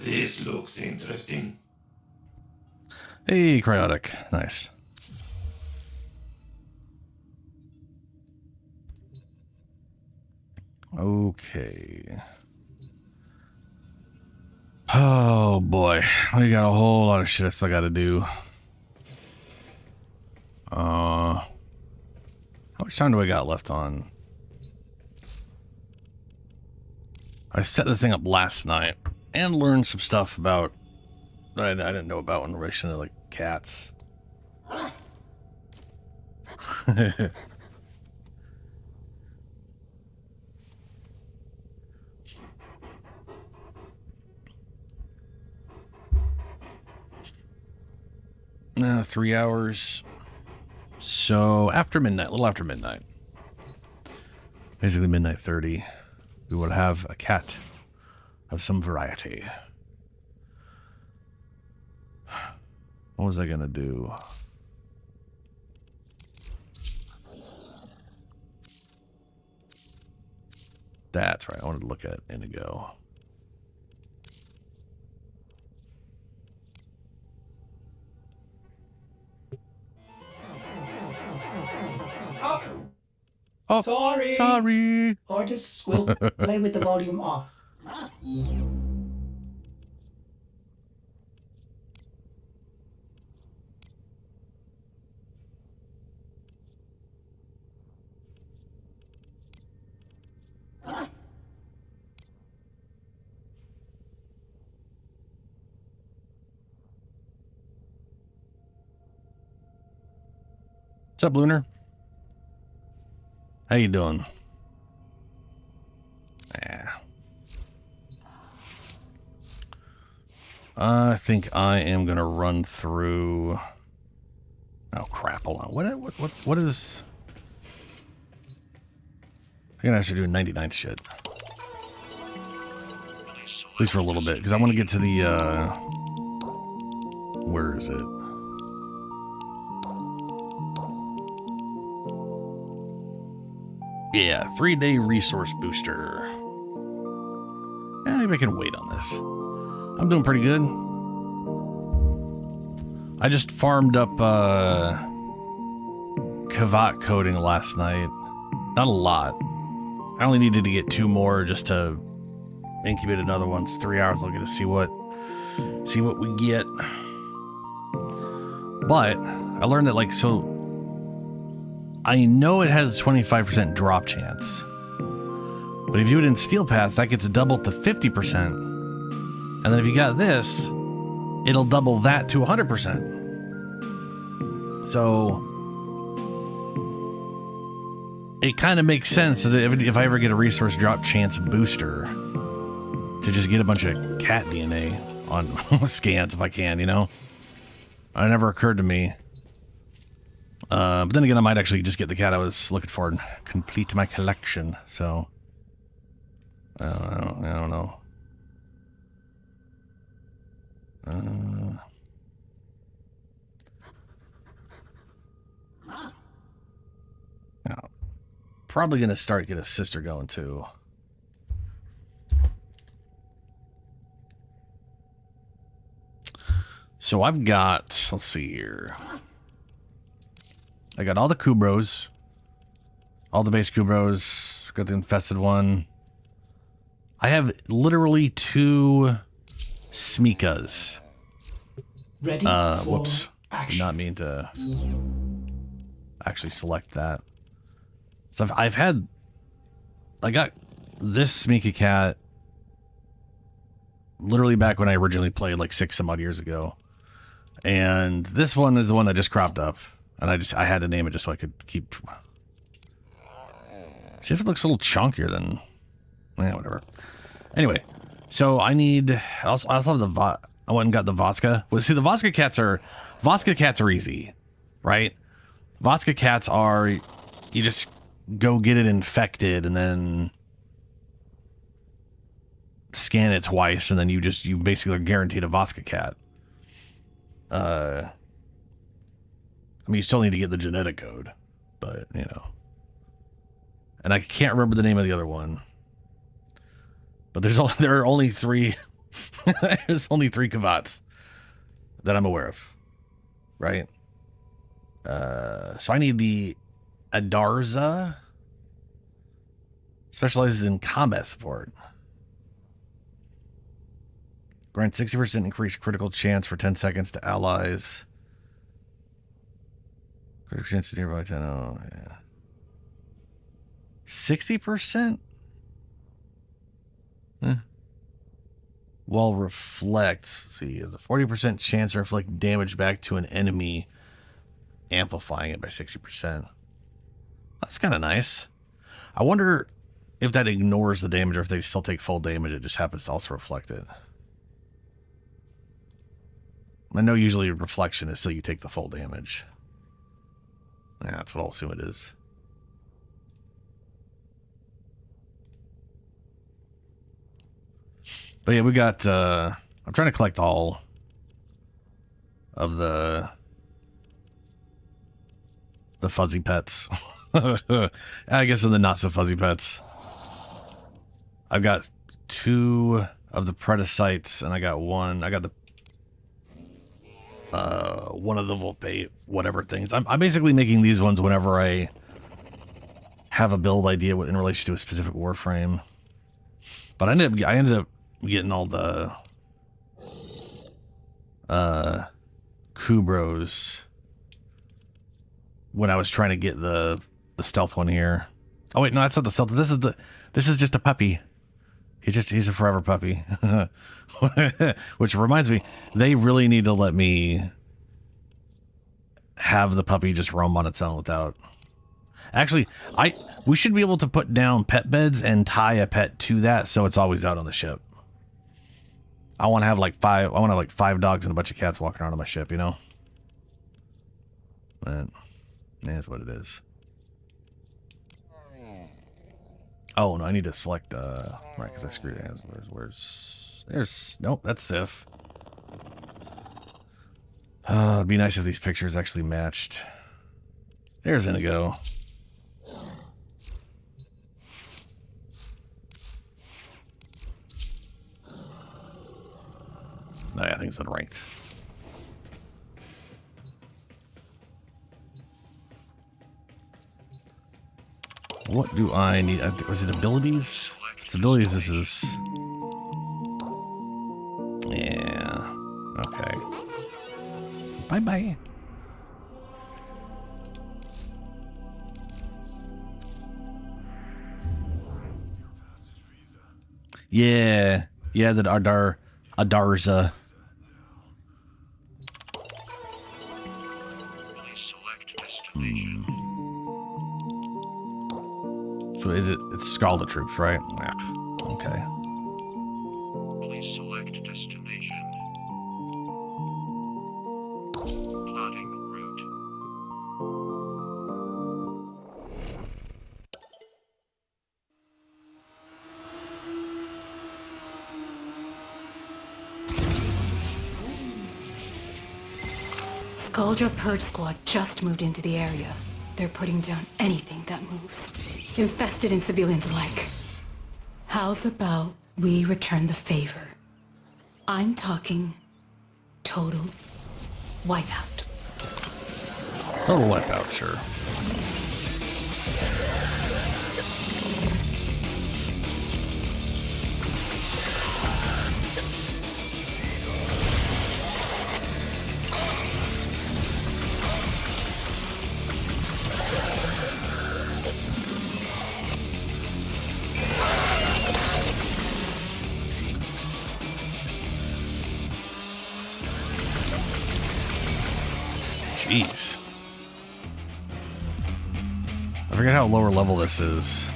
This looks interesting. Hey, Cryotic. Nice. Okay. Oh, boy. We got a whole lot of shit I still got to do. How much time do I got left on? I set this thing up last night and learned some stuff about I didn't know about in relation to, like, cats. 3 hours. So after midnight, a little after midnight, basically midnight 30, we will have a cat of some variety. What was I gonna do? That's right. I wanted to look at Indigo. Oh, sorry. Sorry. Artists will play with the volume off. What's up, Lunar? How you doing? Yeah. I think I am gonna run through. Oh crap! Hold on. What is? I think I should do 99th shit. At least for a little bit, because I want to get to the. Where is it? Yeah, 3-day resource booster. Yeah, maybe I can wait on this. I'm doing pretty good. I just farmed up Kavat coding last night. Not a lot. I only needed to get 2 more just to incubate another one. It's 3 hours. I'll get to see what we get. But I learned that, like, so I know it has a 25% drop chance, but if you do it in Steel Path, that gets doubled to 50%. And then if you got this, it'll double that to 100%. So it kind of makes sense that if I ever get a resource drop chance booster, to just get a bunch of cat DNA on scans if I can, you know? It never occurred to me. But then again, I might actually just get the cat I was looking for and complete my collection. So, I don't know. Now, probably gonna get a sister going too. So I've got, let's see here. I got all the Kubros. All the base Kubros. Got the infested one. I have literally 2 Smikas. Ready for whoops. action. Did not mean to actually select that. So I got this Smika cat literally back when I originally played, like 6 some odd years ago. And this one is the one that just cropped up. And I had to name it just so I could keep. She just looks a little chunkier than. Yeah, whatever. Anyway, so I also have the I went and got the Vodka. Well, see, the Vodka cats are easy, right? Vodka cats are, you just go get it infected and then scan it twice, and then you basically are guaranteed a Vodka cat. I mean, you still need to get the genetic code, but, you know. And I can't remember the name of the other one. But there are only 3 There's only 3 Kavats that I'm aware of, right? So I need the Adarza. Specializes in combat support. Grant 60% increased critical chance for 10 seconds to allies. Critical chance to nearby 10. Oh, yeah. 60%? While reflects, see, is a 40% chance to inflict damage back to an enemy, amplifying it by 60%. That's kind of nice. I wonder if that ignores the damage or if they still take full damage, it just happens to also reflect it. I know usually reflection is so you take the full damage. Yeah, that's what I'll assume it is. But yeah, we got, I'm trying to collect all of the fuzzy pets. I guess in the not so fuzzy pets. I've got 2 of the Predicites, and I got 1. I got the one of the Volpe whatever things. I'm basically making these ones whenever I have a build idea in relation to a specific Warframe. But I ended up getting all the Kubros when I was trying to get the stealth one here. Oh wait, no, that's not the stealth. This is just a puppy. He's a forever puppy. Which reminds me, they really need to let me have the puppy just roam on its own without. Actually, we should be able to put down pet beds and tie a pet to that so it's always out on the ship. I want to have like 5 dogs and a bunch of cats walking around on my ship, you know? But that's what it is. Oh, no, I need to select, right, because I screwed it. Nope, that's Sif. It'd be nice if these pictures actually matched. There's Inigo. Oh, yeah, I think it's unranked. What do I need? Was it abilities? If it's abilities, this is... Yeah. Okay. Bye-bye. Yeah. Yeah, the Adarza. So is it? It's Scalda troops, right? Yeah. Okay. Please select destination. Plotting route. Scaldra Purge Squad just moved into the area. They're putting down anything that moves, infested and civilians alike. How's about we return the favor? I'm talking total wipeout. Total wipeout, sure. Jeez. I forget how lower level this is.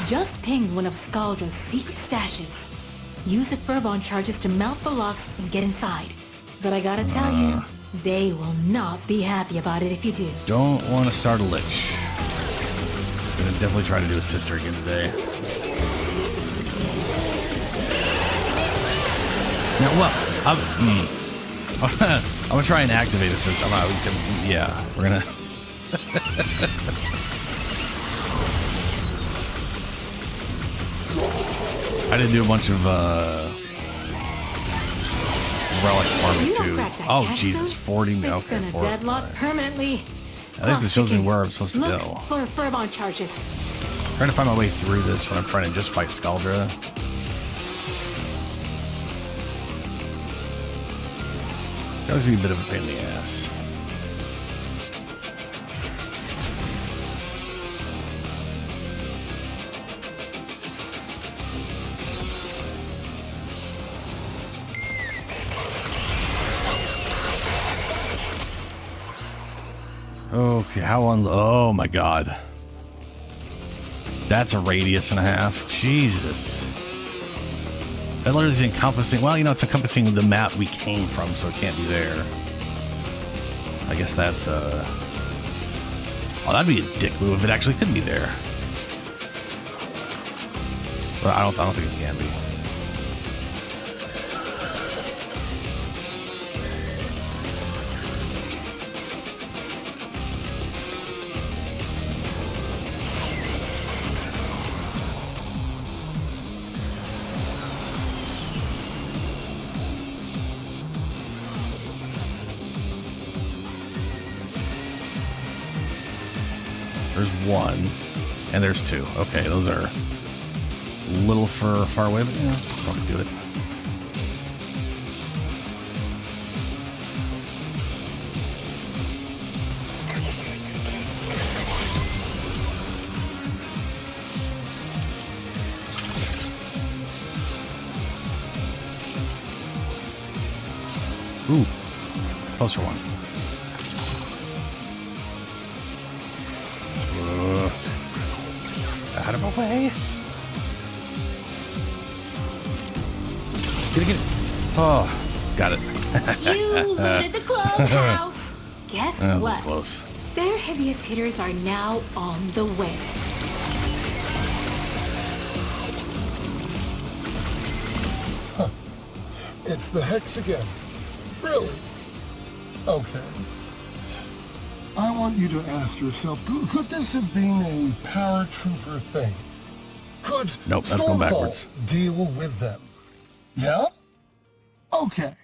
Just pinged one of Scaldra's secret stashes. Use the Fervon charges to mount the locks and get inside. But I gotta tell you, they will not be happy about it if you do. Don't want to start a lich. Gonna definitely try to do a sister again today. Now, well, I'm gonna try and activate a sister. Yeah, we're gonna. I did do a bunch of relic farming too. Oh Jesus, 40. It's Okay, gonna 40. deadlock permanently. At least it shows me where I'm supposed to Look go. for Farmin charges. Trying to find my way through this when I'm trying to just fight Scaldra. Could always be a bit of a pain in the ass. Okay, how on? Oh my God. That's a radius and a half. Jesus. That literally is encompassing. Well, you know, it's encompassing the map we came from, so it can't be there. I guess that's oh, that'd be a dick move if it actually could be there. But I don't think it can be. There's one, and there's two. Okay, those are a little far away, but yeah, I'll do it. Ooh, close for one. Out of my way. Get it. Oh, got it. You looted the clubhouse. Guess That was what? close. Their heaviest hitters are now on the way. It's the Hex again. Really? Okay. I want you to ask yourself, could this have been a paratrooper thing? Could Nope, that's going Stormfall backwards. deal with them? Yeah? Okay.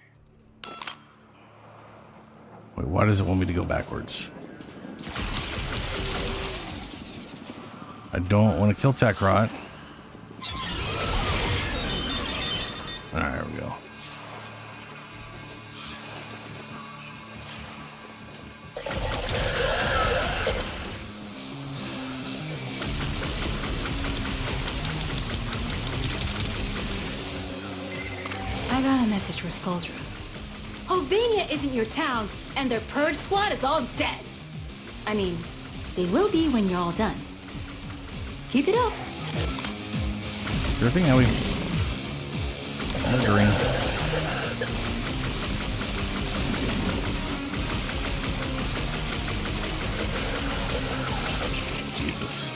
Wait, why does it want me to go backwards? I don't want to kill Techrot. Alright, there we go. I got a message for Skuldra. Hovania isn't your town, and their purge squad is all dead. I mean, they will be when you're all done. Keep it up. Sure thing, how we murdering. Jesus.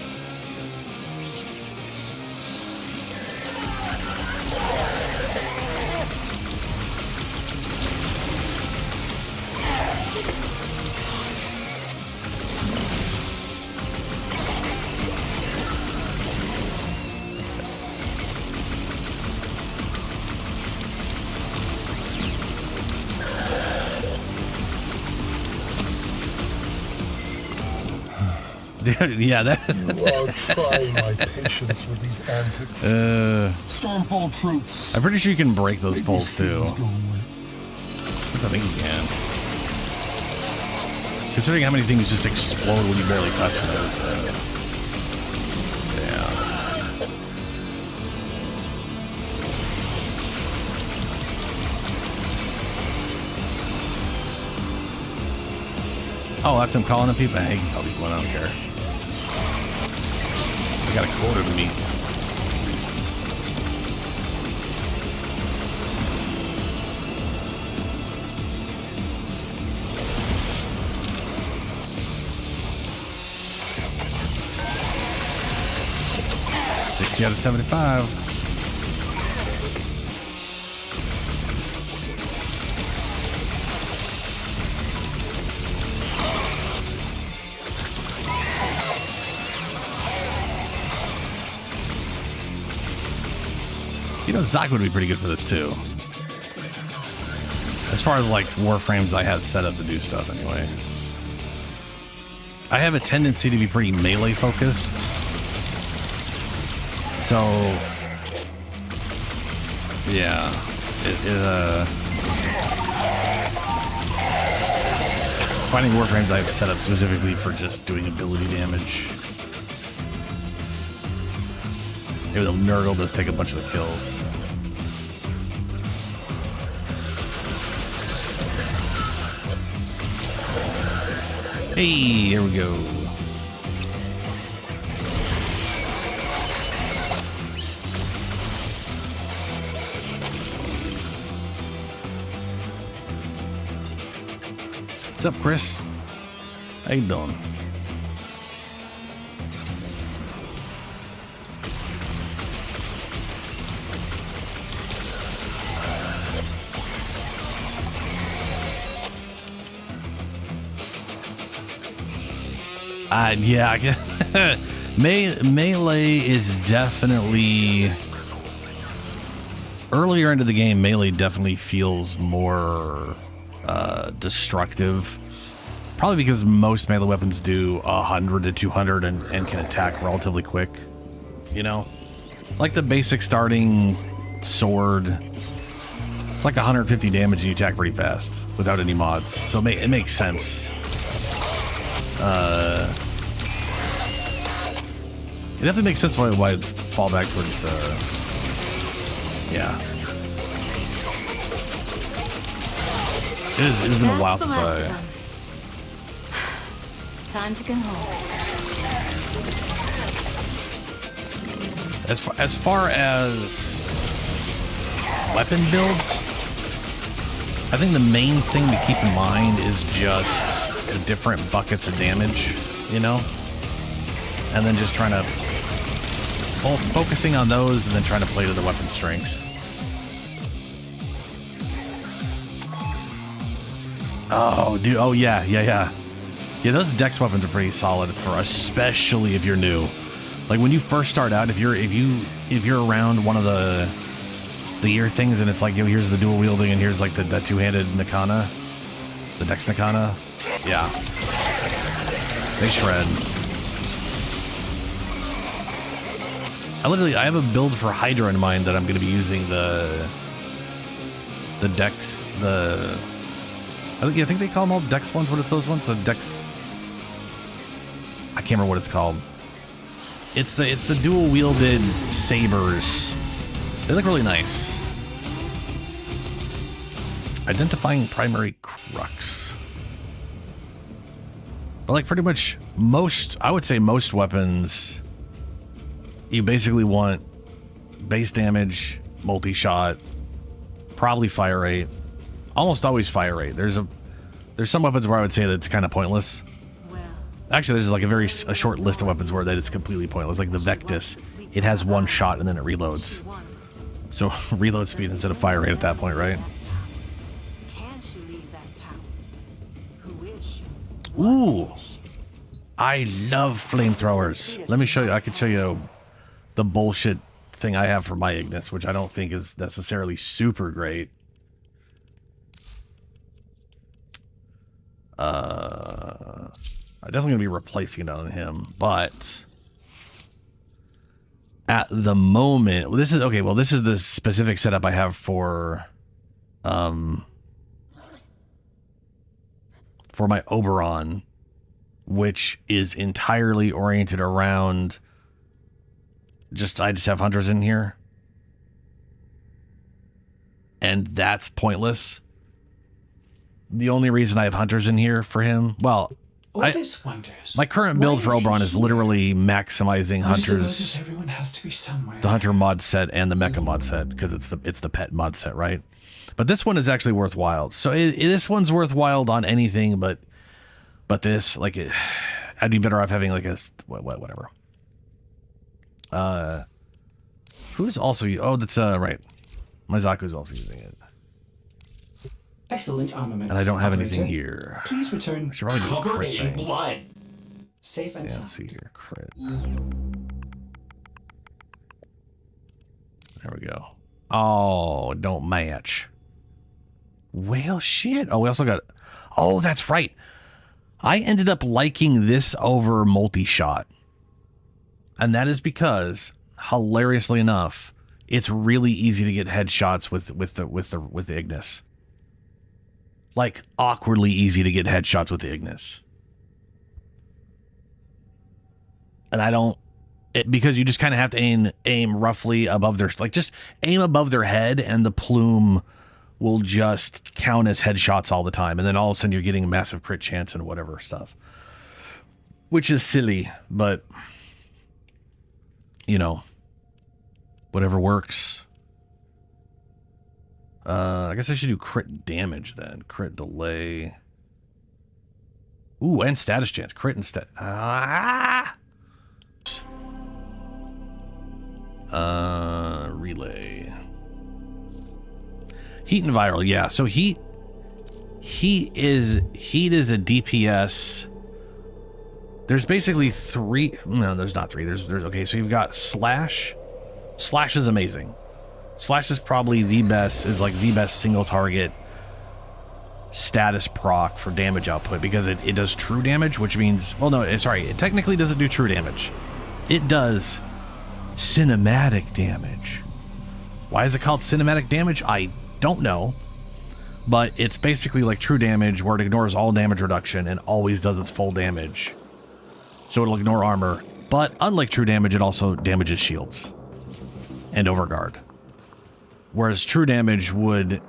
Dude, yeah, that. You are trying my patience with these antics. Stormfall troops. I'm pretty sure you can break those Make poles these too. things go away. I think you can. Considering how many things just explode when you barely touch those. Yeah. Oh, that's him calling the people. Hey, he can call people. I don't care. I got a quota to meet. 60 out of 75. You know, Zach would be pretty good for this too. As far as like Warframes I have set up to do stuff anyway. I have a tendency to be pretty melee focused. So, yeah, finding Warframes I have set up specifically for just doing ability damage. Maybe the Nurgle does take a bunch of the kills. Hey, here we go. What's up, Chris? How you doing? Yeah, I guess. Melee is definitely... Earlier into the game, melee definitely feels more destructive. Probably because most melee weapons do 100 to 200 and can attack relatively quick. You know? Like the basic starting sword. It's like 150 damage and you attack pretty fast without any mods. So it makes sense. It definitely makes sense why I'd fall back towards the... Yeah. It's been a while since I... Time to go home. As far as weapon builds, I think the main thing to keep in mind is just the different buckets of damage, you know? And then just trying to... both focusing on those and then trying to play to the weapon strengths. Oh, dude. Oh, yeah. Yeah, those dex weapons are pretty solid for, especially if you're new. Like when you first start out, if you're around one of the ear things and it's like, yo, here's the dual wielding and here's like that two-handed Nakana, the dex Nakana. Yeah. They shred. I have a build for Hydra in mind that I'm going to be using the dex, I think they call them all dex ones. What it's those ones? The dex. I can't remember what it's called. It's the dual wielded sabers. They look really nice. Identifying primary crux. But like pretty much I would say most weapons, you basically want base damage, multi-shot, probably fire rate. Almost always fire rate. There's some weapons where I would say that it's kind of pointless. Actually, there's like a short list of weapons where that it's completely pointless. Like the Vectis, it has one shot and then it reloads. So reload speed instead of fire rate at that point, right? Ooh, I love flamethrowers. Let me show you. I could show you the bullshit thing I have for my Ignis, which I don't think is necessarily super great. I'm definitely gonna be replacing it on him, but at the moment, this is the specific setup I have for my Oberon, which is entirely oriented around I just have hunters in here, and that's pointless. The only reason I have hunters in here for him, well, my current build for Oberon is literally maximizing hunters, Everyone has to be somewhere. the hunter mod set and the mecha mod set, because it's the pet mod set, right? But this one is actually worthwhile. So this one's worthwhile on anything, but this, like, I'd be better off having like a whatever. Who's also... Oh, that's, right. My Zaku's also using it. Excellent armament. And I don't have anything operator. here. Please return. I should probably do a Covered crit in thing. blood. Safe and Yeah, sound. let's see here. Crit. There we go. Oh, don't match. Well, shit. Oh, we also got... Oh, that's right. I ended up liking this over multi-shot. And that is because, hilariously enough, it's really easy to get headshots with the Ignis. Like, awkwardly easy to get headshots with the Ignis. And I don't... because you just kind of have to aim roughly above their... Like, just aim above their head and the plume will just count as headshots all the time. And then all of a sudden you're getting a massive crit chance and whatever stuff. Which is silly, but... You know, whatever works. I guess I should do crit damage then. Crit delay. Ooh, and status chance. Crit and stat. Relay. Heat and viral. Yeah. So heat is a DPS. There's basically three. No, there's not three. There's okay. So you've got slash. Slash is amazing. Slash is probably the best. Is like the best single target status proc for damage output because it does true damage, which means sorry, it technically doesn't do true damage. It does cinematic damage. Why is it called cinematic damage? I don't know. But it's basically like true damage where it ignores all damage reduction and always does its full damage. So it'll ignore armor. But unlike true damage, it also damages shields and overguard. Whereas true damage would...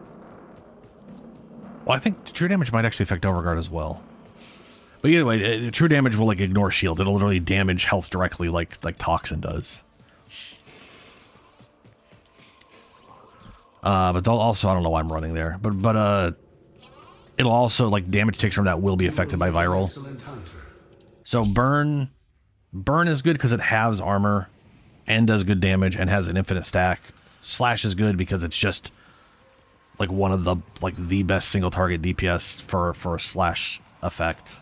Well, I think true damage might actually affect overguard as well. But either way, true damage will like ignore shields. It'll literally damage health directly like Toxin does. But also, I don't know why I'm running there. But it'll also, like, damage takes from that will be affected by viral. So burn is good because it halves armor and does good damage and has an infinite stack. Slash is good because it's just like one of the the best single target DPS for a slash effect.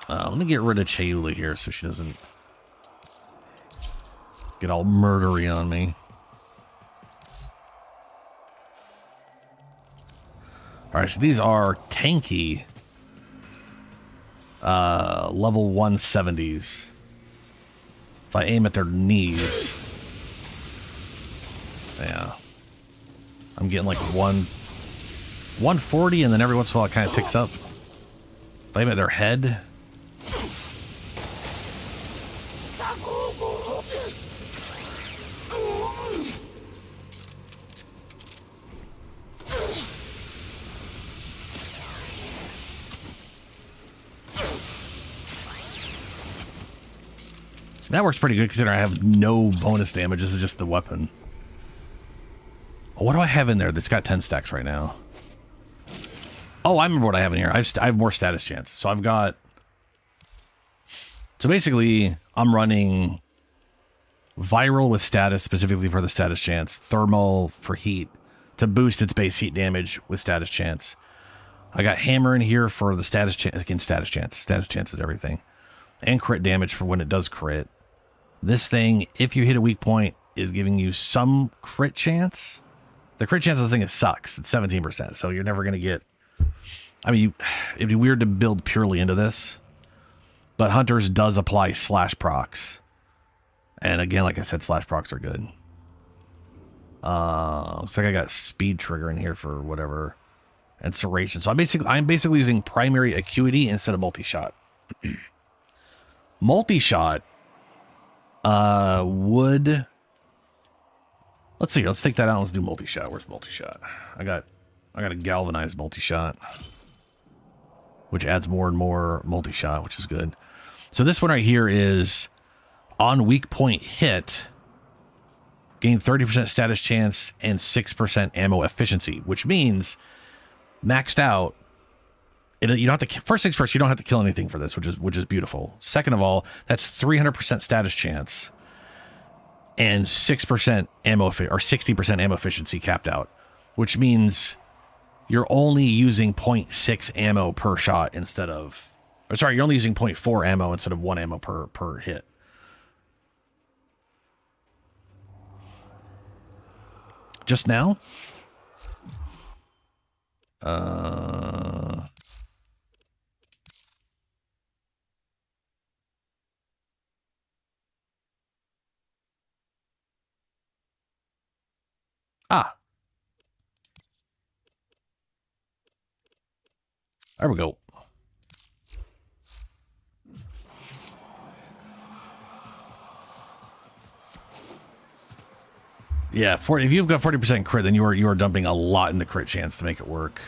Let me get rid of Chayula here so she doesn't get all murdery on me. All right, so these are tanky level 170s. If I aim at their knees, yeah, I'm getting like 140, and then every once in a while it kind of ticks up. If I aim at their head, that works pretty good considering I have no bonus damage. This is just the weapon. What do I have in there that's got 10 stacks right now? Oh, I remember what I have in here. I have more status chance. So I've got... So basically, I'm running viral with status, specifically for the status chance. Thermal for heat, to boost its base heat damage with status chance. I got hammer in here for the status chance. Again, status chance. Status chance is everything. And crit damage for when it does crit. This thing, if you hit a weak point, is giving you some crit chance. The crit chance of this thing sucks. It's 17%, so you're never going to get... I mean, it'd be weird to build purely into this. But Hunters does apply slash procs. And again, like I said, slash procs are good. Looks like I got speed trigger in here for whatever. And serration. So I'm basically using primary acuity instead of multi-shot. Multi-shot would... Let's see. Let's take that out. Let's do multi-shot. Where's multi-shot? I got a galvanized multi-shot, which adds more and more multi-shot, which is good. So this one right here is on weak point hit, gain 30% status chance and 6% ammo efficiency, which means maxed out. You don't have to. First things first, you don't have to kill anything for this, which is beautiful. Second of all, that's 300% status chance. and 6% ammo or 60% ammo efficiency capped out, which means you're only using 0.6 ammo per shot instead of, or sorry, you're only using 0.4 ammo instead of 1 ammo per hit. Just now? Ah. There we go. Yeah, if you've got 40% crit, then you are dumping a lot into crit chance to make it work.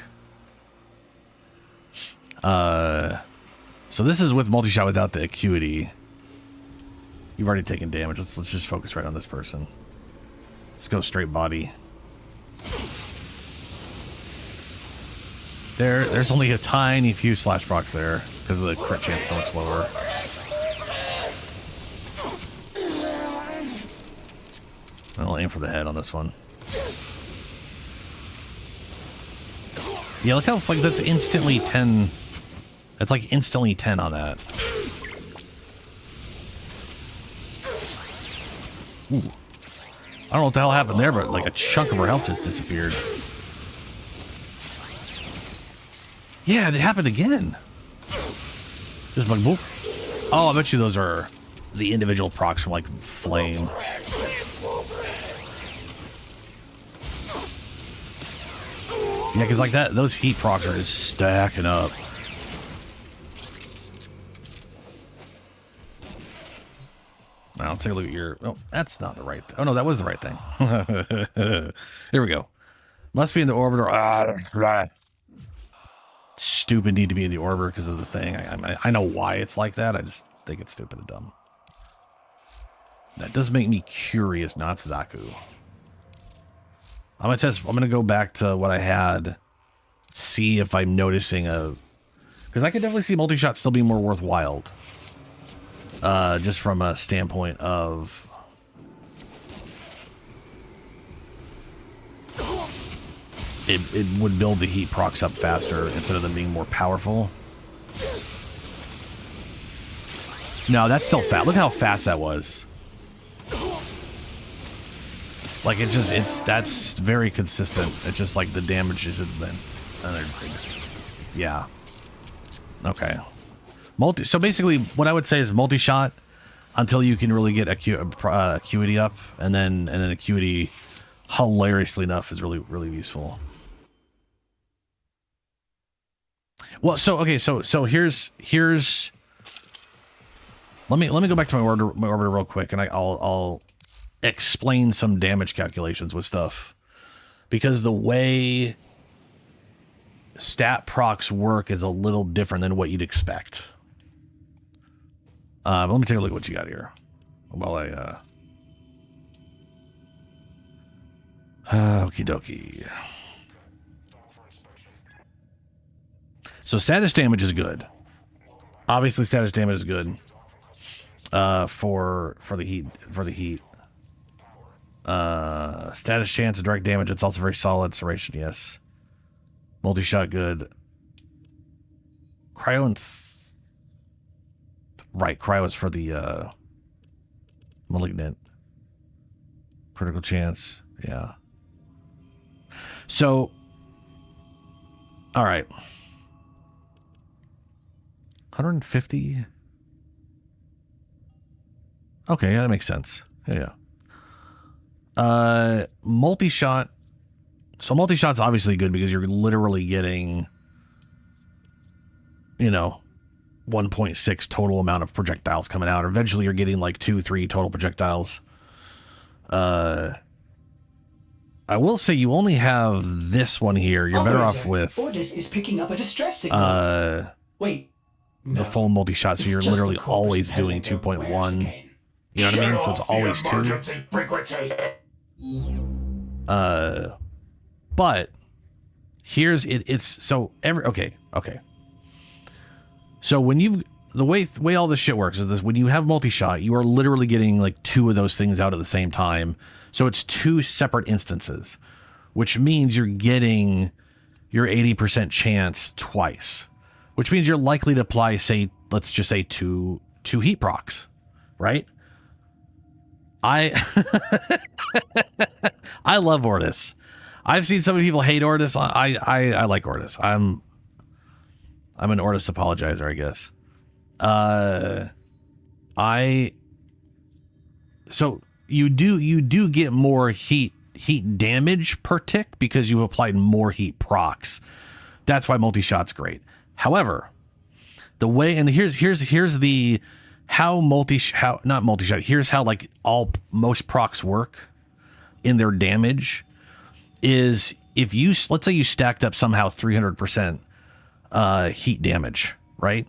So this is with multi-shot without the acuity. You've already taken damage. Let's just focus right on this person. Let's go straight body. There's only a tiny few slash procs there because of the crit chance so much lower. I'll aim for the head on this one. Yeah, look how like that's instantly 10. That's like instantly 10 on that. Ooh. I don't know what the hell happened there, but like a chunk of her health just disappeared. Yeah, it happened again. Just like boop. Oh, I bet you those are the individual procs from like flame. Yeah, because like that, those heat procs are just stacking up. Now let's take a look at your. Oh, that's not the right. Oh no, that was the right thing. Here we go. Must be in the orbiter. Stupid need to be in the orbiter because of the thing. I know why it's like that. I just think it's stupid and dumb. That does make me curious. Not Zaku. I'm gonna test. I'm gonna go back to what I had. See if I'm noticing a. Because I could definitely see multi-shot still being more worthwhile. Just from a standpoint of it would build the heat procs up faster instead of them being more powerful. No, that's still fast. Look how fast that was. Like that's very consistent. It's just like the damage isn't then. Yeah. Okay. So basically, what I would say is multi-shot until you can really get acuity up, and then acuity, hilariously enough, is really useful. Well, so okay, so here's. Let me go back to my orbiter real quick, and I'll explain some damage calculations with stuff, because the way stat procs work is a little different than what you'd expect. Let me take a look at what you got here. While I okie dokie. So status damage is good. Obviously, status damage is good. For the heat. Status chance of direct damage. It's also very solid. Serration, yes. Multi-shot, good. Cryo and right, cryo is for the malignant. Critical chance, yeah. So, all right. 150. Okay, yeah, that makes sense. Yeah. Multi-shot. So multi-shot's obviously good because you're literally getting, 1.6 total amount of projectiles coming out. Eventually you're getting like 2-3 total projectiles. I will say you only have this one here. You're better off with Ordis is picking up a distress signal. Wait. The full multi-shot, so you're literally always doing 2.1. You know what I mean? So it's always 2. But here's it. It's so okay. So when you've the way all this shit works is this: when you have multi-shot, you are literally getting like 2 of those things out at the same time. So it's 2 separate instances, which means you're getting your 80% chance twice, which means you're likely to apply, say, let's just say two heat procs, right? I love Ortis. I've seen so many people hate Ortis. I like Ortis. I'm an Ortis apologizer, I guess. So you do get more heat damage per tick because you've applied more heat procs. That's why multi-shot's great. However, the way, and here's the here's how like most procs work in their damage is if you, let's say you stacked up somehow 300% heat damage, right?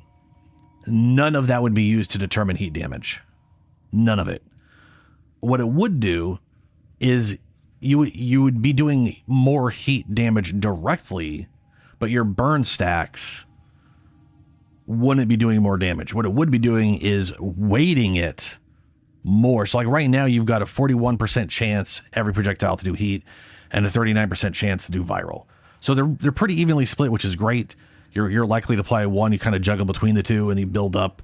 None of that would be used to determine heat damage. None of it. What it would do is you would be doing more heat damage directly, but your burn stacks wouldn't be doing more damage. What it would be doing is weighting it more. So like right now you've got a 41% chance every projectile to do heat and a 39% chance to do viral. So they're pretty evenly split, which is great. You're likely to apply one, you kind of juggle between the two and you build up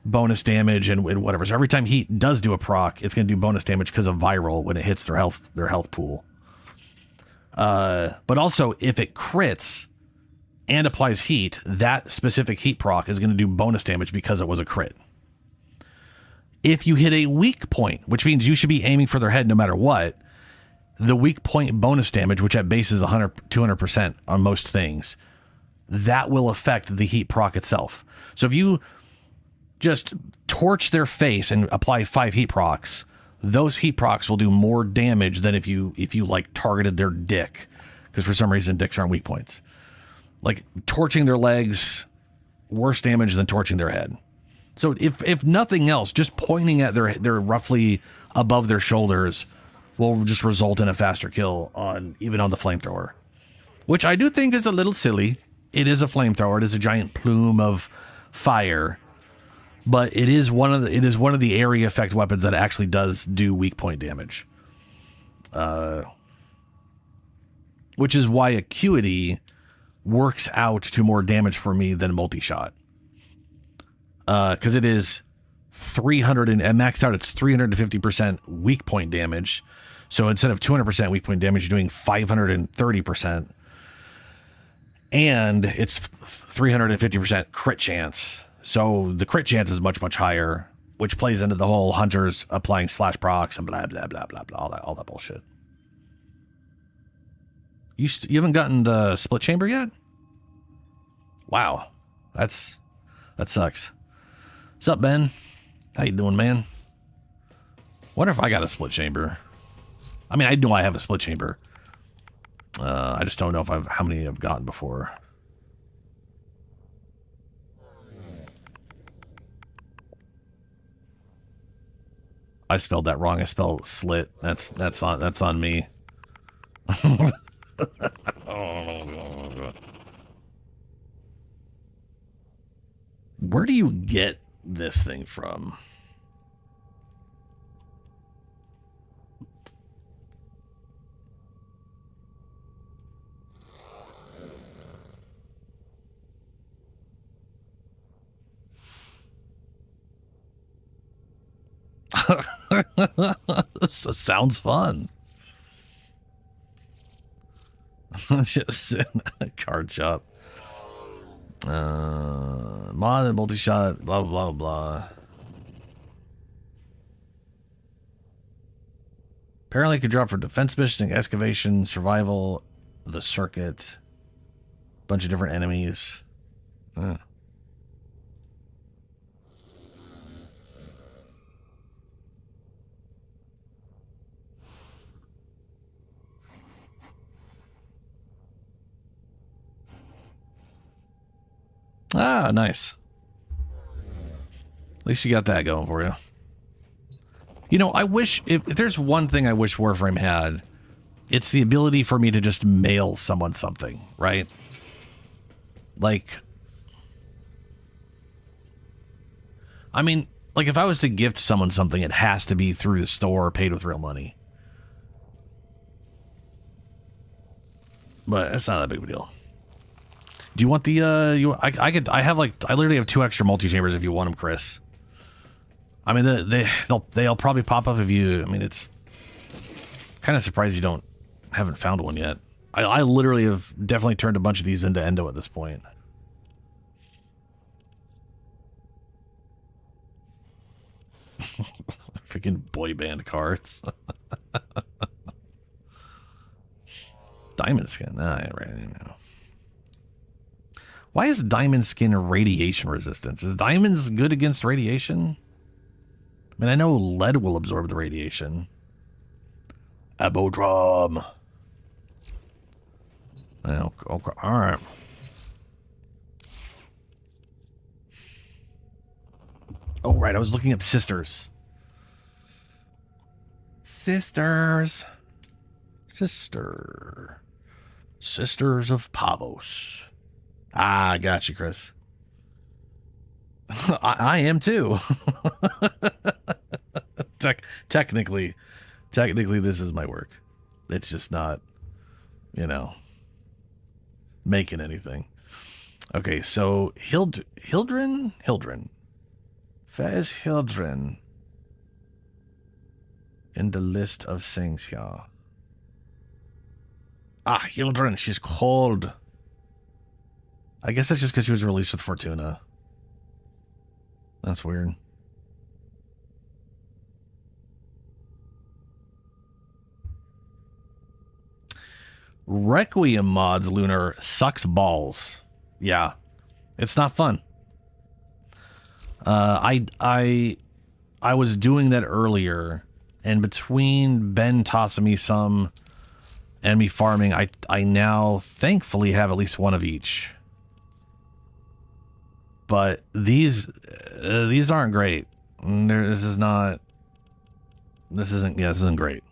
bonus damage and whatever. So every time heat does do a proc, it's going to do bonus damage because of viral when it hits their health pool. But also if it crits and applies heat, that specific heat proc is going to do bonus damage because it was a crit. If you hit a weak point, which means you should be aiming for their head no matter what, the weak point bonus damage, which at base is 200% on most things, that will affect the heat proc itself. So if you just torch their face and apply 5 heat procs, those heat procs will do more damage than if you like targeted their dick, because for some reason dicks aren't weak points. Like torching their legs, worse damage than torching their head. So if nothing else, just pointing at their roughly above their shoulders will just result in a faster kill even on the flamethrower, which I do think is a little silly. It is a flamethrower. It is a giant plume of fire, but it is one of the area effect weapons that actually does do weak point damage. Which is why Acuity works out to more damage for me than multi-shot. Because it is 300 and maxed out, it's 350% weak point damage. So instead of 200% weak point damage, you're doing 530%. And it's 350% crit chance. So the crit chance is much, much higher, which plays into the whole hunters applying slash procs and blah, blah, blah, blah, blah, all that bullshit. You haven't gotten the split chamber yet? Wow. That sucks. What's up, Ben? How you doing, man? Wonder if I got a split chamber. I mean, I know I have a split chamber. I just don't know how many I've gotten before. I spelled that wrong. I spelled slit. That's on me. Where do you get this thing from? This sounds fun. Just a card shop. Mod and multi-shot, blah, blah, blah. Apparently it could drop for defense mission, excavation, survival, the circuit, bunch of different enemies. Ah, nice. At least you got that going for you. You know, I wish, if there's one thing I wish Warframe had, it's the ability for me to just mail someone something, right? Like, I mean, like if I was to gift someone something, it has to be through the store, paid with real money. But it's not that big of a deal. Do you want the I literally have 2 extra multi-chambers if you want them, Chris. I mean, they'll probably pop up if you, I mean, it's kind of surprised you haven't found one yet. I literally have definitely turned a bunch of these into endo at this point. Freaking boy band cards. Diamond skin. Nah, I ain't right now. Why is diamond skin radiation resistance? Is diamonds good against radiation? I mean, I know lead will absorb the radiation. Abodrum. Oh, okay. All right. Oh, right. I was looking up sisters. Sisters. Sisters of Pavos. Ah, I got you, Chris. I am too. Technically, this is my work. It's just not, making anything. Okay, so Hildren. Where's Hildren in the list of things here? Ah, Hildren, she's cold. I guess that's just because she was released with Fortuna. That's weird. Requiem mods, Lunar, sucks balls. Yeah, it's not fun. I was doing that earlier, and between Ben tossing me some and me farming, I now thankfully have at least one of each. But these aren't great. This isn't great.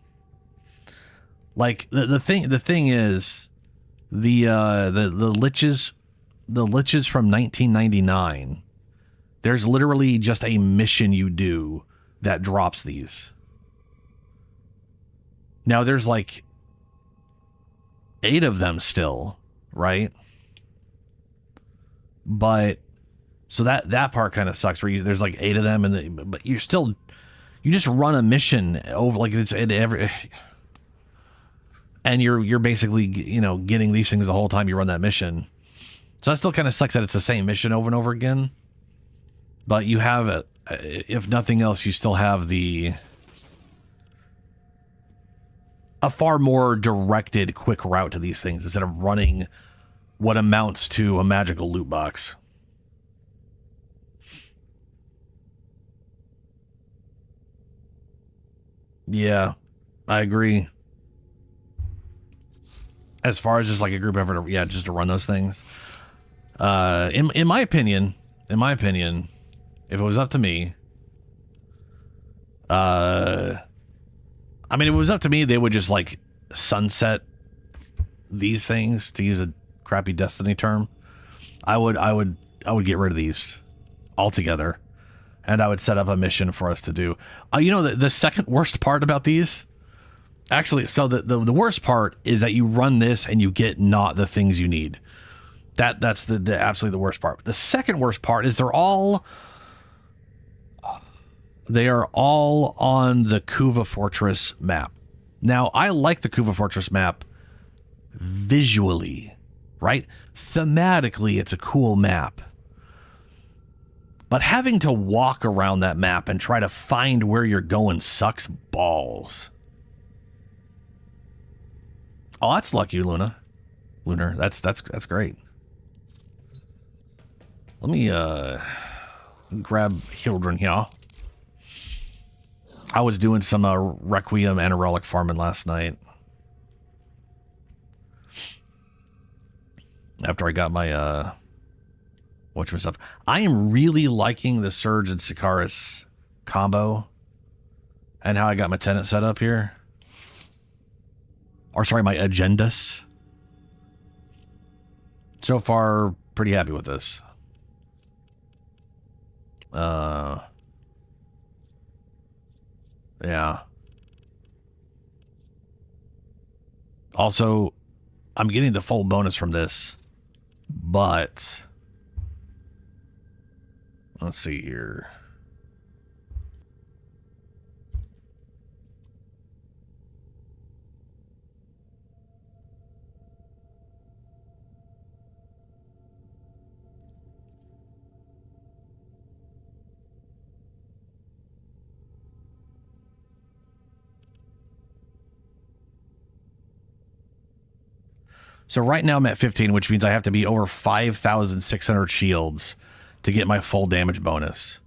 Like the thing is the liches from 1999. There's literally just a mission you do that drops these. Now there's like 8 of them still, right? But so that part kind of sucks. Where there's like 8 of them, but you just run a mission over like it's every. And you're basically, getting these things the whole time you run that mission. So that still kind of sucks that it's the same mission over and over again. But you have it, if nothing else, you still have a far more directed, quick route to these things instead of running what amounts to a magical loot box. Yeah, I agree. As far as just like a group effort, just to run those things. In my opinion, if it was up to me, if it was up to me, they would just like sunset these things, to use a crappy Destiny term. I would get rid of these altogether, and I would set up a mission for us to do. The second worst part about these. Actually, so the worst part is that you run this and you get not the things you need. That's the absolutely the worst part. The second worst part is they are all on the Kuva Fortress map. Now, I like the Kuva Fortress map visually, right? Thematically, it's a cool map. But having to walk around that map and try to find where you're going sucks balls. Oh, that's lucky, Lunar. That's great. Let me grab Hildren here. I was doing some Requiem and Relic farming last night. After I got my stuff. I am really liking the Surge and Sikaris combo and how I got my tenant set up here. Or sorry, my agendas. So far, pretty happy with this. Yeah. Also, I'm getting the full bonus from this, but let's see here. So right now I'm at 15, which means I have to be over 5,600 shields to get my full damage bonus.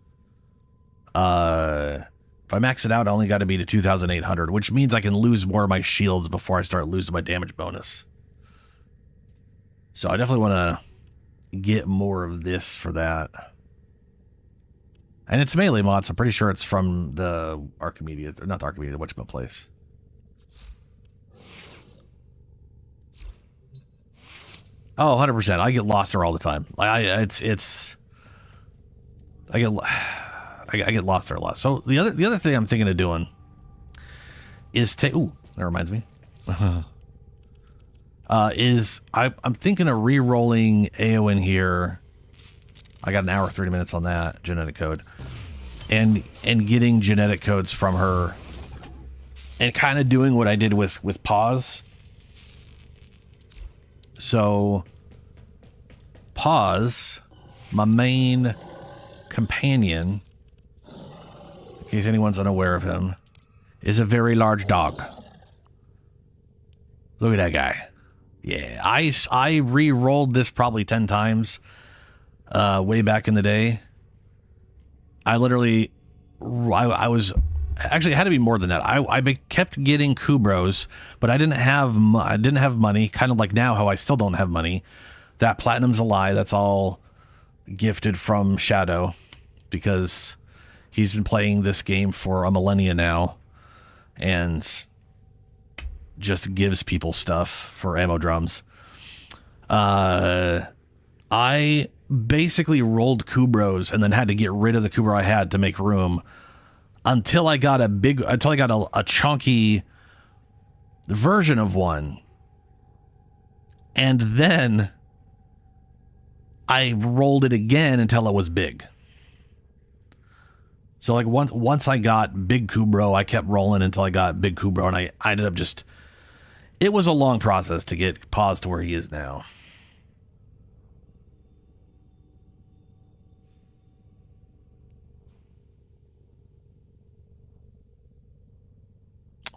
If I max it out, I only got to be to 2,800, which means I can lose more of my shields before I start losing my damage bonus. So I definitely want to get more of this for that. And it's melee mod, so I'm pretty sure it's from the Archimedes, or not the Archimedes, whatchamacallit. Oh, 100%. I get lost there all the time. I get lost there a lot. So the other thing I'm thinking of doing is ooh, that reminds me. I'm thinking of re-rolling AO in here. I got an hour 30 minutes on that genetic code, and getting genetic codes from her, and kind of doing what I did with Pause. So, Pause, my main companion, in case anyone's unaware of him, is a very large dog. Look at that guy. Yeah, I re-rolled this probably 10 times way back in the day. I literally, I was... Actually, it had to be more than that. I kept getting Kubros, but I didn't have money. Kind of like now, how I still don't have money. That platinum's a lie. That's all gifted from Shadow, because he's been playing this game for a millennia now, and just gives people stuff for ammo drums. I basically rolled Kubros and then had to get rid of the Kubro I had to make room. Until I got a chunky version of one. And then I rolled it again until it was big. So like once I got big Kubro, I kept rolling until I got big Kubro, and I ended up just... It was a long process to get Pause to where he is now.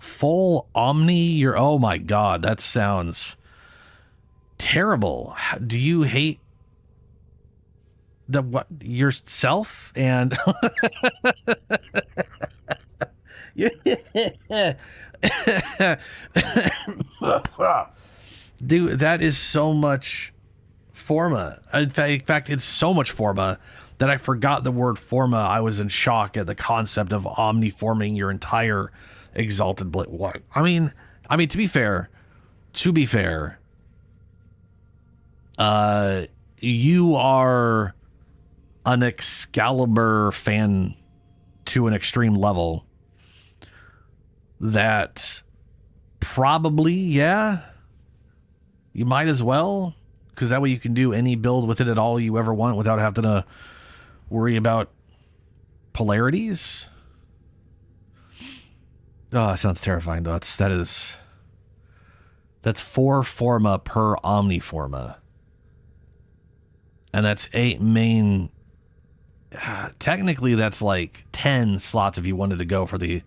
Full Omni? Oh my god, that sounds terrible. Do you hate yourself? And dude, that is so much Forma. In fact, it's so much Forma that I forgot the word Forma. I was in shock at the concept of Omni forming your entire Exalted Blade. What? I mean, to be fair, you are an Excalibur fan to an extreme level. That probably, yeah, you might as well, because that way you can do any build with it at all you ever want without having to worry about polarities. Oh, it sounds terrifying though. That's 4 Forma per Omniforma. And that's 8 main. Technically, that's like 10 slots if you wanted to go for the...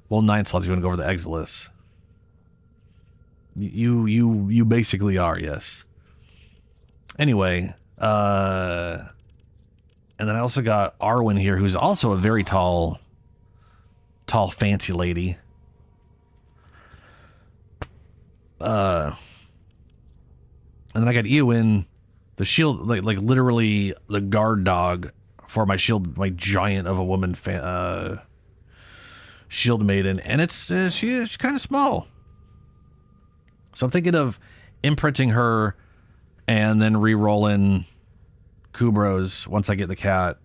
Well, 9 slots if you want to go for the Exilis. You basically are, yes. Anyway, and then I also got Arwen here, who's also a very tall, fancy lady. And then I got Eowyn, the shield, like literally the guard dog for my shield, my giant of a woman shield maiden, and she's kind of small. So I'm thinking of imprinting her and then re-rolling Kubros once I get the cat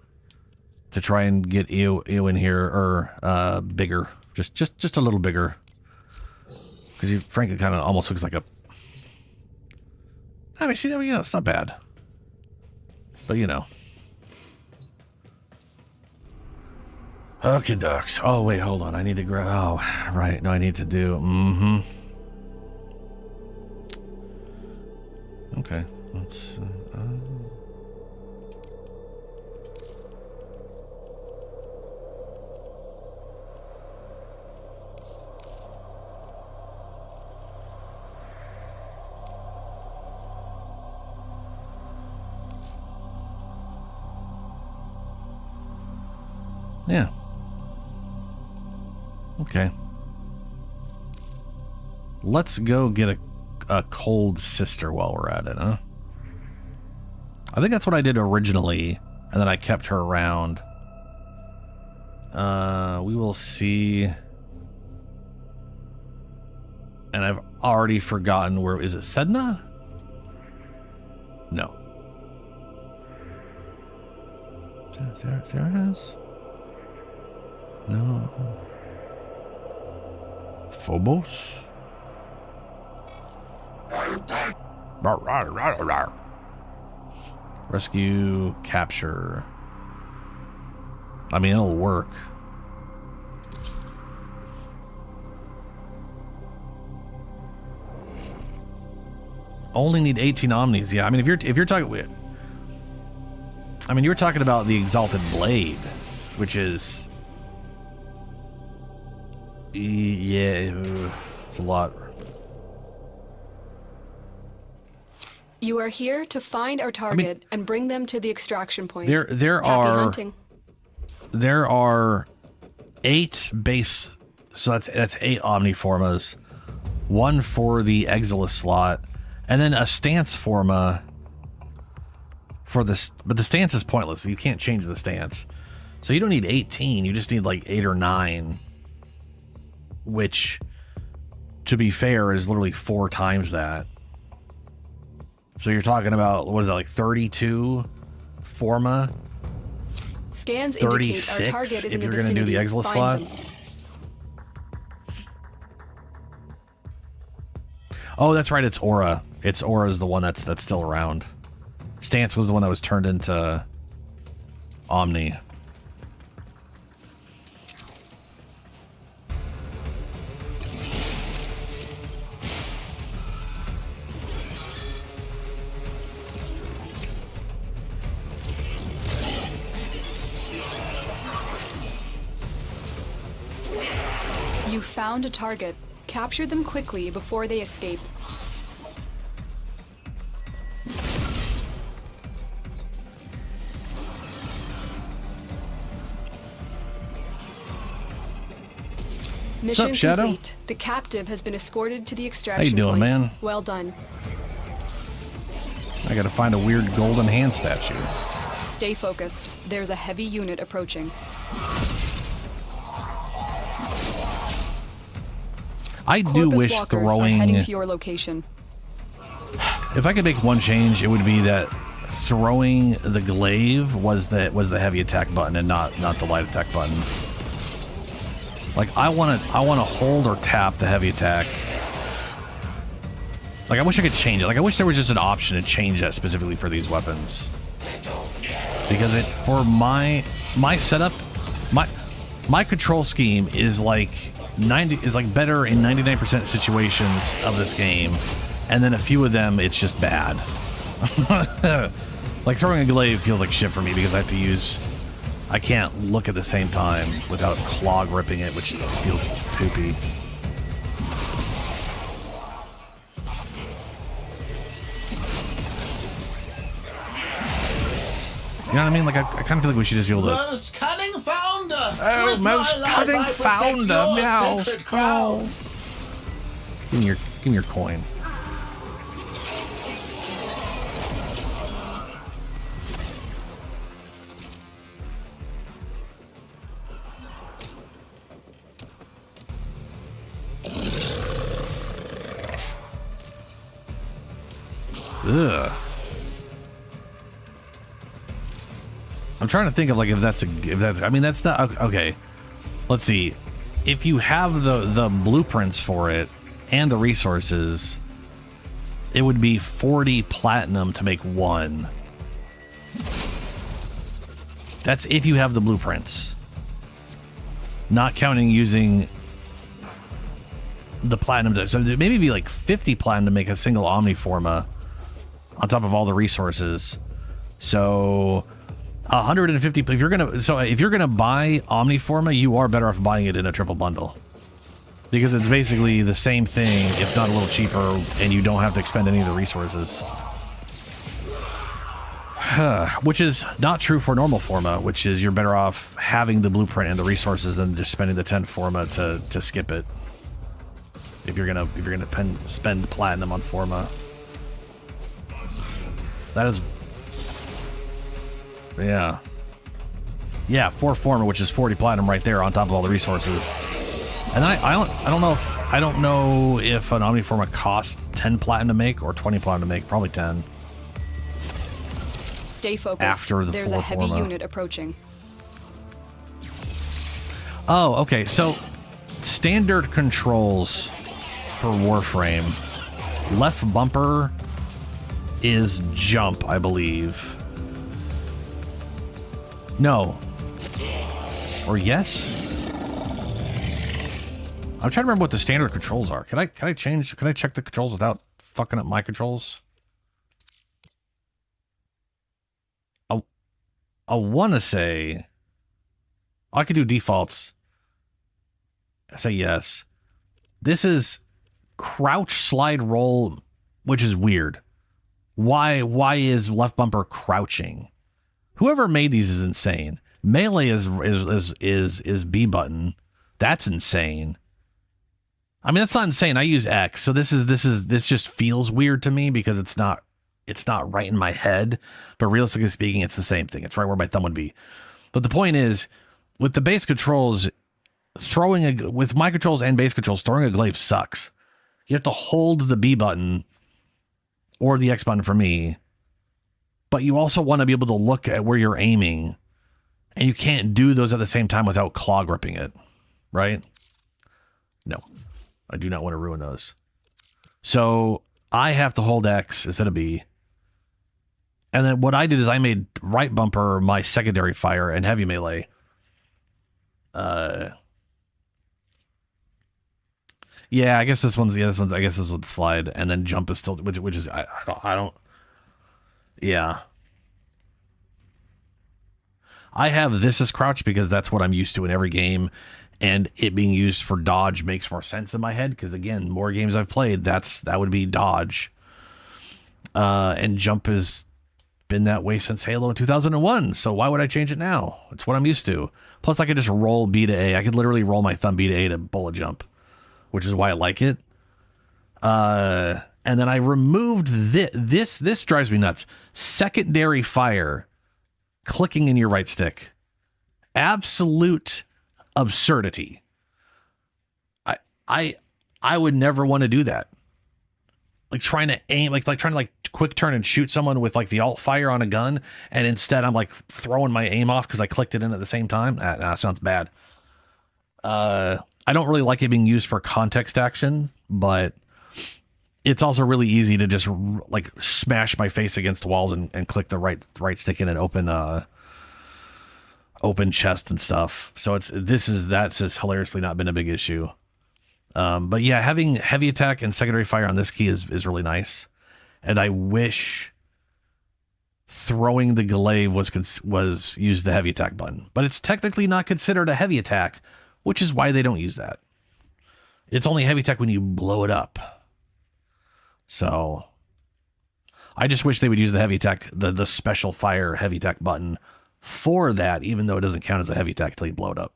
to try and get Eowyn here, or bigger Just a little bigger. Because he frankly kind of almost looks like a... I mean, see, you know, it's not bad. But, you know. Okay, ducks. Oh, wait, hold on. I need to grab... Oh, right. No, I need to do... Mm-hmm. Okay. Let's... Yeah. Okay. Let's go get a cold sister while we're at it, huh? I think that's what I did originally, and then I kept her around. We will see. And I've already forgotten where... Is it Sedna? No. Sarah has? No. Phobos? Rescue, capture. I mean, it'll work. Only need 18 omnis. Yeah, I mean, if you're talking... I mean, you were talking about the Exalted Blade, which is... Yeah, it's a lot. You are here to find our target and bring them to the extraction point. There Happy are hunting. There are 8 base, so that's 8 Omniformas, 1 for the Exilis slot, and then a stance forma for this. But the stance is pointless. So you can't change the stance, so you don't need 18. You just need like 8 or 9. Which, to be fair, is literally 4 times that. So you're talking about, what is that, like 32 Forma? Scans indicate our target 36 is if in the you're going to do the vicinity. Exilis Find slot? them. Oh, that's right, it's Aura. Aura's the one that's still around. Stance was the one that was turned into Omni. You found a target. Capture them quickly before they escape. Mission Shadow? complete. The captive has been escorted to the extraction doing, point. man? Well done. I gotta find a weird golden hand statue. Stay focused. There's a heavy unit approaching. I do Corpus wish walkers throwing... are heading to your location. If I could make one change, it would be that throwing the glaive was the heavy attack button and not the light attack button. Like I want to hold or tap the heavy attack. Like I wish I could change it. Like I wish there was just an option to change that specifically for these weapons. Because for my setup, my control scheme is like better in 99% situations of this game, and then a few of them it's just bad. Like throwing a glaive feels like shit for me because I can't look at the same time without clog ripping it, which feels poopy. You know what I mean? Like I kind of feel like we should just be able to. Most cunning founder! Oh, With most my life, cunning I protect founder! your Meow. sacred crown. Give me your coin. Ugh. I'm trying to think of like if that's I mean that's not okay. Let's see. if you have the blueprints for it and the resources, it would be 40 platinum to make one. That's if you have the blueprints. Not counting using the platinum. So it'd maybe be like 50 platinum to make a single Omniforma on top of all the resources. So 150 if you're gonna buy Omniforma, you are better off buying it in a triple bundle. Because it's basically the same thing, if not a little cheaper, and you don't have to expend any of the resources. Which is not true for normal Forma, which is you're better off having the blueprint and the resources than just spending the 10 Forma to skip it. If you're gonna spend platinum on Forma. That is, yeah. Yeah, 4 Forma, which is 40 platinum right there on top of all the resources. And I don't know if an Omniforma costs 10 platinum to make or 20 platinum to make. Probably 10. Stay focused. After the There's a heavy unit approaching. Oh, okay. So standard controls for Warframe. Left bumper is jump, I believe. No. Or yes? I'm trying to remember what the standard controls are. Can I check the controls without fucking up my controls? I want to say I could do defaults. I say yes. This is crouch, slide, roll, which is weird. Why is left bumper crouching? Whoever made these is insane. Melee is B button. That's insane. I mean, that's not insane. I use X, so this just feels weird to me because it's not right in my head. But realistically speaking, it's the same thing. It's right where my thumb would be. But the point is, with the base controls, with my controls and base controls, throwing a glaive sucks. You have to hold the B button or the X button for me. But you also want to be able to look at where you're aiming, and you can't do those at the same time without claw gripping it, right? No. I do not want to ruin those. So I have to hold X instead of B. And then what I did is I made right bumper my secondary fire and heavy melee. Yeah, I guess this one's I guess this would slide, and then jump is still, which is I don't. Yeah. I have this as crouch because that's what I'm used to in every game. And it being used for dodge makes more sense in my head because, again, more games I've played, that would be dodge. And jump has been that way since Halo in 2001, so why would I change it now? It's what I'm used to. Plus, I could just roll B to A. I could literally roll my thumb B to A to bullet jump, which is why I like it. And then I removed this. This drives me nuts. Secondary fire, clicking in your right stick. Absolute absurdity. I would never want to do that. Like trying to aim, like trying to quick turn and shoot someone with like the alt fire on a gun, and instead I'm like throwing my aim off because I clicked it in at the same time. That sounds bad. I don't really like it being used for context action, but it's also really easy to just like smash my face against walls and click the right stick in and open chest and stuff. So that's just hilariously not been a big issue. But yeah, having heavy attack and secondary fire on this key is really nice. And I wish throwing the glaive was use the heavy attack button, but it's technically not considered a heavy attack, which is why they don't use that. It's only heavy attack when you blow it up. So I just wish they would use the heavy attack, the special fire heavy attack button for that, even though it doesn't count as a heavy attack until you blow it up.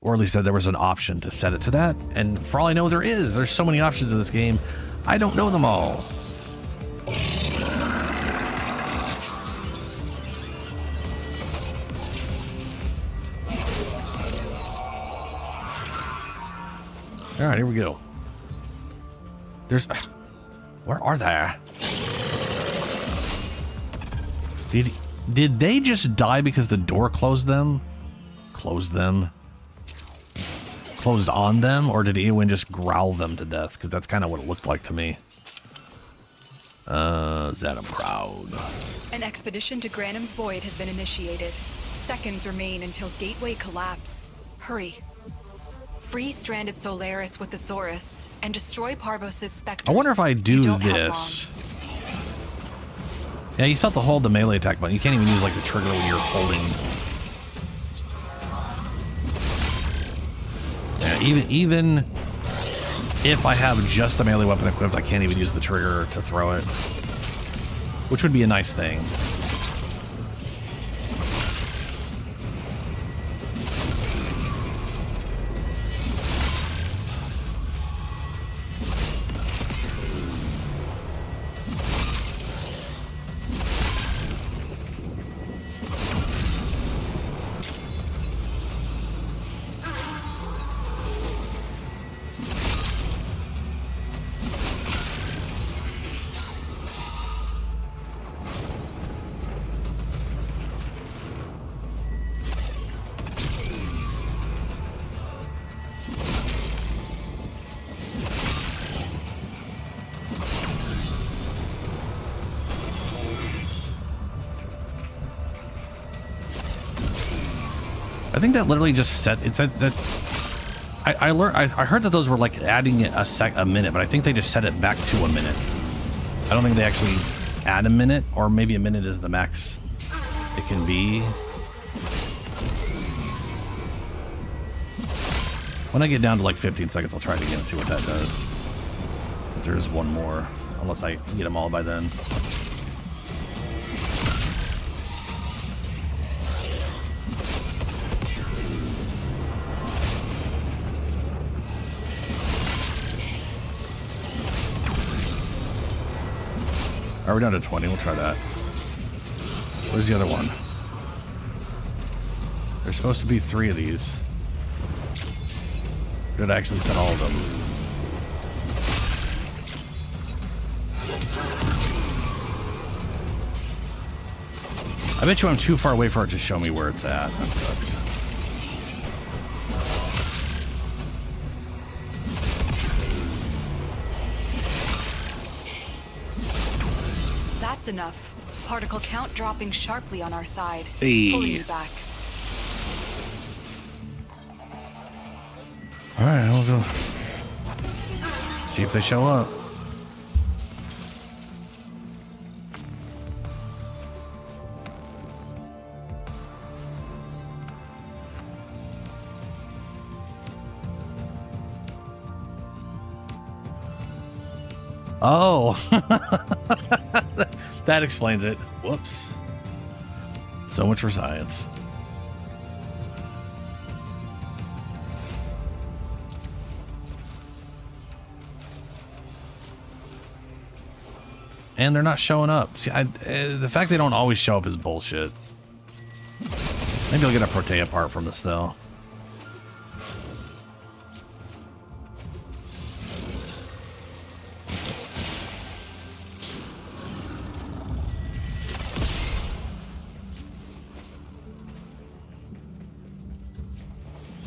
Or at least that there was an option to set it to that. And for all I know, there's so many options in this game. I don't know them all. All right, here we go. Where are they? Did they just die because the door closed them? Closed them. closed on them, or did Eowyn just growl them to death? Because that's kind of what it looked like to me. That proud. An expedition to Granum's Void has been initiated. Seconds remain until Gateway collapse. Hurry. Free stranded Solaris with the Saurus and destroy Parvos' specters. I wonder if I You do don't have this. Yeah, you still have to hold the melee attack button. You can't even use like the trigger when you're holding. Yeah, even if I have just the melee weapon equipped, I can't even use the trigger to throw it, which would be a nice thing. I think that literally just set it's that's I learned I heard that those were like adding a minute, but I think they just set it back to a minute. I don't think they actually add a minute, or maybe a minute is the max it can be. When I get down to like 15 seconds, I'll try it again and see what that does. Since there's one more, unless I get them all by then. Are we down to 20? We'll try that. Where's the other one? There's supposed to be 3 of these. Did I actually set all of them? I bet you I'm too far away for it to show me where it's at. That sucks. That's enough. Particle count dropping sharply on our side. Hey. Pulling you back. Alright, I'll go see if they show up. Oh, that explains it. Whoops. So much for science. And they're not showing up. See, the fact they don't always show up is bullshit. Maybe I'll get a Protea part from this, though.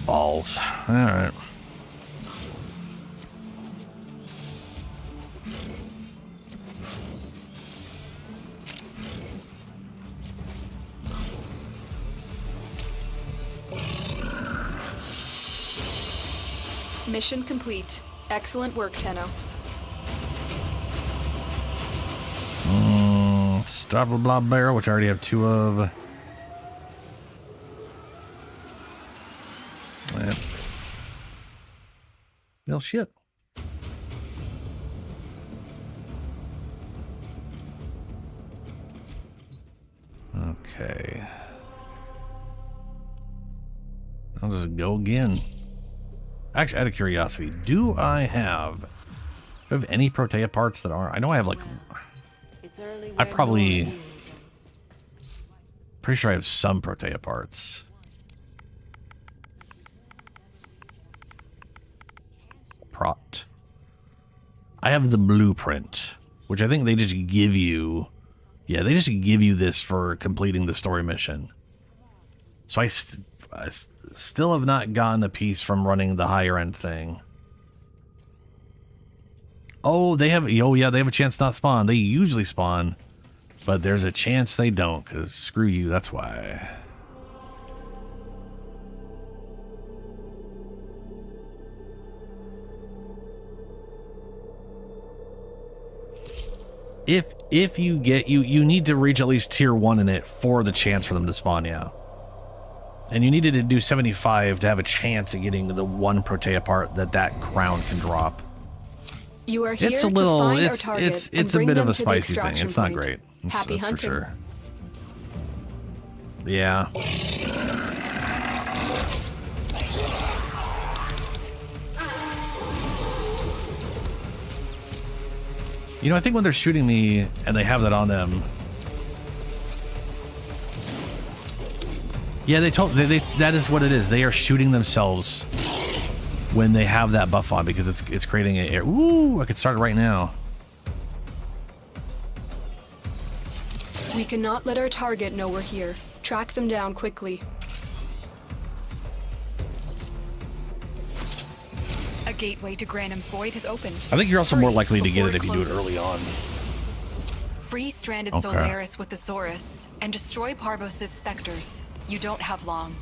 Balls. All right. Mission complete. Excellent work, Tenno. Stop a blob barrel, which I already have 2 of. Yep. Well, shit. Okay. I'll just go again. Actually, out of curiosity, do I have any Protea parts that are? I know I have like. I probably. Pretty sure I have some Protea parts. Prot. I have the blueprint, which I think they just give you. Yeah, they just give you this for completing the story mission. So I still have not gotten a piece from running the higher end thing. Oh, they have. Oh, yeah, they have a chance not spawn. They usually spawn, but there's a chance they don't. Cause screw you. That's why. If you get you need to reach at least tier 1 in it for the chance for them to spawn, yeah. And you needed to do 75 to have a chance at getting the one Protea part that crown can drop. You are here It's a little to find our target it's and a bring bit of them a to the spicy thing. extraction It's not point. great. Happy That's hunting. for sure. Yeah. You know, I think when they're shooting me and they have that on them. Yeah, that is what it is. They are shooting themselves when they have that buff on because it's creating an air. Ooh, I could start it right now. We cannot let our target know we're here. Track them down quickly. A gateway to Granum's Void has opened. I think you're also more likely to get Before it if you do it closes. early on. Free stranded Okay. Solaris with the Saurus and destroy Parvos' specters. You don't have long.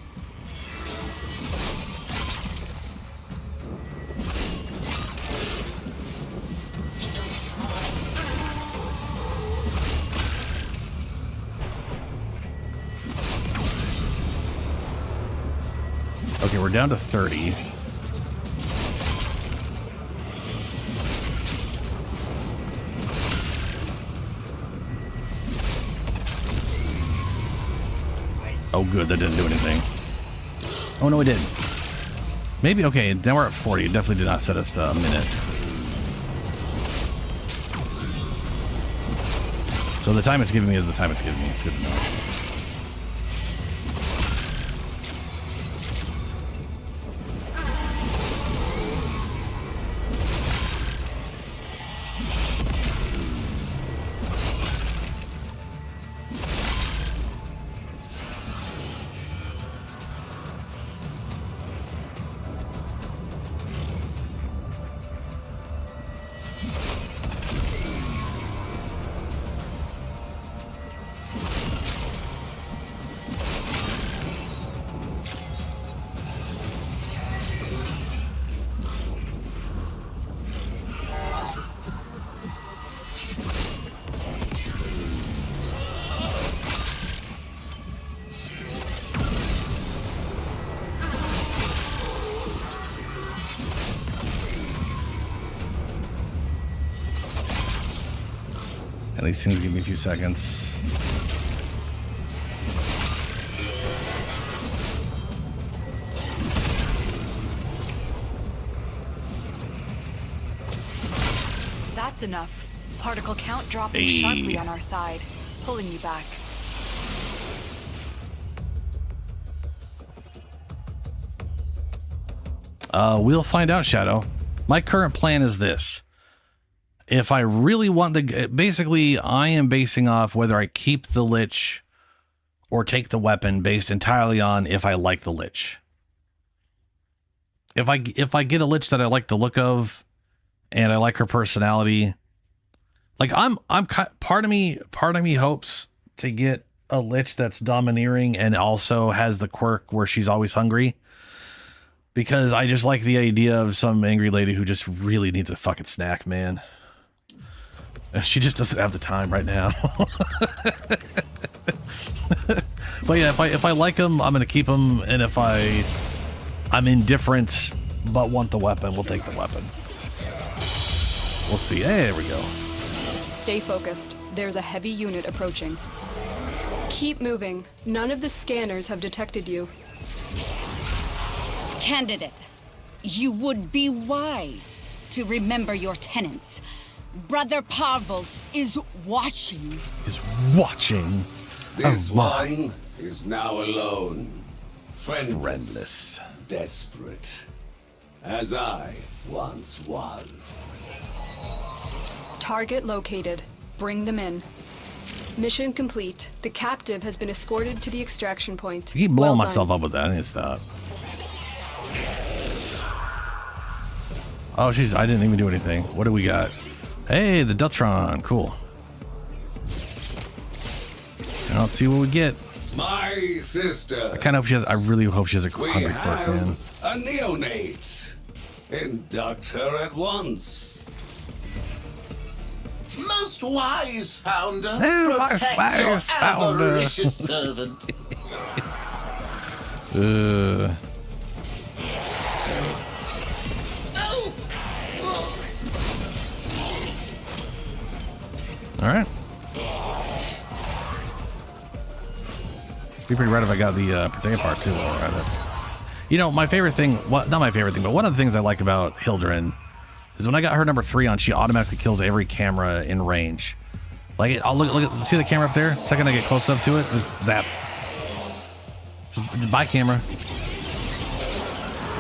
Okay, we're down to 30. Oh, good. That didn't do anything. Oh, no, it did. Maybe. Okay, now we're at 40. It definitely did not set us to a minute. So the time it's giving me is the time it's giving me. It's good to know. And these things give me a few seconds. That's enough. Particle count dropping Hey. sharply on our side, pulling you back. We'll find out, Shadow. My current plan is this. If I really want the... Basically, I am basing off whether I keep the Lich or take the weapon based entirely on if I like the Lich. If I get a Lich that I like the look of and I like her personality, like part of me hopes to get a Lich that's domineering and also has the quirk where she's always hungry. Because I just like the idea of some angry lady who just really needs a fucking snack, man. She just doesn't have the time right now. But yeah, if I like them, I'm gonna keep them, and if I'm indifferent but want the weapon, we'll take the weapon. We'll see. Hey, there we go. Stay focused. There's a heavy unit approaching. Keep moving. None of the scanners have detected you. Candidate, you would be wise to remember your tenants. Brother Parvos is watching. Is watching. This Oh, my. one is now alone. Friendless. Desperate. As I once was. Target located. Bring them in. Mission complete. The captive has been escorted to the extraction point. I keep blowing Well myself done. up with that. I need to stop. Oh, jeez, I didn't even do anything. What do we got? Hey, the Dutron. Cool. Now let's see what we get. My sister. I kind of hope she has. I really hope she has a We 100 quirk, man. have a neonate. Induct her at once. Most wise founder, Oh, my protect wise your founder. avaricious servant. All right. Be pretty right if I got the potato part too. Right. You know, my favorite thing, well, not my favorite thing, but one of the things I like about Hildren is when I got her number 3 on, she automatically kills every camera in range. Like, I'll look at, see the camera up there? Second I get close enough to it, just zap. Just by camera.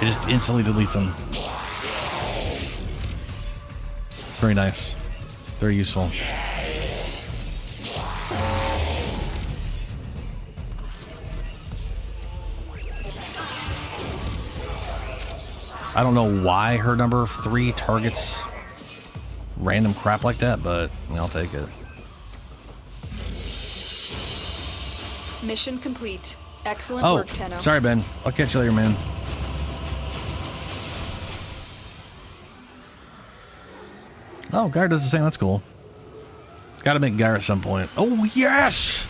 It just instantly deletes them. It's very nice. Very useful. I don't know why her number 3 targets random crap like that, but I'll take it. Mission complete. Excellent Oh, work, Tenno. sorry, Ben. I'll catch you later, man. Oh, Gyre does the same. That's cool. Got to make Gyre at some point. Oh, yes!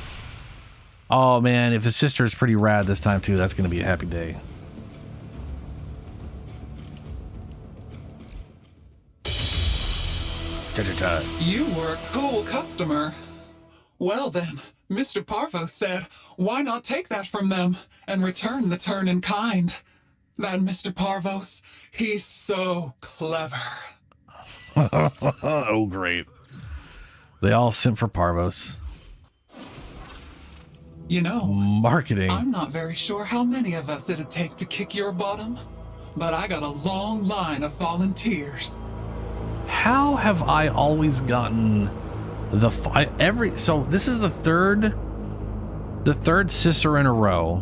Oh, man. If the sister is pretty rad this time, too, that's going to be a happy day. Cha-cha-cha. You were a cool customer. Well then, Mr. Parvo said, why not take that from them and return the turn in kind? That Mr. Parvos, he's so clever. Oh, great. They all simp for Parvos. You know, Marketing. I'm not very sure how many of us it'd take to kick your bottom, but I got a long line of volunteers. How have I always gotten the so this is the third sister in a row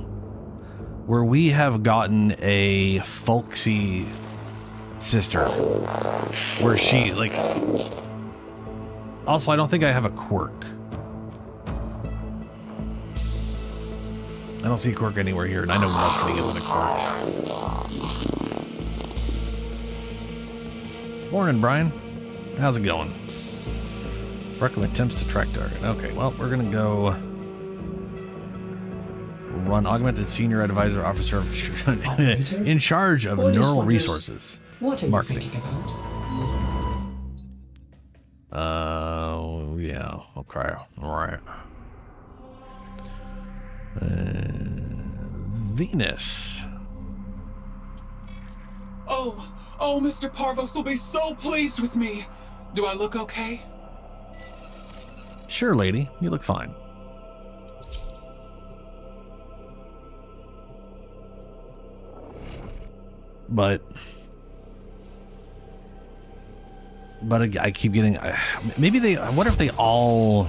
where we have gotten a folksy sister where she like. Also, I don't think I have a quirk. I don't see a quirk anywhere here, and I know marketing isn't a quirk. Morning, Brian. How's it going? Recommend attempts to track target. Okay, well, we're gonna go run augmented senior advisor officer of in charge of neural resources. What are marketing. you thinking about? Yeah. Okay. All right. Venus. Oh, Mr. Parvos will be so pleased with me. Do I look okay? Sure, lady. You look fine. But I keep getting. Maybe they. I wonder if they all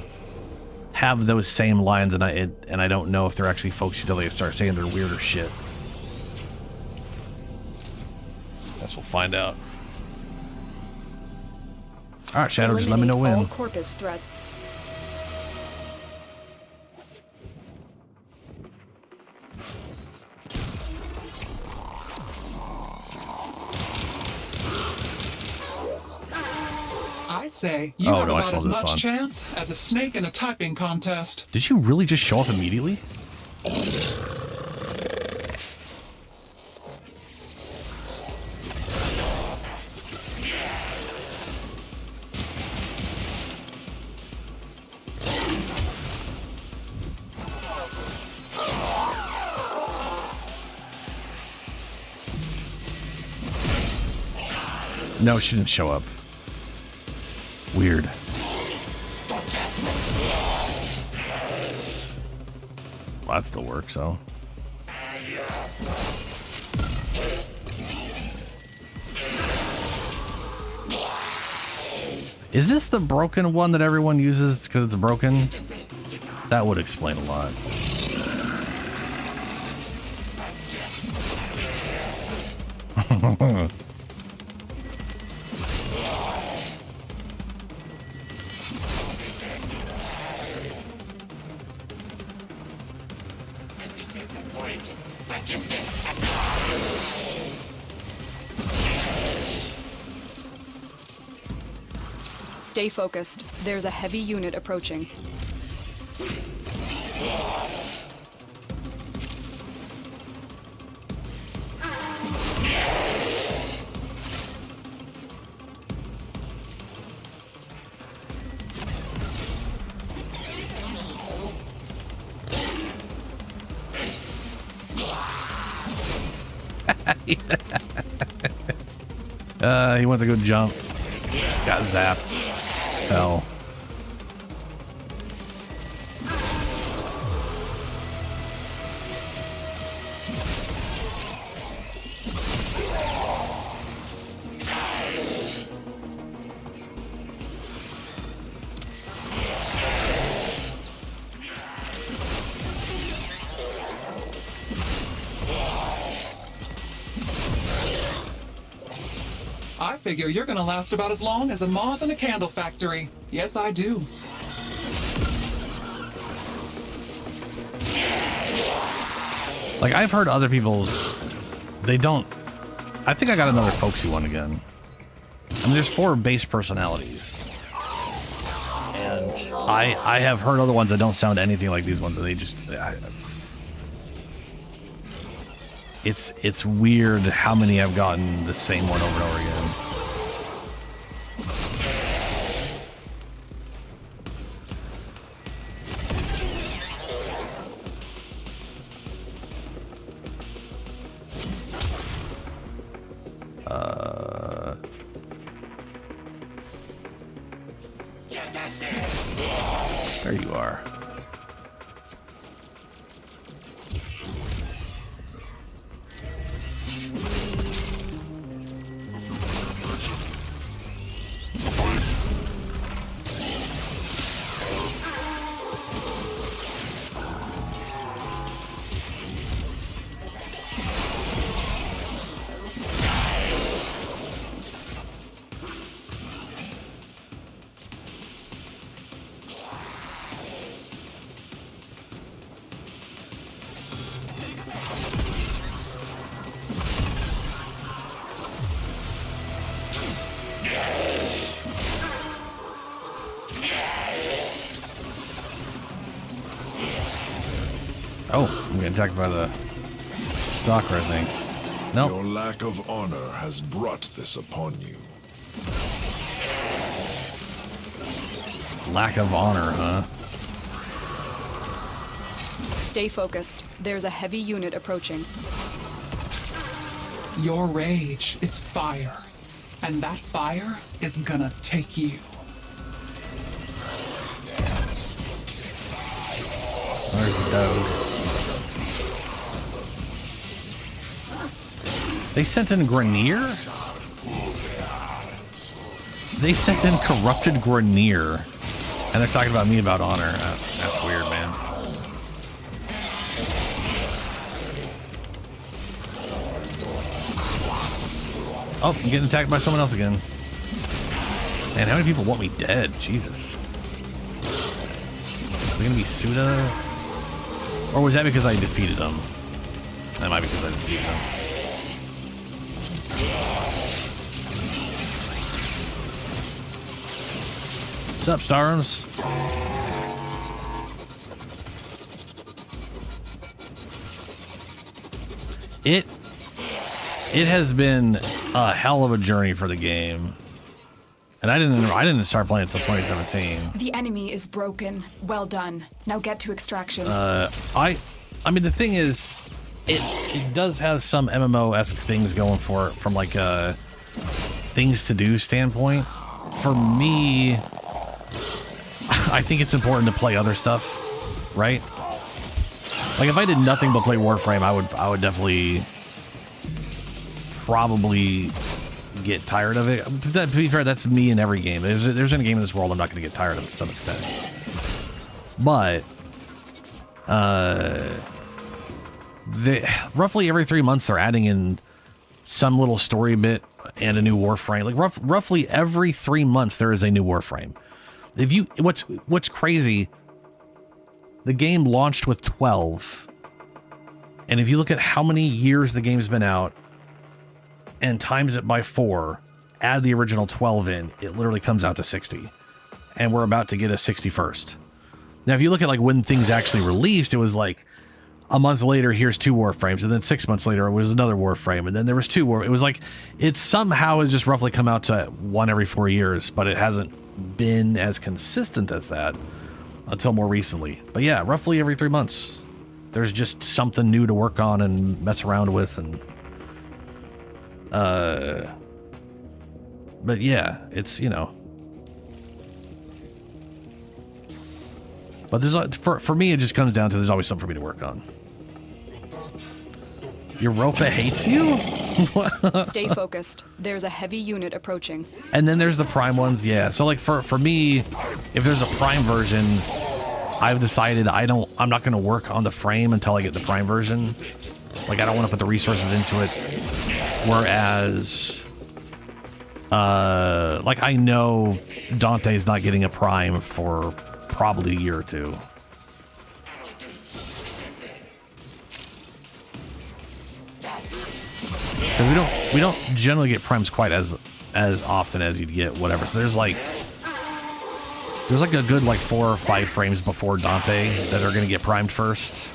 have those same lines, and I don't know if they're actually folks until they start saying their weirder shit. Guess we'll find out. All right, Shadow, just let me know when. All Corpus threats. I say you Oh, have no, I about saw as this much on. chance as a snake in a typing contest. Did you really just show up immediately? No, she didn't show up. Weird. Well, that still works, so. Is this the broken one that everyone uses because it's broken? That would explain a lot. Stay focused. There's a heavy unit approaching. He went to go jump. Got zapped. Fell. I figure you're gonna last about as long as a moth in a candle factory. Yes, I do. Like, I've heard other people's... They don't... I think I got another folksy one again. I mean, there's 4 base personalities. And I have heard other ones that don't sound anything like these ones, and they just... It's weird how many I've gotten the same one over and over again. There you are. Oh, I'm getting attacked by the stalker, I think. No. Your lack of honor has brought this upon you. Lack of honor, huh? Stay focused. There's a heavy unit approaching. Your rage is fire, and that fire is gonna take you. There's the dog. They sent in Grenier? They sent in corrupted Grenier. And they're talking about me about honor. That's weird, man. Oh, I'm getting attacked by someone else again. Man, how many people want me dead? Jesus. Are they gonna be Suda? Or was that because I defeated them? That might be because I defeated them. What's up, Starums? It has been a hell of a journey for the game. And I didn't start playing until 2017. The enemy is broken. Well done. Now get to extraction. I mean, the thing is, it does have some MMO-esque things going for it from like a things to do standpoint. For me, I think it's important to play other stuff, right? Like if I did nothing but play Warframe, I would definitely probably get tired of it. To be fair, that's me in every game. There's a game in this world I'm not going to get tired of to some extent. But Roughly every 3 months they're adding in some little story bit and a new Warframe. Like roughly every 3 months there is a new Warframe. What's crazy, the game launched with 12. And if you look at how many years the game's been out and times it by 4, add the original 12 in, it literally comes out to 60. And we're about to get a 61st. Now, if you look at like when things actually released, it was like a month later, here's 2 Warframes. And then 6 months later, it was another Warframe. And then there was 2 It was like, it somehow has just roughly come out to 1 every 4 years, but it hasn't been as consistent as that until more recently. But yeah, roughly every 3 months, there's just something new to work on and mess around with. And, but yeah, it's, you know, but there's for me, it just comes down to there's always something for me to work on. Europa hates you? Stay focused. There's a heavy unit approaching. And then there's the Prime ones, yeah. So like for me, if there's a Prime version, I've decided I'm not going to work on the frame until I get the Prime version. Like I don't want to put the resources into it. Whereas, like I know Dante's not getting a Prime for probably a year or 2. Because we don't generally get primes quite as often as you'd get whatever. So there's like a good like 4 or 5 frames before Dante that are gonna get primed first.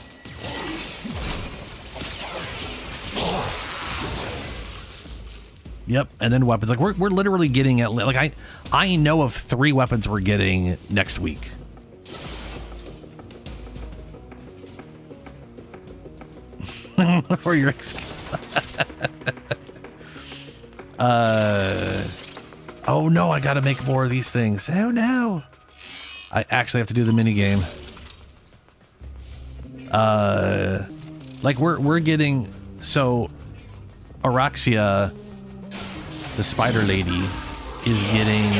Yep, and then weapons. Like we're literally getting at like I know of 3 weapons we're getting next week. For your oh no, I gotta make more of these things. Oh no, I actually have to do the mini game. Like we're getting, so Araxia, the spider lady, is getting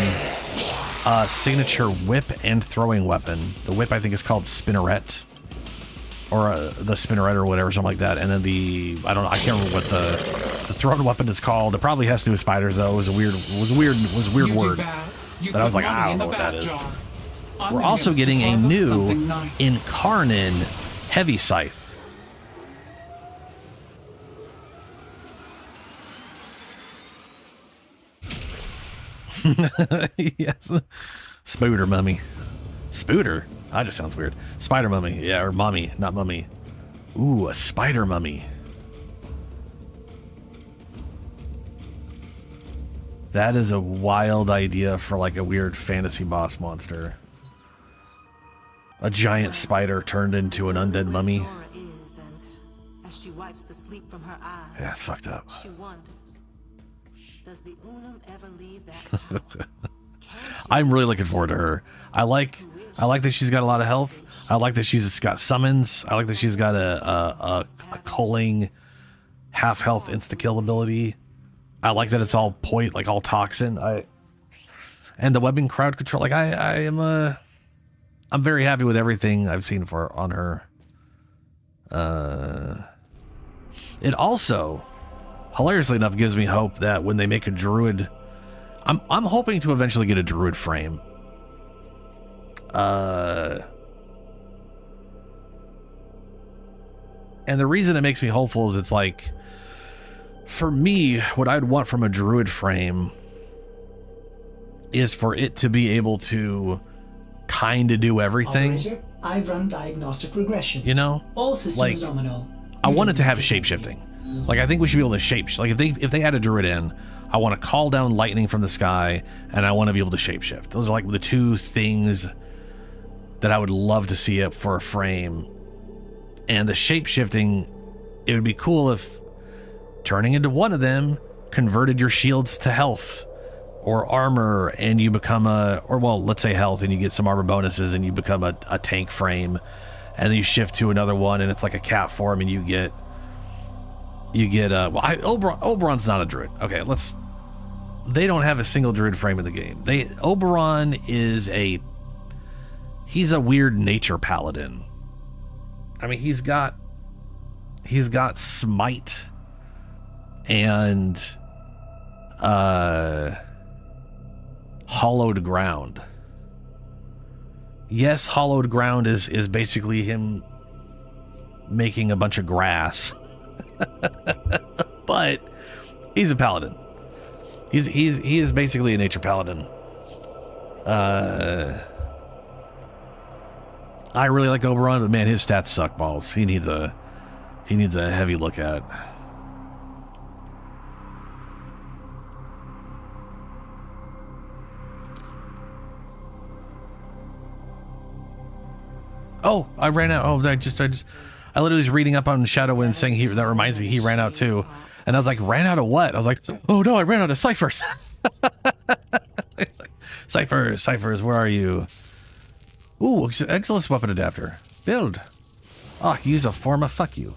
a signature whip and throwing weapon. The whip I think is called Spinneret, or the Spinneret or whatever, something like that. And then I can't remember what the thrown weapon is called. It probably has to do with spiders though. It was a weird word that I was like, I don't know what that is. We're also getting a new Incarnin heavy scythe. Yes. Spooter mummy. Spooter? That just sounds weird. Spider mummy. Yeah, or mummy, not mummy. Ooh, a spider mummy. That is a wild idea for like a weird fantasy boss monster. A giant spider turned into an undead mummy. Yeah, that's fucked up. Does the Unum ever leave that? I'm really looking forward to her. I like that she's got a lot of health. I like that she's got summons. I like that she's got a culling half health insta kill ability. I like that it's all point, like all toxin. And the webbing crowd control. Like I'm very happy with everything I've seen on her. It also, hilariously enough, gives me hope that when they make a druid, I'm hoping to eventually get a druid frame. And the reason it makes me hopeful is it's like, for me, what I'd want from a druid frame is for it to be able to kind of do everything. Operator, I've run diagnostic regressions. You know, all systems like, nominal. I want it to have shape-shifting. Like I think we should be able to shape. Like if they add a druid in, I want to call down lightning from the sky, and I want to be able to shapeshift. Those are like the 2 things that I would love to see up for a frame. And the shapeshifting, it would be cool if turning into one of them converted your shields to health or armor, and you become let's say health, and you get some armor bonuses, and you become a tank frame, and then you shift to another one, and it's like a cat form, and you get Oberon's not a druid. Okay, they don't have a single druid frame in the game. Oberon is he's a weird nature paladin. I mean, he's got smite and hollowed ground. Yes, hollowed ground is basically him making a bunch of grass. But he's a paladin. He is basically a nature paladin. I really like Oberon, but man, his stats suck balls. He needs a heavy look at. Oh, I ran out. Oh, I literally was reading up on Shadowwind saying that reminds me he ran out too. And I was like, ran out of what? I was like, oh no, I ran out of ciphers. Ciphers, where are you? Ooh, excellent weapon adapter. Build. Oh, use a forma, fuck you.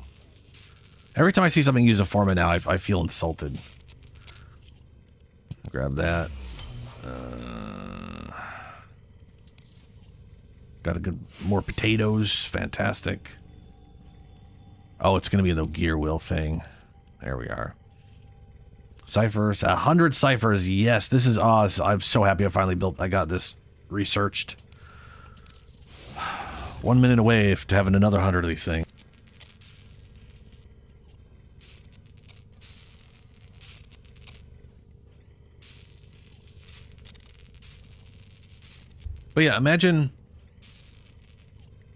Every time I see something use a forma now, I feel insulted. Grab that. Got a good, more potatoes, fantastic. Oh, it's gonna be the gear wheel thing. There we are. Ciphers, 100 ciphers. Yes, this is awesome. I'm so happy I got this researched. 1 minute away to having another 100 of these things. But yeah, imagine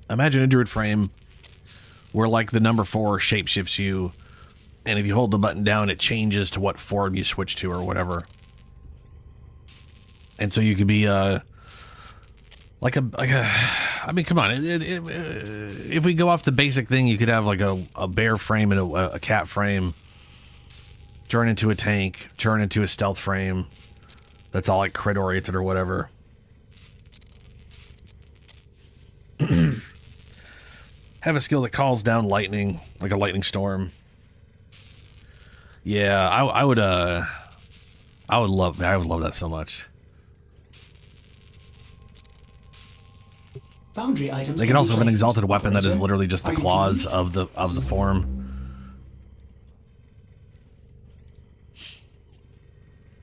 a druid frame where like the number 4 shapeshifts you, and if you hold the button down, it changes to what form you switch to or whatever. And so you could be I mean, come on. If we go off the basic thing, you could have like a bear frame and a cat frame, turn into a tank, turn into a stealth frame. That's all like crit oriented or whatever. Have a skill that calls down lightning, like a lightning storm. Yeah, I would love that so much. Boundary items. They can also have an exalted weapon that is literally just the claws of the form.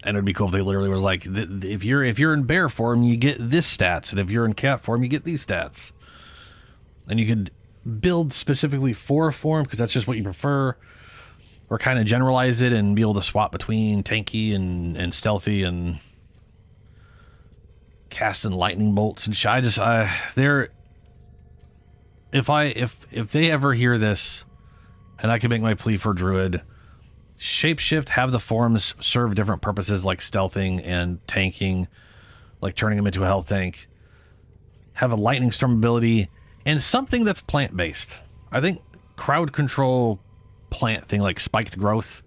And it'd be cool if they literally was like, if you're in bear form, you get this stats, and if you're in cat form, you get these stats. And you could build specifically for a form because that's just what you prefer, or kind of generalize it and be able to swap between tanky and stealthy and casting lightning bolts and shit. If they ever hear this, and I can make my plea for druid, shapeshift, have the forms serve different purposes like stealthing and tanking, like turning them into a health tank. Have a lightning storm ability and something that's plant based. I think crowd control plant thing like spiked growth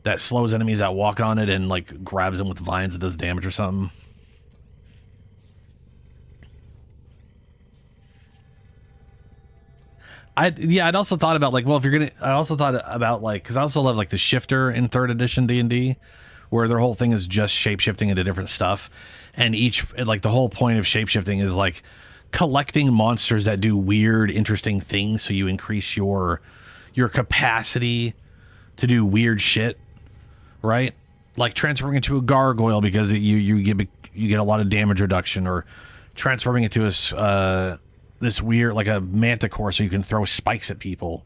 that slows enemies that walk on it and like grabs them with vines that does damage or something. I'd also thought about like, well, if you're gonna, I also thought about like, because I also love like the shifter in 3rd edition D&D, where their whole thing is just shapeshifting into different stuff, and like the whole point of shapeshifting is like collecting monsters that do weird, interesting things, so you increase your capacity to do weird shit, right? Like transferring into a gargoyle because you get a lot of damage reduction, or transforming into this weird, like a manticore, so you can throw spikes at people.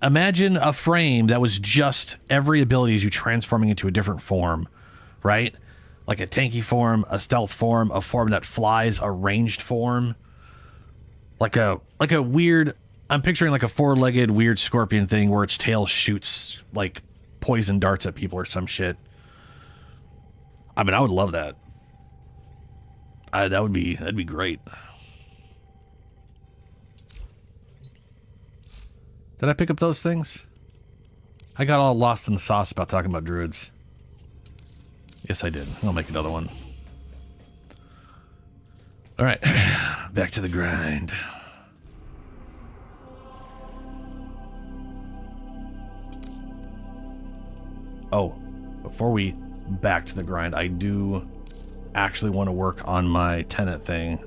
Imagine a frame that was just every ability is you transforming into a different form, right? Like a tanky form, a stealth form, a form that flies, a ranged form. Like a weird, I'm picturing like a 4-legged weird scorpion thing where its tail shoots like poison darts at people or some shit. I mean, I would love that. That'd be great. Did I pick up those things? I got all lost in the sauce about talking about druids. Yes, I did. I'll make another one. All right, back to the grind. Oh, before we back to the grind, I do actually want to work on my tenant thing.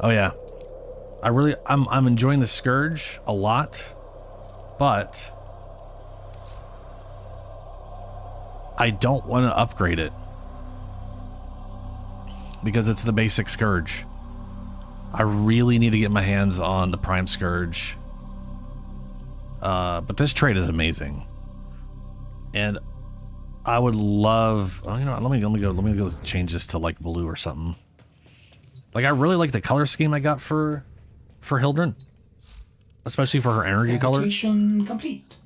Oh yeah. I'm enjoying the Scourge a lot, but I don't want to upgrade it because it's the basic Scourge. I really need to get my hands on the Prime Scourge. But this trait is amazing. And I would love, oh, you know, let me go change this to like blue or something. Like I really like the color scheme I got for Hildren, especially for her energy color. Complete.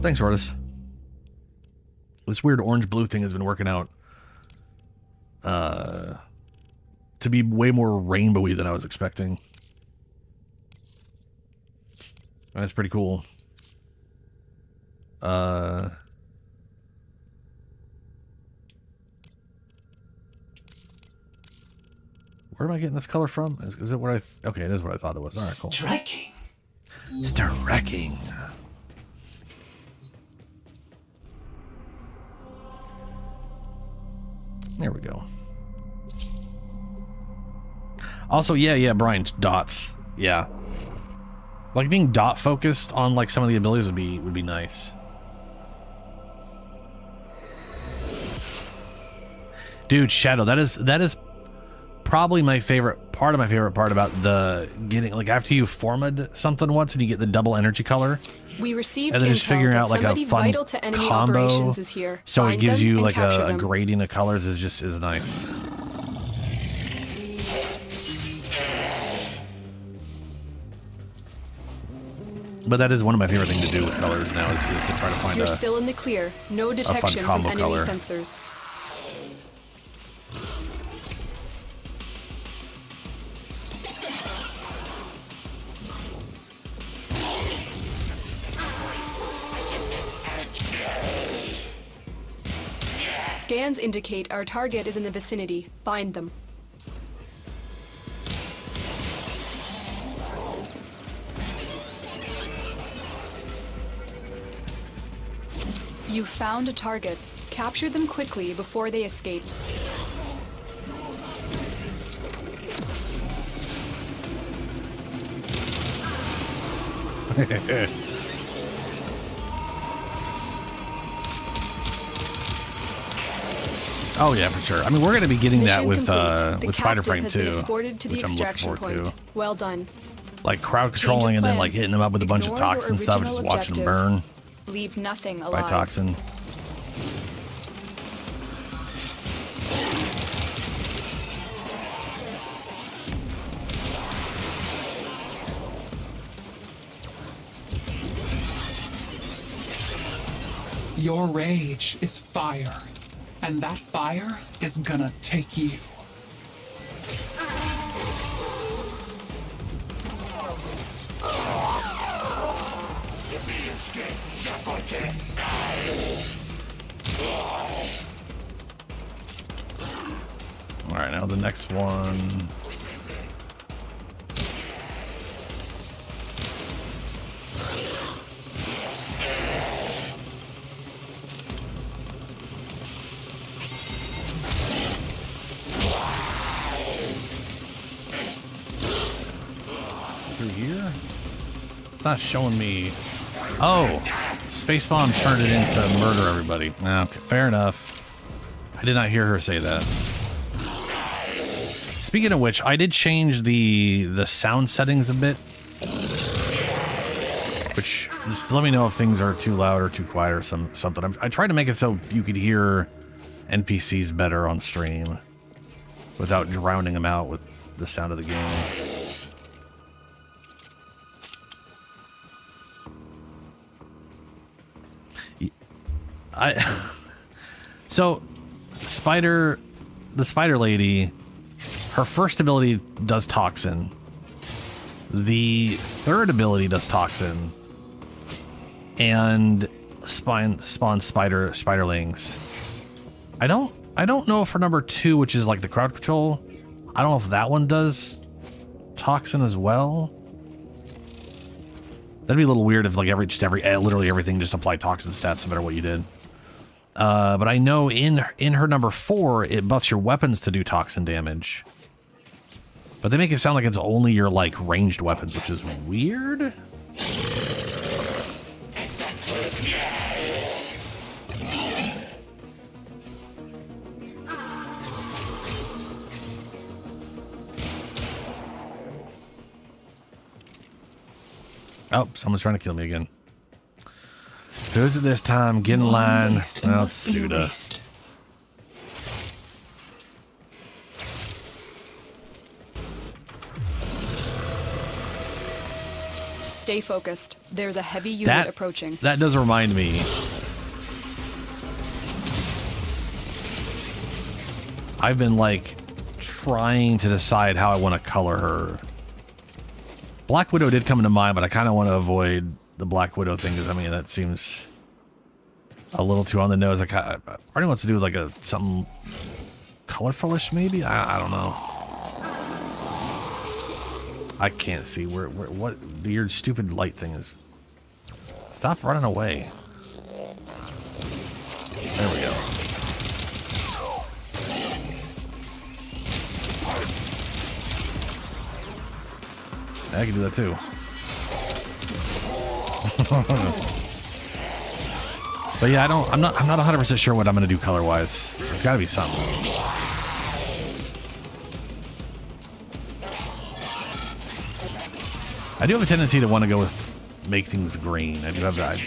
Thanks, Rhodas. This weird orange-blue thing has been working out to be way more rainbowy than I was expecting. That's pretty cool. Where am I getting this color from? Is it what I... okay, it is what I thought it was. All right, cool. Striking. Striking. There we go. Also, yeah, Brian, dots. Yeah. Like being dot focused on like some of the abilities would be nice. Dude, Shadow, that is probably my favorite part about the getting, like after you formed something once and you get the double energy color. We received and then just figuring out like a fun vital to enemy combo operations is here. so Find it gives them you and like capture a them. grading of colors is nice. But that is one of my favorite things to do with colors now is to try to find You're still in the clear. No detection from combo enemy color. sensors. Scans indicate our target is in the vicinity. Find them. You found a target. Capture them quickly before they escape. Oh yeah, for sure. I mean, we're going to be getting that with Spider captive Frame has been too, escorted to the which I'm looking extraction forward point. to. Well done. Like crowd Change of controlling and then like plans. hitting them up with a bunch of Ignore your toxin stuff, and original just watching them objective. burn Leave nothing by alive. toxin. Your rage is fire, and that fire is gonna take you. All right, now the next one. Through here? It's not showing me. Oh, Spacebalm turned it into murder everybody. Okay, fair enough. I did not hear her say that. Speaking of which, I did change the sound settings a bit. Which, just let me know if things are too loud or too quiet or something. I tried to make it so you could hear NPCs better on stream without drowning them out with the sound of the game. So the spider lady, her first ability does toxin. The third ability does toxin and spawns spiderlings. I don't know for number 2, which is like the crowd control. I don't know if that one does toxin as well. That'd be a little weird if like literally everything just applied toxin stats no matter what you did. But I know in her number 4, it buffs your weapons to do toxin damage. But they make it sound like it's only your, like, ranged weapons, which is weird. Oh, someone's trying to kill me again. Who's it this time? Get in line. Well, it's Suda. Stay focused. There's a heavy unit approaching. That does remind me. I've been, like, trying to decide how I want to color her. Black Widow did come into mind, but I kind of want to avoid the Black Widow thing because, I mean, that seems a little too on the nose. Part of me wants to do like something colorfulish, maybe? I don't know. I can't see what weird, stupid light thing is. Stop running away. There we go. I can do that too. But yeah, I'm not 100% sure what I'm gonna do color-wise. There's gotta be something. I do have a tendency to want to go with make things green. I do have that.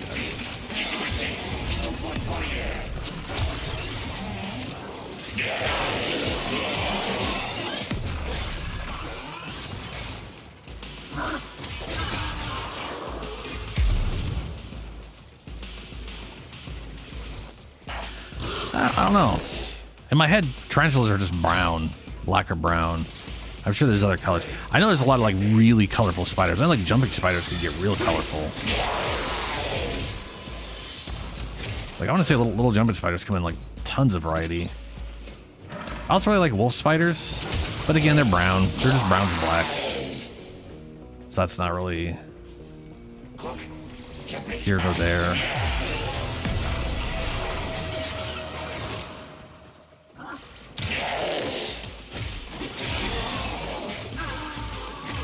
I don't know. In my head, tarantulas are just brown, black or brown. I'm sure there's other colors. I know there's a lot of like really colorful spiders. I know like jumping spiders can get real colorful. Like I want to say little jumping spiders come in like tons of variety. I also really like wolf spiders, but again they're brown. They're just browns and blacks. So that's not really here or there.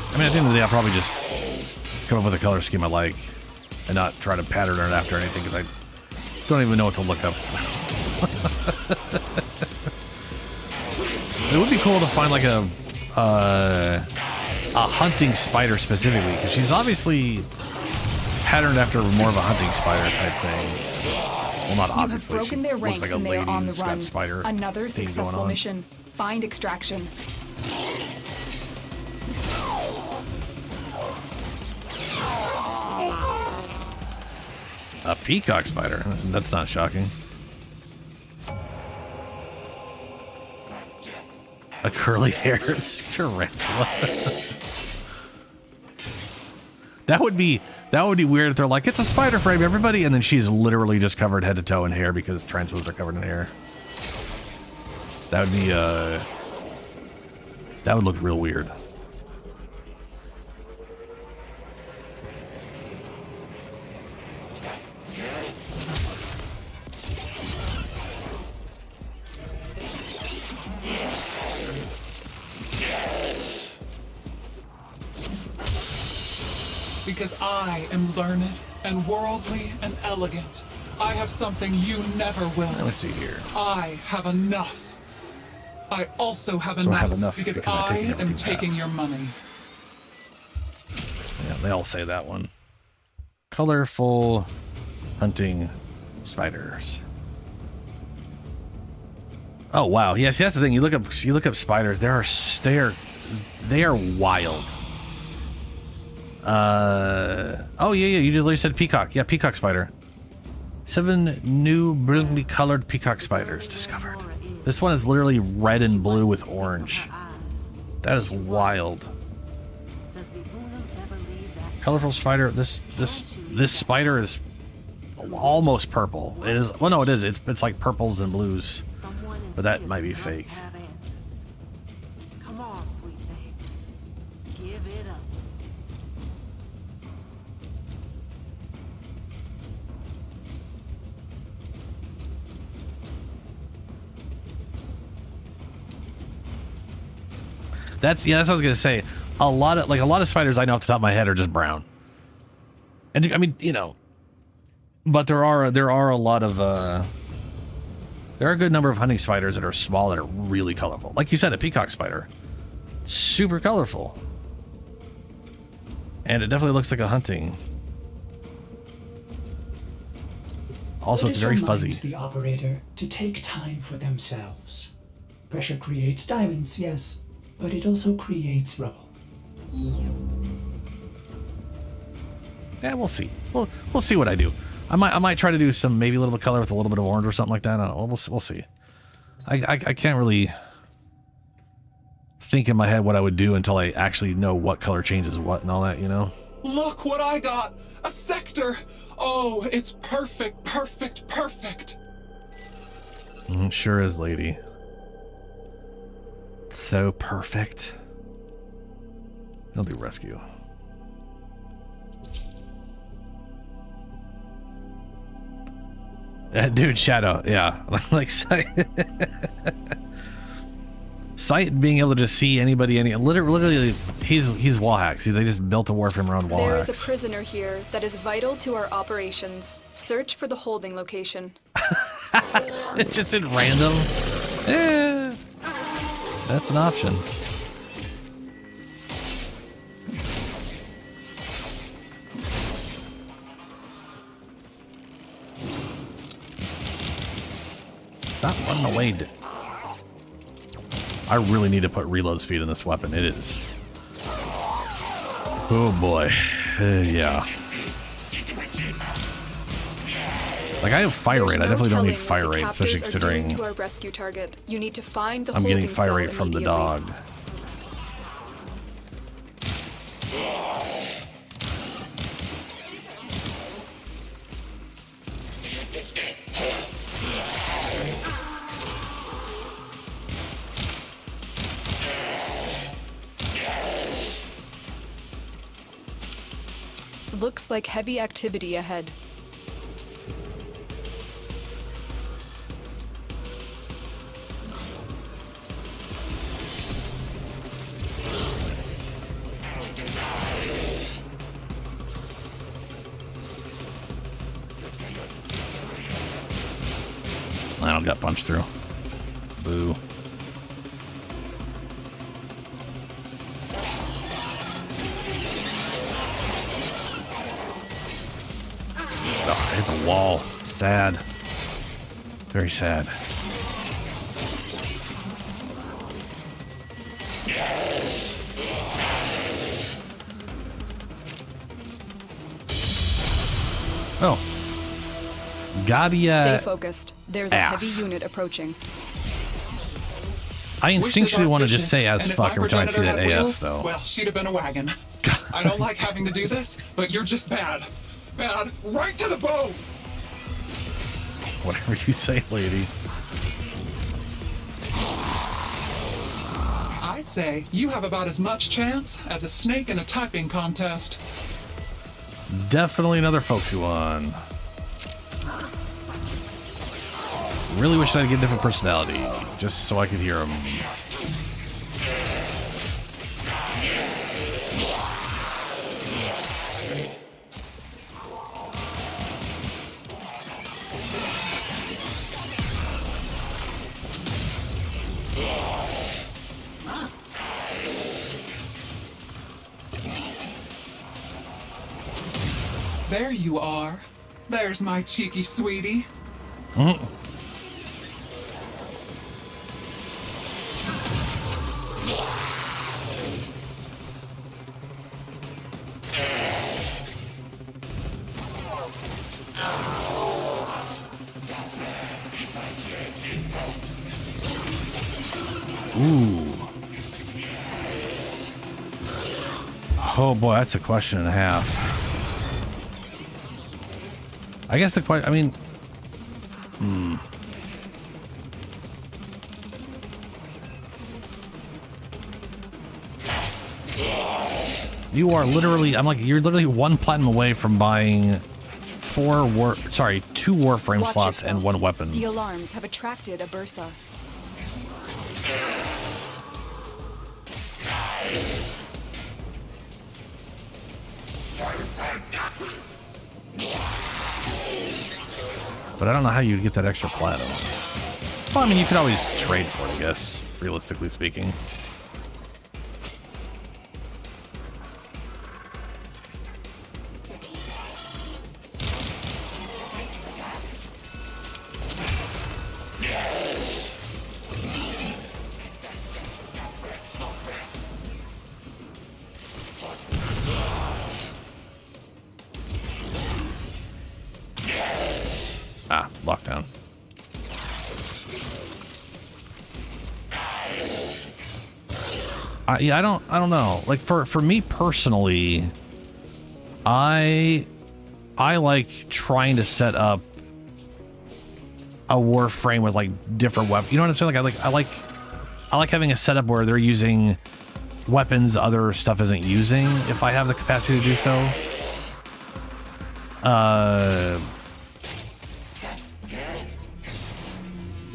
I mean, at the end of the day, I'll probably just come up with a color scheme I like and not try to pattern it after anything because I don't even know what to look up. It would be cool to find like a hunting spider specifically because she's obviously patterned after more of a hunting spider type thing. Well, not obviously. You have broken their ranks like a and they are on the who's got run. spider Another thing successful going on. mission. Find extraction. A peacock spider. That's not shocking. A curly-haired tarantula. That would be weird if they're like, it's a spider frame, everybody, and then she's literally just covered head to toe in hair because tarantulas are covered in hair. That would be that would look real weird. Because I am learned and worldly and elegant. I have something you never will. Let's see here. I have enough. I also have So I enough, have enough because because I'm I taking am everything taking back. your money. Yeah, they all say that one. Colorful hunting spiders. Oh wow, yeah. See, that's the thing. You look up spiders. They are wild. Oh yeah. You just literally said peacock. Yeah, peacock spider. 7 new brilliantly colored peacock spiders discovered. This one is literally red and blue with orange. That is wild. Colorful spider. This spider is almost purple. It is. Well, no, it is. It's like purples and blues, but that might be fake. Come on, sweet things. Give it up. That's what I was gonna say. A lot of spiders I know off the top of my head are just brown. And I mean, you know, but there are a lot of there are a good number of hunting spiders that are small that are really colorful. Like you said, a peacock spider, super colorful, and it definitely looks like a hunting. Also, it's very fuzzy. The operator to take time for themselves. Pressure creates diamonds, yes, but it also creates rubble. Yeah, we'll see. We'll see what I do. I might try to do some maybe a little bit of color with a little bit of orange or something like that. I don't know. We'll see. I can't really think in my head what I would do until I actually know what color changes what and all that, you know? Look what I got! A sector! Oh, it's perfect, perfect, perfect! Sure is, lady. So perfect. I'll do rescue. Dude, Shadow, yeah. Like Sight being able to just see anybody, literally, he's wall hacks. They just built a Warframe around wall There hacks. is a prisoner here that is vital to our operations. Search for the holding location. It's just in random. That's an option. Stop running away. I really need to put reload speed in this weapon. It is. Oh boy. Yeah. Like, I have fire rate. I definitely don't need fire rate, especially considering to our rescue target. You need to find the I'm getting holding fire cell rate from the immediately. dog. Looks like heavy activity ahead. I don't got punched through. Boo. Oh, I hit the wall. Sad. Very sad. Oh. Gadia. Stay focused. There's a F. heavy unit approaching. I instinctually want to just say as And if fuck my every time I see that progenitor had AF, though. Well, she'd have been a wagon. I don't like having to do this, but you're just bad. Bad. Right to the bone! Whatever you say, lady. I say you have about as much chance as a snake in a typing contest. Definitely another folksy one. Really wish I'd get a different personality, just so I could hear him. There you are. There's my cheeky sweetie. Ooh. Oh boy, that's a question and a half. I guess the question, I mean, You are literally, you're literally one platinum away from buying two Warframe slots and one weapon. The alarms have attracted a Bursa. but I don't know how you'd get that extra platinum. Well, I mean, you could always trade for it, I guess, realistically speaking. Ah, lockdown. Yeah, I don't know. Like for me personally, I like trying to set up a Warframe with like different weapons. You know what I'm saying? Like I like having a setup where they're using weapons other stuff isn't using if I have the capacity to do so.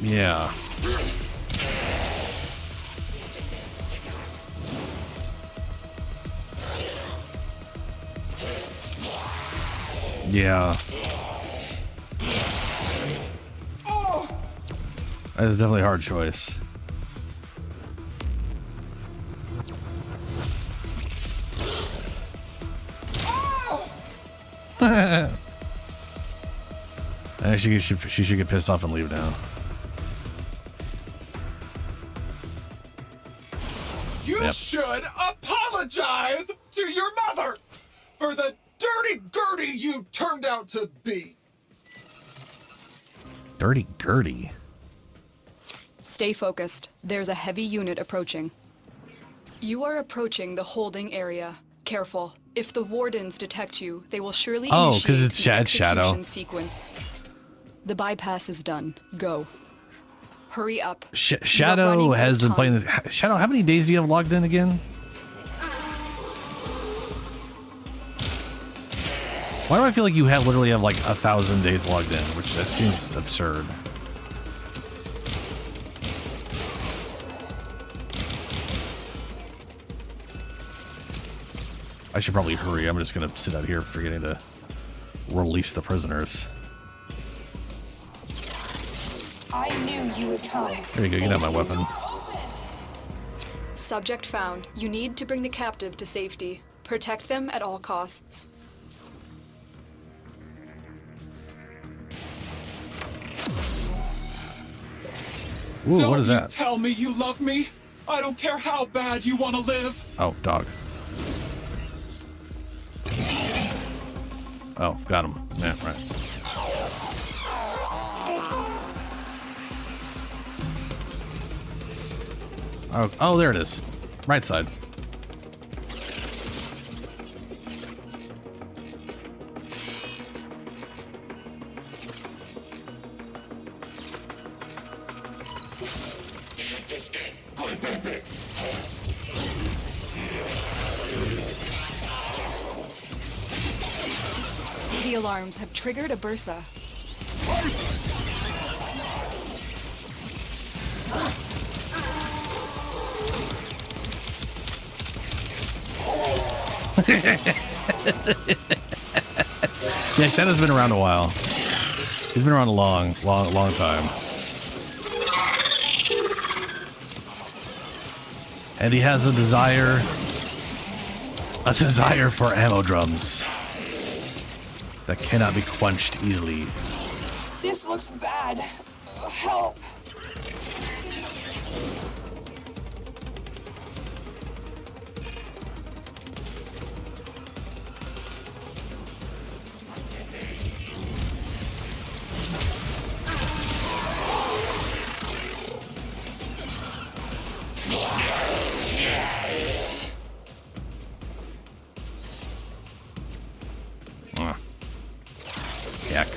Yeah. Yeah. That's definitely a hard choice. She should get pissed off and leave now. You should apologize to your mother for the dirty Gertie you turned out to be. Dirty Gertie. Stay focused. There's a heavy unit approaching. You are approaching the holding area. Careful. If the wardens detect you, they will surely initiate 'cause it's the Shadow. execution sequence. The bypass is done. Go. Hurry up. Shadow has been playing this. Shadow, how many days do you have logged in again? Why do I feel like you literally have like 1,000 days logged in, which that seems absurd. I should probably hurry. I'm just gonna sit out here forgetting to release the prisoners. I knew you would come. There you go, you can have my weapon. Subject found. You need to bring the captive to safety. Protect them at all costs. Ooh, what is Don't that? you tell me you love me. I don't care how bad you want to live. Oh, dog. Oh, got him. Yeah, right. Oh, there it is. Right side. The alarms have triggered a bursa. Yeah, Shadow's been around a while. He's been around a long time. And he has a desire for ammo drums that cannot be quenched easily. This looks bad. Help. Yak.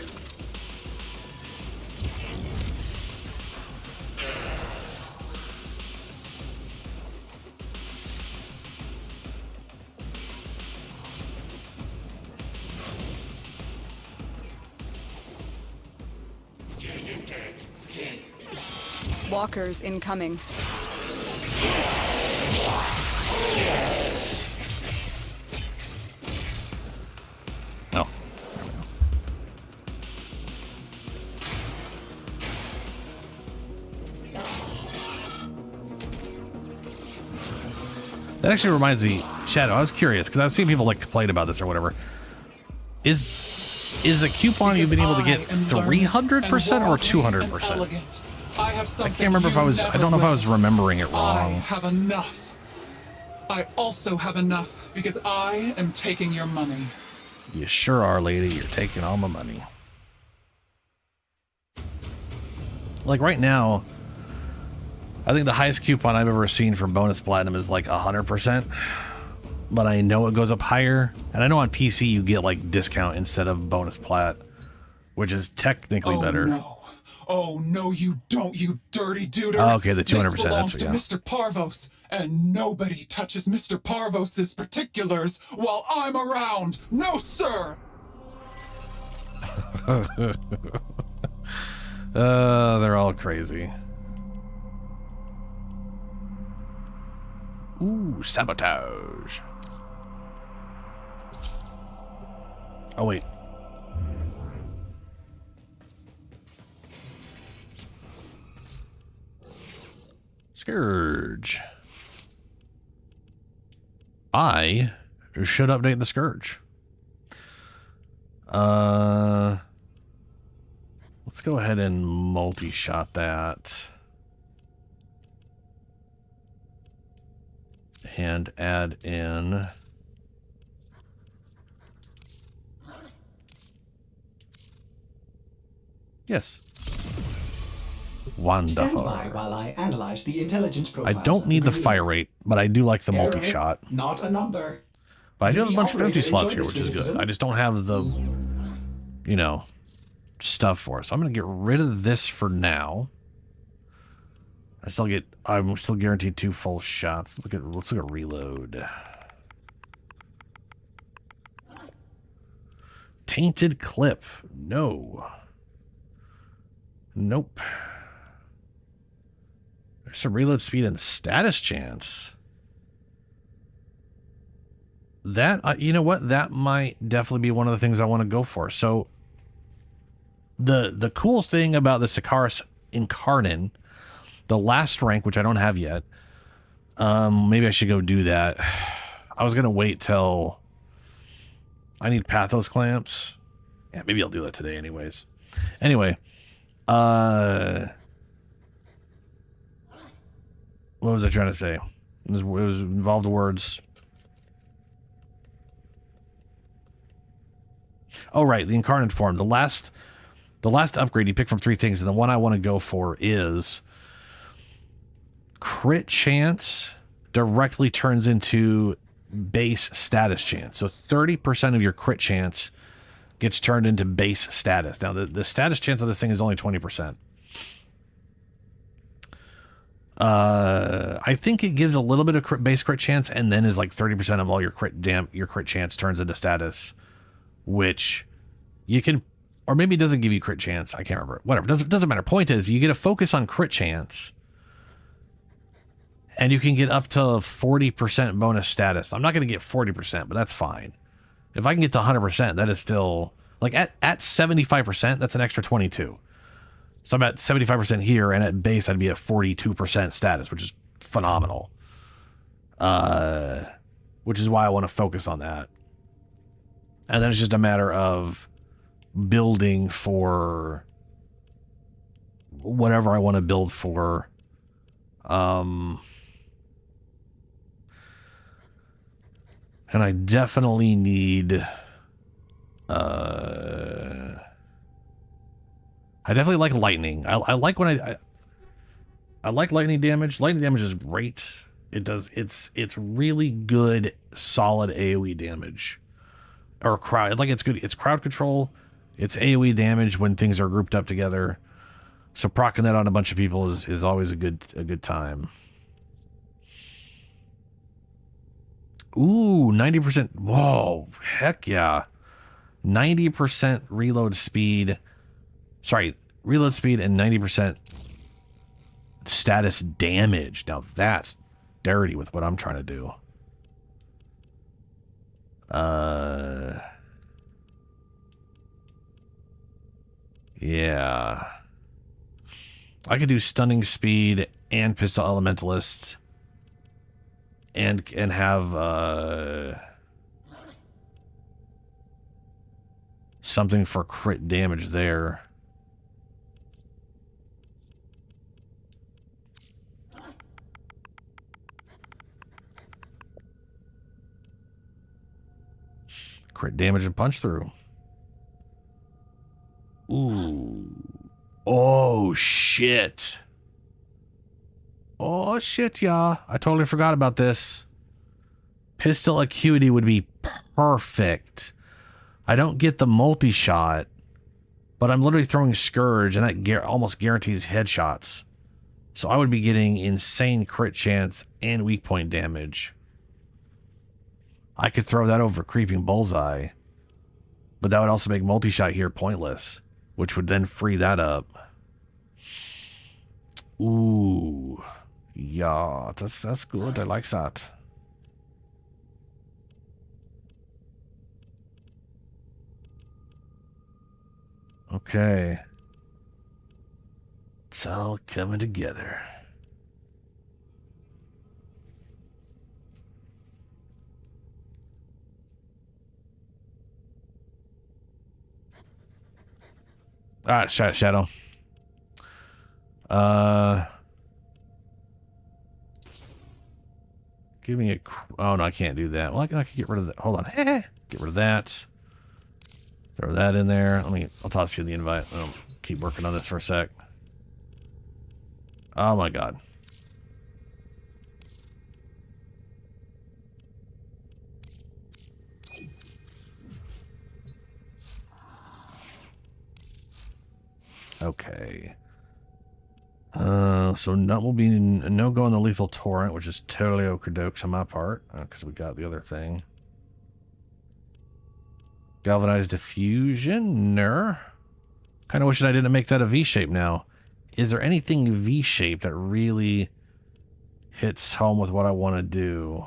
Walkers incoming. No. That actually reminds me, Shadow, I was curious, because I've seen people like complain about this or whatever. Is the coupon you've been able to get 300% or 200%? I can't remember if I was, I don't know if I was remembering it I wrong. have enough. I also have enough because I am taking your money. You sure are, lady. You're taking all my money. Like right now, I think the highest coupon I've ever seen for bonus platinum is like 100%. But I know it goes up higher. And I know on PC you get like discount instead of bonus plat, which is technically better. No. Oh, no, you don't, you dirty duder. Oh, okay, the 200%. This belongs That's to yeah. Mr. Parvos, and nobody touches Mr. Parvos's particulars while I'm around. No, sir! They're all crazy. Ooh, sabotage. Oh, wait. Scourge. I should update the Scourge. Let's go ahead and multi-shot that. And add in... Yes. Wonderful. Stand by while I analyze the intelligence I profiles. don't need the fire rate, but I do like the Error, multi-shot. Not a number. But I do have a The bunch of empty operator slots here, enjoyed which this is good. criticism. I just don't have the, you know, stuff for it. So I'm going to get rid of this for now. I'm still guaranteed 2 full shots. Let's look at reload. Tainted clip. No. Nope. There's some reload speed and status chance. That, you know what? That might definitely be one of the things I want to go for. So, the cool thing about the Sikaris Incarnin, the last rank, which I don't have yet, maybe I should go do that. I was going to wait till I need Pathos clamps. Yeah, maybe I'll do that today anyways. Anyway, what was I trying to say? It was involved words. Oh, right. The Incarnate form. The last upgrade you pick from 3 things, and the one I want to go for is crit chance directly turns into base status chance. So 30% of your crit chance gets turned into base status. Now, the status chance of this thing is only 20%. I think it gives a little bit of base crit chance, and then is like 30% of all your crit chance turns into status, which you can, or maybe it doesn't give you crit chance. I can't remember. Whatever. Doesn't matter. Point is, you get a focus on crit chance, and you can get up to 40% bonus status. I'm not going to get 40%, but that's fine. If I can get to 100%, that is still, like at 75%, that's an extra 22. So I'm at 75% here, and at base, I'd be at 42% status, which is phenomenal. Which is why I want to focus on that. And then it's just a matter of building for whatever I want to build for. And I definitely need... I definitely like lightning. I like when I like lightning damage. Lightning damage is great. It's really good, solid AoE damage. Or crowd, like it's good. It's crowd control. It's AoE damage when things are grouped up together. So proccing that on a bunch of people is always a good time. Ooh, 90%. Whoa, heck yeah. 90% reload speed. Sorry, reload speed and 90% status damage. Now that's dirty with what I'm trying to do. Yeah. I could do stunning speed and pistol elementalist and have something for crit damage there. Crit damage and punch through. Ooh. Oh, shit. Oh, shit, y'all. I totally forgot about this. Pistol acuity would be perfect. I don't get the multi-shot, but I'm literally throwing Scourge, and that almost guarantees headshots. So I would be getting insane crit chance and weak point damage. I could throw that over Creeping Bullseye, but that would also make multi-shot here pointless, which would then free that up. Ooh. Yeah, that's good. I like that. Okay. It's all coming together. All right, Shadow. Give me a... Oh, no, I can't do that. Well, I can get rid of that. Hold on. Get rid of that. Throw that in there. I'll toss you the invite. I'll keep working on this for a sec. Oh, my God. Okay. So nut will be no go on the lethal torrent, which is totally okey-dokes on my part, because we got the other thing. Galvanized diffusion, kind of wishing I didn't make that a V shape now. Is there anything V shape that really hits home with what I want to do?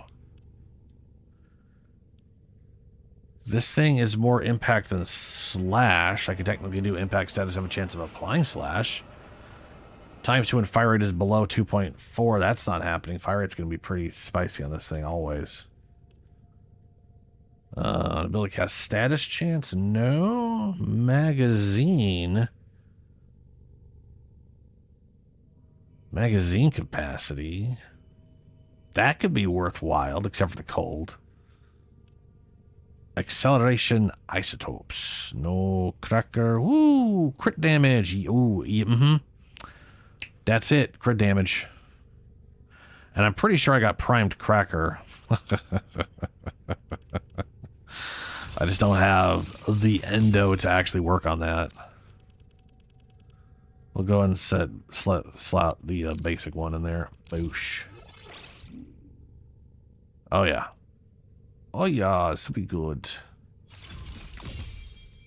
This thing is more impact than slash. I could technically do impact status, have a chance of applying slash. Times 2 and fire rate is below 2.4. That's not happening. Fire rate's going to be pretty spicy on this thing always. Ability cast status chance? No. Magazine. Magazine capacity. That could be worthwhile, except for the cold. Acceleration isotopes. No cracker. Woo! Crit damage. Ooh, yeah, That's it. Crit damage. And I'm pretty sure I got primed cracker. I just don't have the endo to actually work on that. We'll go ahead and slot the basic one in there. Boosh. Oh, yeah. Oh, yeah. This will be good.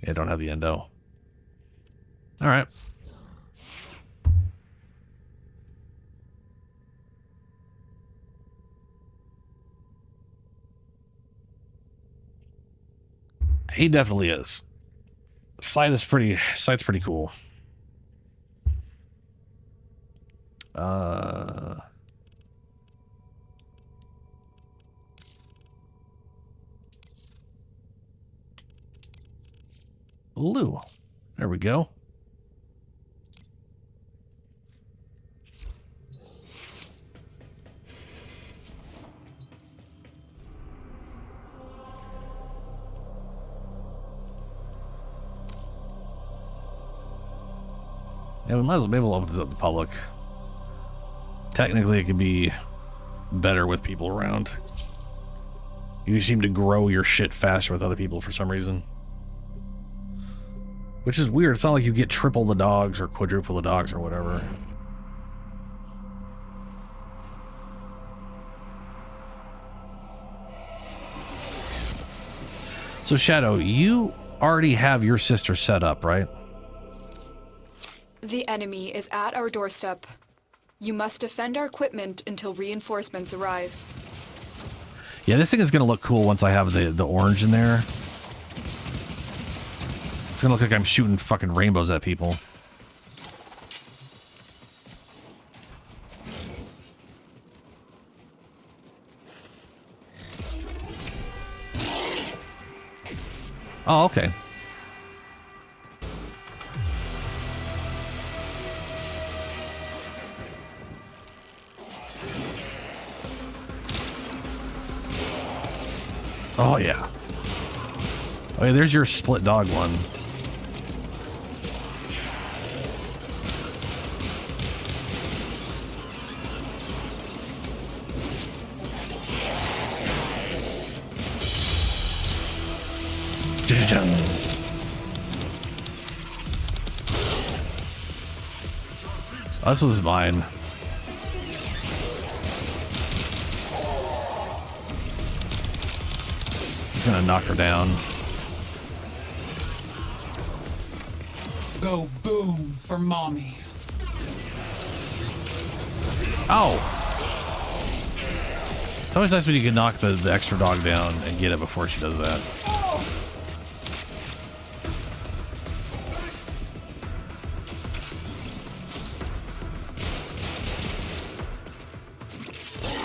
Yeah, don't have the endo. All right. He definitely is. Sight's pretty cool. Lou. There we go. Yeah, we might as well be able to open this up to the public. Technically, it could be better with people around. You seem to grow your shit faster with other people for some reason. Which is weird. It's not like you get triple the dogs or quadruple the dogs or whatever. So, Shadow, you already have your sister set up, right? The enemy is at our doorstep. You must defend our equipment until reinforcements arrive. Yeah, this thing is going to look cool once I have the orange in there. It's going to look like I'm shooting fucking rainbows at people. Oh, okay. Oh, yeah. Okay, there's your split dog one. Oh, this was mine. He's gonna knock her down. Go boom for mommy. Oh! It's always nice when you can knock the extra dog down and get it before she does that.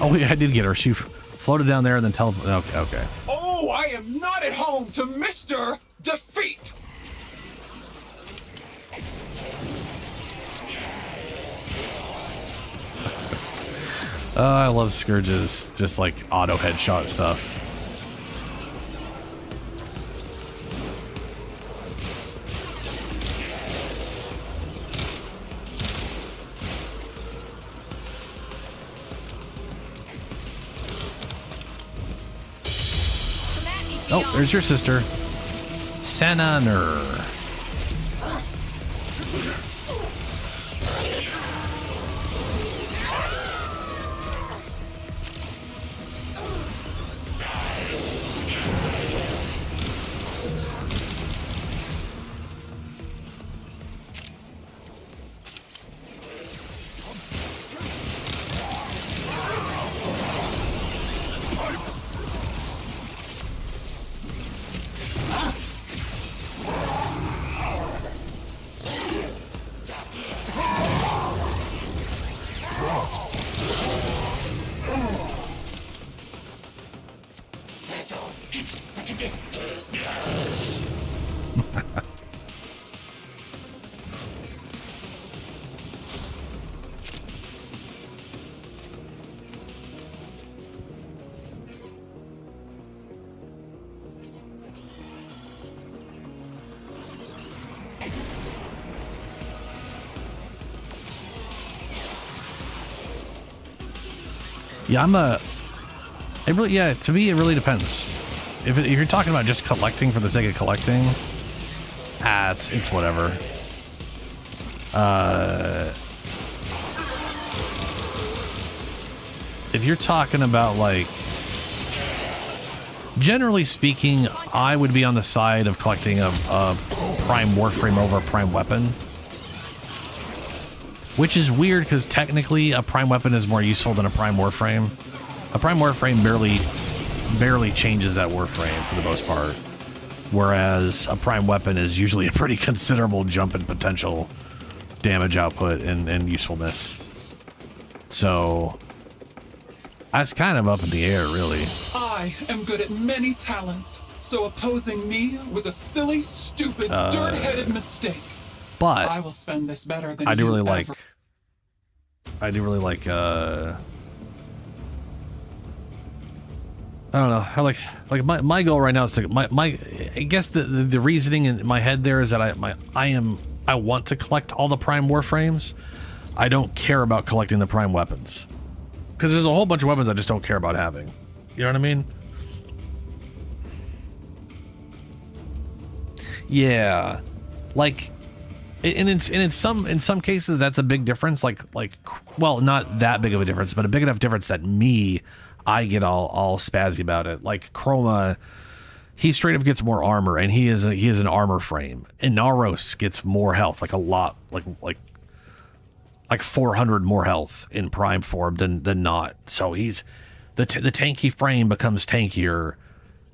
Oh, yeah, I did get her. She floated down there and then teleported. Okay. Oh, I am not at home to Mr. Defeat! I love Scourge's just like auto headshot stuff. Oh, there's your sister. Sananer. Yeah, to me, it really depends. If you're talking about just collecting for the sake of collecting, it's whatever. If you're talking about, like, generally speaking, I would be on the side of collecting a prime Warframe over a prime weapon. Which is weird because technically a prime weapon is more useful than a prime Warframe. A prime Warframe barely changes that Warframe for the most part. Whereas a prime weapon is usually a pretty considerable jump in potential damage output and usefulness. So that's kind of up in the air, really. I am good at many talents, so opposing me was a silly, stupid, dirt-headed mistake. But I will spend this better than I do you really ever. I don't know. I like my goal right now is to I guess the reasoning in my head there is that I want to collect all the prime Warframes. I don't care about collecting the prime weapons. Because there's a whole bunch of weapons I just don't care about having. You know what I mean? Yeah. Like, and in some cases that's a big difference. Like, well, not that big of a difference, but a big enough difference that I get all spazzy about it. Like Chroma, he straight up gets more armor, and he is an armor frame. And Naros gets more health, like a lot, like 400 more health in prime form than not. So he's the tanky frame becomes tankier,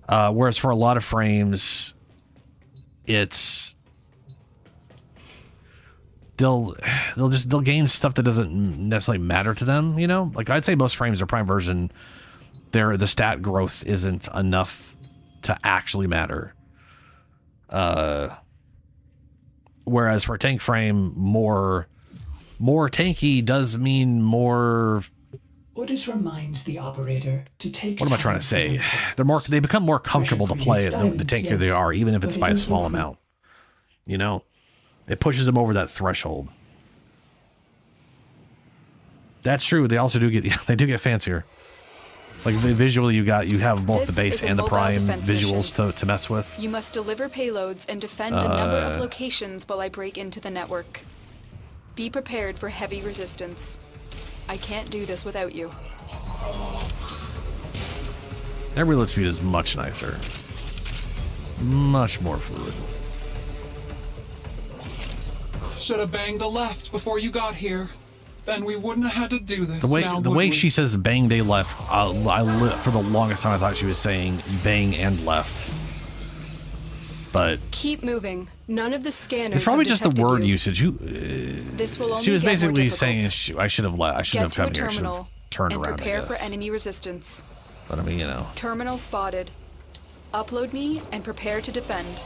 whereas for a lot of frames, it's they'll gain stuff that doesn't necessarily matter to them, you know? Like I'd say most frames are prime version, the stat growth isn't enough to actually matter. Whereas for a tank frame, more tanky does mean more. Orders reminds the operator to take. What am I trying to say? They become more comfortable to play the tankier they are, even if it's by a small amount. You know, it pushes them over that threshold. That's true. They also do get fancier. Like visually, you have both the base and the prime visuals to mess with. You must deliver payloads and defend a number of locations while I break into the network. Be prepared for heavy resistance. I can't do this without you. Their reload speed is much nicer. Much more fluid. Should have banged a left before you got here. Then we wouldn't have had to do this. The way she says bang day left, for the longest time I thought she was saying bang and left. But keep moving. None of the scanners. It's probably just the word usage. This will only she was get basically more saying difficult. I should have left. I shouldn't have come here. I should Terminal have turned and around. Prepare I guess. for enemy resistance. But I mean, you know. Terminal spotted. Upload me and prepare to defend.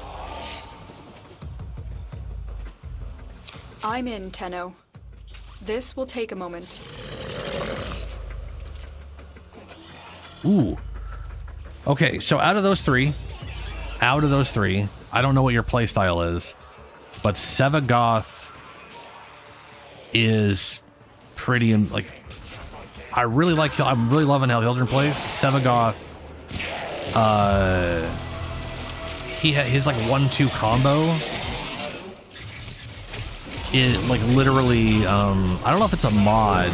I'm in, Tenno. This will take a moment. Ooh. Okay, so out of those three, I don't know what your playstyle is, but Sevagoth is pretty I'm really loving how Hildren plays. Sevagoth, his like 1-2 combo. It like literally, I don't know if it's a mod.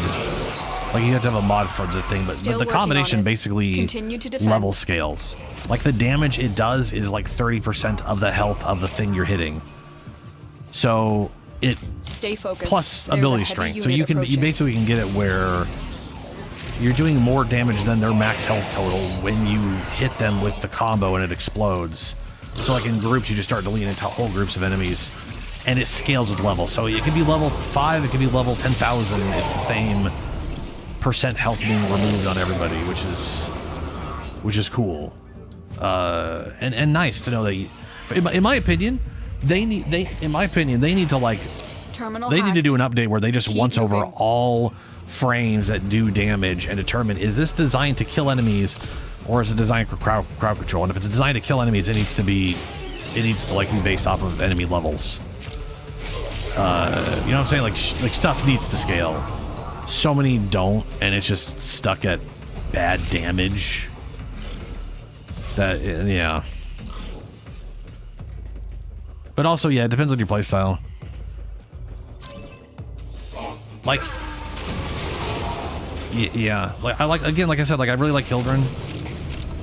Like you have to have a mod for the thing, but the combination basically level scales. Like the damage it does is like 30% of the health of the thing you're hitting. So it stay focused. Plus ability strength. So you basically can get it where you're doing more damage than their max health total when you hit them with the combo and it explodes. So like in groups, you just start deleting into whole groups of enemies. And it scales with level. So it could be level 5, it could be level 10,000. It's the same percent health being removed on everybody, which is cool. And nice to know that in my opinion, they need to like they need to do an update where they just once over all frames that do damage and determine, is this designed to kill enemies or is it designed for crowd control? And if it's designed to kill enemies, it needs to be based off of enemy levels. You know what I'm saying? Like stuff needs to scale. So many don't, and it's just stuck at bad damage. That, yeah. But also, yeah, it depends on your playstyle. Like, yeah. Like I said, like I really like Hildren,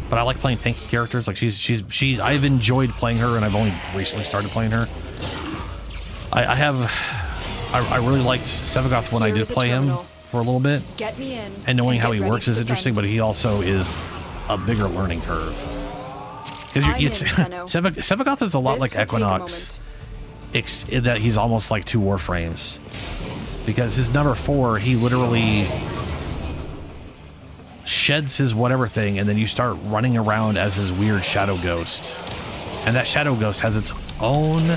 but I like playing tanky characters. Like she's I've enjoyed playing her, and I've only recently started playing her. I really liked Sevagoth when I did play him for a little bit. Get me in, and knowing how he works is interesting, but he also is a bigger learning curve. Because Sevagoth is a lot like Equinox, that he's almost like 2 Warframes. Because his number 4, he literally sheds his whatever thing, and then you start running around as his weird shadow ghost. And that shadow ghost has its own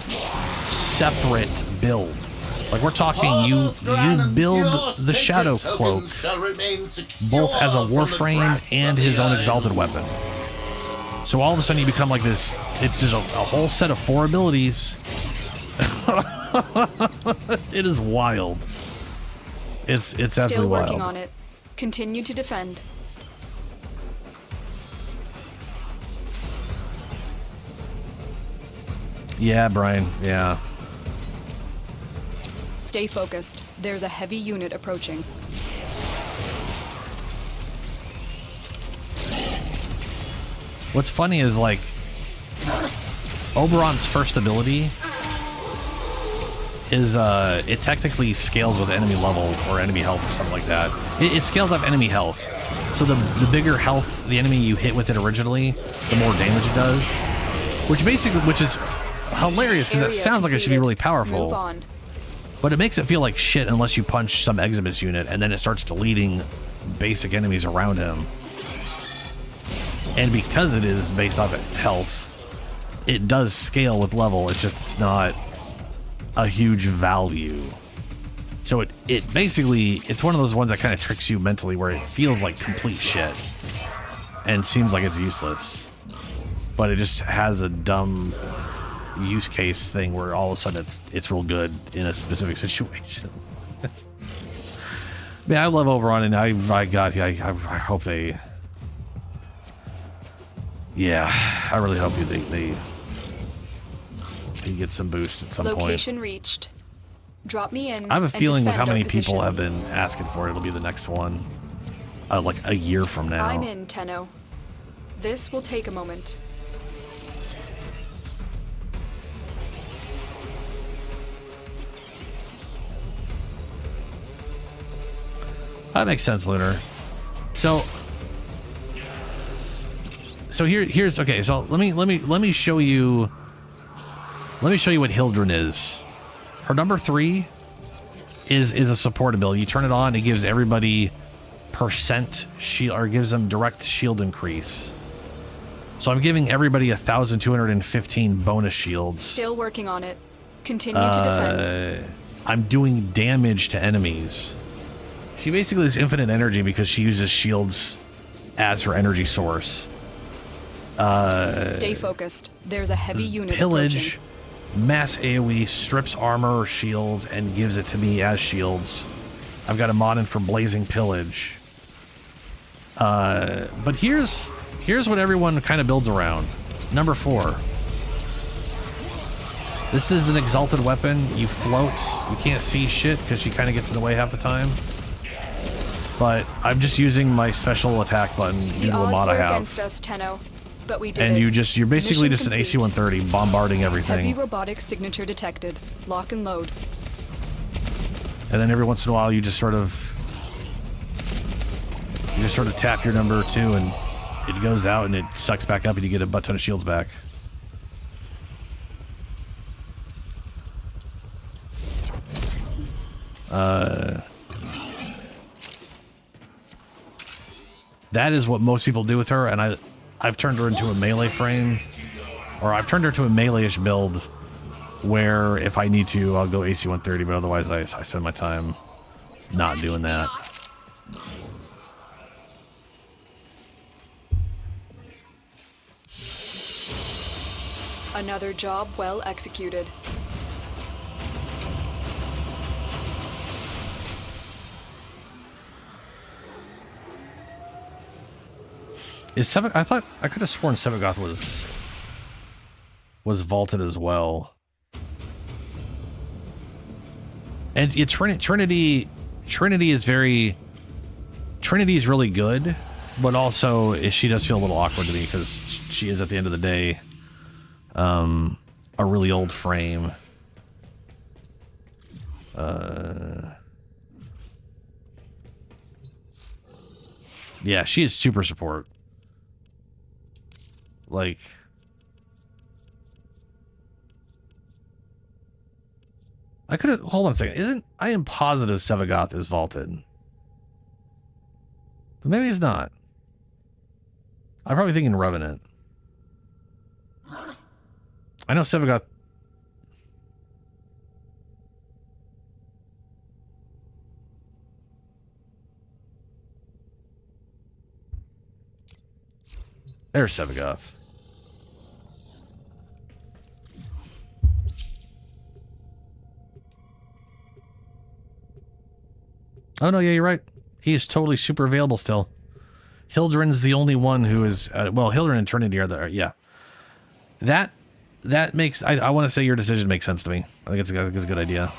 separate build. Like we're talking, you build the shadow cloak both as a Warframe and his own exalted weapon. So all of a sudden you become like this. It's just a whole set of 4 abilities. It is wild. It's absolutely still wild. working on it. Continue to defend. Yeah, Brian. Yeah. Stay focused. There's a heavy unit approaching. What's funny is like Oberon's first ability is it technically scales with enemy level or enemy health or something like that. It scales up enemy health. So the bigger health the enemy you hit with it originally, the more damage it does. Which is hilarious because that sounds like it should be really powerful. But it makes it feel like shit unless you punch some Eximus unit and then it starts deleting basic enemies around him. And because it is based off of health, it does scale with level. It's not a huge value. So it basically, it's one of those ones that kind of tricks you mentally where it feels like complete shit and seems like it's useless. But it just has a dumb use case thing where all of a sudden it's real good in a specific situation. Man, I love Overon, and I hope they. Yeah, I really hope they get some boost at some point. Location reached. Drop me in. I have a feeling with how defend many our people position. have been asking for it, it'll be the next one, like a year from now. I'm in, Tenno. This will take a moment. That makes sense, Lunar. So here's okay. So let me show you. Let me show you what Hildren is. Her number 3 is a support ability. You turn it on, it gives everybody percent shield, or gives them direct shield increase. So I'm giving everybody 1,215 bonus shields. Still working on it. Continue to defend. I'm doing damage to enemies. She basically has infinite energy because she uses shields as her energy source. Stay focused. There's a heavy unit Pillage, approaching. mass AoE, strips armor or shields and gives it to me as shields. I've got a mod in for Blazing Pillage. But here's what everyone kind of builds around. Number 4. This is an exalted weapon. You float. You can't see shit because she kind of gets in the way half the time. But I'm just using my special attack button due The to a odds mod were I have. against us, Tenno, but we did And it. you're basically Mission just an complete. AC-130 bombarding everything. Heavy robotic signature detected. Lock and load. And then every once in a while you just sort of tap your number 2 and it goes out and it sucks back up and you get a butt ton of shields back. That is what most people do with her, and I've turned her into a melee frame, or I've turned her to a melee-ish build where if I need to, I'll go AC-130, but otherwise I spend my time not doing that. Another job well executed. Is Seven? I thought I could have sworn Sevagoth was vaulted as well. And Trinity is really good, but also she does feel a little awkward to me because she is at the end of the day a really old frame. Yeah, she is super support. Like, I could have, hold on a second. I am positive Sevagoth is vaulted. But maybe he's not. I'm probably thinking Revenant. I know Sevagoth. There's Sevagoth. Oh, no, yeah, you're right. He is totally super available still. Hildren's the only one who is... well, Hildren and Trinity are there. Yeah. That makes... I want to say your decision makes sense to me. I think it's a good idea.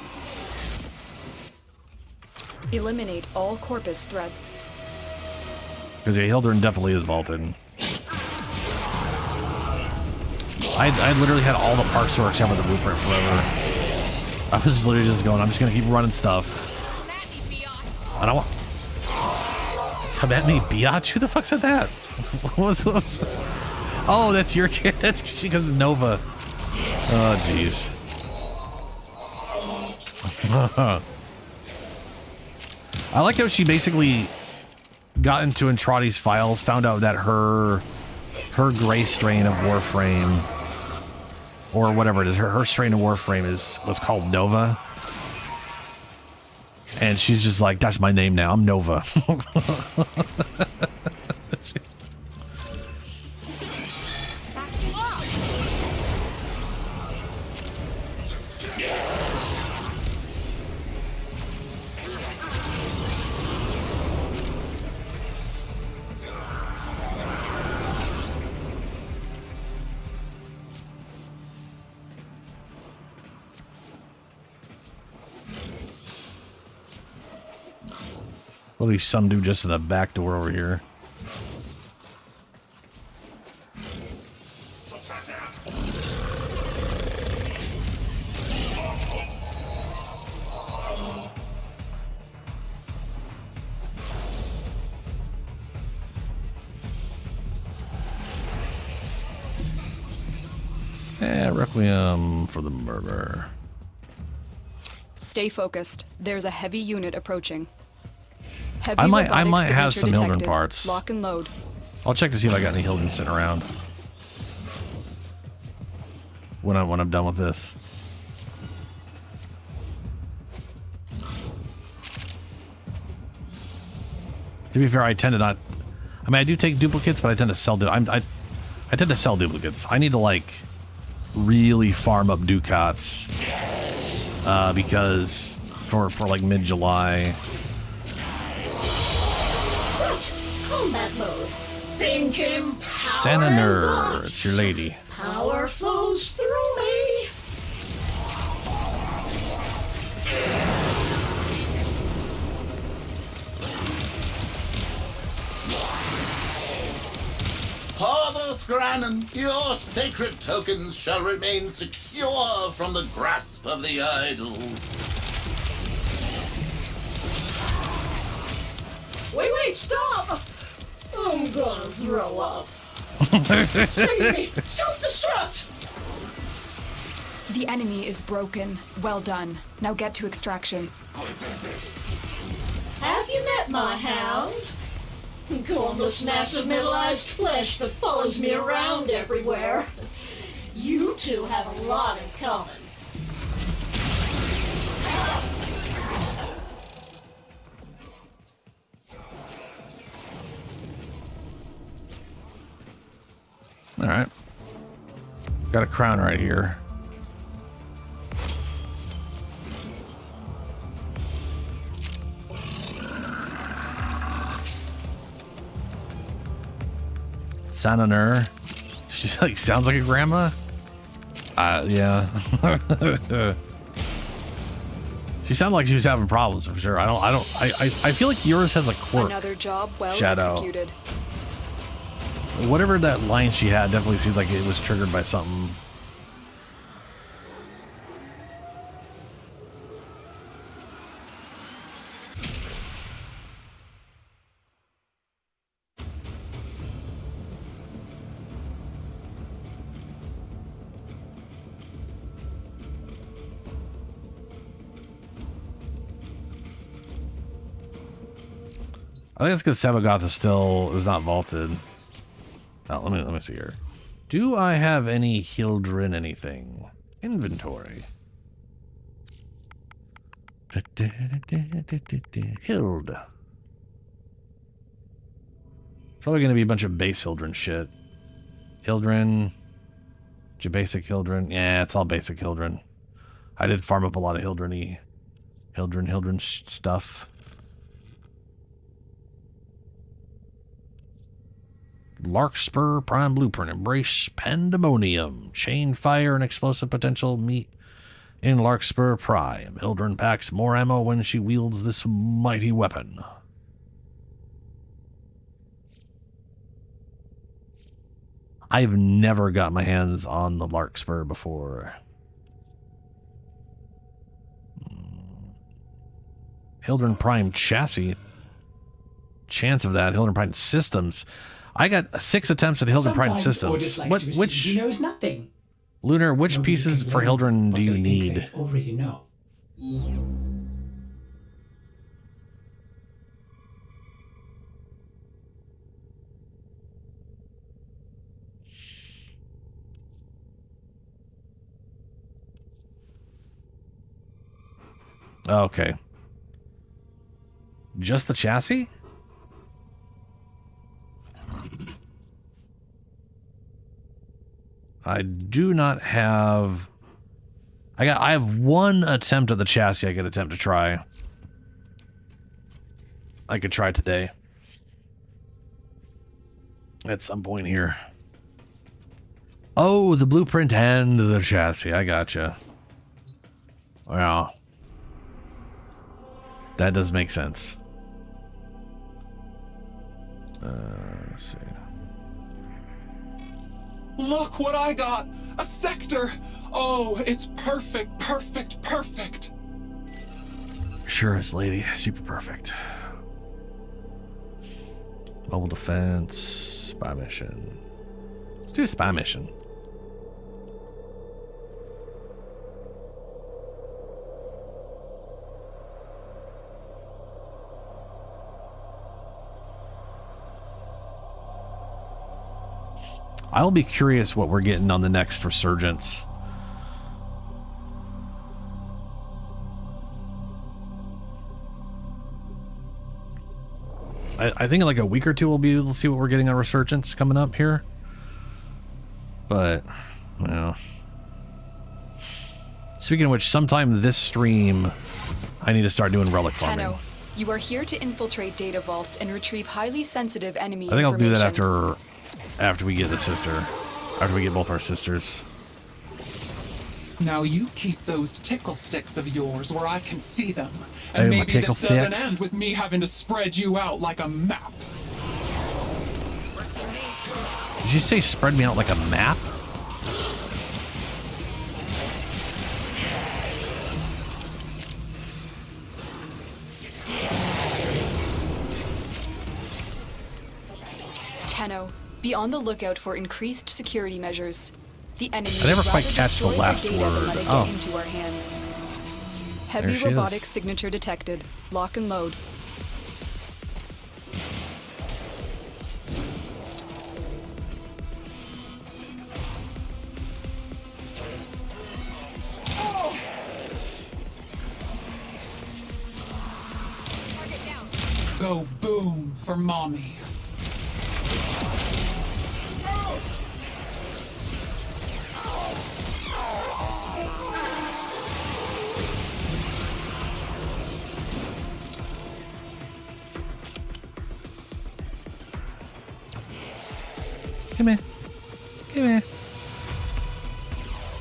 Eliminate all Corpus threats. Because yeah, Hildren definitely is vaulted. I literally had all the parts to work except for the blueprint forever. I was literally just going, I'm just going to keep running stuff. I don't want... Come at me, biatch? Who the fuck said that? what was... Oh, that's your kid. That's because Nova. Oh, jeez. I like how she basically got into Entrati's files, found out that her gray strain of Warframe or whatever it is. Her strain of Warframe was called Nova. And she's just like, that's my name now. I'm Nova. What do these some do just in the back door over here? Requiem for the murder. Stay focused. There's a heavy unit approaching. Heavy I might robotic have signature some Hildren detected. parts. Lock and load. I'll check to see if I got any Hildren sitting around when I'm done with this. To be fair, I tend to not. I mean, I do take duplicates, but I tend to sell. I tend to sell duplicates. I need to like really farm up ducats because for like mid-July. Right. Combat mode. Thinking power. Senator, it's your lady. Power flows through me. Parvos Granon, your sacred tokens shall remain secure from the grasp of the idol. Wait, stop! I'm gonna throw up. Save me! Self-destruct! The enemy is broken. Well done. Now get to extraction. Have you met my hound? Gormless mass of metallized flesh that follows me around everywhere. You two have a lot in common. All right. Got a crown right here. Sananer. She's like, sounds like a grandma. Yeah. She sounded like she was having problems for sure. I feel like yours has a quirk. Another job well Shadow. executed. Whatever that line she had definitely seemed like it was triggered by something. I think it's because Sevagoth is not vaulted. Oh, let me see here. Do I have any Hildren anything? Inventory. Hild. Probably gonna be a bunch of base Hildren shit. Hildren. Basic Hildren. Yeah, it's all basic Hildren. I did farm up a lot of Hildren stuff. Larkspur Prime Blueprint. Embrace Pandemonium. Chain fire and explosive potential meet in Larkspur Prime. Hildren packs more ammo when she wields this mighty weapon. I've never got my hands on the Larkspur before. Hildren Prime chassis. Chance of that. Hildren Prime systems. I got 6 attempts at Hildren Prime systems. Which he knows nothing. Lunar, which pieces for Hildren do you need? Already know. Okay. Just the chassis? I do not have... I have one attempt at the chassis I could attempt to try. I could try today. At some point here. Oh, the blueprint and the chassis. I gotcha. Wow. That does make sense. Let's see. Look what I got! A sector! Oh, it's perfect, perfect, perfect! Sure is, lady. Super perfect. Mobile defense. Spy mission. Let's do a spy mission. I'll be curious what we're getting on the next resurgence. I think in like a week or two we'll be able to see what we're getting on resurgence coming up here. But, you know. Speaking of which, sometime this stream, I need to start doing relic farming. Tenno, you are here to infiltrate data vaults and retrieve highly sensitive enemy I think I'll do that information. after we get the sister. After we get both our sisters. Now you keep those tickle sticks of yours where I can see them. Oh, And my maybe tickle this doesn't sticks? end with me having to spread you out like a map. Did you say spread me out like a map? Tenno, be on the lookout for increased security measures. The enemy I never would quite rather catch the destroy our last data than word. let it Oh. get into our hands. There Heavy she is. robotic signature detected. Lock and load. Go boom for mommy. Come here. Come here.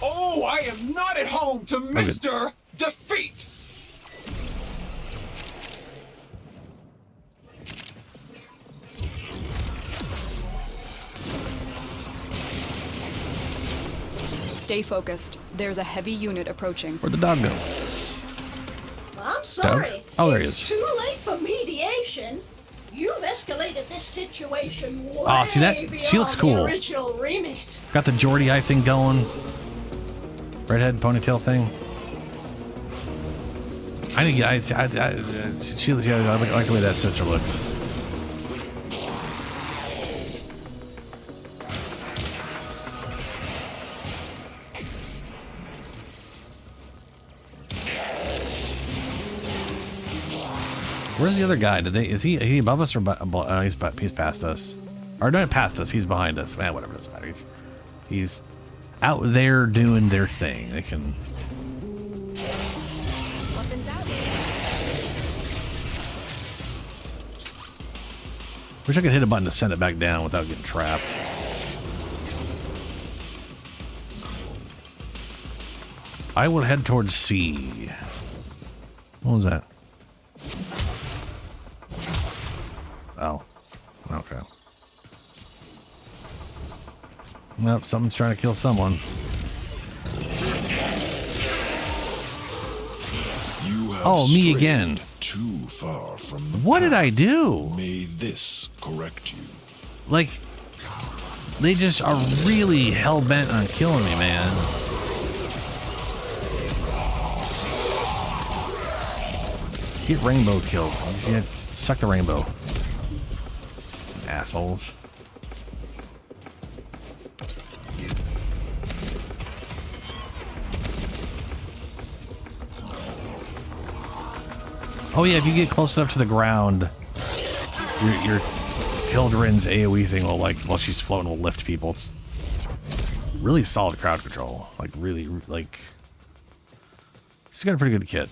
Oh, I am not at home to Mr. Defeat! Stay focused. There's a heavy unit approaching. Where'd the dog go? I'm sorry. Oh, there he it's is. too late for mediation. You've escalated this situation way Oh, see that? beyond She looks cool. the original remit. Got the Geordie eye thing going. Redhead ponytail thing. I think I like the way that sister looks. Where's the other guy? Is he above us or he's past us? Or not past us, he's behind us. Man, whatever, doesn't matter. He's out there doing their thing. They can. Weapons out. Wish I could hit a button to send it back down without getting trapped. I will head towards C. What was that? Oh, okay. Nope, someone's trying to kill someone. You have Oh, me strayed again. Too far from the What did I path. do? May this correct you. Like, they just are really hell-bent on killing me, man. Get rainbow killed. Yeah, suck the rainbow. Assholes. Oh yeah, if you get close enough to the ground, your Hildren's AoE thing will, like, while she's floating, will lift people. It's really solid crowd control. Like, really, like, she's got a pretty good kit.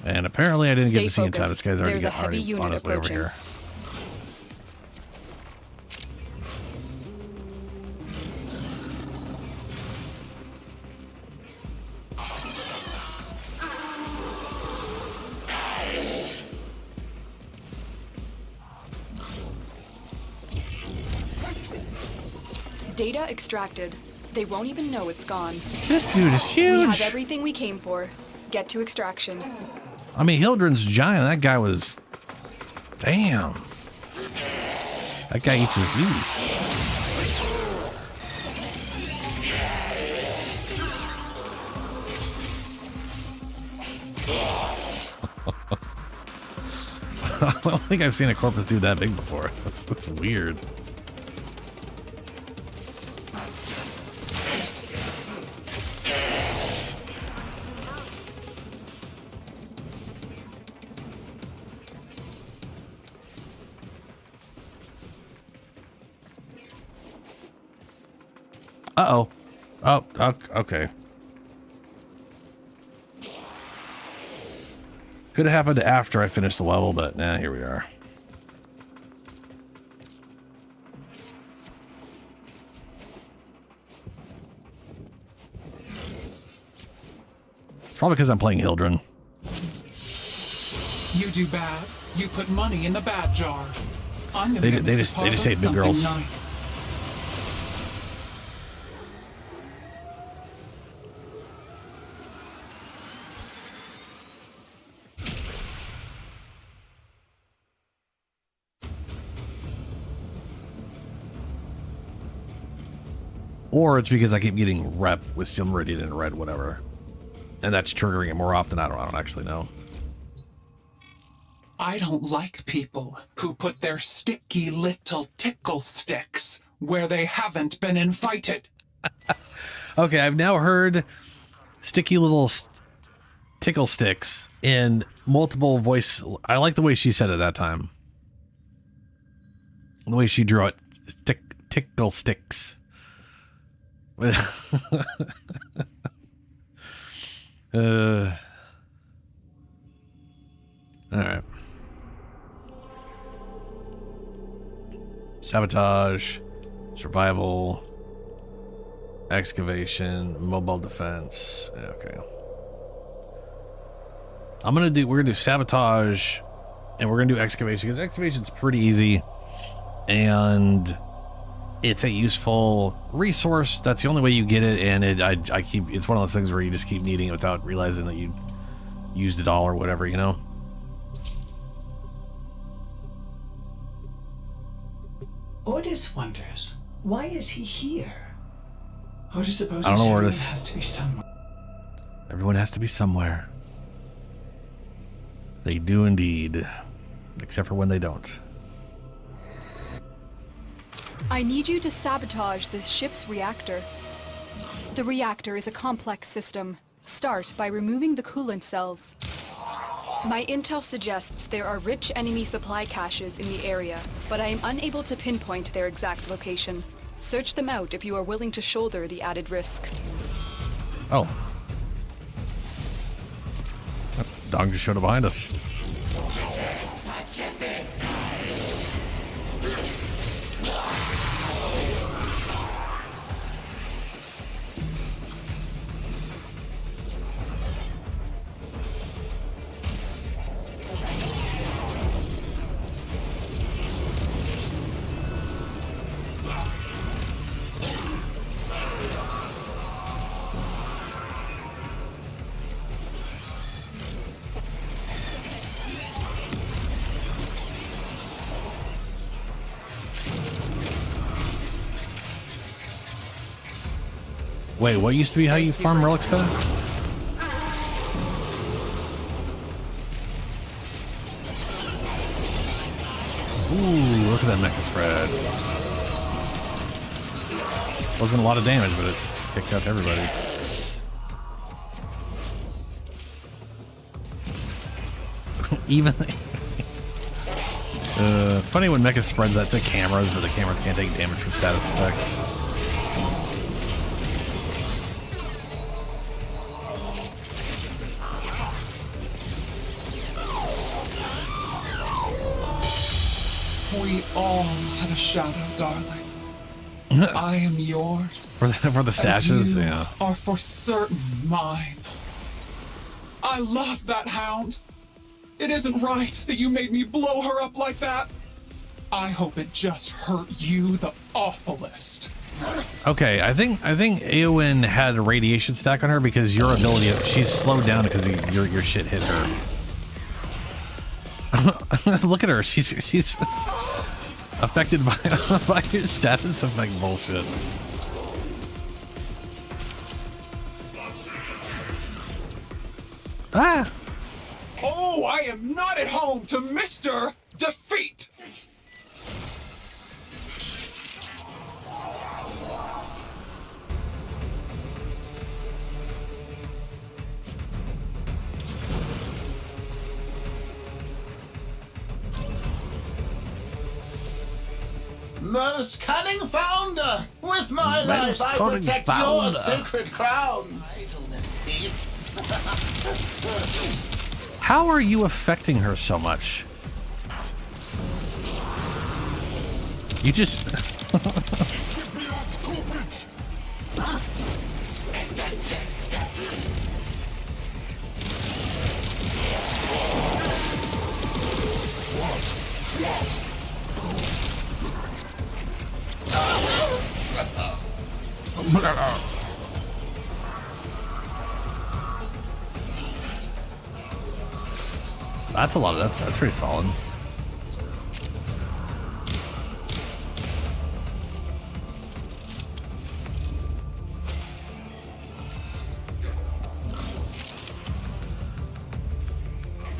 And apparently I didn't get to see inside. This guy's already on his way over here. Data extracted. They won't even know it's gone. This dude is huge. We have everything we came for. Get to extraction. I mean, Hildren's giant. That guy was... Damn. That guy eats his bees. I don't think I've seen a corpus dude that big before. That's weird. Uh-oh. Oh, okay. Could have happened after I finished the level, but nah, here we are. It's probably because I'm playing Hildren. You do bad, you put money in the bad jar. I'm gonna They just say big girls. Nice. Or it's because I keep getting rep with Steel Meridian and red, whatever. And that's triggering it more often. I don't actually know. I don't like people who put their sticky little tickle sticks where they haven't been invited. Okay, I've now heard sticky little tickle sticks in multiple voice. I like the way she said it that time. The way she drew it. Tickle sticks. All right. Sabotage, survival, excavation, mobile defense. Yeah, okay. We're gonna do sabotage, and we're gonna do excavation because excavation's pretty easy, and it's a useful resource. That's the only way you get it, and it's one of those things where you just keep needing it without realizing that you used it all or whatever, you know? Ordis wonders, why is he here? Ordis supposes I don't know where everyone it is. has to be somewhere. Everyone has to be somewhere. They do indeed. Except for when they don't. I need you to sabotage this ship's reactor. The reactor is a complex system. Start by removing the coolant cells. My intel suggests there are rich enemy supply caches in the area, but I am unable to pinpoint their exact location. Search them out if you are willing to shoulder the added risk. Oh. That dog just showed up behind us. Wait, what used to be how you farm relics fast? Ooh, look at that mecha spread. Wasn't a lot of damage, but it kicked out everybody. Even. It's funny when Mecha spreads that to cameras, but the cameras can't take damage from status effects. We all had a shadow, darling. I am yours. For the stashes, as you yeah. are for certain mine. I love that hound. It isn't right that you made me blow her up like that. I hope it just hurt you the awfulest. Okay, I think Eowyn had a radiation stack on her because your ability, she's slowed down because your shit hit her. Look at her, she's affected by your status effect bullshit. Ah! Oh, I am not at home to Mr. Defeat! Most cunning founder, with my Most life I cunning protect founder. your sacred crowns. How are you affecting her so much? You just... That's a lot of that's pretty solid.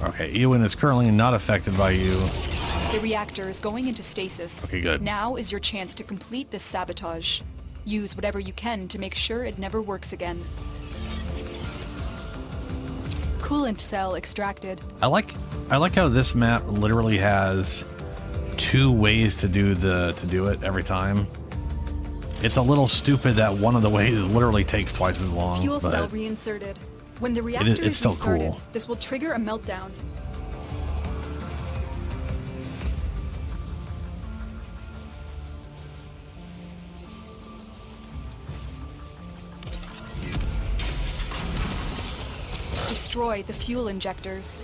Okay, Eowyn is currently not affected by you. The reactor is going into stasis. Okay, good. Now is your chance to complete this sabotage. Use whatever you can to make sure it never works again. Coolant cell extracted. I like how this map literally has 2 ways to do it every time. It's a little stupid that one of the ways literally takes twice as long. Fuel but cell reinserted. When the reactor it's is still restarted, cool. this will trigger a meltdown. Destroy the fuel injectors.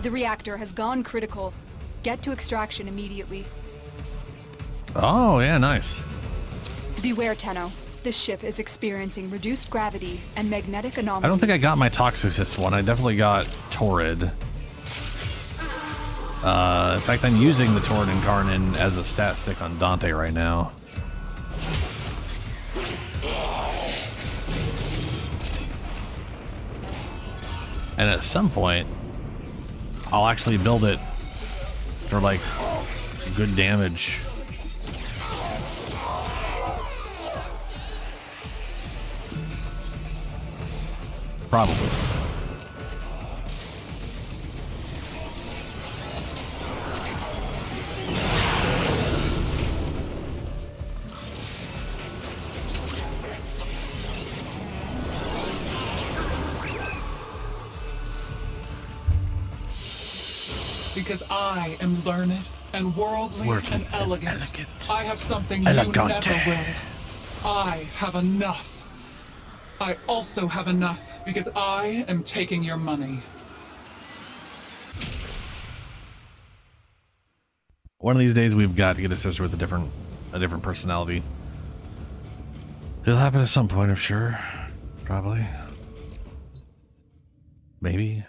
The reactor has gone critical. Get to extraction immediately. Oh yeah, nice. Beware, Tenno. This ship is experiencing reduced gravity and magnetic anomalies. I don't think I got my Toxicist one. I definitely got Torrid. In fact, I'm using the Torrid Incarnate as a stat stick on Dante right now. And at some point, I'll actually build it for like good damage. Probably. Because I am learned and worldly and elegant. I have something Elegante. you never will. I have enough. I also have enough because I am taking your money. One of these days we've got to get a sister with a different personality. It'll happen at some point, I'm sure. Probably. Maybe.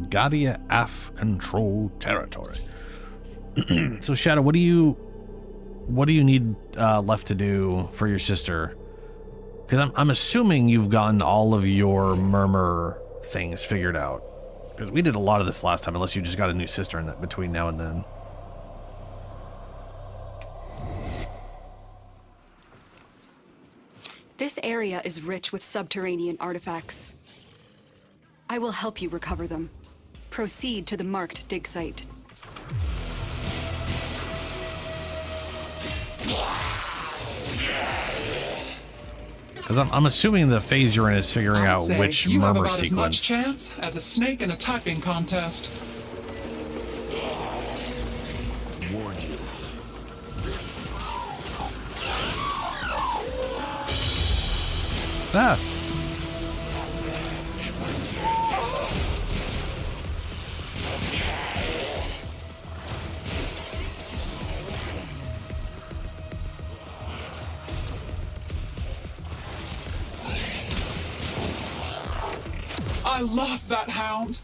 Gadia AF control territory. So Shadow, what do you need left to do for your sister? Because I'm assuming you've gotten all of your murmur things figured out. Because we did a lot of this last time, unless you just got a new sister in that between now and then. This area is rich with subterranean artifacts. I will help you recover them. Proceed to the marked dig site. Because I'm assuming the phase you're in is figuring I'd out say which you have murmur about as much sequence. chance as a snake in a typing contest. Warned you. Ah. I love that hound.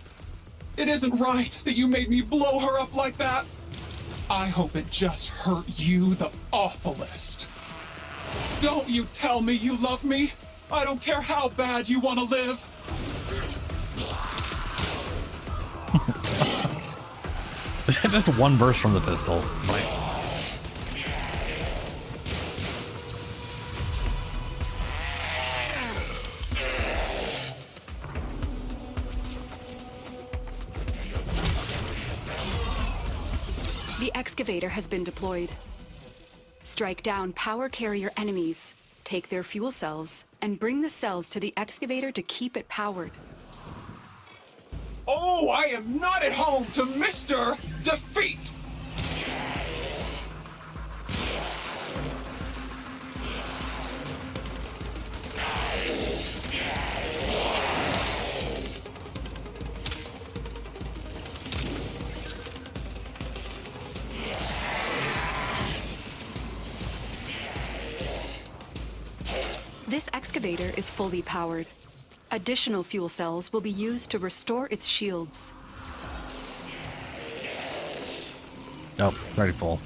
It isn't right that you made me blow her up like that. I hope it just hurt you the awfulest. Don't you tell me you love me. I don't care how bad you want to live. Just one burst from the pistol. Right. The excavator has been deployed. Strike down power carrier enemies, take their fuel cells, and bring the cells to the excavator to keep it powered. Oh, I am not at home to Mr. Defeat! This excavator is fully powered. Additional fuel cells will be used to restore its shields. Nope, already full.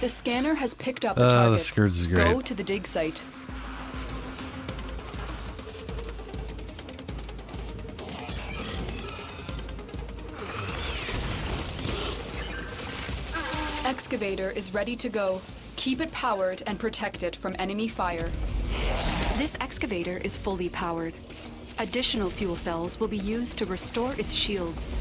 The scanner has picked up the target. The Scourge is great. Go to the dig site. Excavator is ready to go. Keep it powered and protect it from enemy fire. This excavator is fully powered. Additional fuel cells will be used to restore its shields.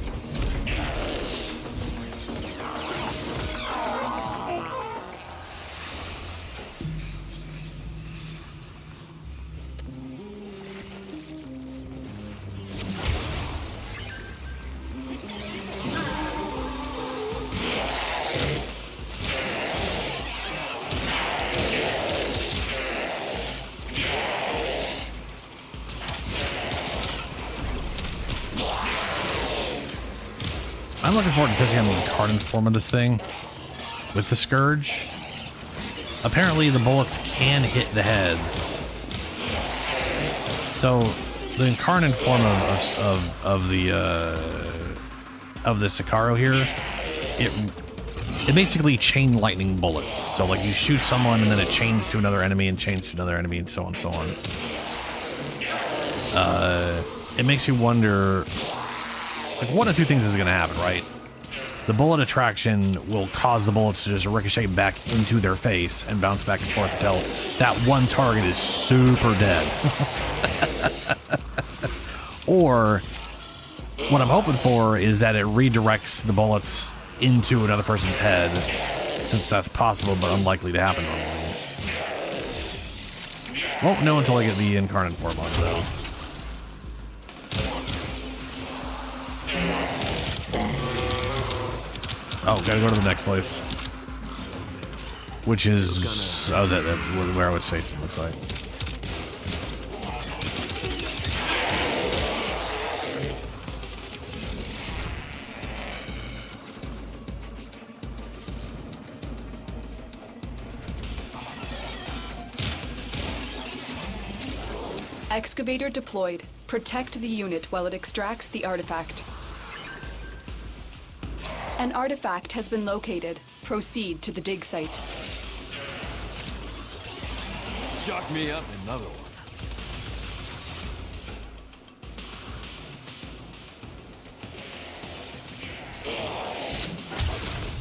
I'm looking forward to testing on the incarnate form of this thing with the Scourge. Apparently the bullets can hit the heads. So the incarnate form of the Sicario here, it basically chain lightning bullets. So like you shoot someone and then it chains to another enemy and chains to another enemy and so on and so on. It makes you wonder, like, one of two things is going to happen, right? The bullet attraction will cause the bullets to just ricochet back into their face and bounce back and forth until that one target is super dead. Or what I'm hoping for is that it redirects the bullets into another person's head, since that's possible but unlikely to happen normally. Won't know until I get the incarnate form on, though. Oh, gotta go to the next place. Which is... Oh, that where I was facing, looks like. Excavator deployed. Protect the unit while it extracts the artifact. An artifact has been located. Proceed to the dig site. Chalk me up another one.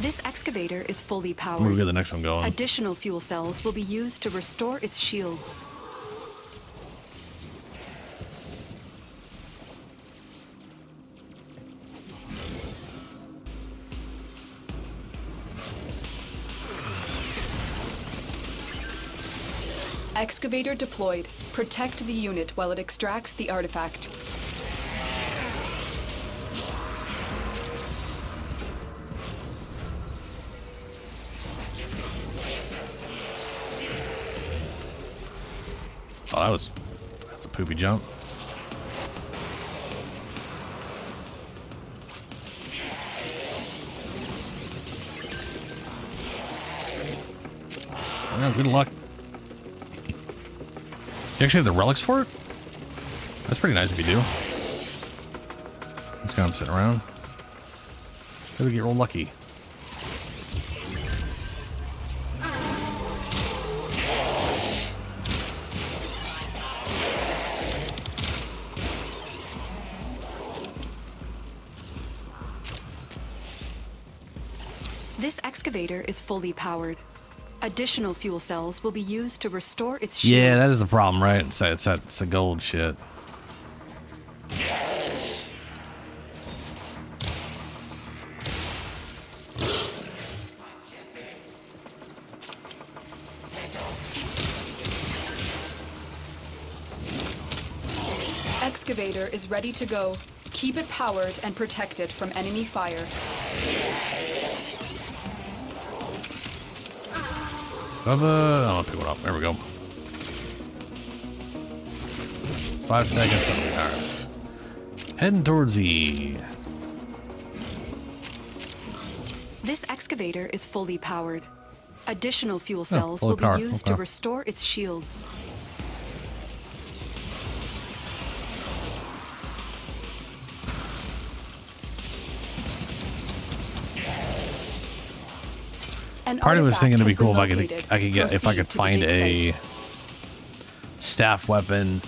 This excavator is fully powered. We'll get the next one going. Additional fuel cells will be used to restore its shields. Excavator deployed. Protect the unit while it extracts the artifact. Oh, that's a poopy jump. Well, good luck. You actually have the relics for it? That's pretty nice if you do. Just kind of sitting around. Maybe get real lucky. This excavator is fully powered. Additional fuel cells will be used to restore its shields. Yeah, that is the problem, right? It's the gold shit. Excavator is ready to go. Keep it powered and protect it from enemy fire. I'm gonna pick one up. There we go. 5 seconds. Alright. Heading towards the... This excavator is fully powered. Additional fuel cells full will car. be used to Okay. restore its shields. Part of it was thinking it'd be cool if I could find a staff weapon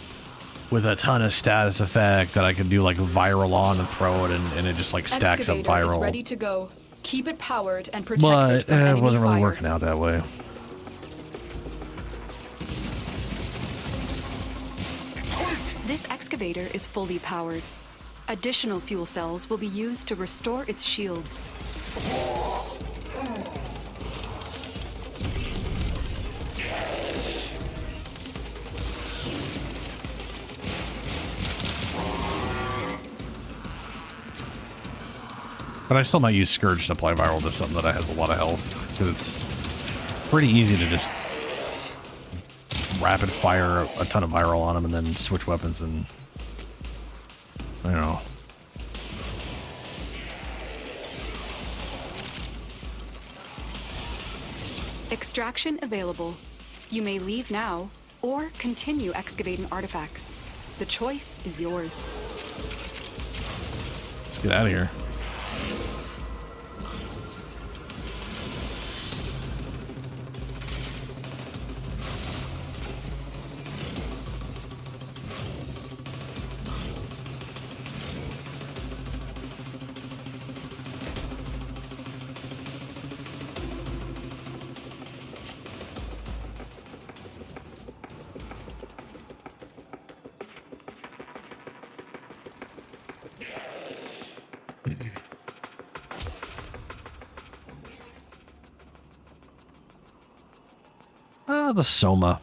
with a ton of status effect that I could do like viral on and throw it and it just like stacks up Excavator is viral. ready to go. Keep it powered and protect But it from it enemy wasn't really fire. working out that way. This excavator is fully powered. Additional fuel cells will be used to restore its shields. But I still might use Scourge to apply viral to something that has a lot of health, because it's pretty easy to just rapid fire a ton of viral on them and then switch weapons and, I don't know. Extraction available. You may leave now or continue excavating artifacts. The choice is yours. Let's get out of here. The Soma.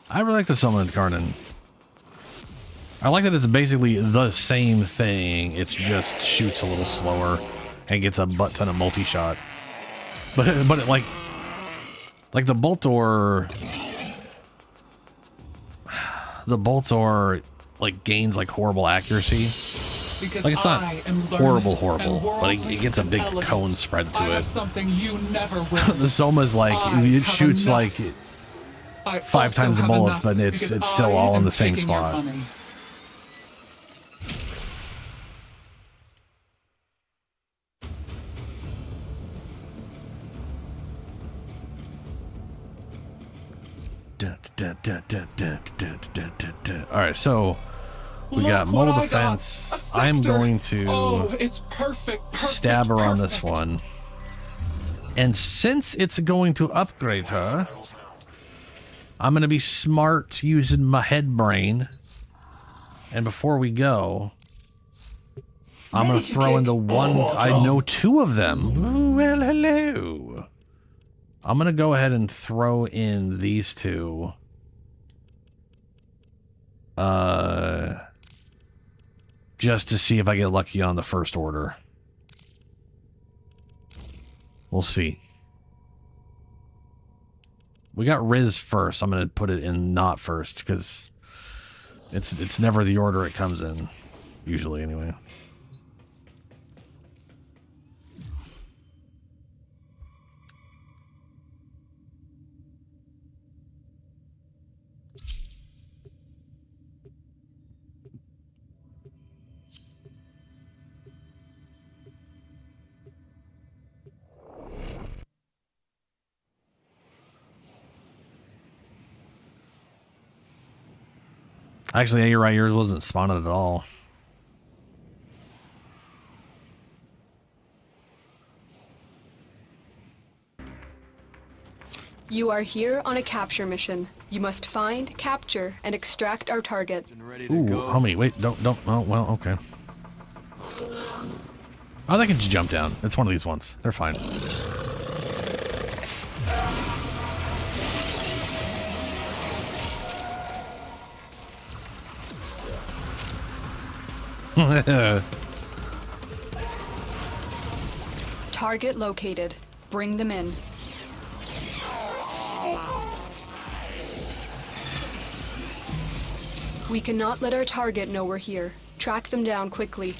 I really like the Soma Garden. I like that it's basically the same thing. It just shoots a little slower and gets a butt ton of multi-shot. But it like the Boltor like gains like horrible accuracy. Because Like it's not I am horrible, learning, and but it worldly gets a big elegant. cone spread to I have it. something you never will. The Soma's like it shoots like I 5 also times the have bullets, enough but it's because still I all in am the same taking your spot. money. All right, so we got mobile defense. I'm going to it's perfect stab her on this one. And since it's going to upgrade her, I'm going to be smart using my head brain. And before we go, I'm going to throw in the one. I know two of them. Ooh, well, hello. I'm going to go ahead and throw in these two. Just to see if I get lucky on the first order. We'll see. We got Riz first. I'm going to put it in not first because it's never the order it comes in. Usually, anyway. Actually, yeah, you're right. Yours wasn't spawned at all. You are here on a capture mission. You must find, capture, and extract our target. Ooh, homie, wait, don't, oh, well, okay. Oh, they can just jump down. It's one of these ones. They're fine. Target located. Bring them in. We cannot let our target know we're here. Track them down quickly.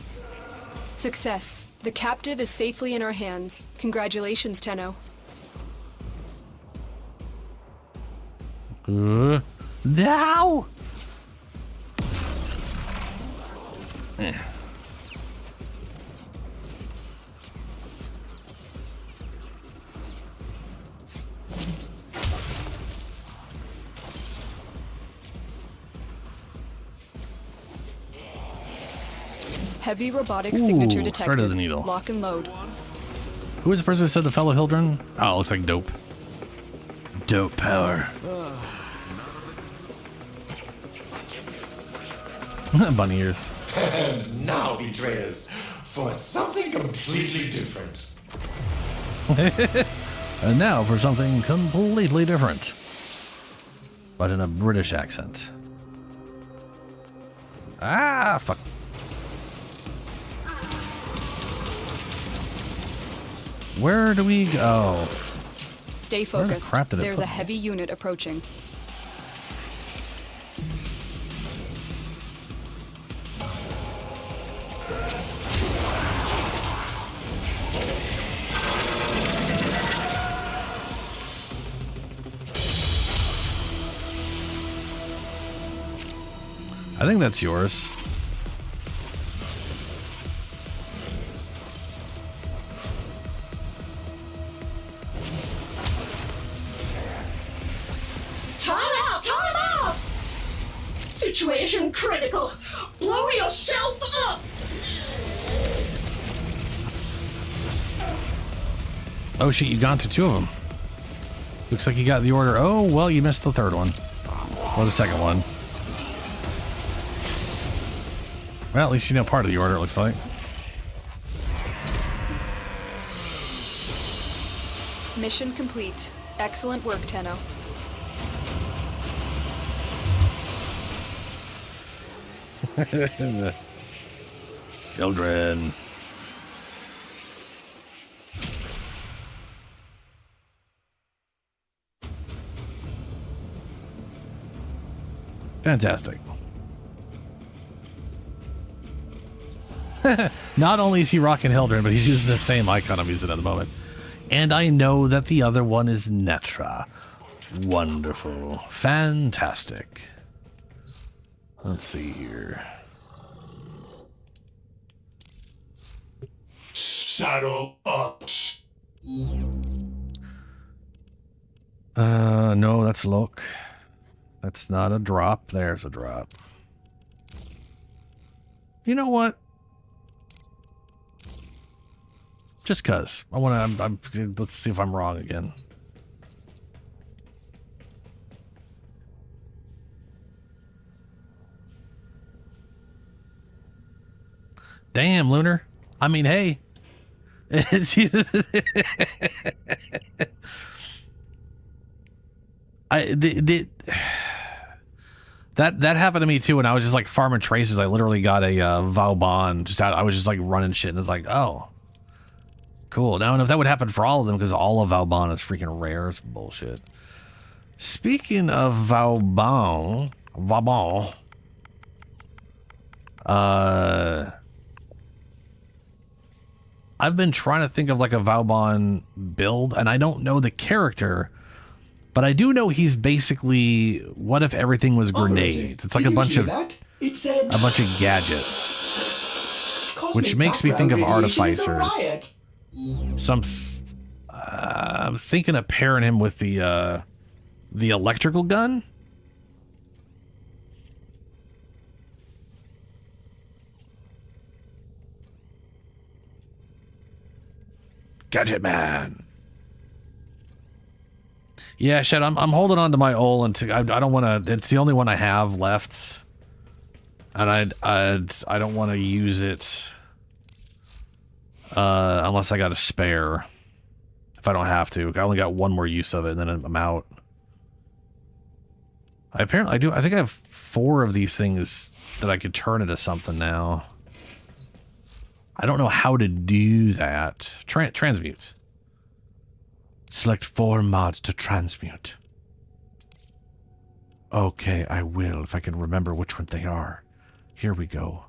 Success. The captive is safely in our hands. Congratulations, Tenno. Now! Heavy robotic signature Ooh, detected. thread of the needle. Lock and load. Who was the person who said the fellow Hildren? Oh, it looks like dope. Dope power. Bunny ears. And now, betrayers, for something completely different. And now for something completely different. But in a British accent. Ah, fuck. Where do we go? Stay Where the focused. crap did it There's put a me? heavy unit approaching. I think that's yours. Time out! Time out! Situation critical. Blow yourself up! Oh shit, you got to two of them. Looks like you got the order. Oh, well, you missed the third one. Or the second one. Well, at least you know part of the order, it looks like. Mission complete. Excellent work, Tenno. Children. Fantastic. Not only is he rocking Hildren, but he's using the same icon I'm using at the moment. And I know that the other one is Netra. Wonderful. Fantastic. Let's see here. Saddle up. No, that's Locke. That's not a drop. There's a drop. You know what? Just cause I want to. Let's see if I'm wrong again. Damn, Lunar. I mean, hey. That happened to me too when I was just like farming traces. I literally got a Vauban. I was just like running shit, and it's like, oh, cool. Now, and if that would happen for all of them, because all of Vauban is freaking rare, it's bullshit. Speaking of Vauban, I've been trying to think of like a Vauban build, and I don't know the character, but I do know he's basically, what if everything was grenades? It's like a bunch of gadgets, which makes me think of artificers. So I'm thinking of pairing him with the electrical gun. Gadget Man. Yeah, shit. I'm holding on to my Ol until I don't want to. It's the only one I have left, and I don't want to use it unless I got a spare. If I don't have to, I only got one more use of it, and then I'm out. I think I have 4 of these things that I could turn into something now. I don't know how to do that. Transmute. Select 4 mods to transmute. Okay, I will, if I can remember which one they are. Here we go.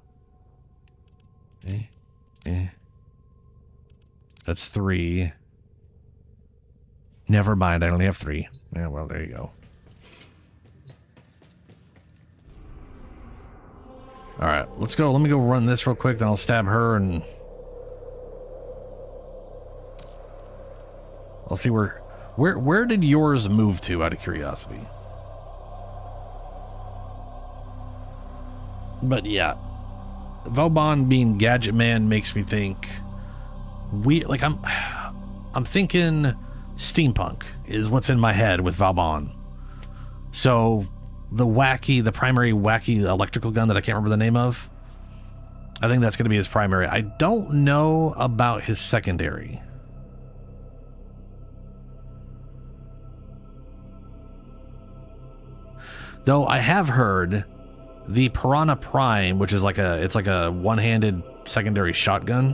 That's 3. Never mind, I only have 3. Yeah, well, there you go. Alright, let's go. Let me go run this real quick, then I'll stab her and I'll see where did yours move to, out of curiosity? But yeah, Vauban being Gadget Man makes me think I'm thinking steampunk is what's in my head with Vauban. So the primary wacky electrical gun that I can't remember the name of, I think that's going to be his primary. I don't know about his secondary. Though I have heard the Piranha Prime, which is it's like a one-handed secondary shotgun,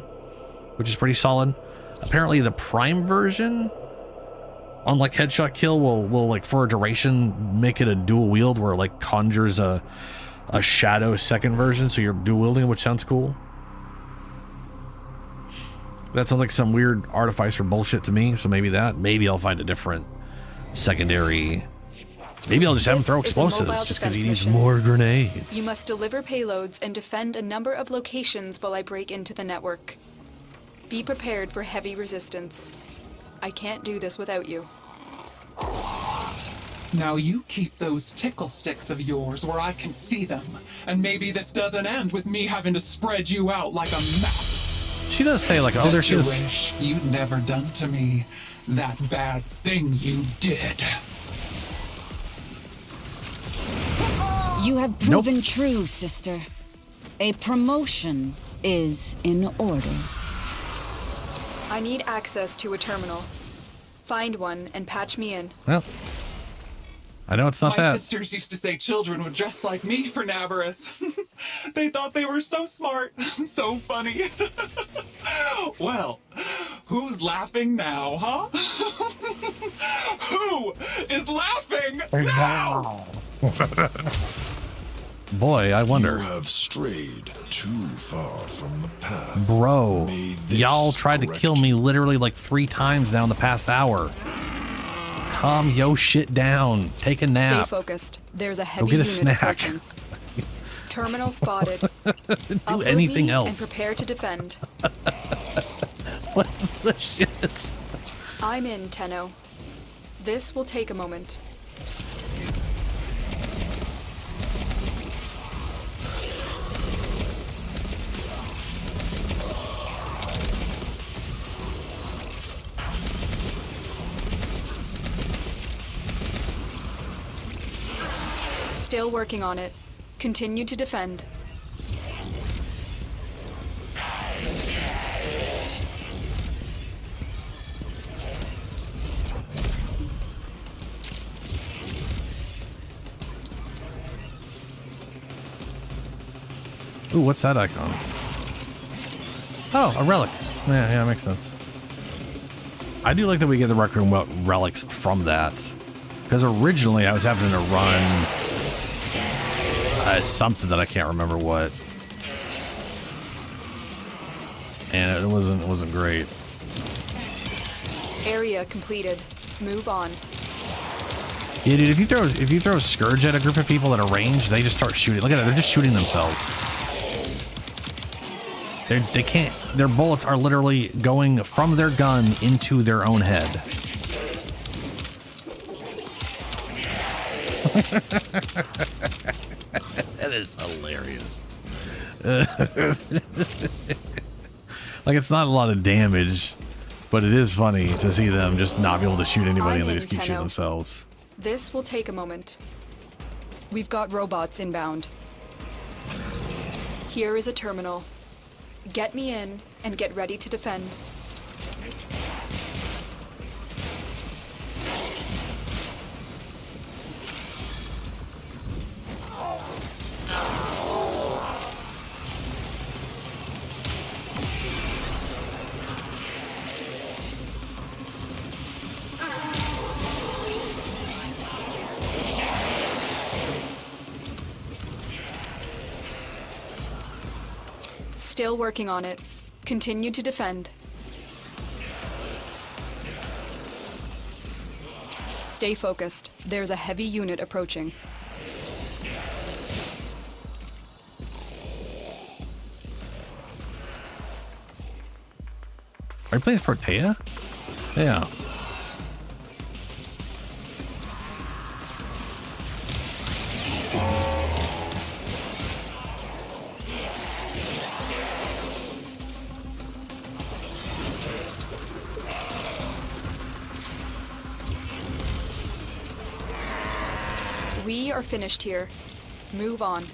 which is pretty solid. Apparently the Prime version on like headshot kill will like for a duration make it a dual wield where it like conjures a shadow second version, so you're dual wielding, which sounds cool. That sounds like some weird artificer bullshit to me, so maybe I'll find a different secondary. Maybe I'll just have him throw explosives just because he needs more grenades. You must deliver payloads and defend a number of locations while I break into the network. Be prepared for heavy resistance. I can't do this without you. Now you keep those tickle sticks of yours where I can see them, and maybe this doesn't end with me having to spread you out like a map. She does say like, oh, there she is. Wish you'd never done to me that bad thing you did. You have proven true, sister. A promotion is in order. I need access to a terminal. Find one and patch me in. Well, I know it's not that. My sisters used to say children would dress like me for Navarus. They thought they were so smart, so funny. Well, who's laughing now, huh? Who is laughing now? Boy, I wonder. You have strayed too far from the path. Bro, y'all tried to kill me literally like 3 times now in the past hour. Calm yo shit down. Take a nap. Stay focused. There's a heavy Go get a unit snack. approaching. Terminal spotted. Do anything else. And prepare to defend. What the shit? I'm in, Tenno. This will take a moment. Still working on it. Continue to defend. Ooh, what's that icon? Oh, a relic. Yeah, makes sense. I do like that we get the Rec Room relics from that. Because originally I was having to run something that I can't remember what. And it wasn't great. Area completed. Move on. Yeah, dude, if you throw a Scourge at a group of people at a range, they just start shooting. Look at it, they're just shooting themselves. They can't, their bullets are literally going from their gun into their own head. That is hilarious. Like, it's not a lot of damage, but it is funny to see them just not be able to shoot anybody and they just keep shooting themselves. This will take a moment. We've got robots inbound. Here is a terminal. Get me in and get ready to defend. Still working on it. Continue to defend. Stay focused. There's a heavy unit approaching. Are you playing Fortea? Yeah. We are finished here. Move on.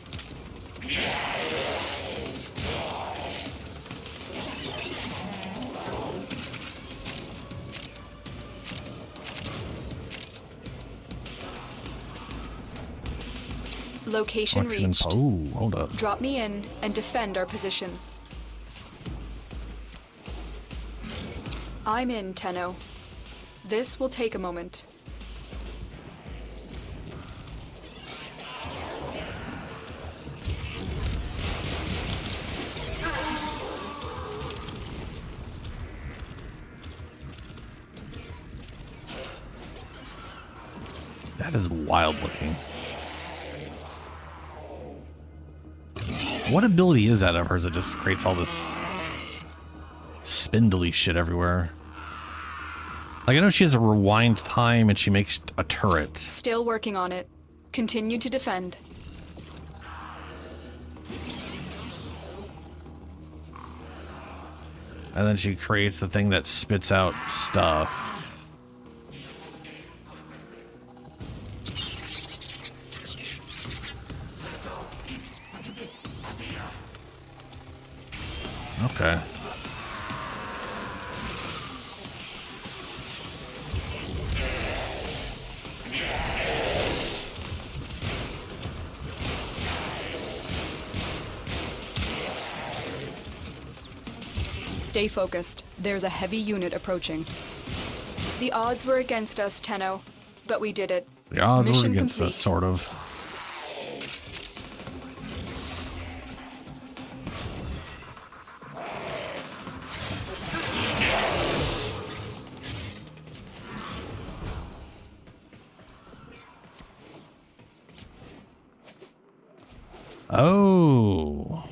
Location reached. Oh, hold up. Drop me in and defend our position. I'm in, Tenno. This will take a moment. That is wild looking. What ability is that of hers that just creates all this spindly shit everywhere? Like, I know she has a rewind time and she makes a turret. Still working on it. Continue to defend. And then she creates the thing that spits out stuff. Okay. Stay focused. There's a heavy unit approaching. The odds were against us, Tenno, but we did it. The odds were Mission against complete. us, sort of. Oh.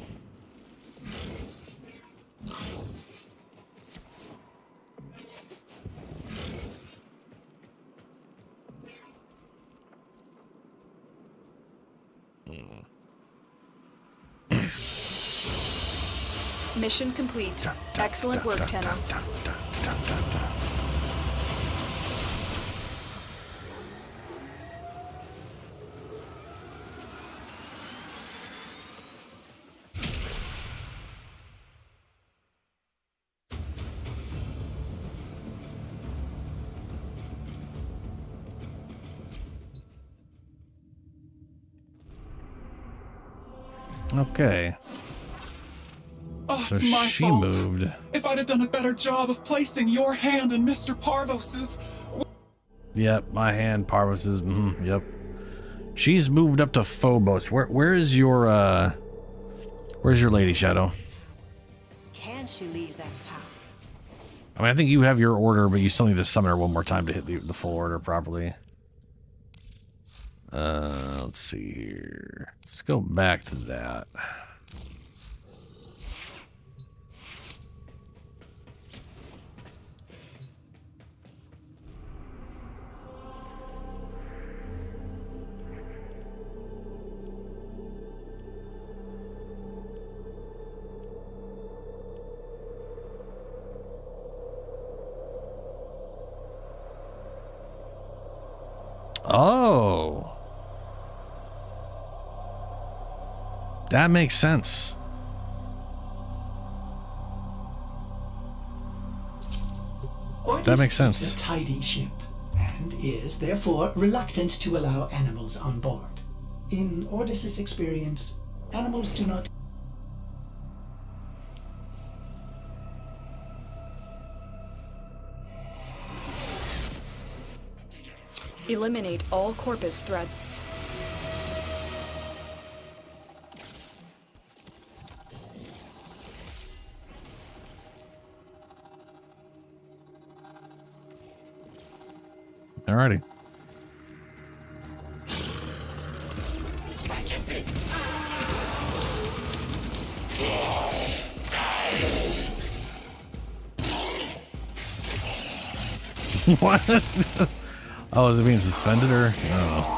Mission complete. Excellent work, Tenno. Okay. Oh, So it's my she fault. moved. If I'd have done a better job of placing your hand in Mr. Parvos's. Yep, my hand, Parvos's. Yep. She's moved up to Phobos. Where is your where's your lady, Shadow? Can she leave that town? I mean, I think you have your order, but you still need to summon her one more time to hit the full order properly. Let's see here. Let's go back to that. Oh. That makes sense. That makes sense. Is a tidy ship, and is therefore reluctant to allow animals on board. In Ordis's experience, animals do not. Eliminate all corpus threats. Alrighty. What? Oh, is it being suspended or? I don't know.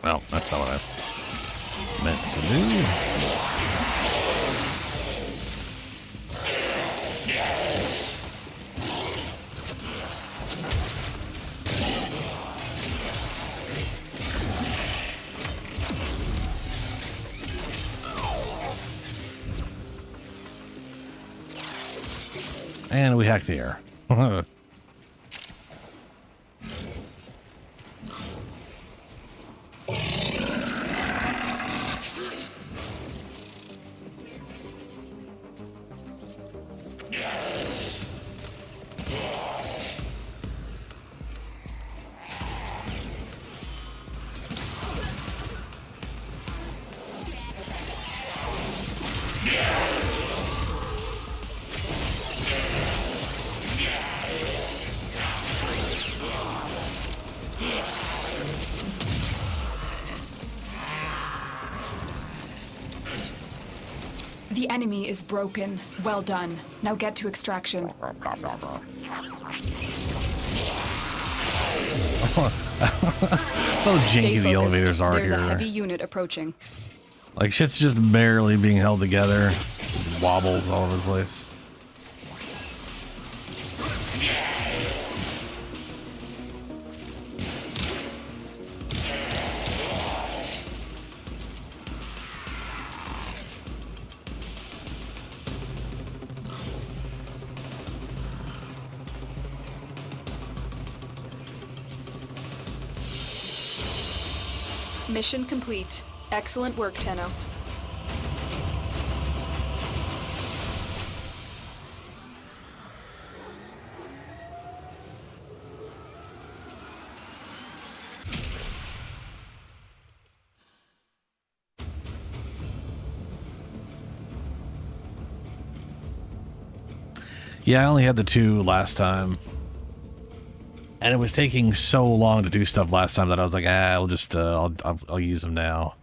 Well, that's not what I meant to do. And we hacked the air. The enemy is broken. Well done. Now get to extraction. Little Stay janky the focused. elevators are There's here. a heavy unit approaching. Like shit's just barely being held together. It wobbles all over the place. Mission complete. Excellent work, Tenno. Yeah, I only had the 2 last time. And it was taking so long to do stuff last time that I was like, I'll just, I'll use them now.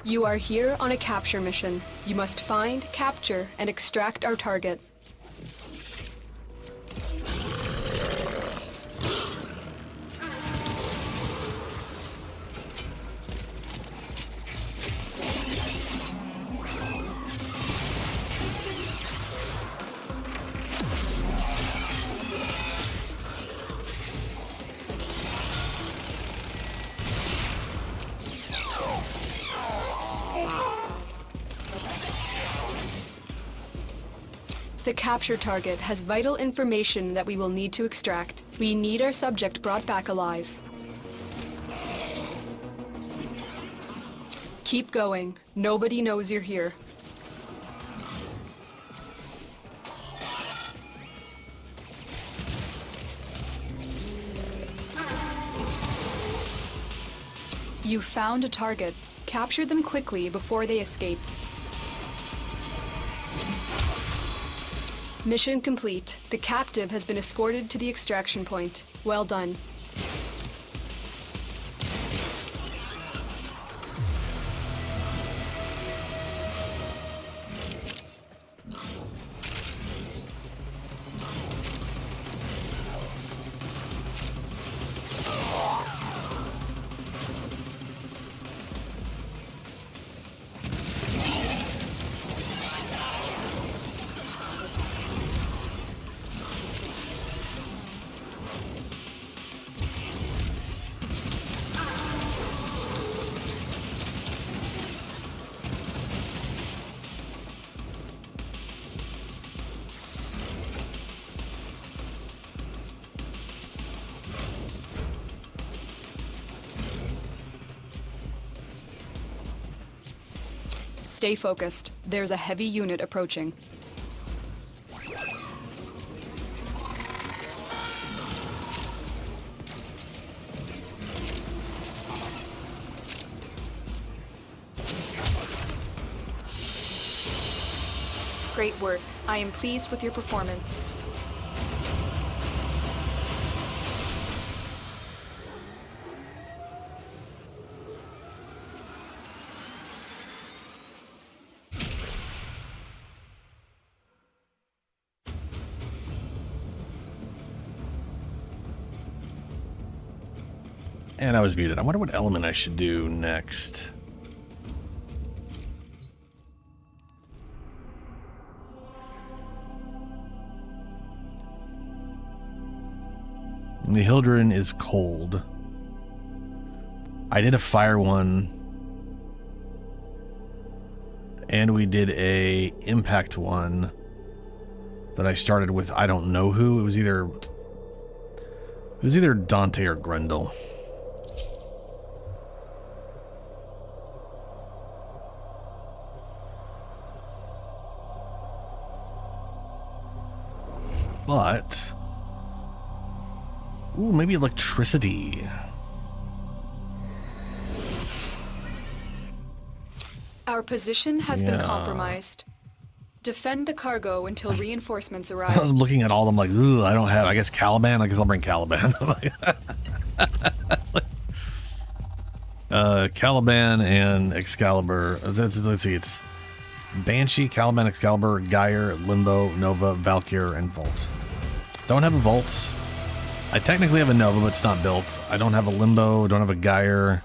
You are here on a capture mission. You must find, capture, and extract our target. The capture target has vital information that we will need to extract. We need our subject brought back alive. Keep going. Nobody knows you're here. You found a target. Capture them quickly before they escape. Mission complete. The captive has been escorted to the extraction point. Well done. Stay focused. There's a heavy unit approaching. Great work. I am pleased with your performance. And I was muted. I wonder what element I should do next. The Hildren is cold. I did a fire one. And we did a impact one that I started with I don't know who. It was either Dante or Grendel. But, ooh, maybe electricity. Our position has been compromised. Defend the cargo until reinforcements arrive. I'm looking at all of them like, ooh, I don't have, I guess Caliban? I guess I'll bring Caliban. Caliban and Excalibur. Let's see, it's Banshee, Caliban, Excalibur, Geyer, Limbo, Nova, Valkyr, and Volt. Don't have a Volt. I technically have a Nova, but it's not built. I don't have a Limbo, don't have a Geyer.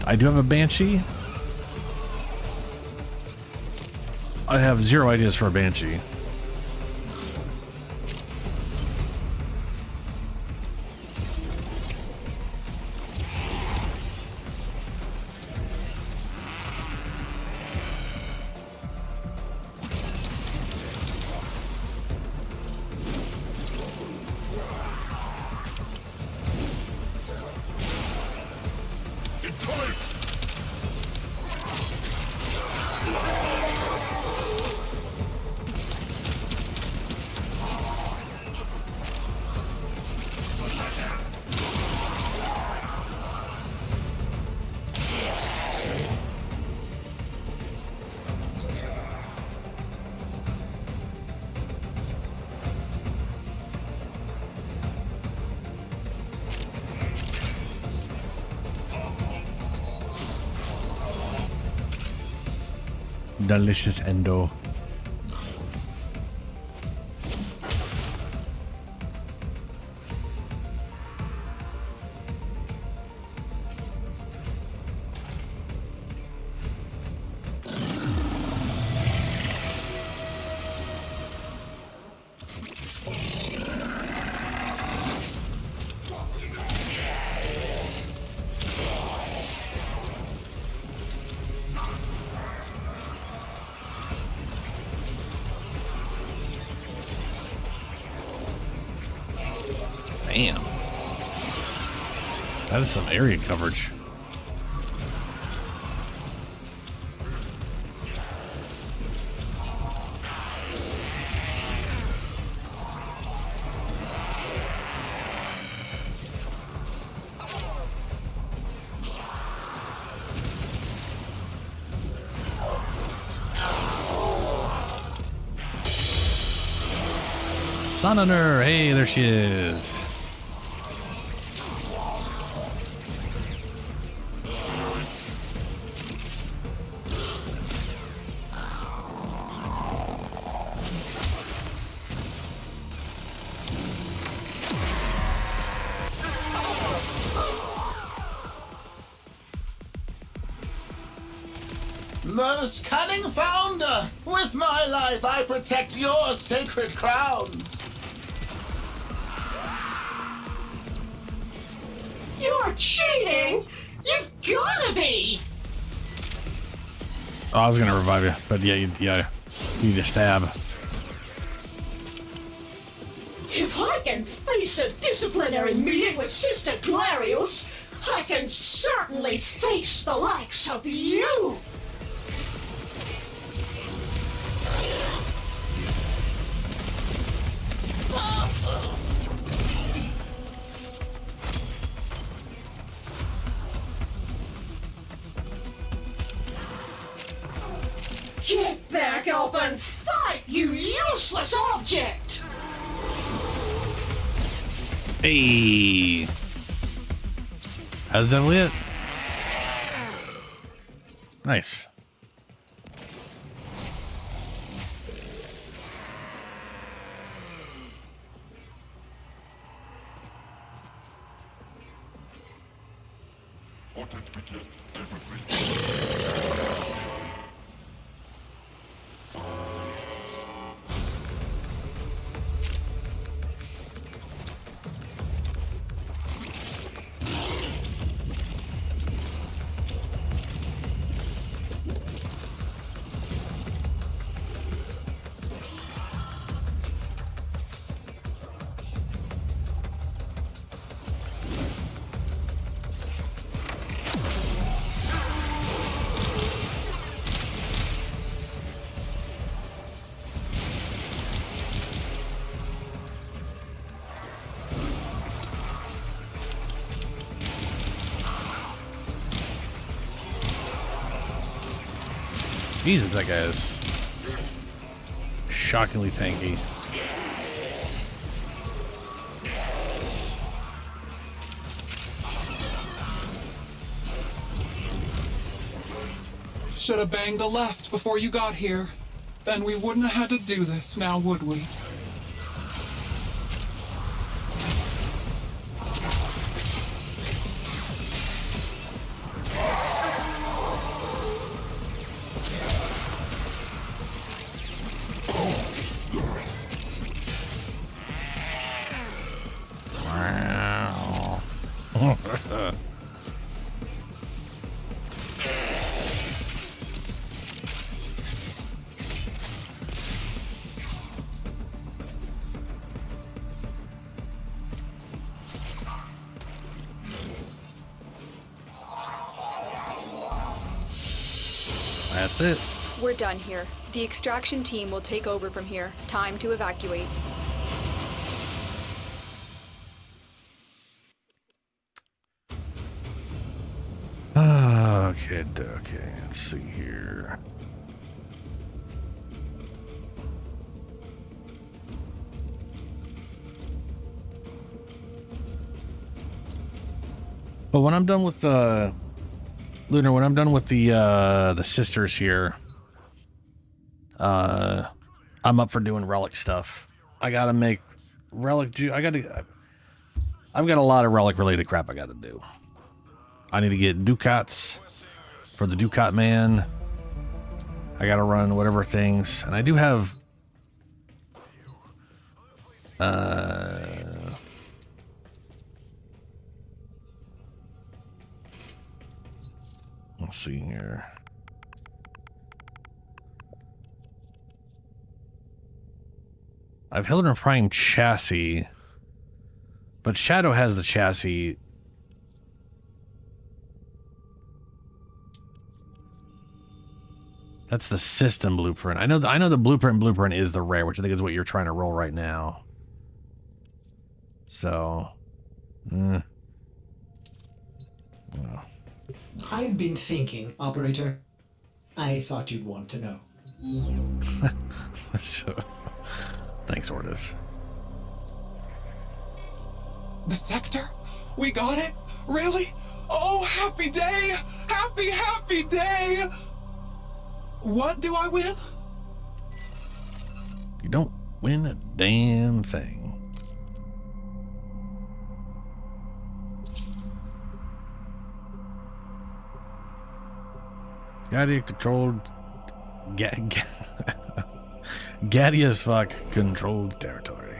I do have a Banshee. I have 0 ideas for a Banshee. Delicious endo. Damn. That is some area coverage. Summoner! Hey, there she is. Most cunning founder, with my life I protect your sacred crowns. You're cheating! You've gotta be! Oh, I was gonna revive you, but yeah, you need to stab. If I can face a disciplinary meeting with Sister Clarius, I can certainly face the likes of you! Get back up and fight, you useless object! Hey! How's that lit? Nice. Jesus, that guy is shockingly tanky. Should have banged a left before you got here. Then we wouldn't have had to do this now, would we? That's it. We're done here. The extraction team will take over from here. Time to evacuate. Okay, let's see here. But when I'm done with Lunar, when I'm done with the sisters here, I'm up for doing relic stuff. I gotta make relic I've got a lot of relic related crap I gotta do. I need to get ducats for the Ducat man. I gotta run whatever things, and I do have let's see here. I've Hildren Prime chassis, but Shadow has the chassis. That's the system blueprint. I know the blueprint is the rare, which I think is what you're trying to roll right now. So, I've been thinking, Operator. I thought you'd want to know. Thanks, Ordis. The sector? We got it? Really? Oh, happy day! Happy, happy day! What do I win? You don't win a damn thing. Gadia controlled... Gadia's fuck controlled territory.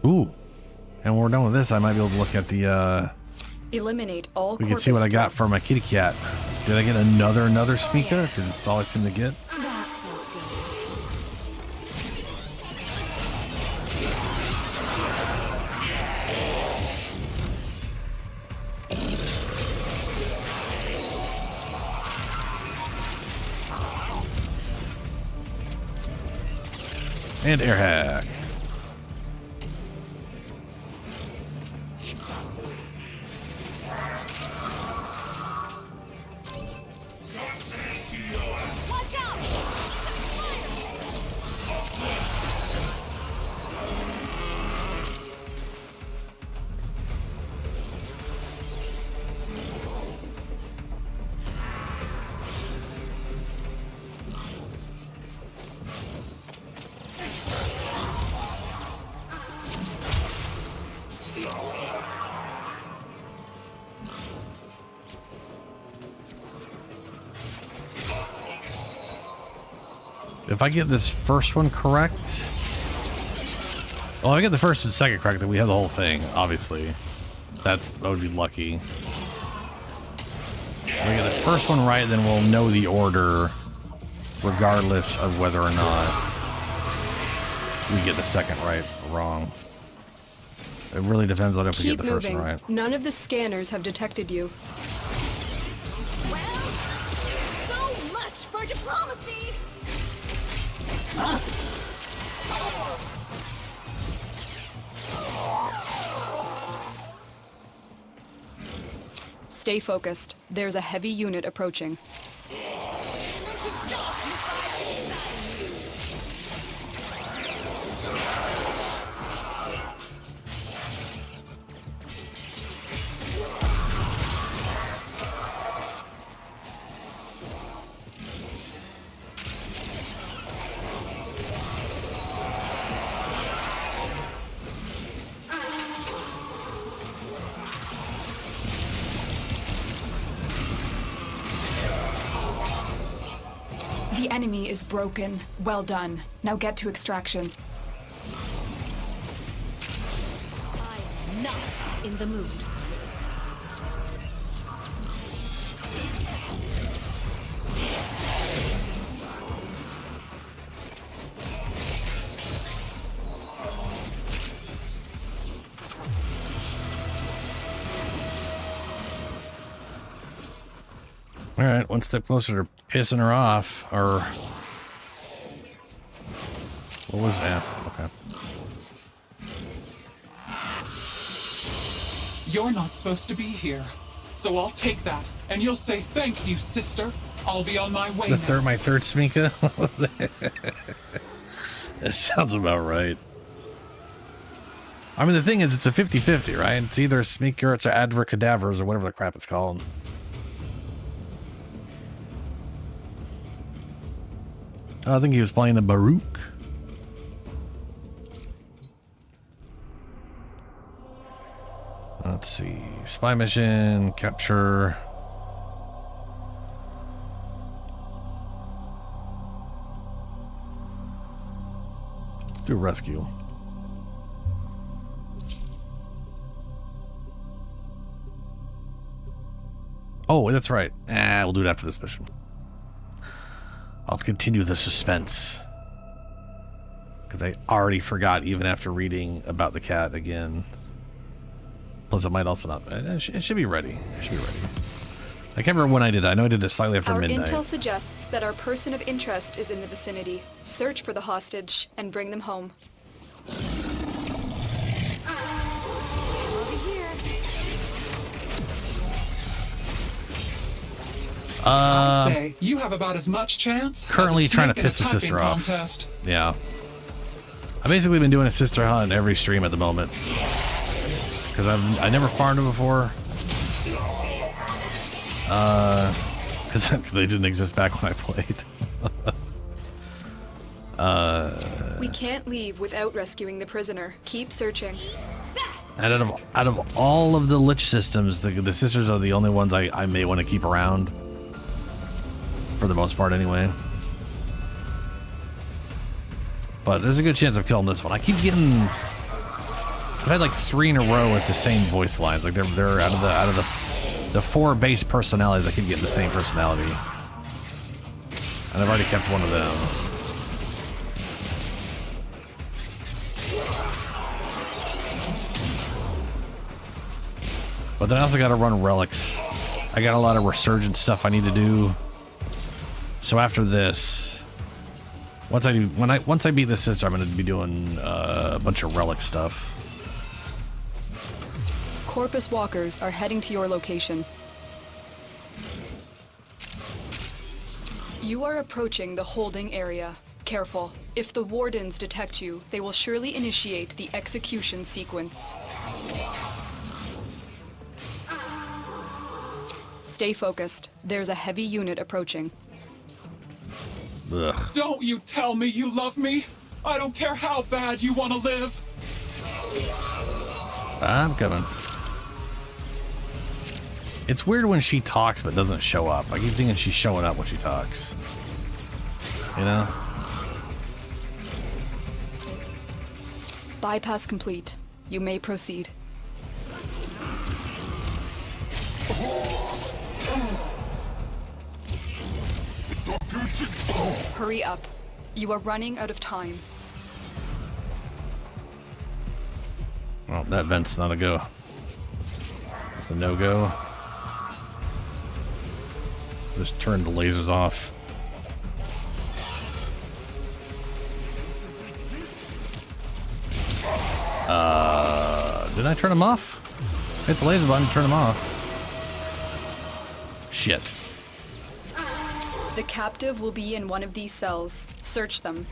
Ooh. And when we're done with this, I might be able to look at the, Eliminate all. we can see what I got for my kitty cat. Did I get another speaker? Because it's all I seem to get. And air hack. Watch out! If I get this first one correct... Well, if I get the first and second correct, then we have the whole thing, obviously. That would be lucky. If we get the first one right, then we'll know the order, regardless of whether or not we get the second right or wrong. It really depends on if we get Keep the first moving. one right. None of the scanners have detected you. Well, so much for diplomacy. Stay focused. There's a heavy unit approaching. The enemy is broken. Well done. Now get to extraction. I am not in the mood. All right, one step closer to pissing her off, or what was that? Okay. You're not supposed to be here. So I'll take that, and you'll say thank you, sister. I'll be on my way now. My third Smika? That sounds about right. I mean, the thing is, it's a 50-50, right? It's either Smika or it's Adver Cadavers or whatever the crap it's called. I think he was playing the Baroque. Let's see. Spy mission, capture. Let's do rescue. Oh, that's right. We'll do it after this mission. I'll continue the suspense. Because I already forgot even after reading about the cat again. Plus, it might also not. It should be ready. It should be ready. I can't remember when I did it. I know I did it slightly after midnight. Our intel suggests that our person of interest is in the vicinity. Search for the hostage and bring them home. I'd say you have about as much chance. Currently as a trying to snake in a piss the sister typing off. contest. Yeah. I've basically been doing a sister hunt every stream at the moment. Because I never farmed them before. Because they didn't exist back when I played. We can't leave without rescuing the prisoner. Keep searching. And out of all of the lich systems, the sisters are the only ones I may want to keep around. For the most part, anyway. But there's a good chance of killing this one. I keep getting... I've had like 3 in a row with the same voice lines. Like they're out of the 4 base personalities, I keep getting the same personality. And I've already kept one of them. But then I also got to run relics. I got a lot of resurgent stuff I need to do. So after this, once I beat the sister, I'm going to be doing a bunch of relic stuff. Corpus walkers are heading to your location. You are approaching the holding area. Careful. If the wardens detect you, they will surely initiate the execution sequence. Stay focused. There's a heavy unit approaching. Ugh. Don't you tell me you love me. I don't care how bad you want to live. I'm coming. It's weird when she talks but doesn't show up. I keep thinking she's showing up when she talks. You know? Bypass complete. You may proceed. Hurry up. You are running out of time. Well, that vent's not a go. It's a no-go. Just turn the lasers off. Did I turn them off? Hit the laser button, turn them off. Shit. The captive will be in one of these cells. Search them.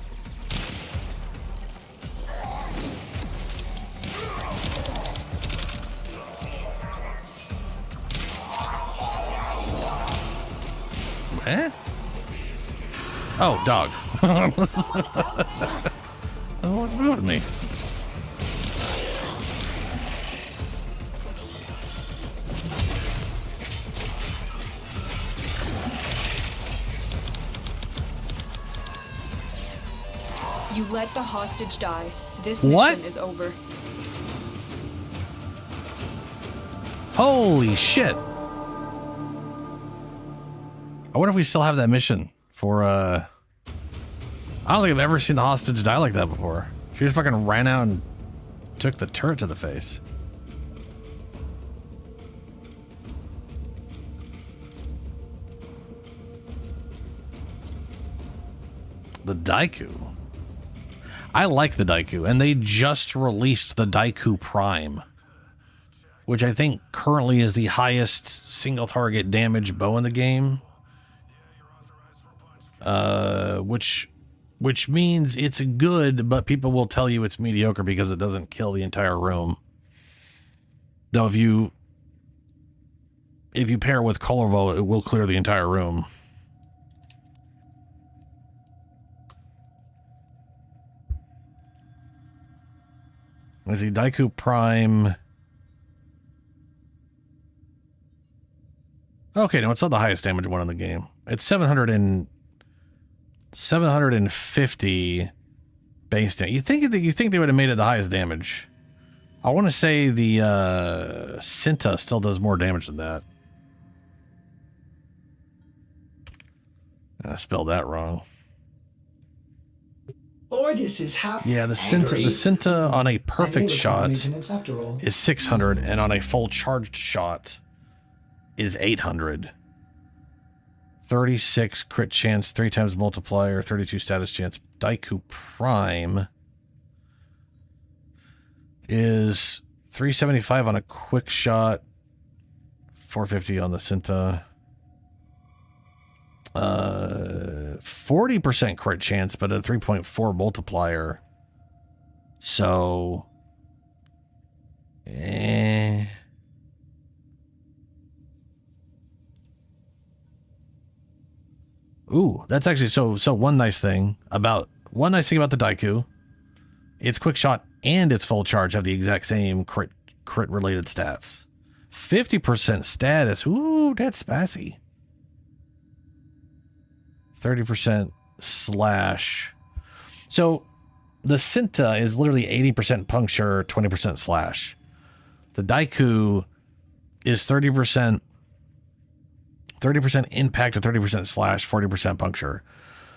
Eh? Oh, dog. Oh, what's moving me? You let the hostage die. This What? mission is over. Holy shit. I wonder if we still have that mission for, I don't think I've ever seen the hostage die like that before. She just fucking ran out and took the turret to the face. The Daiku. I like the Daiku, and they just released the Daiku Prime, which I think currently is the highest single target damage bow in the game. Which means it's good, but people will tell you it's mediocre because it doesn't kill the entire room. Though if you pair it with Colorvo, it will clear the entire room. Let's see, Daiku Prime. Okay, no, it's not the highest damage one in the game. It's 750 base damage. You think they would have made it the highest damage? I want to say the Cinta still does more damage than that. I spelled that wrong. Ordis is half Yeah, the Cinta on a perfect shot is 600, and on a full charged shot is 800. 36 crit chance, 3 times multiplier, 32 status chance. Daiku Prime is 375 on a quick shot, 450 on the Cinta. 40% crit chance, but a 3.4 multiplier. So, Ooh, that's actually so one nice thing about the Daiku, its quick shot and its full charge have the exact same crit related stats. 50% status. Ooh, that's spicy. 30% slash. So the Cinta is literally 80% puncture, 20% slash. The Daiku is 30% impact to 30% slash, 40% puncture.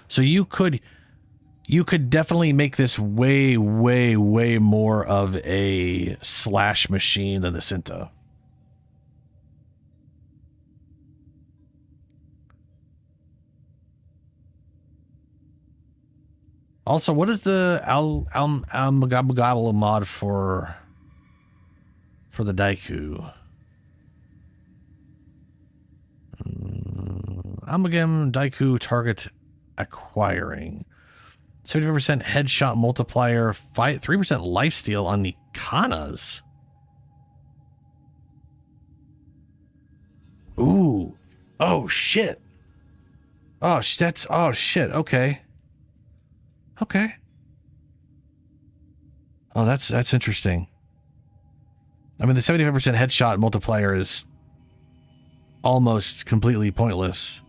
So you could definitely make this way more of a slash machine than the Cinta. Also, what is the Almagabagabala mod for the Daiku? Amalgam Daiku target acquiring. 75% headshot multiplier, 3% lifesteal on the Kanas. Ooh. Oh shit. Oh, oh shit. Okay. Okay. Oh, that's interesting. I mean, the 75% headshot multiplier is almost completely pointless.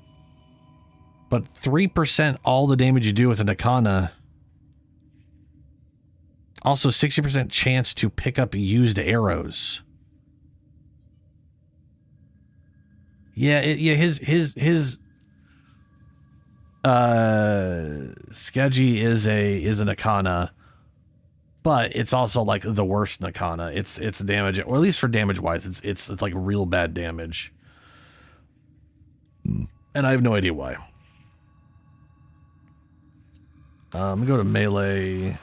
But 3% all the damage you do with a Nakana. Also 60% chance to pick up used arrows. Yeah, his Skagi is a Nakana, but it's also like the worst Nakana. It's damage, or at least for damage wise, it's like real bad damage. And I have no idea why. Go to melee.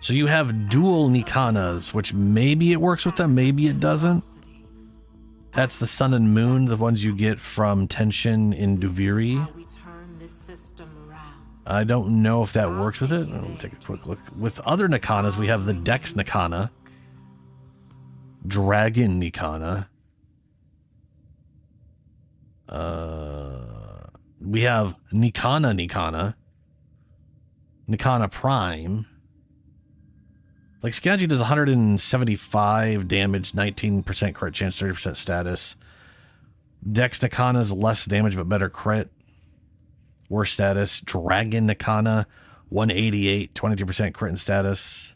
So you have dual Nikanas, which maybe it works with them, maybe it doesn't. That's the Sun and Moon, the ones you get from Tenshin in Duviri. I don't know if that works with it. I'll take a quick look. With other Nikanas, we have the Dex Nikana, Dragon Nikana. We have Nikana Prime. Like Skagi does 175 damage, 19% crit chance, 30% status. Dex Nikana's less damage but better crit. Worse status. Dragon Nikana, 188, 22% crit and status.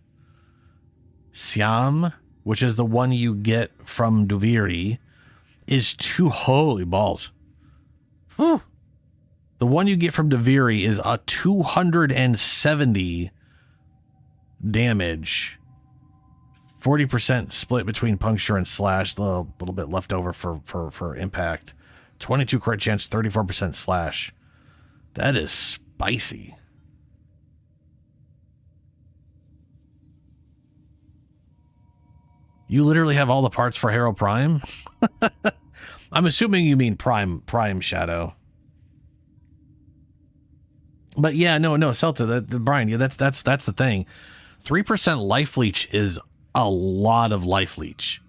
Siam, which is the one you get from Duviri, is holy balls. Whew. The one you get from Duviri is a 270 damage. 40% split between puncture and slash, a little bit left over for impact. 22 crit chance, 34% slash. That is spicy. You literally have all the parts for Hero Prime? I'm assuming you mean Prime Shadow. But yeah, no, Celta, Brian, yeah, that's the thing. 3% life leech is a lot of life leech.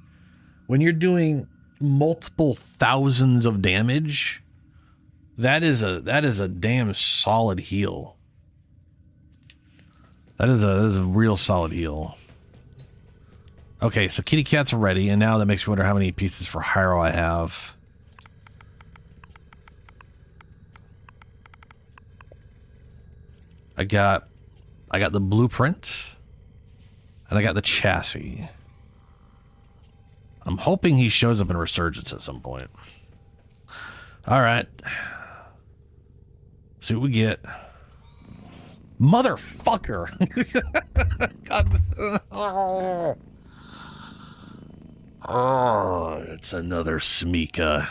When you're doing multiple thousands of damage, that is a damn solid heal. That is a real solid heal. Okay, so kitty cats are ready, and now that makes me wonder how many pieces for Hyro I have. I got the blueprint, and I got the chassis. I'm hoping he shows up in Resurgence at some point. All right. See what we get. Motherfucker. God. Oh, it's another Smika.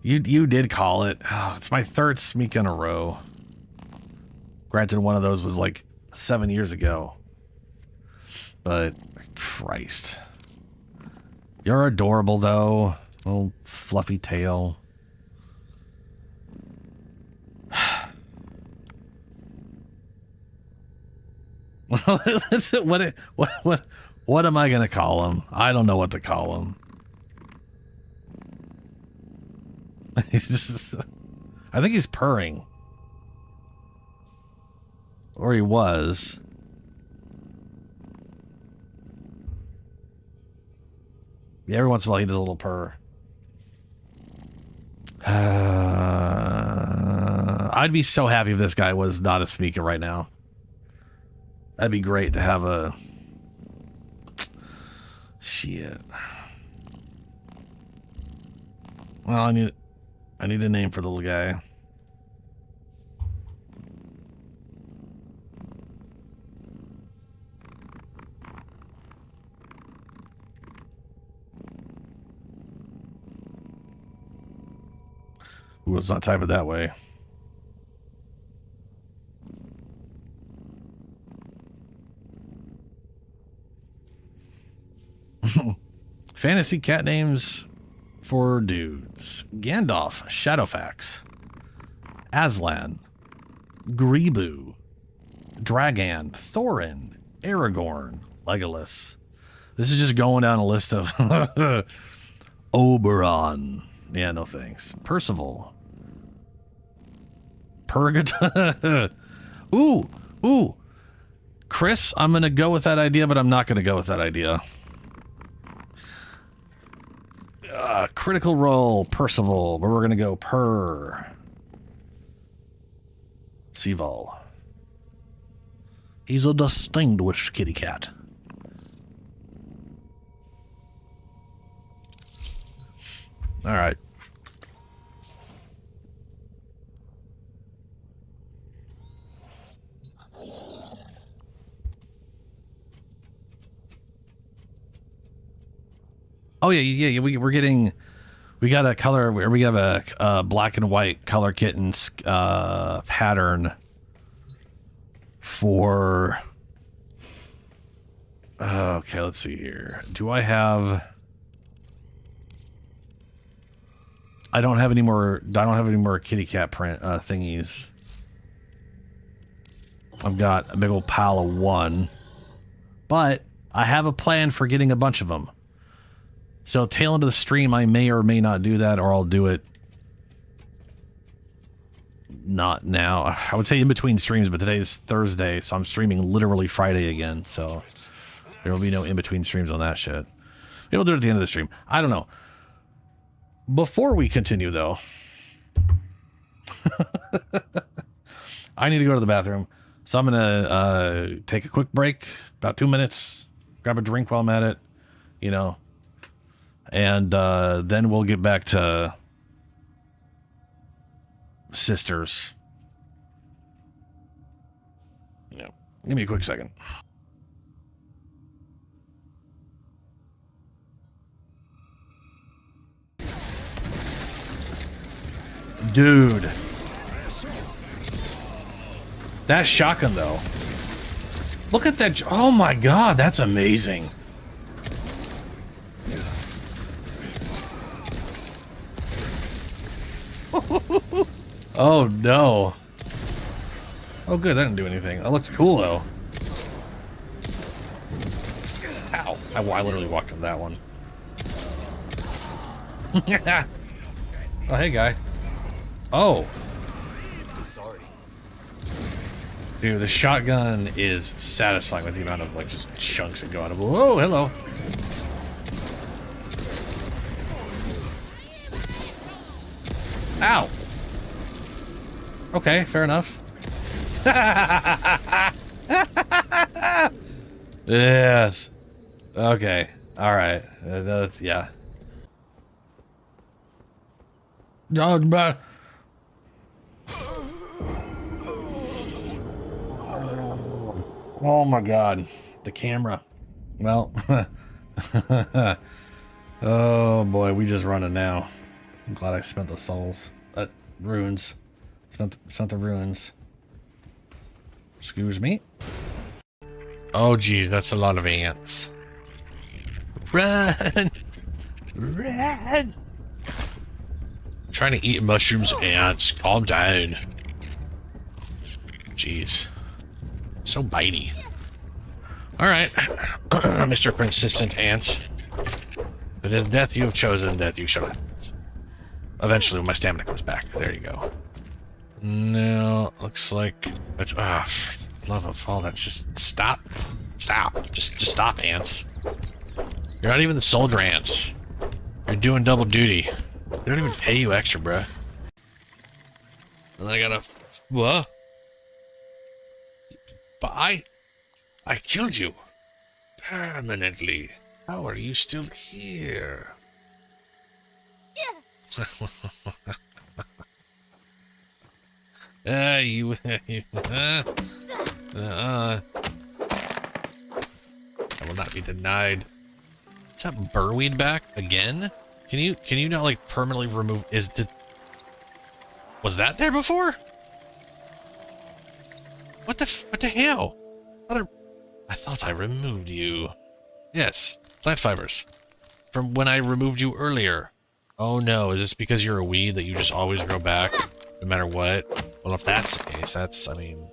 You did call it. Oh, it's my third Smika in a row. Granted, one of those was like 7 years ago. But, Christ. You're adorable, though. Little fluffy tail. What am I gonna call him? I don't know what to call him. He's just, I think he's purring. Or he was. Yeah, every once in a while he does a little purr. I'd be so happy if this guy was not a Smika right now. That'd be great to have a... Shit. Well, I need a name for the little guy. Ooh, let's not type it that way. Fantasy cat names for dudes. Gandalf, Shadowfax, Aslan, Gribu, Dragan, Thorin, Aragorn, Legolas. This is just going down a list of Oberon. Yeah, no thanks. Percival. Purgator. Ooh. Chris, I'm going to go with that idea, but I'm not going to go with that idea. Critical Role, Percival, but we're going to go Sival. He's a distinguished kitty cat. All right. Oh yeah. We got a color. We have a black and white color kittens pattern for. Okay, let's see here. Do I have? I don't have any more. I don't have any more kitty cat print thingies. I've got a big old pile of one, but I have a plan for getting a bunch of them. So tail into the stream, I may or may not do that, or I'll do it not now. I would say in between streams, but today's Thursday, so I'm streaming literally Friday again. So there will be no in between streams on that shit. Maybe we'll do it at the end of the stream. I don't know. Before we continue, though, I need to go to the bathroom. So I'm going to take a quick break, about 2 minutes, grab a drink while I'm at it, you know, and then we'll get back to Sisters. Yeah, give me a quick second. Dude. That shotgun, though. Look at that. Oh my god, that's amazing. Oh no. Oh good, that didn't do anything. That looked cool though. Ow. I literally walked into that one. Oh hey guy. Oh. Dude, the shotgun is satisfying with the amount of, like, just chunks that go out of it. Whoa, hello. Ow. Okay, fair enough. Yes. Okay. All right. That's, yeah. No, but... Oh my god. The camera. Well. Oh boy, we just running now. I'm glad I spent the souls. Runes. Spent the runes. Excuse me. Oh geez, that's a lot of ants. Run! Run! I'm trying to eat mushrooms, ants. Calm down. Jeez. So bitey. Alright. Mr. Persistent Ants. If it is death you have chosen, death you shall have. Eventually when my stamina comes back. There you go. No, looks like it's love of all that's just stop. Stop. Just stop, ants. You're not even the soldier ants. You're doing double duty. They don't even pay you extra, bruh. And then I gotta what? But I killed you. Permanently. How are you still here? You I will not be denied. Is that burweed back again? Can you not like permanently remove was that there before? What the hell? I thought I removed you. Yes, plant fibers. From when I removed you earlier. Oh no, is this because you're a weed that you just always grow back, no matter what? Well, if that's the case, that's, I mean,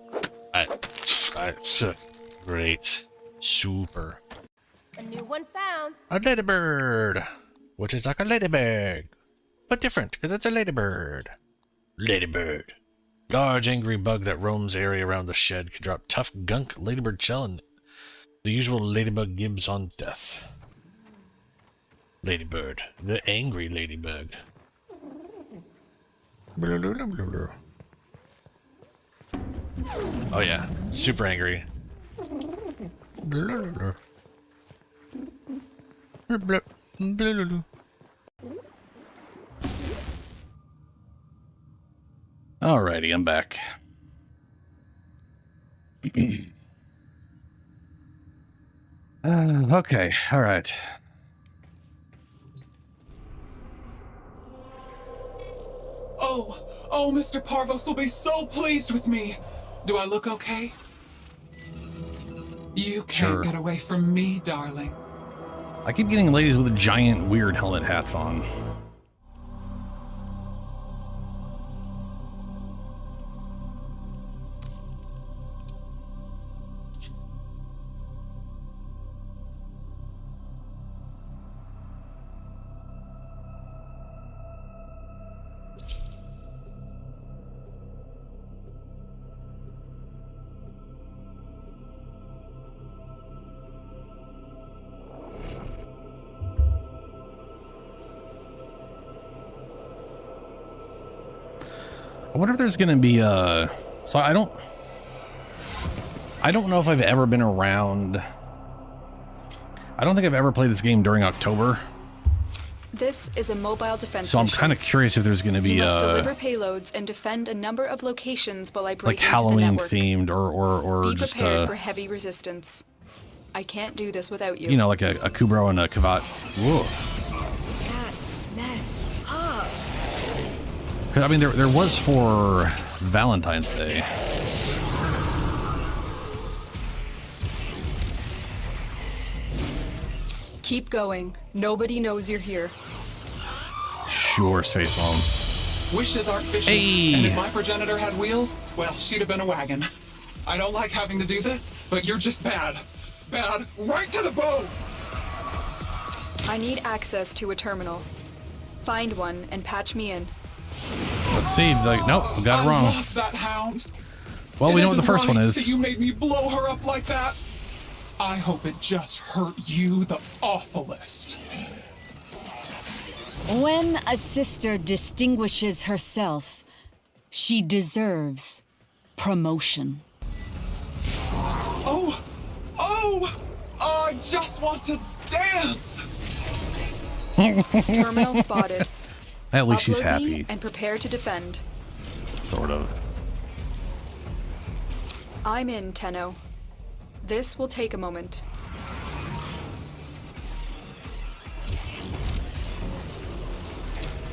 great. Super. A new one found. A ladybird, which is like a ladybug, but different, because it's a ladybird. Ladybird. Large angry bug that roams area around the shed can drop tough gunk ladybird shell and the usual ladybug gives on death. Ladybird. The angry ladybug. Oh yeah. Super angry. Alrighty, I'm back. Okay, alright. Oh, Mr. Parvos will be so pleased with me. Do I look okay? You can't get away from me, darling. I keep getting ladies with giant weird helmet hats on. I wonder if there's gonna be so I don't know if I've ever been around. I don't think I've ever played this game during October. This is a mobile defense So I'm mission. kind of curious if there's gonna be You must deliver payloads and defend a number of locations while I break like into the Halloween network. themed or Be just prepared for heavy resistance. I can't do this without you. you know, like a Kubro and a Kavat. Whoa. That's messed up. I mean, there was for Valentine's Day. Keep going. Nobody knows you're here. Sure, Space Mom. Wishes aren't fishes. Hey. And if my progenitor had wheels, well, she'd have been a wagon. I don't like having to do this, but you're just bad. Bad right to the bone! I need access to a terminal. Find one and patch me in. Let's see. Like, nope, we got it I wrong. love that hound. Well, we know what the isn't first one right is. that you made me blow her up like that. I hope it just hurt you the awfulest. When a sister distinguishes herself, she deserves promotion. Oh, I just want to dance. Terminal spotted. At least she's Upload me happy. and prepare to defend. Sort of. I'm in, Tenno. This will take a moment.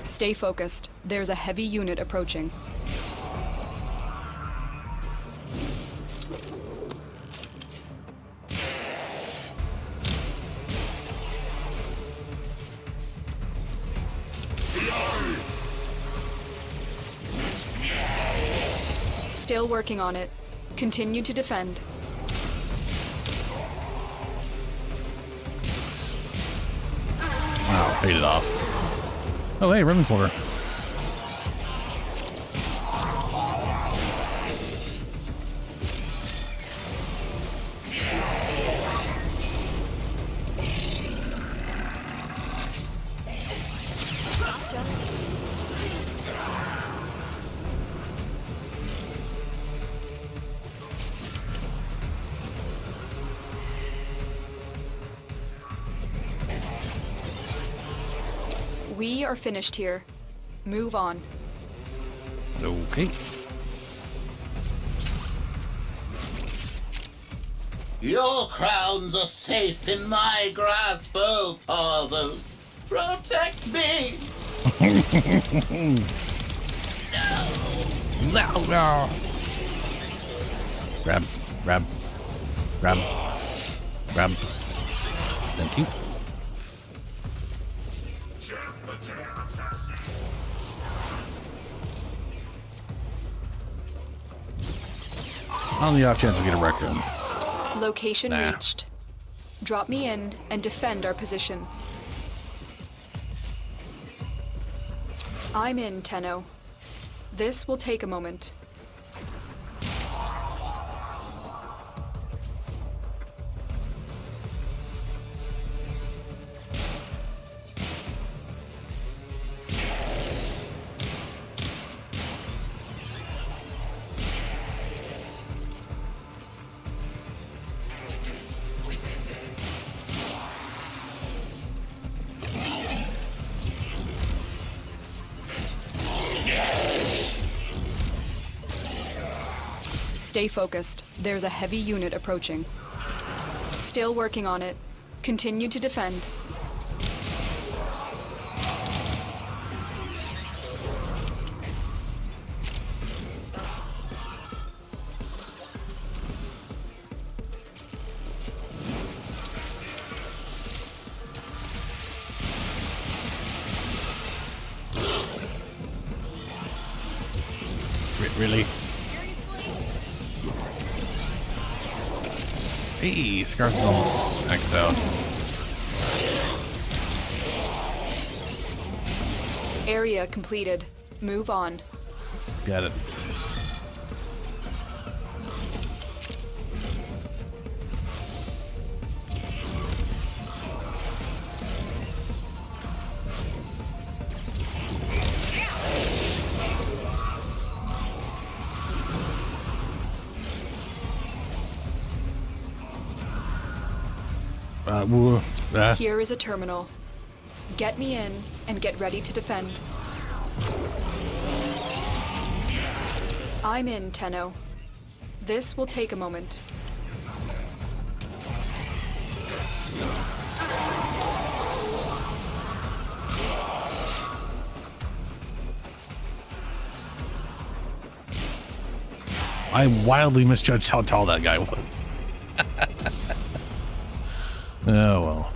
Stay focused. There's a heavy unit approaching. Still working on it. Continue to defend. Wow, faded off. Oh, hey, Ribbon Sliver. We are finished here. Move on. Okay. Your crowns are safe in my grasp, oh Parvos. Protect me! No, no. Grab. Thank you. On the off chance we get a record. Location Nah. reached. Drop me in and defend our position. I'm in, Tenno. This will take a moment. Stay focused. There's a heavy unit approaching. Still working on it. Continue to defend. Really? Hey, Scarce is almost maxed out. Area completed. Move on. Got it. Here is a terminal. Get me in and get ready to defend. I'm in, Tenno. This will take a moment. I wildly misjudged how tall that guy was. Oh well.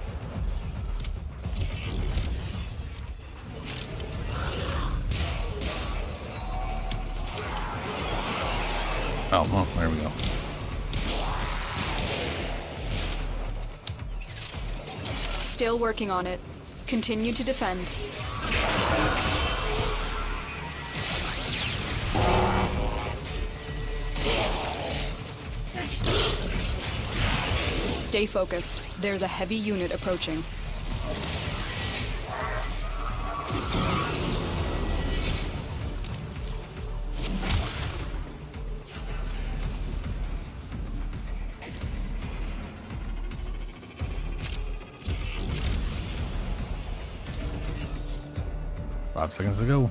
Oh, well, there we go. Still working on it. Continue to defend. Stay focused. There's a heavy unit approaching. Five seconds to go.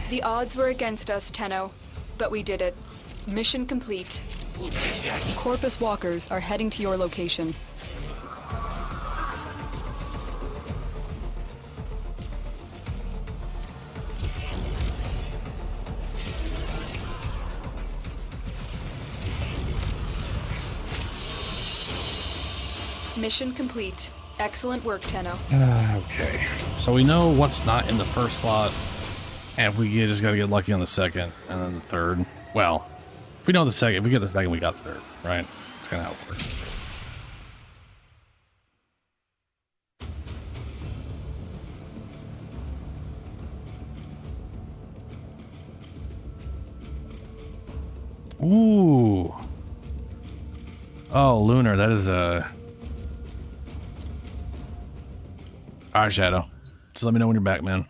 The odds were against us, Tenno, but we did it. Mission complete. Corpus walkers are heading to your location. Mission complete. Excellent work, Tenno. Okay. So we know what's not in the first slot. And if we just gotta get lucky on the second and then the third. Well, if we know the second, if we get the second, we got the third, right? That's kind of how it works. Ooh. Oh, Lunar, that is a... Alright, Shadow. Just let me know when you're back, man.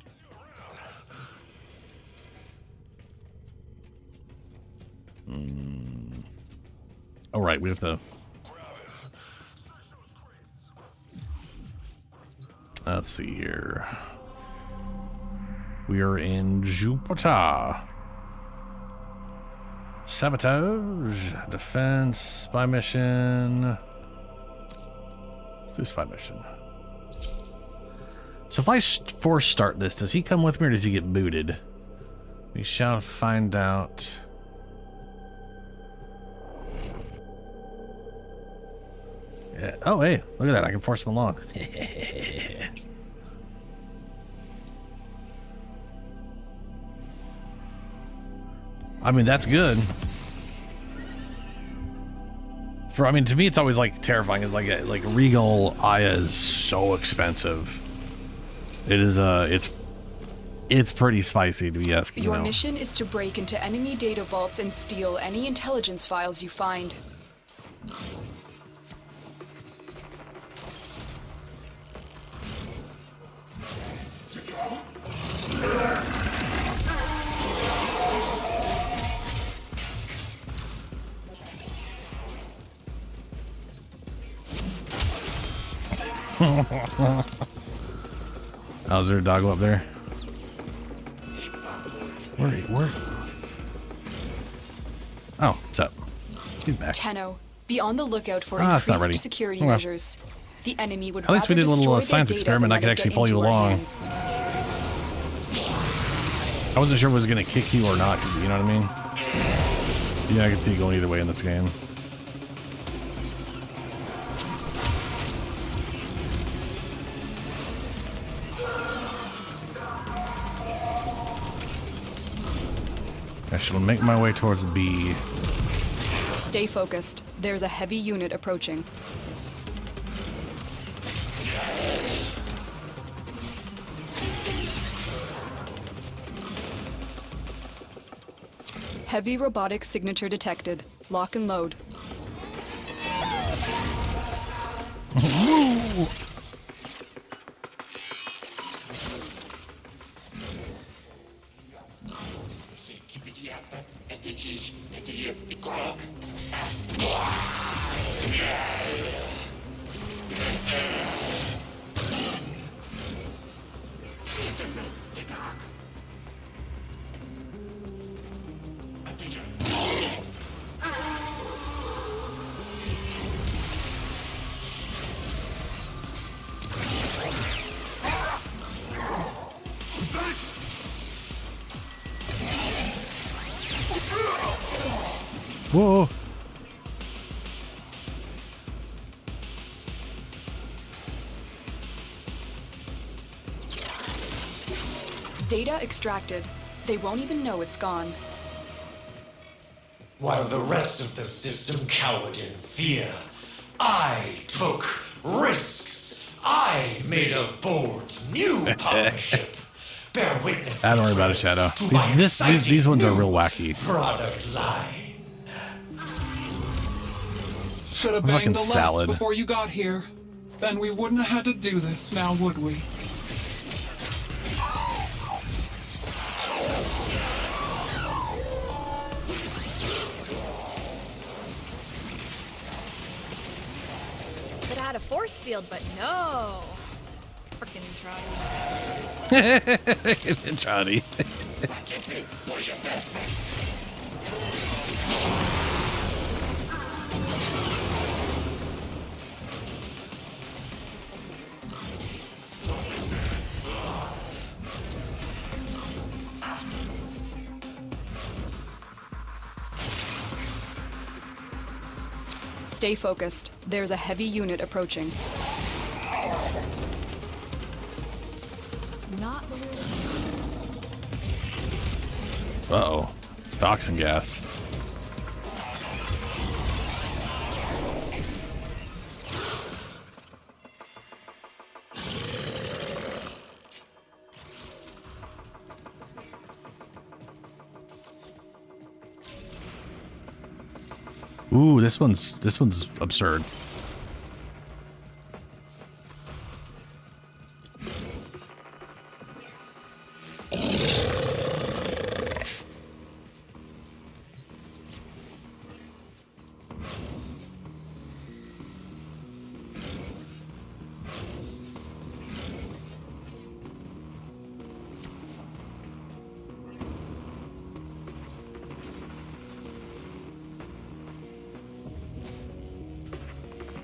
All right, we have to... Let's see here. We are in Jupiter. Sabotage, defense, spy mission. Let's do spy mission. So if I force start this, does he come with me or does he get booted? We shall find out. Yeah. Oh, hey, look at that. I can force him along. I mean, that's good. I mean, to me, it's always like terrifying. It's like Regal Aya is so expensive. It is it's pretty spicy to be asking. Your mission is to break into enemy data vaults and steal any intelligence files you find. Oh, is there a doggo up there? Where? Oh, what's up? He's back. Tenno, be on the lookout for it's not ready. increased security Okay. measures. The enemy would At least we rather did a little destroy science their data experiment. than I could let it actually get pull you into our along. hands. I wasn't sure if it was going to kick you or not, 'cause you know what I mean? Yeah, I can see it going either way in this game. I shall make my way towards B. Stay focused. There's a heavy unit approaching. Heavy robotic signature detected. Lock and load. Whoa. Data extracted. They won't even know it's gone. While the rest of the system cowered in fear, I took risks. I made a bold new partnership. bear witness. I don't worry about it, Shadow. These ones are real wacky. Product line. Should have Fucking banged a left salad. before you got here. Then we wouldn't have had to do this now, would we? Could have had a force field, but no. Frickin' Trotty. Trotty. Stay focused. There's a heavy unit approaching. Not the Uh-oh. Toxin gas. Ooh, this one's absurd.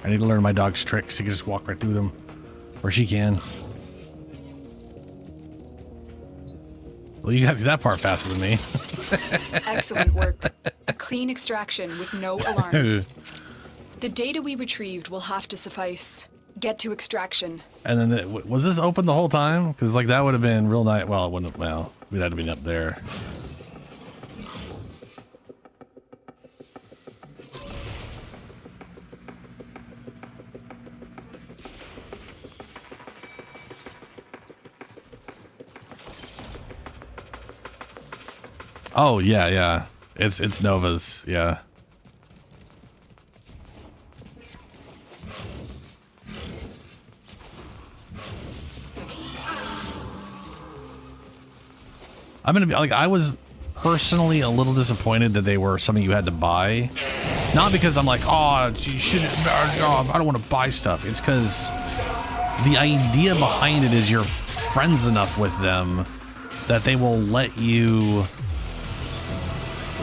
I need to learn my dog's tricks. He can just walk right through them. Or she can. Well, you got to that part faster than me. Excellent work. A clean extraction with no alarms. The data we retrieved will have to suffice. Get to extraction. And then, was this open the whole time? Because, like, that would have been real nice. Well, it wouldn't. Well, we'd have to be up there. Oh yeah, yeah. It's Nova's, yeah. I'm gonna be like, I was personally a little disappointed that they were something you had to buy. Not because I'm like, oh, you shouldn't, oh, I don't want to buy stuff. It's because the idea behind it is you're friends enough with them that they will let you,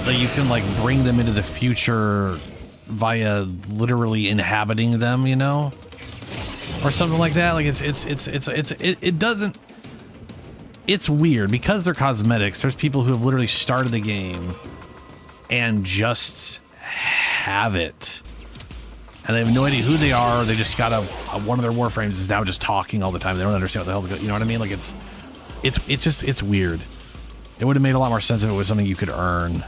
that you can like bring them into the future via literally inhabiting them, you know, or something like that. Like it doesn't. It's weird because they're cosmetics. There's people who have literally started the game and just have it, and they have no idea who they are. They just got one of their Warframes is now just talking all the time. They don't understand what the hell's going. You know what I mean? Like it's weird. It would have made a lot more sense if it was something you could earn.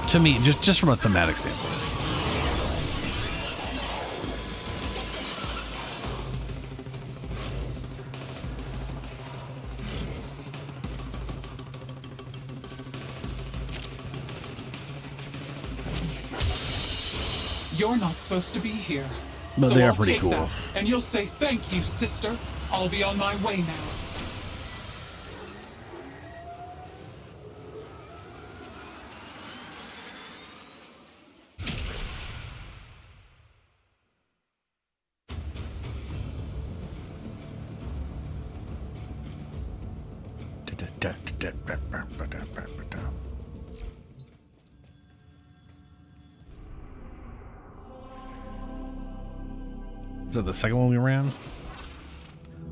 To me, just from a thematic standpoint. You're not supposed to be here. But so they are I'll pretty take cool. that, and you'll say thank you, sister. I'll be on my way now. Is that the second one we ran?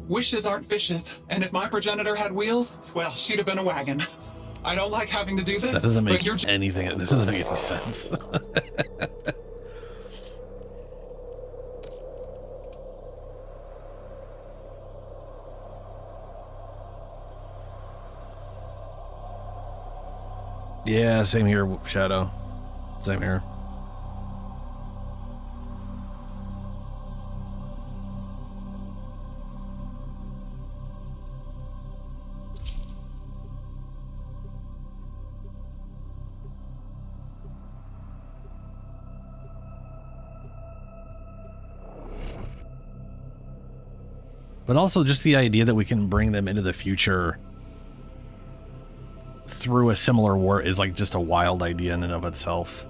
Wishes aren't fishes, and if my progenitor had wheels, well, she'd have been a wagon. I don't like having to do this. That doesn't make but you're anything. That doesn't make any sense. Yeah, same here, Shadow. Same here. But also just the idea that we can bring them into the future through a similar war is like just a wild idea in and of itself.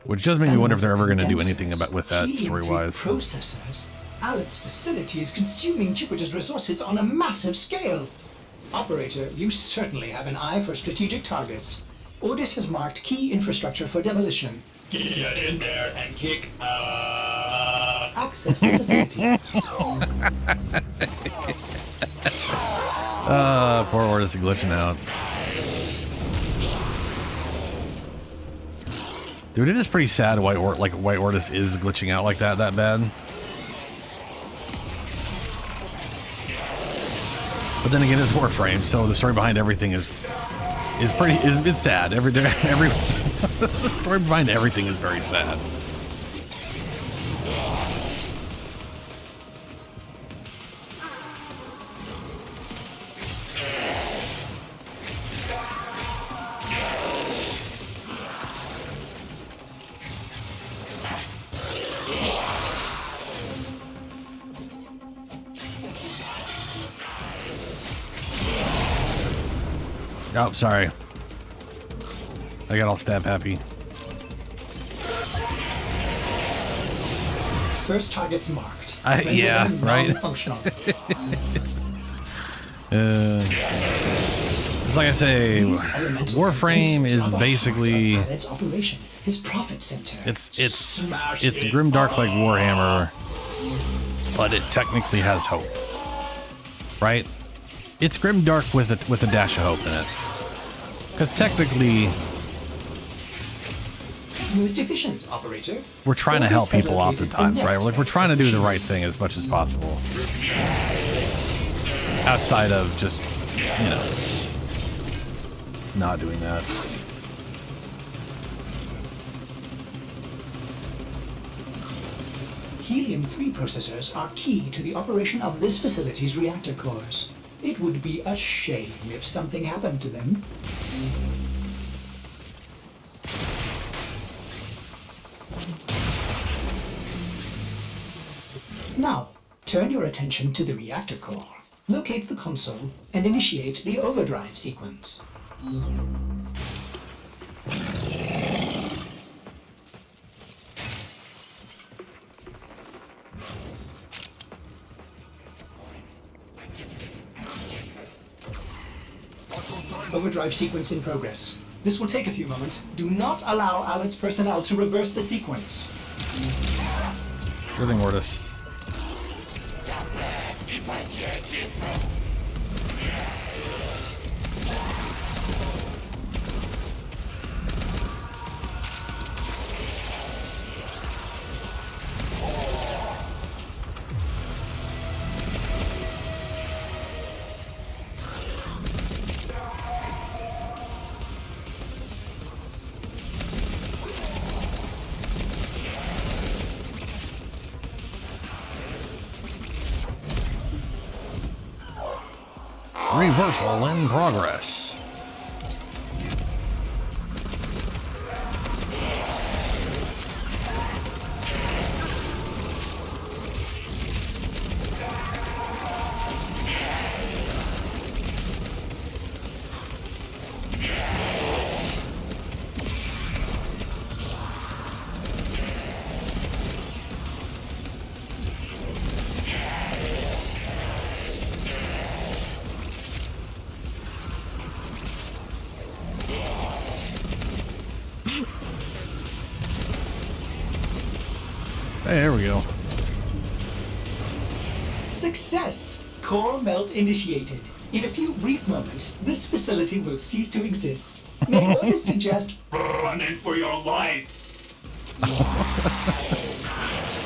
Which does make me wonder if they're ever going to do anything with that story-wise. Processors. Alet's facility is consuming Jupiter's resources on a massive scale. Operator, you certainly have an eye for strategic targets. Ordis has marked key infrastructure for demolition. Get in there and kick Access the facility. Poor Ordis is glitching out. Dude, it is pretty sad White Ordis is glitching out like that bad. But then again, it's Warframe, so the story behind everything is it's sad. The story behind everything is very sad. Oh, sorry. I got all stab happy. First target's marked. Yeah, right. Functional. It's like I say, Warframe is basically Its operation, his profit center. it's grimdark like Warhammer, but it technically has hope, right? It's grimdark with a dash of hope in it, because technically Most efficient, operator. we're trying to help people oftentimes, right? We're trying to do the right thing as much as possible, outside of just, you know, not doing that. Helium-3 processors are key to the operation of this facility's reactor cores. It would be a shame if something happened to them. Now, turn your attention to the reactor core. Locate the console and initiate the overdrive sequence. Overdrive sequence in progress. This will take a few moments. Do not allow Alet's personnel to reverse the sequence. Good thing, Ordis. Reversal in progress. Hey, there we go. Success! Core melt initiated. In a few brief moments, this facility will cease to exist. May I suggest running for your life?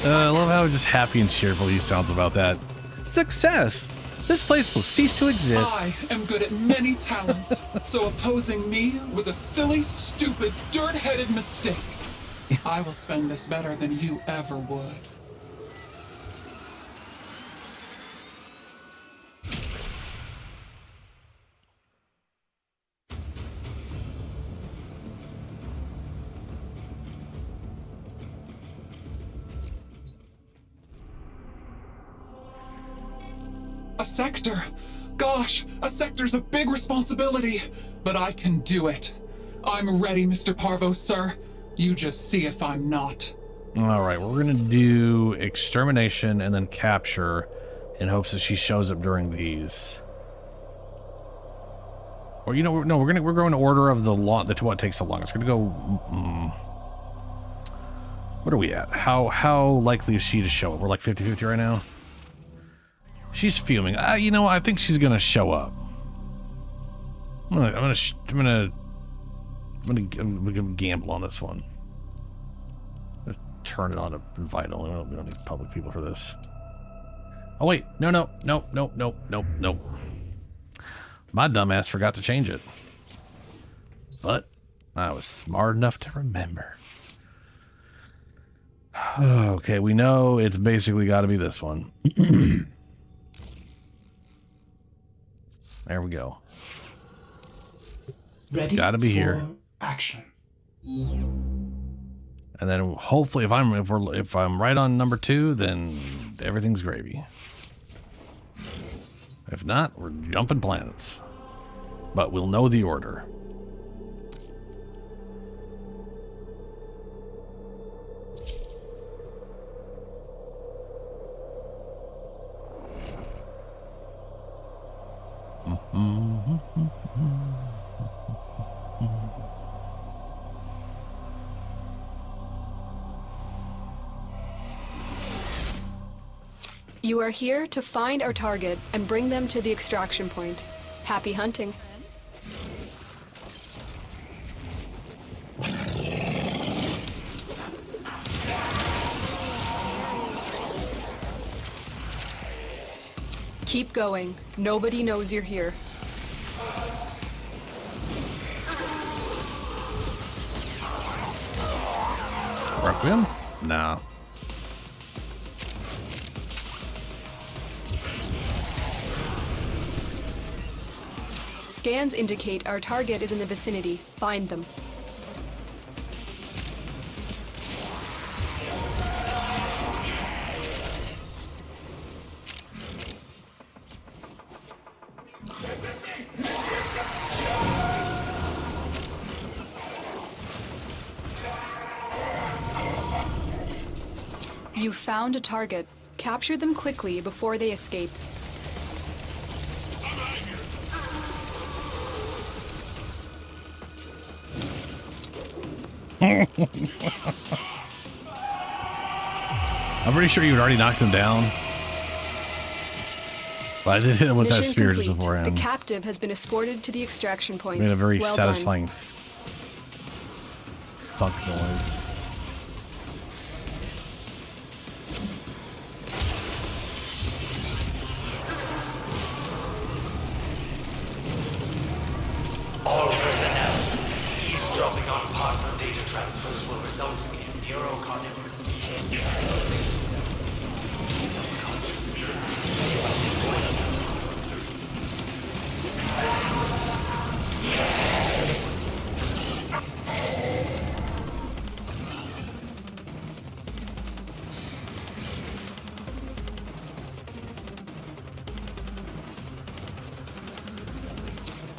I love how just happy and cheerful he sounds about that. Success! This place will cease to exist. I am good at many talents, so opposing me was a silly, stupid, dirt-headed mistake. I will spend this better than you ever would. sector. Gosh, a sector's a big responsibility, but I can do it. I'm ready, Mr. Parvo, sir. You just see if I'm not. All right, we're gonna do extermination and then capture in hopes that she shows up during these. Or you know, no, we're going to order of the what takes the longest. We're gonna go. What are we at? How likely is she to show up? We're like 50-50 right now. She's fuming. You know, I think she's gonna show up. I'm gonna gamble on this one. Turn it on to vital. We don't need public people for this. Oh wait, no. My dumbass forgot to change it. But I was smart enough to remember. Okay, we know it's basically got to be this one. There we go. Ready? It's got to be here. Action. And then hopefully, if I'm right on number 2, then everything's gravy. If not, we're jumping planets. But we'll know the order. You are here to find our target and bring them to the extraction point. Happy hunting. Keep going. Nobody knows you're here. Requiem? No. Scans indicate our target is in the vicinity. Find them. You found a target. Capture them quickly before they escape. I'm pretty sure you had already knocked him down. But I did hit him with that spear just beforehand. The captive has been escorted to the extraction point. Made a very well satisfying thunk noise. All personnel, eavesdropping on partner data transfers will result in neurocognitive.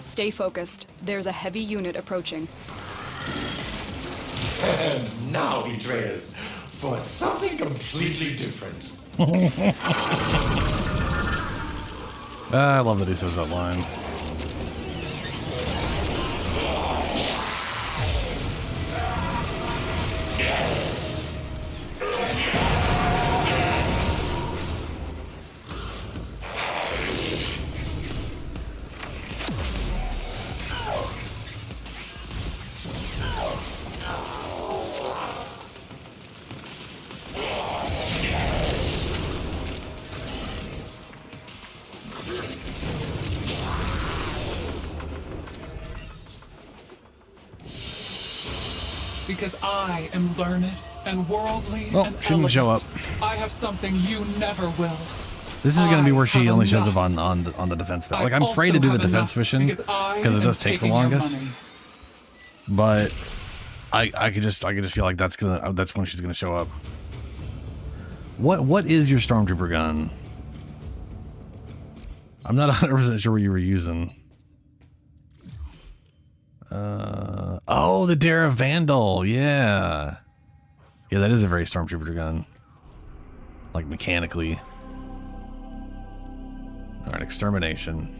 Stay focused. There's a heavy unit approaching. And now, betrayers, for something completely different. I love that he says that line. Because I am learned and worldly Well, and she didn't show up. I have something you never will. This is going to be where she have only shows enough. up on the defense mission. I Like, I'm afraid to do the also have defense enough mission because I because it am does take the taking your longest. money. But I could just feel like that's when she's gonna show up. What is your stormtrooper gun? I'm not 100% sure what you were using. Oh, the Dara Vandal. Yeah. Yeah, that is a very Stormtrooper gun. Like, mechanically. Alright, extermination.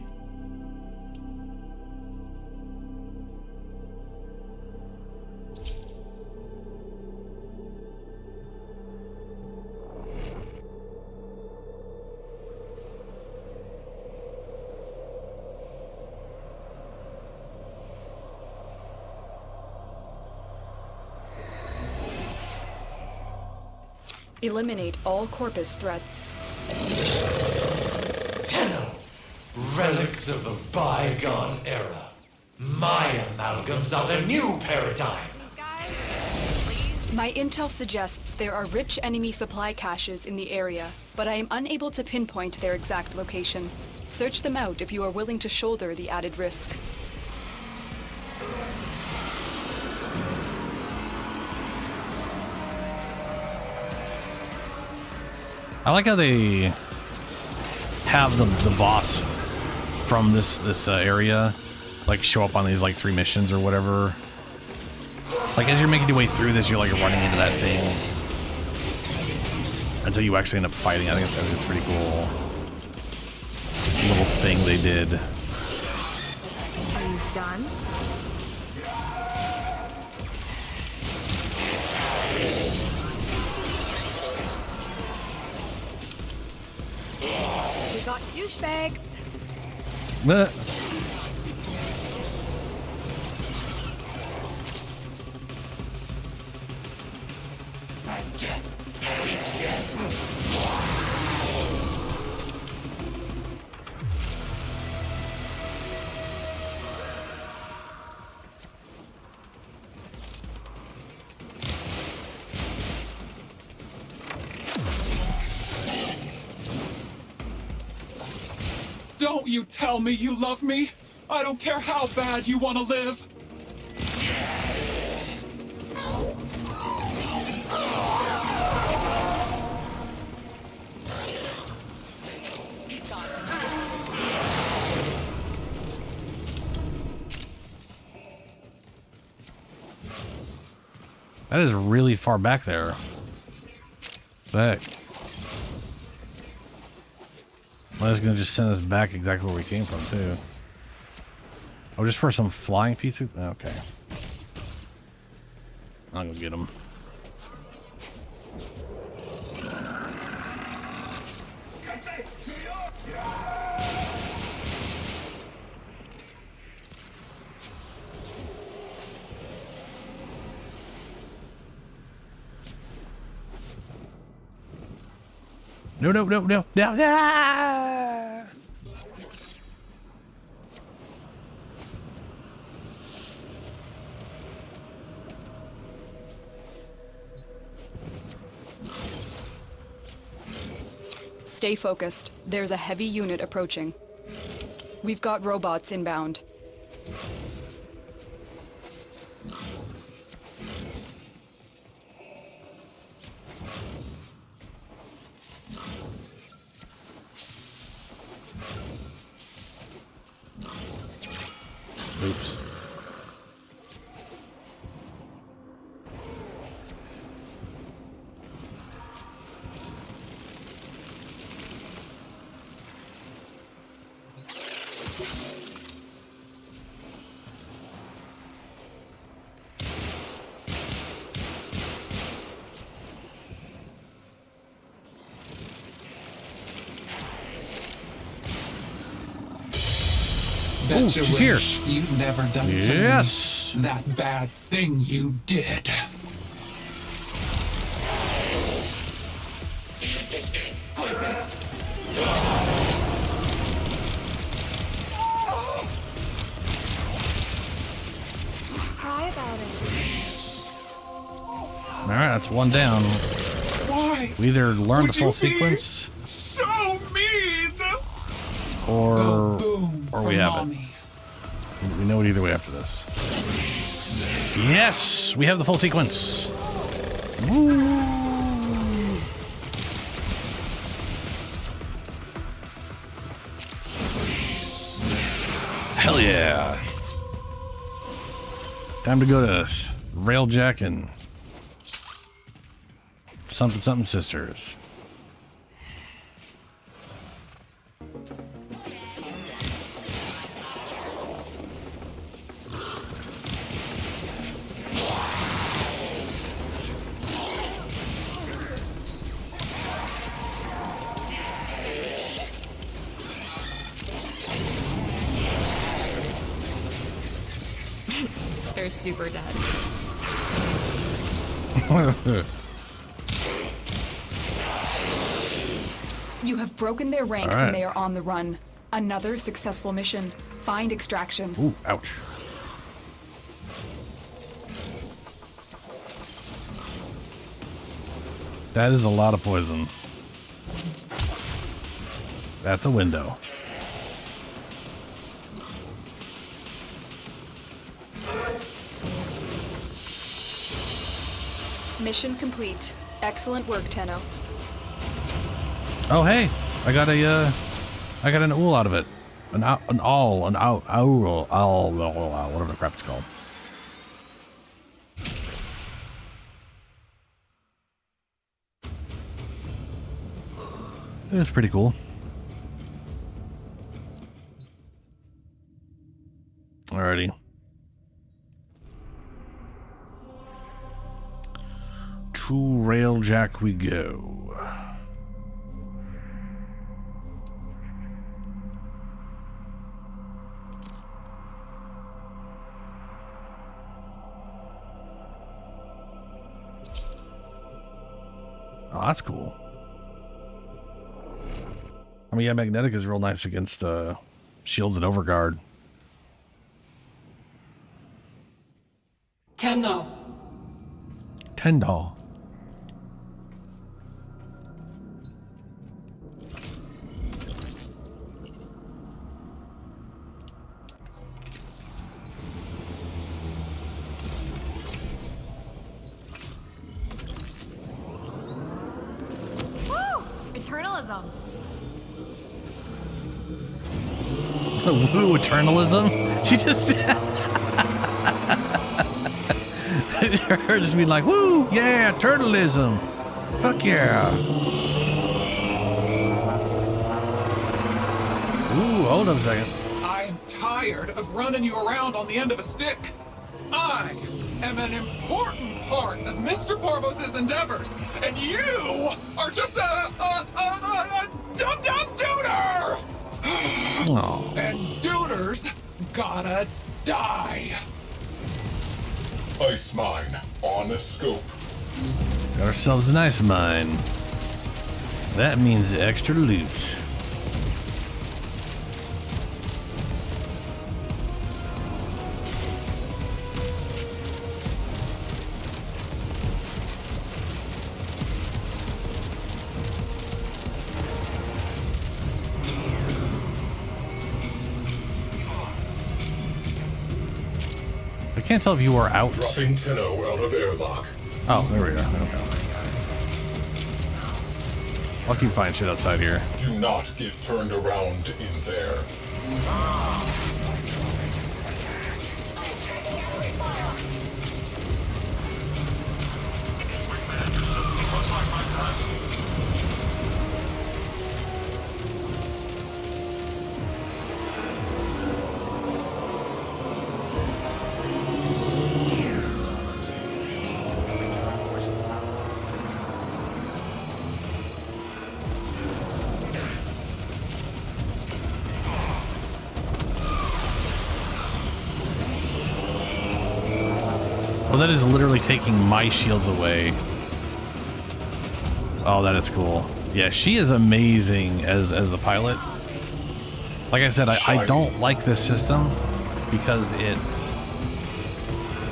Eliminate all Corpus threats. Tenno! Relics of a bygone era. My amalgams are the new paradigm. My intel suggests there are rich enemy supply caches in the area, but I am unable to pinpoint their exact location. Search them out if you are willing to shoulder the added risk. I like how they have the boss from this area like show up on these like 3 missions or whatever. Like as you're making your way through this, you're like running into that thing until you actually end up fighting. I think it's pretty cool little thing they did. Are you done? We got douchebags. But Don't you tell me you love me? I don't care how bad you want to live. that is really far back there. Back. Well, that's gonna just send us back exactly where we came from, too. Oh, just for some flying piece of... Okay. I'm gonna get him. No, no, no, no, no, no! Stay focused. There's a heavy unit approaching. We've got robots inbound. Oops. Bet Ooh, you she's wish here. You'd never done to me Yes. that bad thing you did. Cry about it. Alright, that's one down. Why? We either learn the would full you be sequence so mean. or boom we for have mommy. it. We know it either way after this. Yes! We have the full sequence. Woo! Hell yeah. Time to go to Railjack and something something sisters. They're super dead. You have broken their ranks All right. and they are on the run. Another successful mission. Find extraction. Ooh, ouch. That is a lot of poison. That's a window. Mission complete. Excellent work, Tenno. Oh hey, I got an owl out of it. An owl, whatever the crap it's called. It's pretty cool. Alrighty. To Railjack we go. Oh, that's cool. I mean, yeah, magnetic is real nice against shields and overguard. Tenno. $10. Woo! Eternalism. Woo, eternalism? She just... her just being like, woo, yeah, turtleism. Fuck yeah. Ooh, hold up a second. I'm tired of running you around on the end of a stick. I am an important part of Mr. Parvos's endeavors, and you are just a dumb duder! Oh. And duders gotta die. Ice mine on scope. Got ourselves a nice mine. That means extra loot. I can't tell if you are out. Dropping Tenno out of airlock. Oh, there we go. Okay. I'll keep finding shit outside here. Do not get turned around in there. Well, that is literally taking my shields away. Oh, that is cool. Yeah, she is amazing as the pilot. Like I said, I don't like this system because it's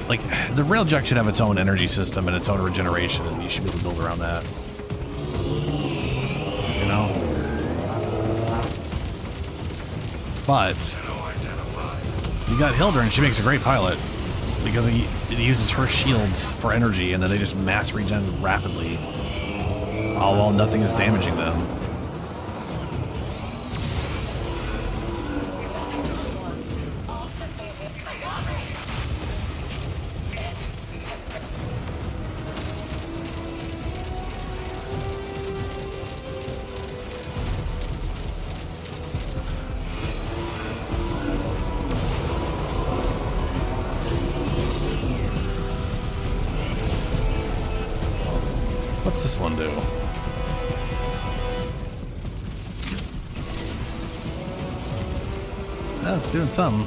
like the Railjack should have its own energy system and its own regeneration, and you should be able to build around that. You know? But you got Hilda, and she makes a great pilot because it uses her shields for energy, and then they just mass regen rapidly, all while nothing is damaging them. What's this one do? Oh, it's doing something.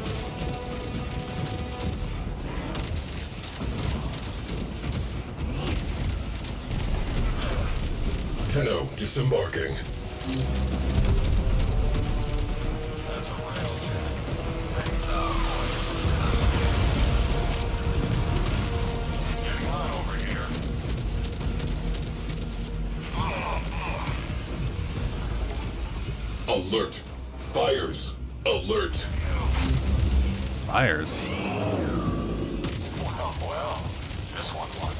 Tenno disembarking. Alert! Fires! Alert! Fires? Well, this one won.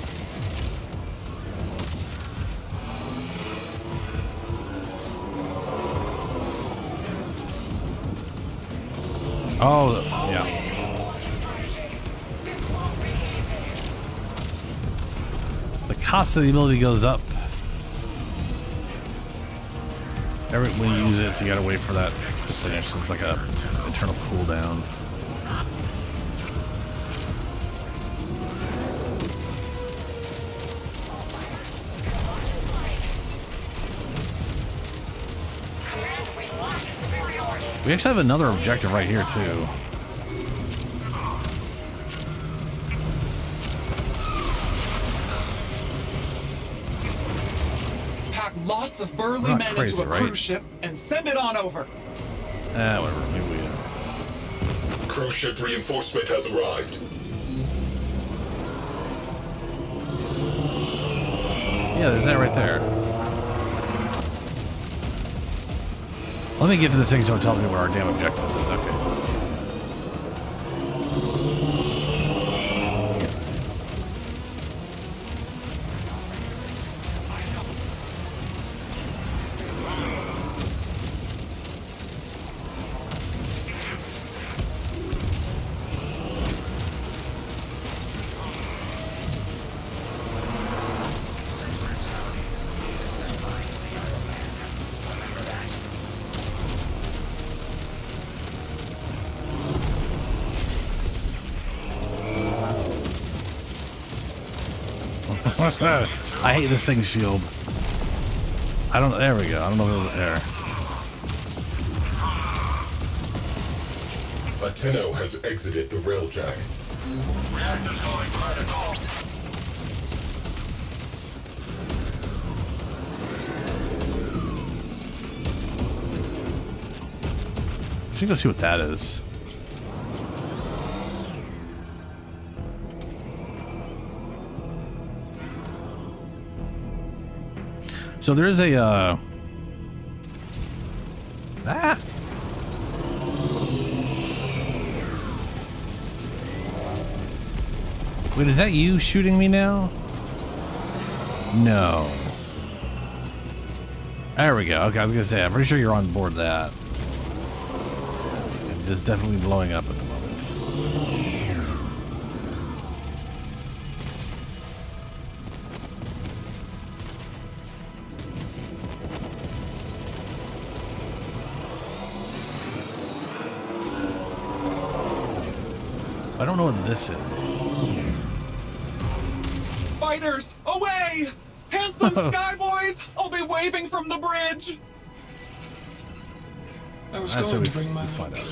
Oh, yeah. The cost of the ability goes up. When you use it, so you gotta wait for that to finish. So it's like a internal cooldown. We actually have another objective right here too. Pack lots of burly Not men crazy, into a right? cruise ship and send it on over. Whatever. Maybe we. Cruise ship reinforcement has arrived. Yeah, there's that right there. Let me get to this thing so it tells me where our damn objectives is. Okay. I hate this thing's shield. I don't. There we go. I don't know if it was there. A Tenno has exited the railjack. Reactor's going critical. We should go see what that is. So there is a Wait, is that you shooting me now? No. There we go. Okay, I was gonna say, I'm pretty sure you're on board that. It is definitely blowing up at the moment. I don't know what this is. Fighters, away! Handsome sky boys! I'll be waving from the bridge! I was That's going how to bring my... find out.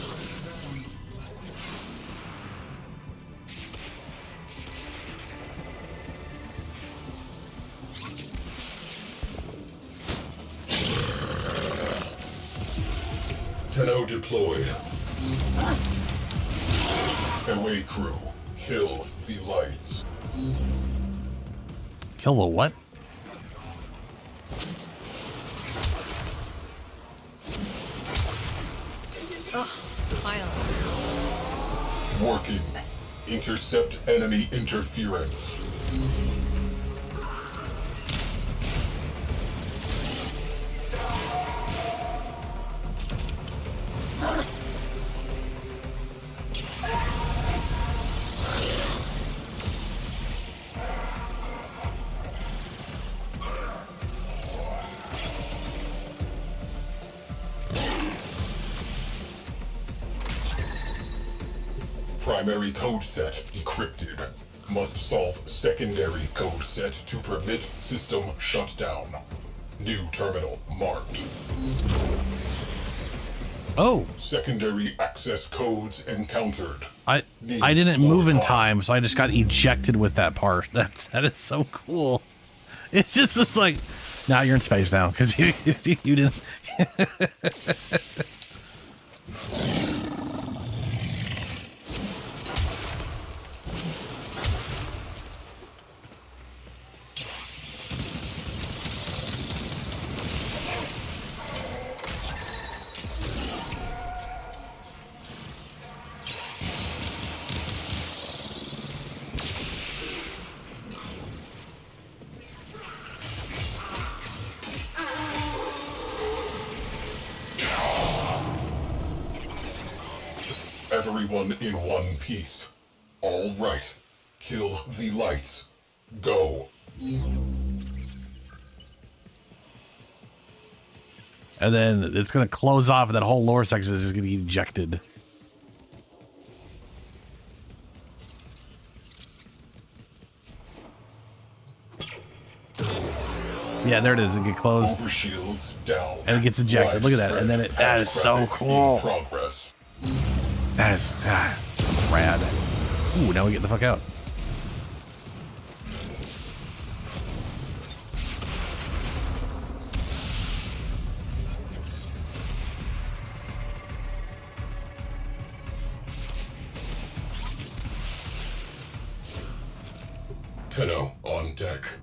Tenno deployed. Away crew. Kill the lights. Kill the what? Ugh, finally. Working. Intercept enemy interference. Primary code set decrypted. Must solve secondary code set to permit system shutdown. New terminal marked. Oh. Secondary access codes encountered. I didn't move in time, so I just got ejected with that part. That is so cool. It's like, now you're in space now because you didn't. Everyone in one piece. All right. Kill the lights. Go. And then it's going to close off, and that whole lower section is just going to get ejected. Yeah, there it is. It gets closed. Overshields down. And it gets ejected. Look at that. And then that is so cool. Progress. That is, it's rad. Ooh, now we get the fuck out. Tenno on deck.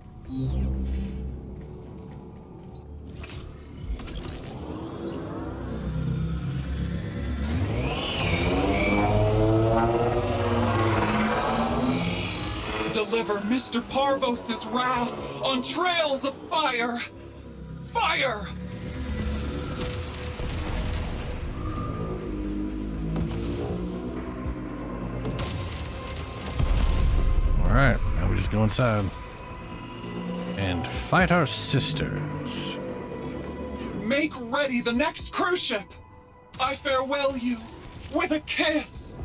Deliver Mr. Parvos' wrath on trails of fire! Fire! Alright, now we just go inside. And fight our sisters. Make ready the next cruise ship! I farewell you with a kiss!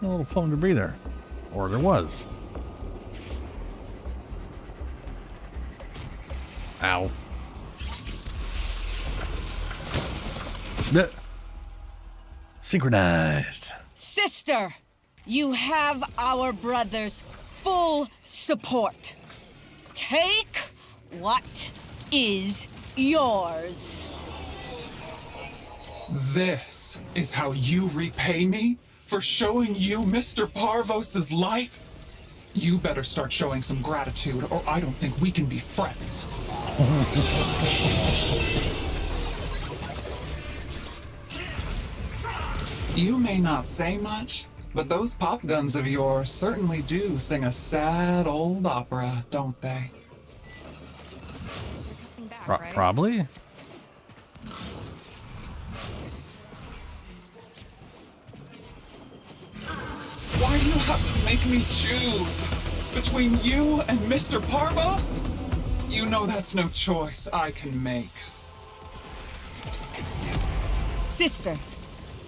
A little foam debris there. Or there was. Ow. Synchronized. Sister, you have our brother's full support. Take what is yours. This is how you repay me for showing you Mr. Parvos' light? You better start showing some gratitude, or I don't think we can be friends. You may not say much, but those pop guns of yours certainly do sing a sad old opera, don't they? Probably. Why do you have to make me choose between you and Mr. Parvos? You know that's no choice I can make. Sister,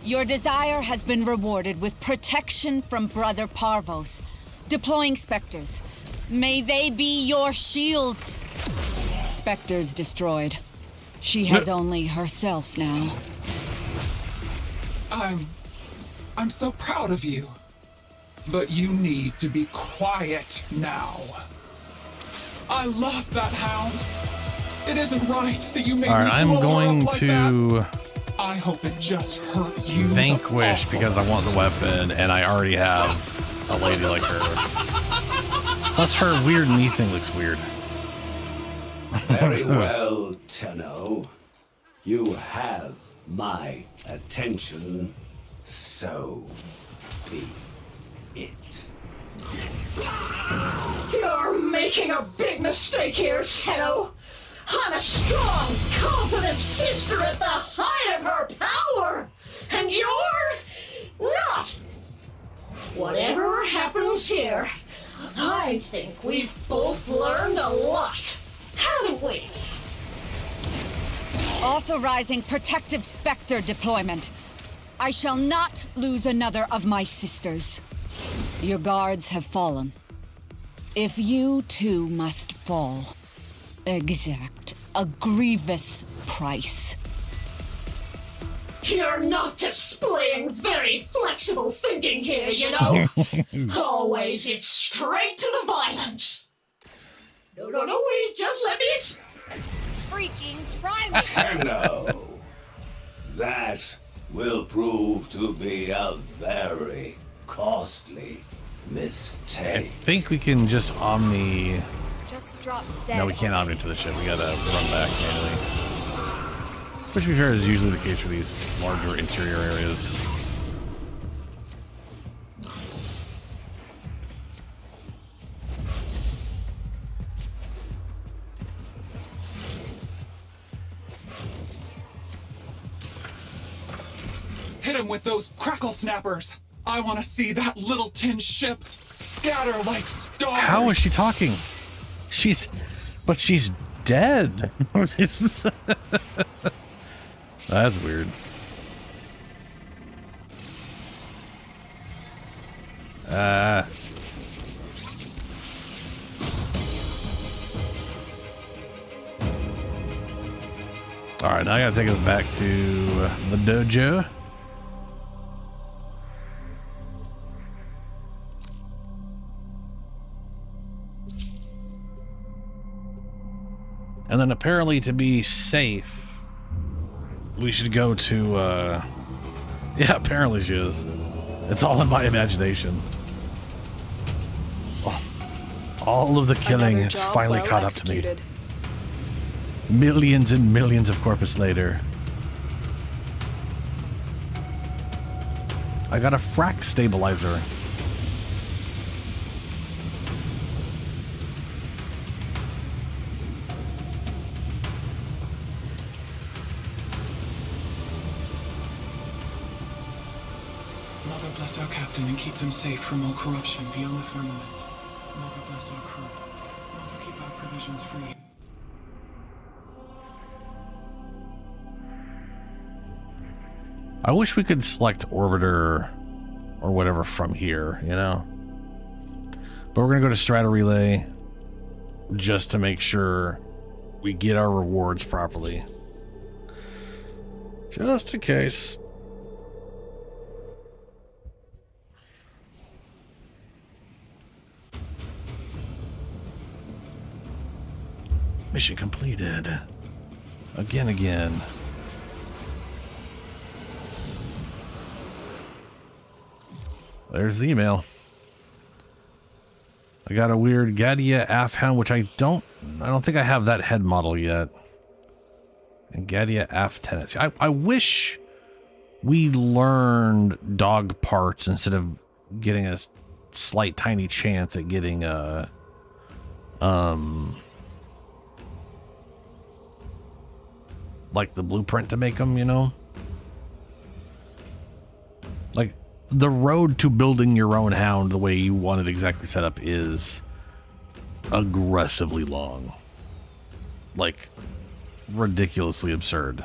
your desire has been rewarded with protection from Brother Parvos. Deploying Spectres. May they be your shields. Spectres destroyed. She has only herself now. I'm so proud of you. But you need to be quiet now. I love that hound. It isn't right that you made me I'm blow going up like to that. I hope it just hurt you. vanquish because I want the weapon, and I already have a lady like her. Plus, her weird knee thing looks weird. Very well, Tenno. You have my attention, so be it. You're making a big mistake here, Tenno. I'm a strong, confident sister at the height of her power, and you're not. Whatever happens here, I think we've both learned a lot, haven't we? Authorizing protective Spectre deployment. I shall not lose another of my sisters. Your guards have fallen. If you too must fall, exact a grievous price. You're not displaying very flexible thinking here, you know? Always it's straight to the violence. No, wait, just let me Freaking try me. Tenno. That will prove to be a very costly I mistake. think we can just Omni... Just drop dead. No, we can't Omni to the ship. We gotta run back manually. Which, to be fair, is usually the case for these larger interior areas. Hit him with those crackle snappers. I want to see that little tin ship scatter like stars. How is she talking? But she's dead. That's weird. Alright, now I gotta take us back to the dojo. And then apparently to be safe, we should go to, yeah, apparently she is. It's all in my imagination. All of the killing, Another it's job finally well caught up to me. executed. Millions and millions of corpus later. I got a frac stabilizer. Mother bless our captain and keep them safe from all corruption beyond the firmament. Mother bless our crew. Mother keep our provisions free. I wish we could select orbiter or whatever from here, you know? But we're gonna go to Strata Relay just to make sure we get our rewards properly. Just in case. Mission completed. Again. There's the email. I got a weird Gadia Afhound, which I don't think I have that head model yet. And Gadia Af tendency. I wish we learned dog parts instead of getting a slight tiny chance at getting a like the blueprint to make them, you know? Like the road to building your own hound the way you want it exactly set up is aggressively long. Like ridiculously absurd.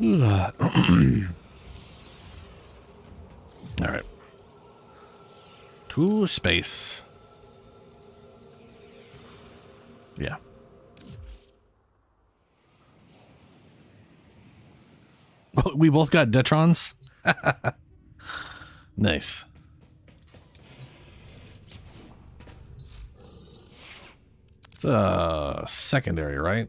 All right. To space. Yeah. We both got Detrons? Nice. It's a secondary, right?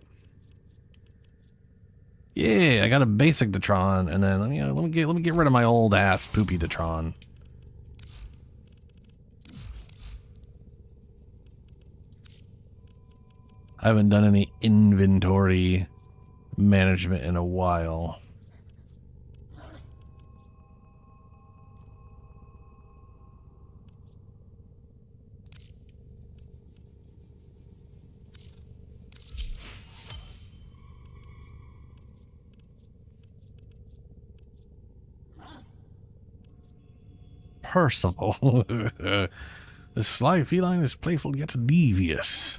Yeah, I got a basic Detron, and then let me get rid of my old ass poopy Detron. I haven't done any inventory management in a while. Percival. This sly feline is playful yet devious.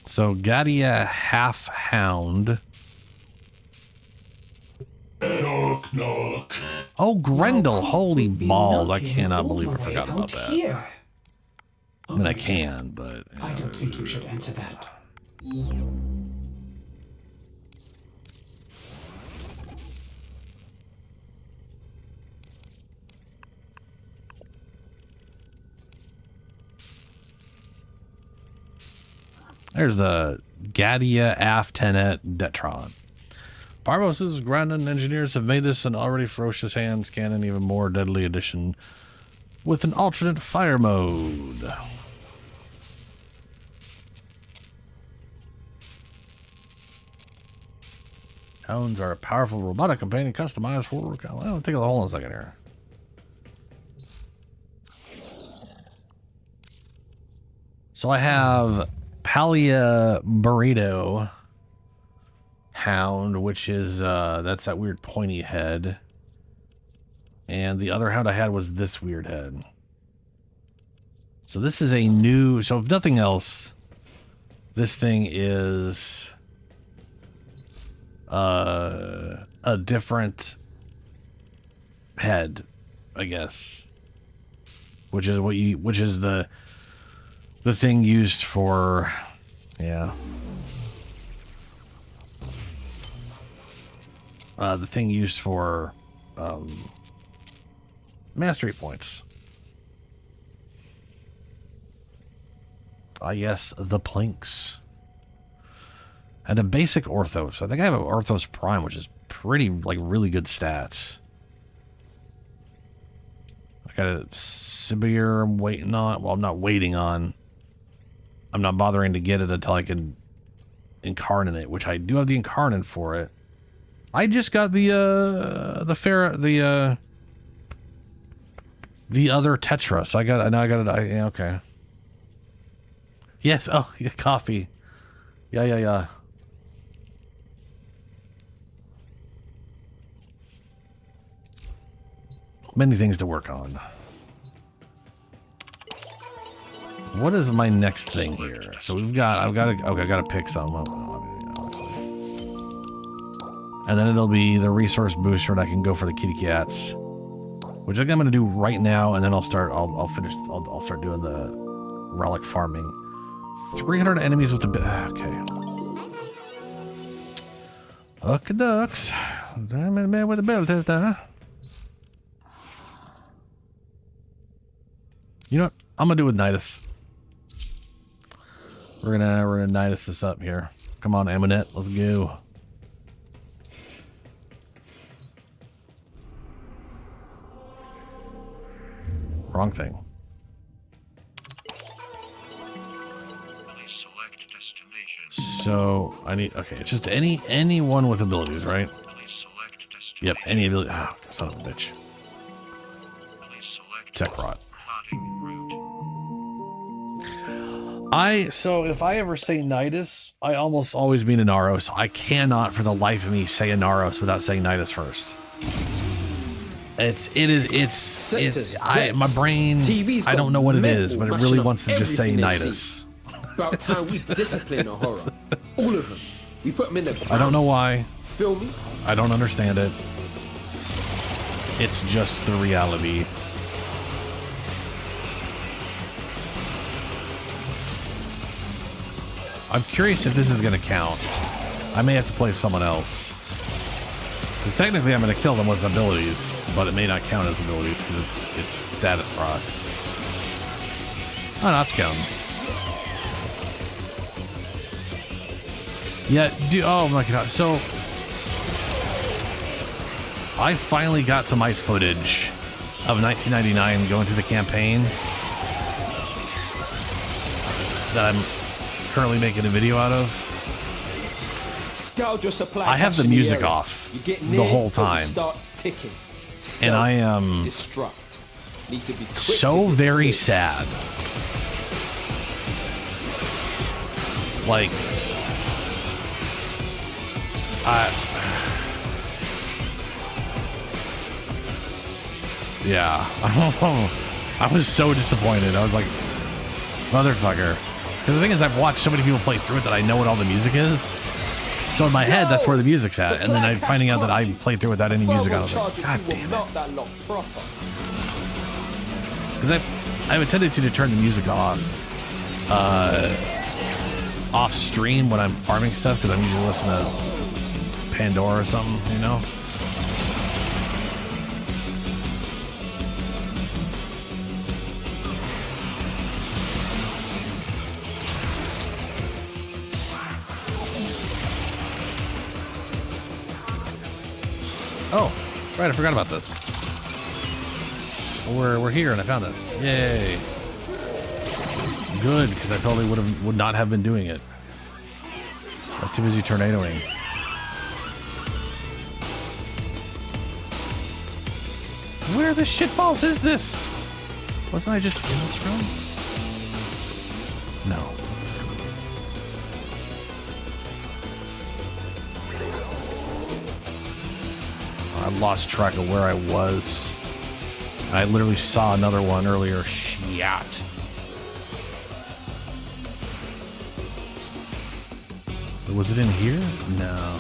So, Gadia half hound. Knock, knock. Oh, Grendel. Holy balls. I cannot believe I forgot about that. Here. I mean, I can, but... I don't think you should answer that. There's the Gadia Aftenet Detron. Parvos's Grandin engineers have made this an already ferocious hands cannon even more deadly addition with an alternate fire mode. Hounds are a powerful robotic companion customized for... Well, take a hold on a second here. So I have Palia Burrito Hound, which is that's that weird pointy head. And the other hound I had was this weird head. So this is a new... So if nothing else, this thing is a different head, I guess. Which is what you... Which is the thing used for... Yeah. The thing used for mastery points. Yes, the planks. And a basic Orthos. I think I have an Orthos Prime, which is pretty, like, really good stats. I got a Sibir I'm waiting on. Well, I'm not waiting on. I'm not bothering to get it until I can incarnate it, which I do have the incarnate for it. I just got the other Tetra, so now I got it. Yeah, okay. Yes. Oh, yeah, coffee. Yeah. Many things to work on. What is my next thing here? So I've got to pick some, obviously. And then it'll be the resource booster, and I can go for the kitty cats, which I think I'm going to do right now, and then I'll start doing the relic farming. 300 enemies with the bit. Okay. Okay, ducks. Man with the belt is there. You know what? I'm gonna do with Nidus. We're gonna Nidus this up here. Come on, Amunet, let's go. Wrong thing. So I need, okay, it's just anyone with abilities, right? Yep, any ability. Oh, son of a bitch. Tech rot. So if I ever say Nidus, I almost always mean Inaros. I cannot for the life of me say Inaros without saying Nidus first. My brain, I don't know what it is, but it really wants to just say Nidus. About time we discipline a horror. All of them. We put them in the ground. I don't know why. Feel me? I don't understand it. It's just the reality. I'm curious if this is going to count. I may have to play someone else. Because technically I'm going to kill them with abilities, but it may not count as abilities because it's status procs. Oh, no, it's counting. Yeah, oh my god. So, I finally got to my footage of 1999 going through the campaign that I'm currently making a video out of. I have the music off the whole time, and I am Need to be quick so to get very quick. sad. Like, yeah, I was so disappointed. I was like, motherfucker. Because the thing is, I've watched so many people play through it that I know what all the music is. So in my head, that's where the music's at. And then I finding out that I played through without any music on, I was like, God damn it. Because I have a tendency to turn the music off stream when I'm farming stuff, because I'm usually listening to Pandora or something, you know? Oh, right, I forgot about this. We're here and I found this. Yay. Good, because I totally would not have been doing it. I was too busy tornadoing. Where the shitballs is this? Wasn't I just in this room? No. I lost track of where I was. I literally saw another one earlier. Shit. Was it in here? No.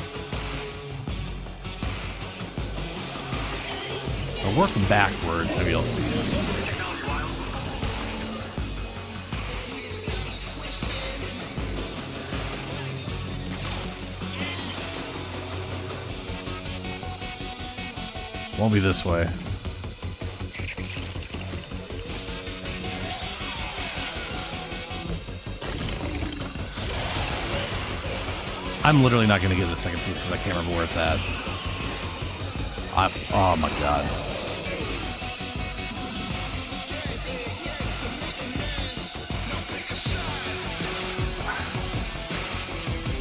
I'll work backwards. Maybe I'll see this. Won't be this way. I'm literally not going to get the second piece because I can't remember where it's at. Oh my god.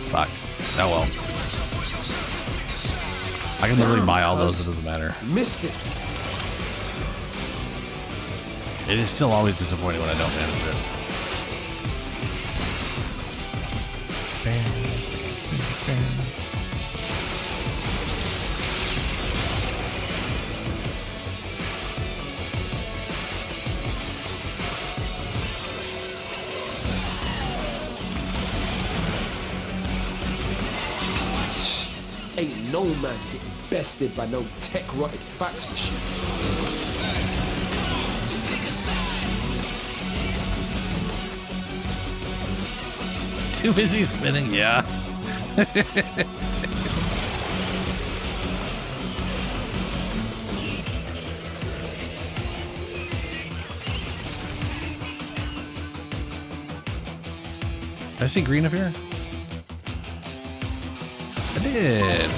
Fuck. Oh well. I can literally buy all those, it doesn't matter. Missed it. It is still always disappointing when I don't manage it. Ain't no man getting bested by no tech-rotted fax machine. Too busy spinning, yeah. Did I see green up here? I did.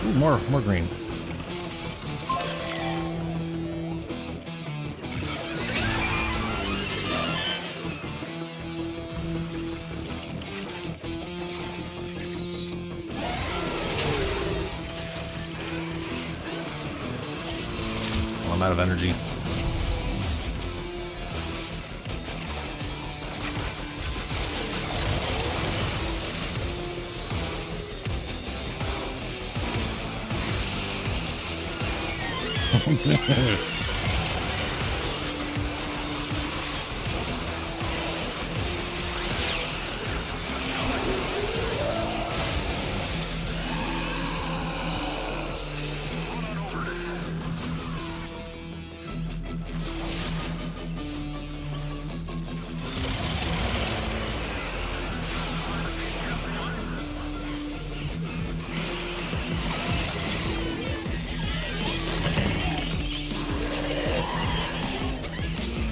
Ooh, more green. I'm out of energy.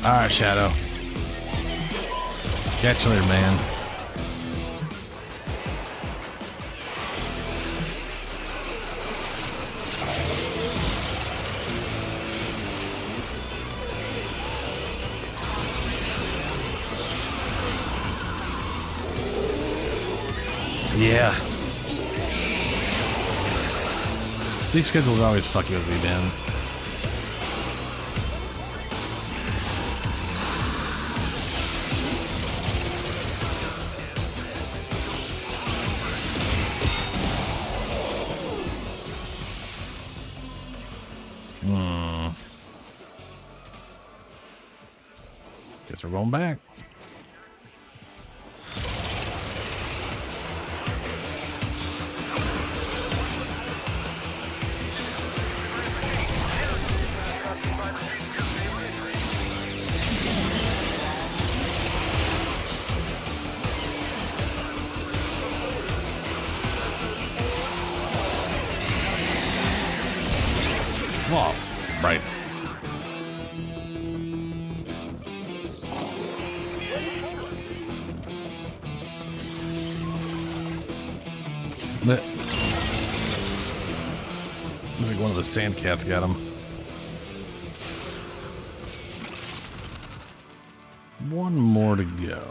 Alright, Shadow. Catch you later, man. Yeah. Sleep schedule's always fucking with me, man. Guess we're going back. Well, right. Looks like one of the sand cats got him. One more to go.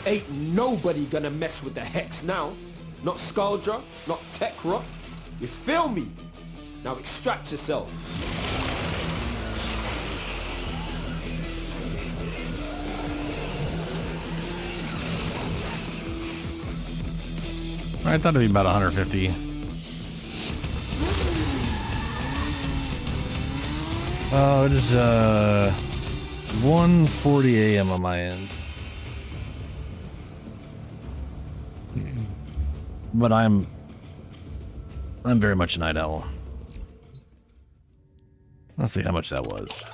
Ain't nobody gonna mess with the Hex now. Not Scaldra, not Techrot. You feel me? Now extract yourself. I thought it'd be about 150. Oh, it is 1:40 a.m. on my end. But I'm very much a night owl. Let's see how much that was.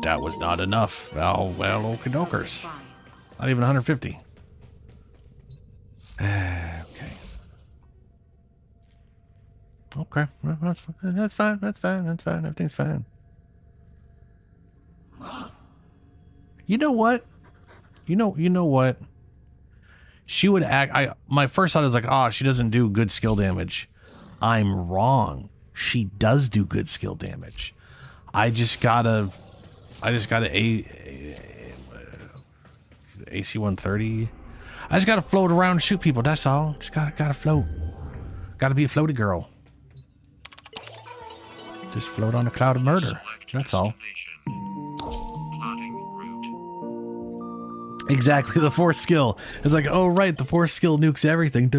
That was not enough. Well, okie dokers. Not even 150. Okay. Well, that's fine. That's fine. That's fine. That's fine. Everything's fine. You know what? You know what? She would act. My first thought is like, oh, she doesn't do good skill damage. I'm wrong. She does do good skill damage. I just gotta AC 130. I just gotta float around and shoot people. That's all. Just gotta float. Gotta be a floaty girl. Just float on a cloud of murder. That's all. Exactly, the force skill. It's like, oh right, the force skill nukes everything.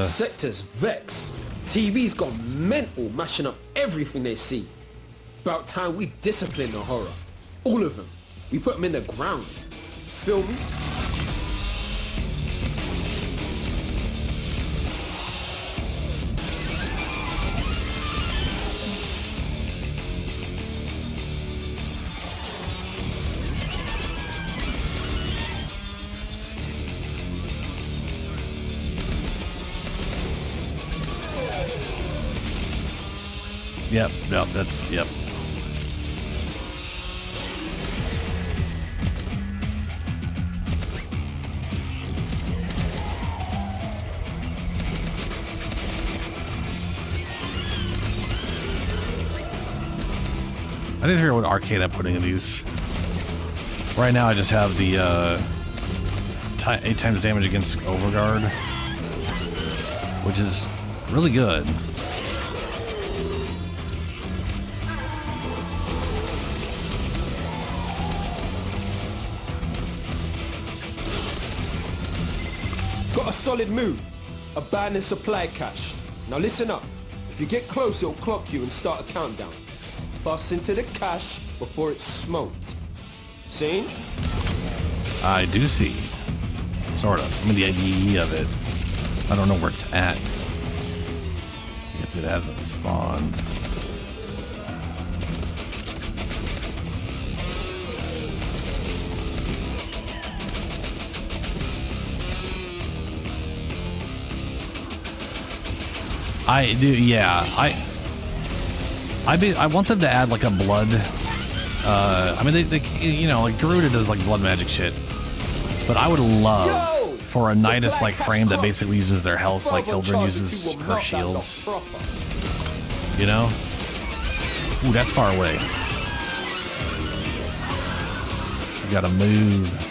Sector's Vex. TV's gone mental, mashing up everything they see. About time we discipline the horror. All of them. We put them in the ground. Feel me? Yep, that's, yep. I didn't figure out what arcade I'm putting in these. Right now I just have the 8 times damage against Overguard, which is really good. Got a solid move. Abandoned supply cache. Now listen up. If you get close, it'll clock you and start a countdown. Bust into the cache before it's smoked. Seen? I do see. Sort of. I mean, the idea of it. I don't know where it's at. I guess it hasn't spawned. I do, yeah. I want them to add like a blood. I mean, they you know, like Garuda does like blood magic shit, but I would love for a Nidus-like frame that basically uses their health like Hildren uses her shields. You know? Ooh, that's far away. You gotta move.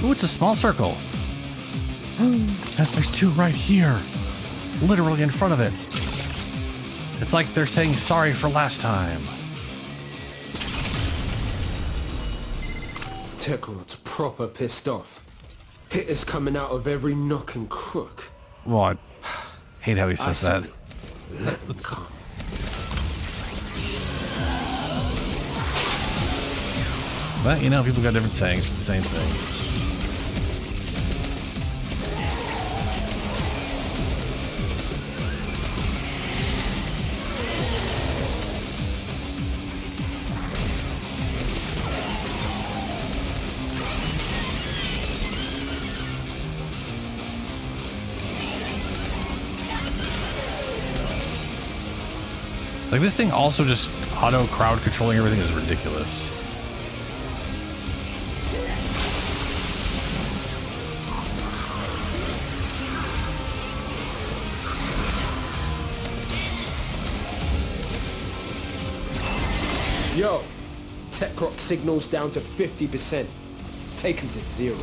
Ooh, it's a small circle. There's two right here. Literally in front of it. It's like they're saying sorry for last time. Tekrot's proper pissed off. Hitters coming out of every nook and crook. Well, I hate how he says that. Let them come. But, you know, people got different sayings for the same thing. Like, this thing also just auto crowd controlling everything is ridiculous. Yo, Tekrot signals down to 50%. Take him to 0.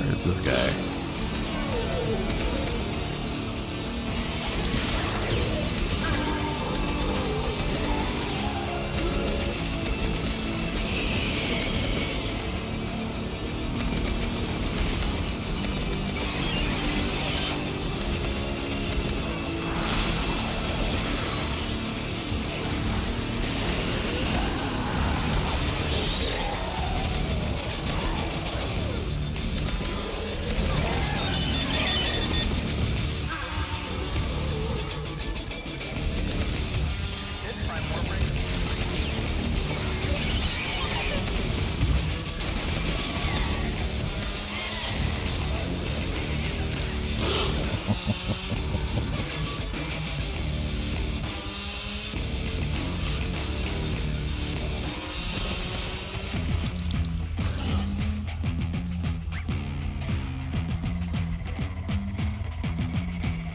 Where's this guy?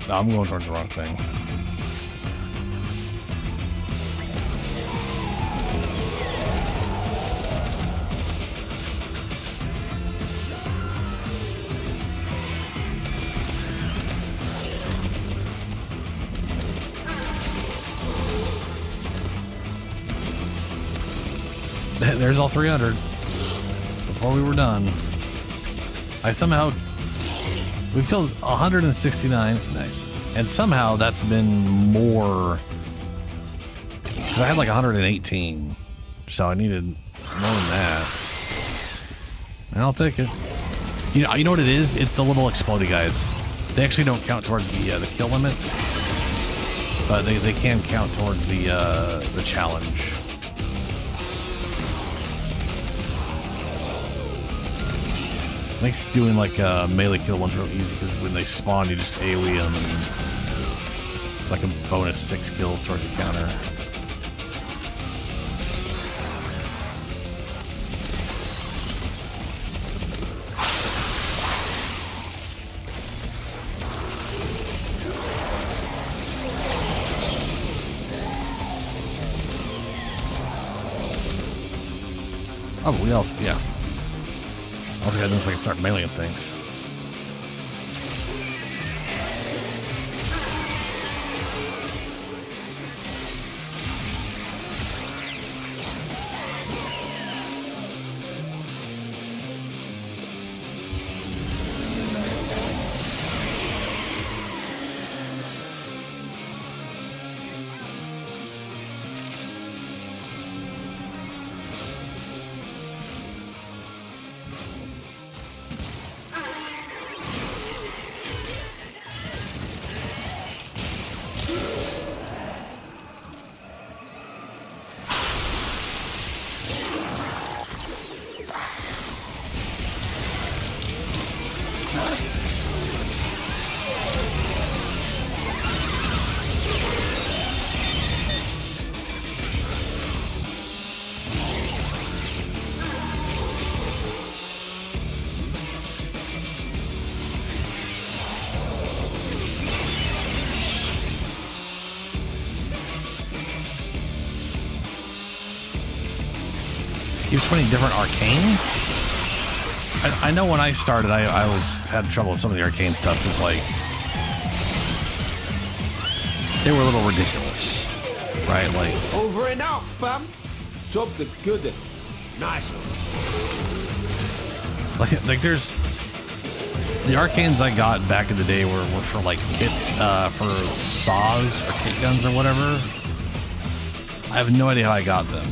No, I'm going towards the wrong thing. There's all 300 before we were done. We've killed 169. Nice. And somehow that's been more. 'Cause I had like 118. So I needed more than that. And I'll take it. You know what it is? It's the little explodey guys. They actually don't count towards the kill limit. But they can count towards the challenge. Makes doing like melee kill ones real easy because when they spawn, you just AoE them, and it's like a bonus 6 kills towards the counter. Oh, but we also, yeah. Also got this, I can start mailing things. You have 20 different arcanes? I know when I started, I had trouble with some of the arcane stuff because, like, they were a little ridiculous, right? Like, over and out, fam. Job's a good one. Nice one. Like there's the arcanes I got back in the day were for like for saws or kit guns or whatever. I have no idea how I got them.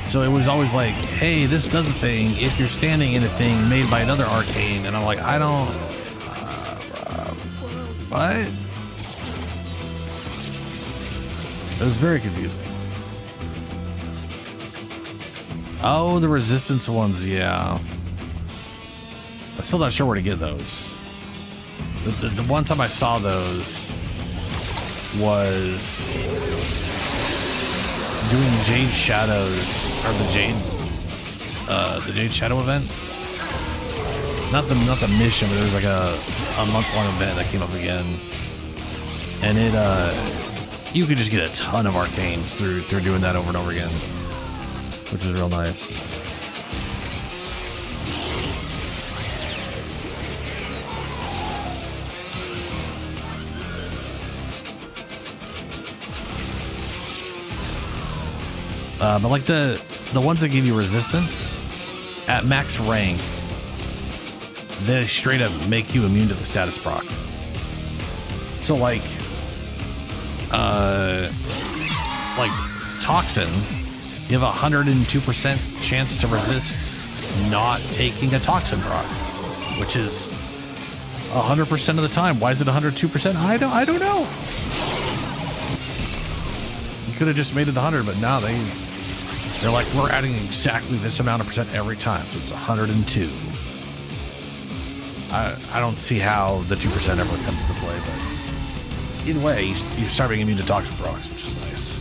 So it was always like, hey, this does a thing if you're standing in a thing made by another arcane, and I'm like, I don't. What? It was very confusing. Oh, the resistance ones, yeah. I'm still not sure where to get those. The one time I saw those was doing Jade Shadows, or the Jade Shadow event. Not the mission, but there was like a month-long event that came up again, and it you could just get a ton of arcanes through doing that over and over again, which is real nice. But like the ones that give you resistance at max rank, they straight up make you immune to the status proc. So like Toxin, you have a 102% chance to resist not taking a Toxin proc, which is 100% of the time. Why is it 102%? I don't know. You could have just made it 100, but now they're like, we're adding exactly this amount of percent every time, so it's 102. I don't see how the 2% ever comes into play, but either way, you start being immune to toxin procs, which is nice.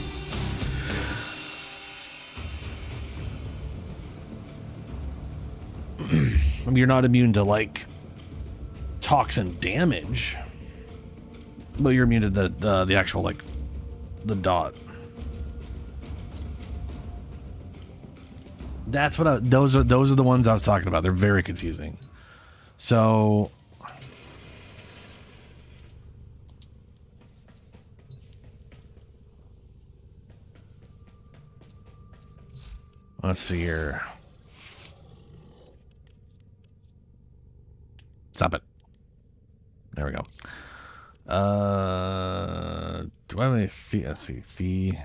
I mean, you're not immune to like toxin damage, but you're immune to the actual like the dot. That's what those are the ones I was talking about. They're very confusing. So let's see here. Stop it. There we go. Do I have any fee? Let's see. Fee.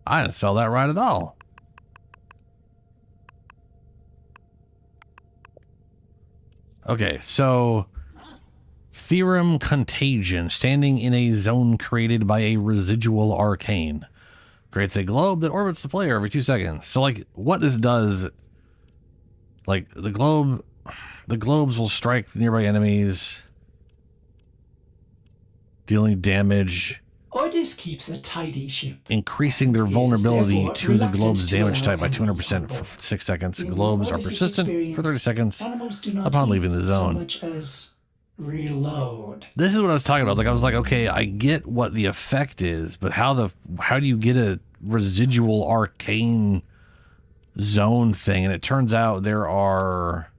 I didn't spell that right at all. Okay, so Theorem Contagion, standing in a zone created by a residual arcane, creates a globe that orbits the player every 2 seconds. So like what this does, like the globes will strike nearby enemies, dealing damage, Ordis keeps a tidy ship, increasing their vulnerability to the globe's damage type by 200% for 6 seconds. Globes are persistent for 30 seconds upon leaving the zone. So much as reload. This is what I was talking about. Like I was like, okay, I get what the effect is, but how do you get a residual arcane zone thing? And it turns out there are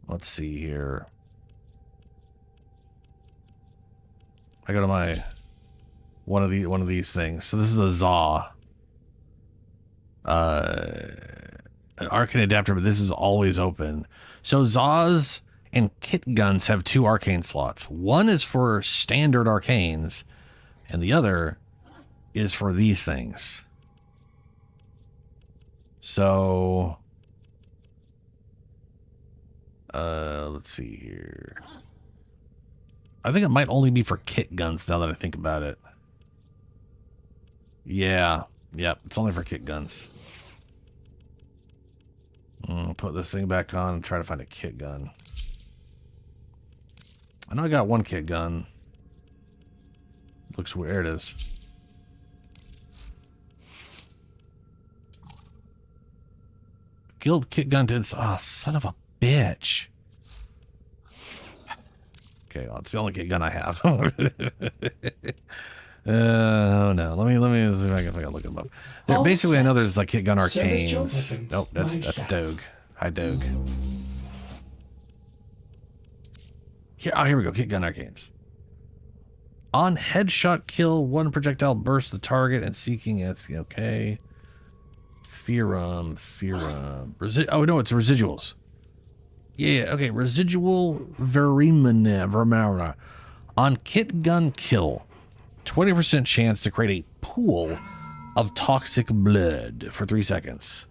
let's see here. I go to my one of these things. So this is a Zaw. An arcane adapter, but this is always open. So Zaws and kit guns have 2 arcane slots. One is for standard arcanes, and the other is for these things. So let's see here. I think it might only be for kit guns now that I think about it. Yeah. Yep, it's only for kit guns. I'll put this thing back on and try to find a kit gun. I know I got one kit gun. Looks weird. There it is. Guild kit gun did. Ah, son of a bitch. Okay, well, it's the only kit gun I have. Oh no. Let me see if I can look them up. There, basically, I know there's like kit gun arcanes. Nope, that's Doge. Hi, Doge. Here we go. Kit gun arcanes. On headshot kill, one projectile bursts the target and seeking its okay. Theorem. Oh no, it's residuals. Yeah, okay. Residual vermina. On kit gun kill, 20% chance to create a pool of toxic blood for 3 seconds.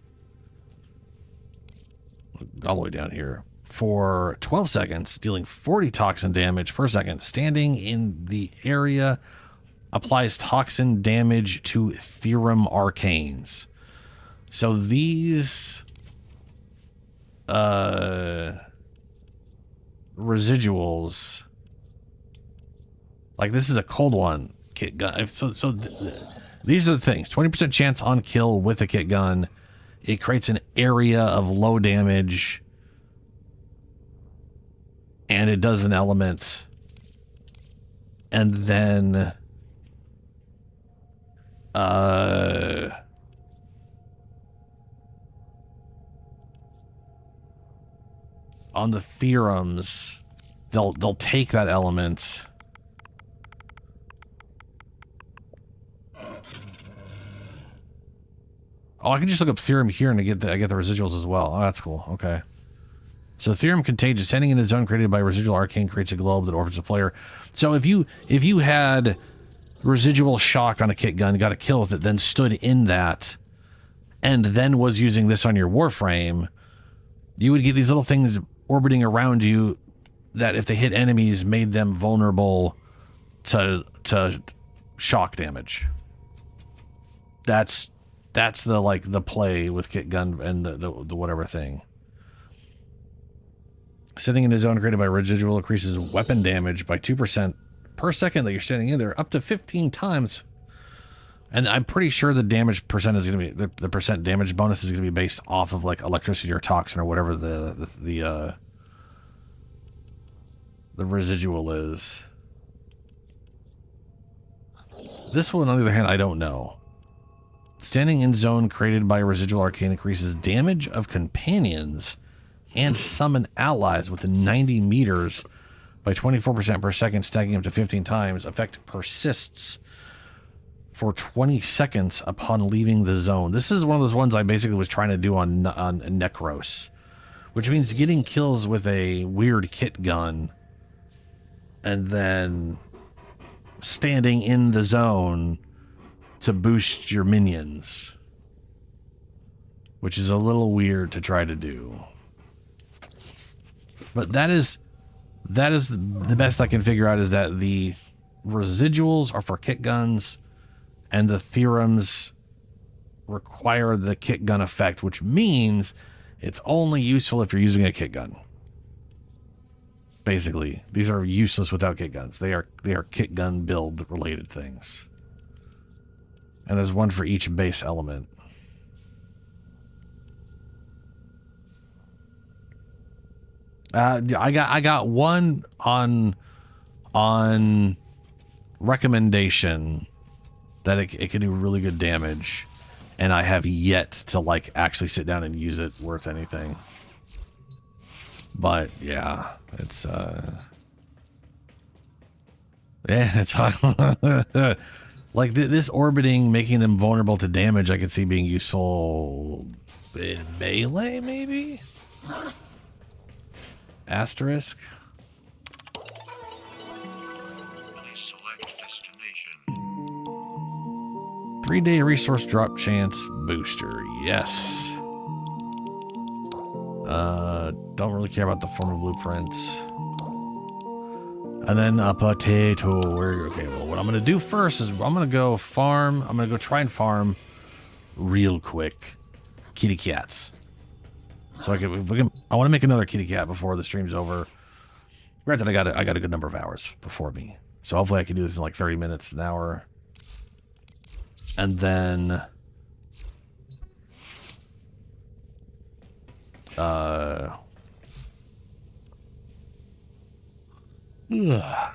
All the way down here. For 12 seconds, dealing 40 toxin damage per second. Standing in the area applies toxin damage to Theorem arcanes. So these residuals, like this is a cold one kit gun. These are the things. 20% chance on kill with a kit gun. It creates an area of low damage. And it does an element. And then on the theorems, they'll take that element. Oh, I can just look up theorem here and I get the residuals as well. Oh, that's cool. Okay. So theorem contagious, standing in a zone created by residual arcane creates a globe that orbits a player. So if you had residual shock on a kit gun, got a kill with it, then stood in that, and then was using this on your Warframe, you would get these little things orbiting around you that if they hit enemies made them vulnerable to shock damage. That's the play with kit gun and the whatever thing. Sitting in a zone created by residual increases weapon damage by 2% per second that you're standing in there, up to 15 times. And I'm pretty sure the damage percent is going to be the percent damage bonus is going to be based off of like electricity or toxin or whatever the residual is. This one, on the other hand, I don't know. Standing in zone created by residual arcane increases damage of companions and summon allies within 90 meters by 24% per second, stacking up to 15 times. Effect persists for 20 seconds upon leaving the zone. This is one of those ones I basically was trying to do on Necros, which means getting kills with a weird kit gun and then standing in the zone to boost your minions, which is a little weird to try to do. But that is the best I can figure out, is that the residuals are for kit guns and the theorems require the kit gun effect, which means it's only useful if you're using a kit gun. Basically, these are useless without kit guns. They are kit gun build related things. And there's one for each base element. I got one on recommendation that it can do really good damage, and I have yet to like actually sit down and use it worth anything. But yeah, it's like this orbiting, making them vulnerable to damage, I could see being useful in melee, maybe? Asterisk. Please select destination. 3-day resource drop chance booster. Yes. Don't really care about the former blueprints. And then a potato. Okay, well, what I'm going to do first is I'm going to go farm. I'm going to go try and farm real quick kitty cats. So I want to make another kitty cat before the stream's over. Granted, I got a good number of hours before me. So hopefully I can do this in like 30 minutes, an hour. And then Ugh.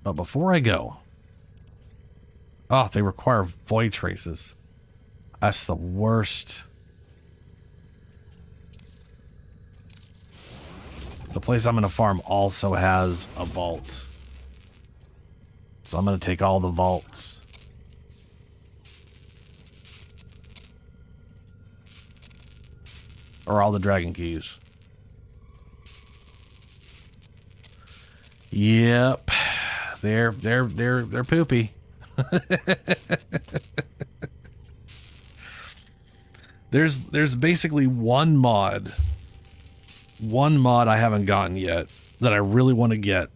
But before I go, oh, they require void traces. That's the worst. The place I'm going to farm also has a vault. So I'm going to take all the vaults. Or all the dragon keys. Yep. They're poopy. There's basically one mod I haven't gotten yet that I really want to get.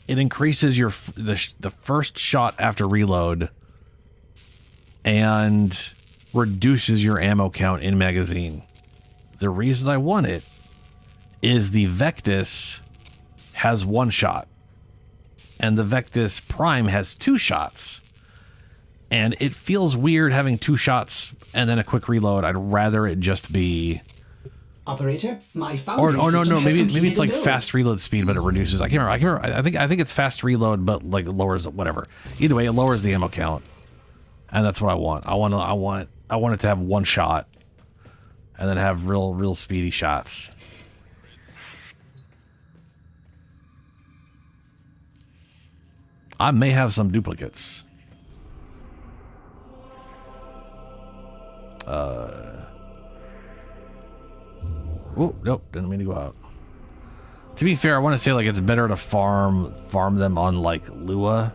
It increases the first shot after reload and reduces your ammo count in magazine. The reason I want it is the Vectis has 1 shot and the Vectis Prime has 2 shots. And it feels weird having 2 shots and then a quick reload. I'd rather it just be Operator, my foundry no, system has maybe completed it's like a build. fast reload speed, but it reduces. I can't remember. I think it's fast reload, but like lowers whatever. Either way, it lowers the ammo count, and that's what I want. I want it to have 1 shot, and then have real speedy shots. I may have some duplicates. Oh, nope, didn't mean to go out. To be fair, I want to say like it's better to farm them on like Lua.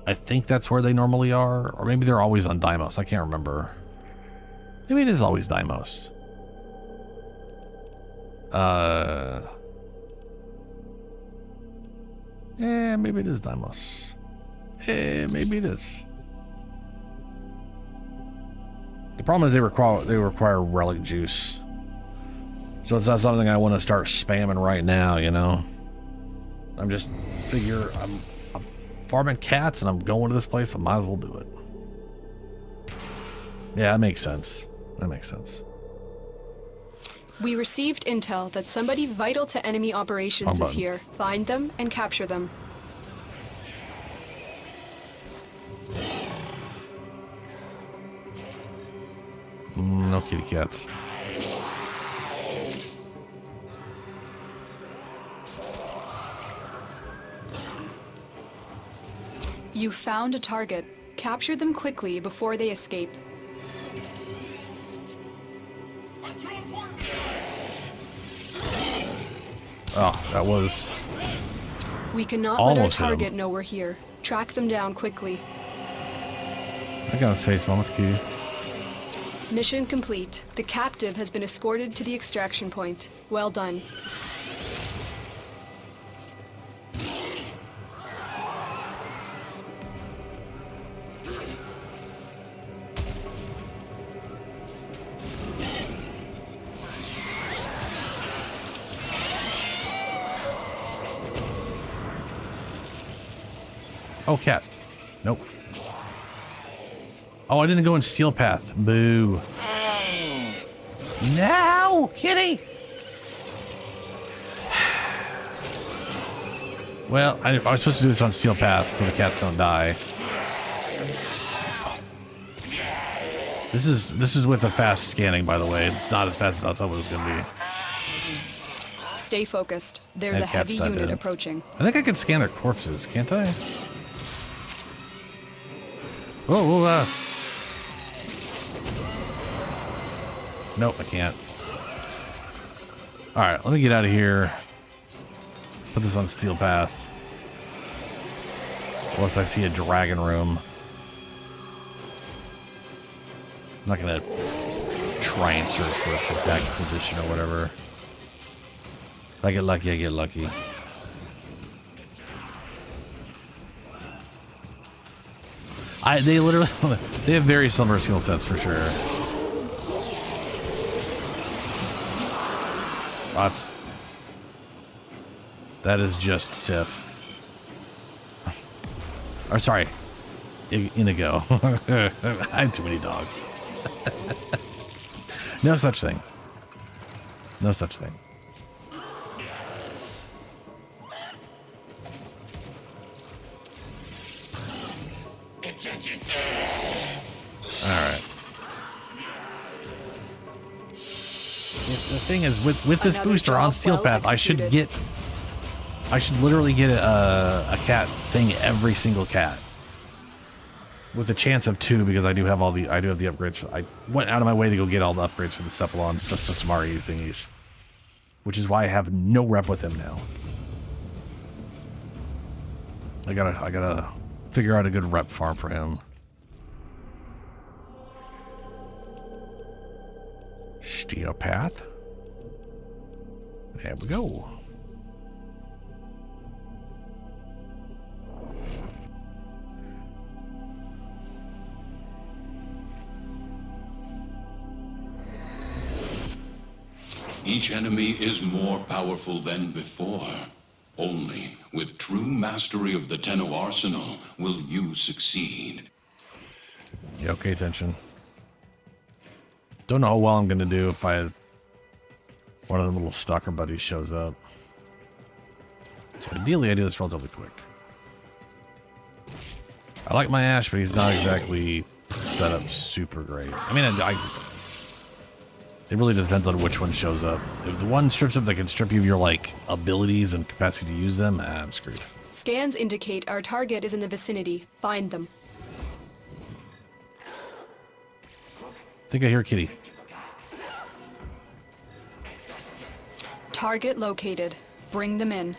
I think that's where they normally are, or maybe they're always on Deimos. I can't remember. Maybe it is always Deimos. Maybe it is Deimos. Maybe it is. The problem is they require relic juice. So it's not something I want to start spamming right now, you know? I'm just I'm farming cats and I'm going to this place, I might as well do it. Yeah, that makes sense. That makes sense. We received intel that somebody vital to enemy operations is here. Find them and capture them. No kitty cats. You found a target. Capture them quickly before they escape. Oh, that was... We cannot almost let our hit him. target know we're here. Track them down quickly. I got his face, Mom. It's cute. Mission complete. The captive has been escorted to the extraction point. Well done. Oh, cat. Nope. Oh, I didn't go in Steel Path. Boo. No, kitty. Well, I was supposed to do this on Steel Path so the cats don't die. This is with a fast scanning, by the way. It's not as fast as I thought it was going to be. Stay focused. There's That a heavy cat's unit dead. approaching. I think I can scan their corpses, can't I? Oh, nope, I can't. Alright, let me get out of here. Put this on Steel Path. Unless I see a dragon room. I'm not gonna try and search for its exact position or whatever. If I get lucky, I get lucky. They literally, they have very similar skill sets for sure. That is just Sif. Or sorry, Inigo. I have too many dogs. No such thing. No such thing. Alright. The thing is, with this Another booster on job Steel well Path, I should literally get a cat thing every single cat. With a chance of 2, because I do have the upgrades. I went out of my way to go get all the upgrades for the Cephalon Sasmari thingies. Which is why I have no rep with him now. I gotta figure out a good rep farm for him. Steel Path. There we go. Each enemy is more powerful than before. Only with true mastery of the Tenno arsenal will you succeed. Yeah, okay, attention. Don't know how well I'm gonna do if one of the little stalker buddies shows up. So ideally I do this relatively quick. I like my Ash, but he's not exactly set up super great. I mean, it really depends on which one shows up. If the one strips up that can strip you of your, like, abilities and capacity to use them, I'm screwed. Scans indicate our target is in the vicinity. Find them. I think I hear Kitty. Target located. Bring them in.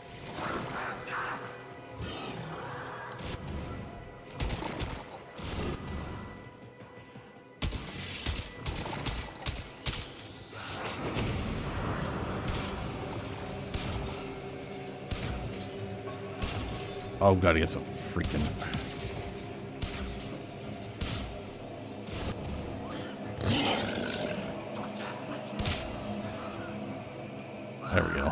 Oh god, he gets a freaking... There we go.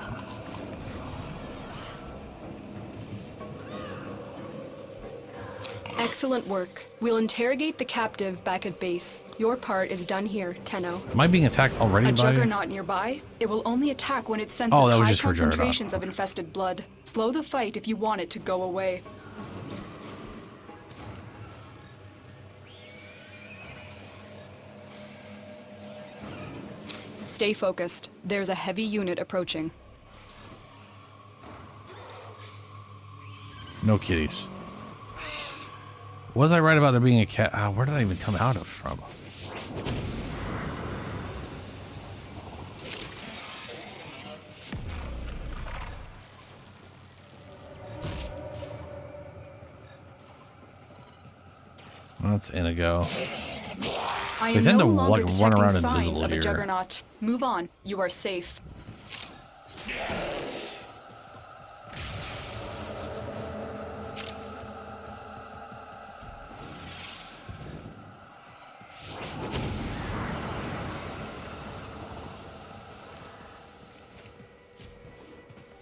Excellent work. We'll interrogate the captive back at base. Your part is done here, Tenno. Am I being attacked already A by... juggernaut nearby? It will only attack when it senses Oh, that was high just for Juggernaut. concentrations of infested blood. Slow the fight if you want it to go away. Stay focused. There's a heavy unit approaching. No kitties. Was I right about there being a cat? Where did I even come out of from? That's Inigo. I They am tend no to longer like run around detecting signs invisible of a here. juggernaut. Move on. You are safe.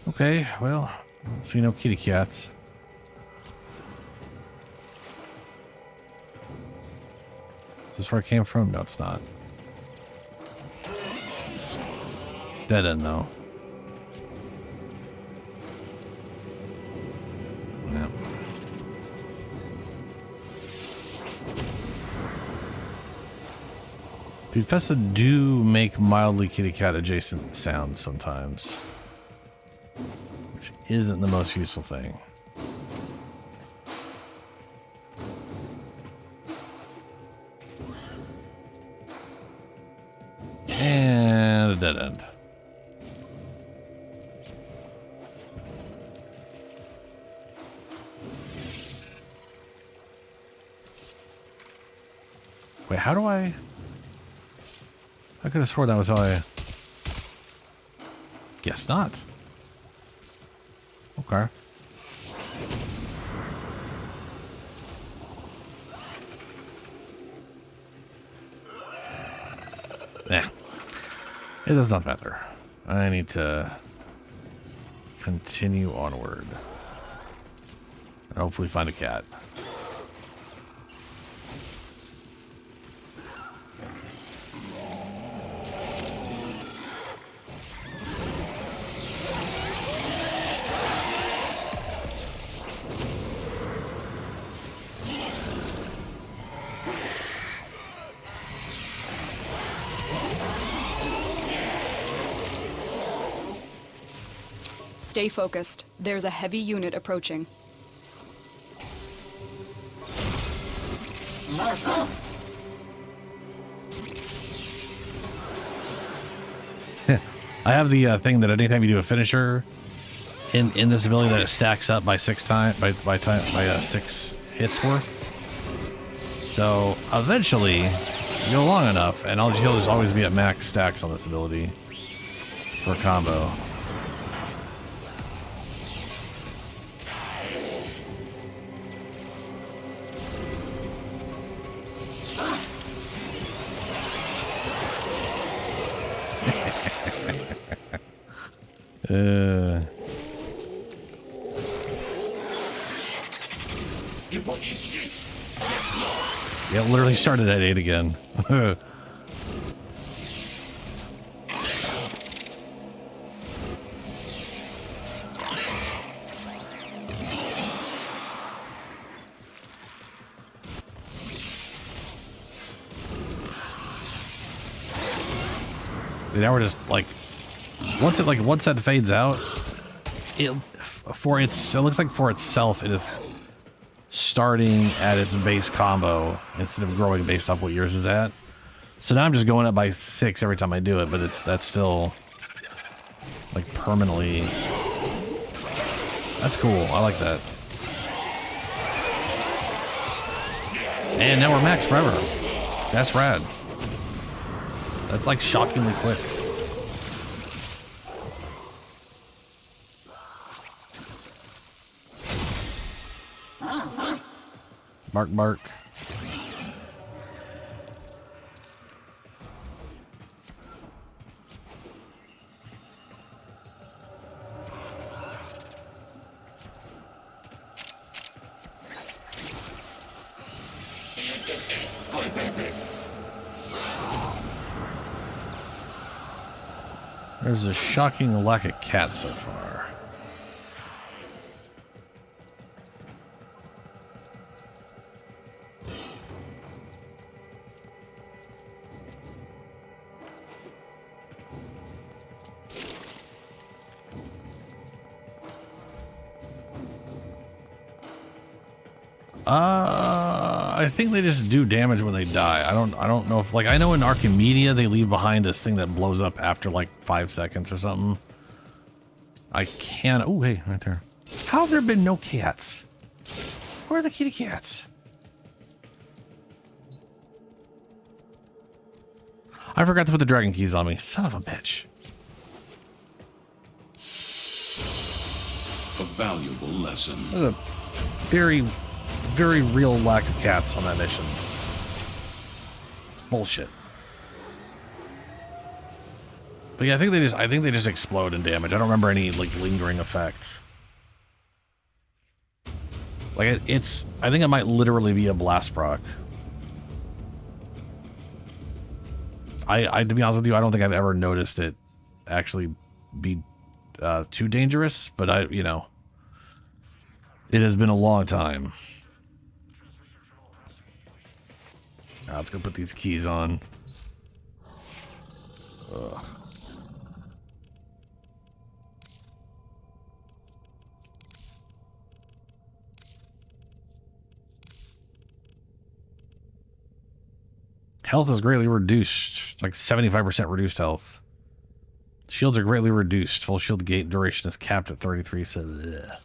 Okay, well, so you know kitty cats. Is this where I came from? No, it's not. Dead end, though. Yeah. The infested do make mildly kitty cat adjacent sounds sometimes, which isn't the most useful thing. And a dead end. Wait, how do I... I could have sworn that was how I... Guess not. Okay. Nah. It does not matter. I need to continue onward. And hopefully find a cat. Stay focused. There's a heavy unit approaching. I have the thing that anytime you do a finisher in this ability that it stacks up by 6 hits worth. So eventually, you go long enough, and he'll just always be at max stacks on this ability for a combo. Yeah, it literally started at 8 again. Now we're just like once that fades out, it looks like for itself it is starting at its base combo instead of growing based off what yours is at. So now I'm just going up by 6 every time I do it, but that's still like permanently. That's cool. I like that. And now we're max forever. That's rad. That's like shockingly quick. Bark, bark. There's a shocking lack of cats so far. I think they just do damage when they die. I don't know if, like, I know in Archimedia they leave behind this thing that blows up after like 5 seconds or something. I can't. Oh, hey, right there. How have there been no cats? Where are the kitty cats? I forgot to put the dragon keys on me. Son of a bitch. A valuable lesson. There's a very real lack of cats on that mission. Bullshit. But yeah, I think they just explode in damage. I don't remember any like lingering effects. Like I think it might literally be a blast proc. To be honest with you, I don't think I've ever noticed it actually be too dangerous, but it has been a long time. Let's go put these keys on. Ugh. Health is greatly reduced. It's like 75% reduced health. Shields are greatly reduced. Full shield gate duration is capped at 33, so ugh.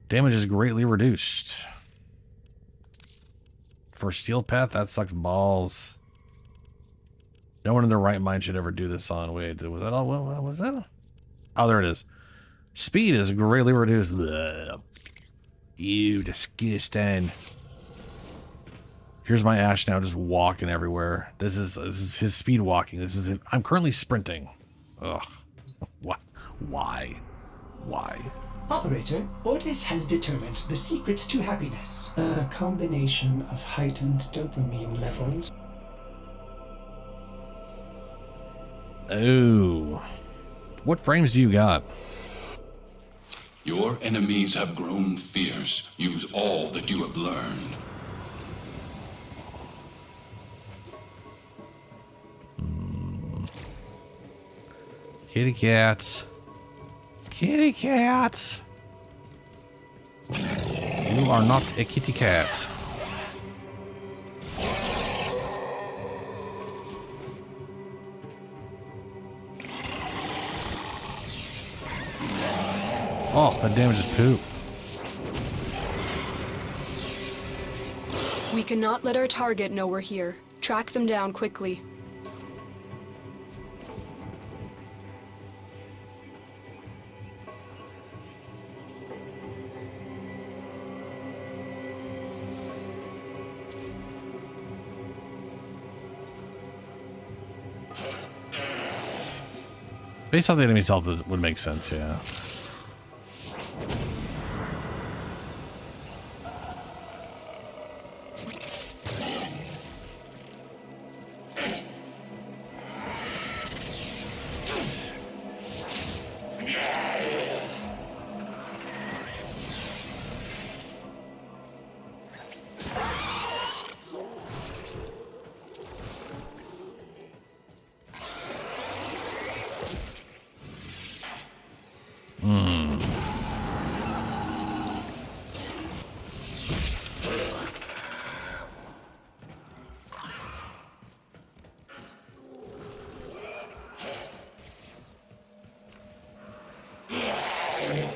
Damage is greatly reduced. For steel path, that sucks balls. No one in their right mind should ever do this on. Wait, was that all? What was that? Oh, there it is. Speed is greatly reduced. Ugh. Ew, disgusting. Here's my Ash now just walking everywhere. This is his speed walking. This is him. I'm currently sprinting. Ugh. What? Why? Operator, Ordis has determined the secrets to happiness. A combination of heightened dopamine levels. Oh. What frames do you got? Your enemies have grown fierce. Use all that you have learned. Kitty cats. Kitty cats. You are not a kitty cat. Oh, that damages poop. We cannot let our target know we're here. Track them down quickly. Based off the enemy's health, it would make sense, yeah.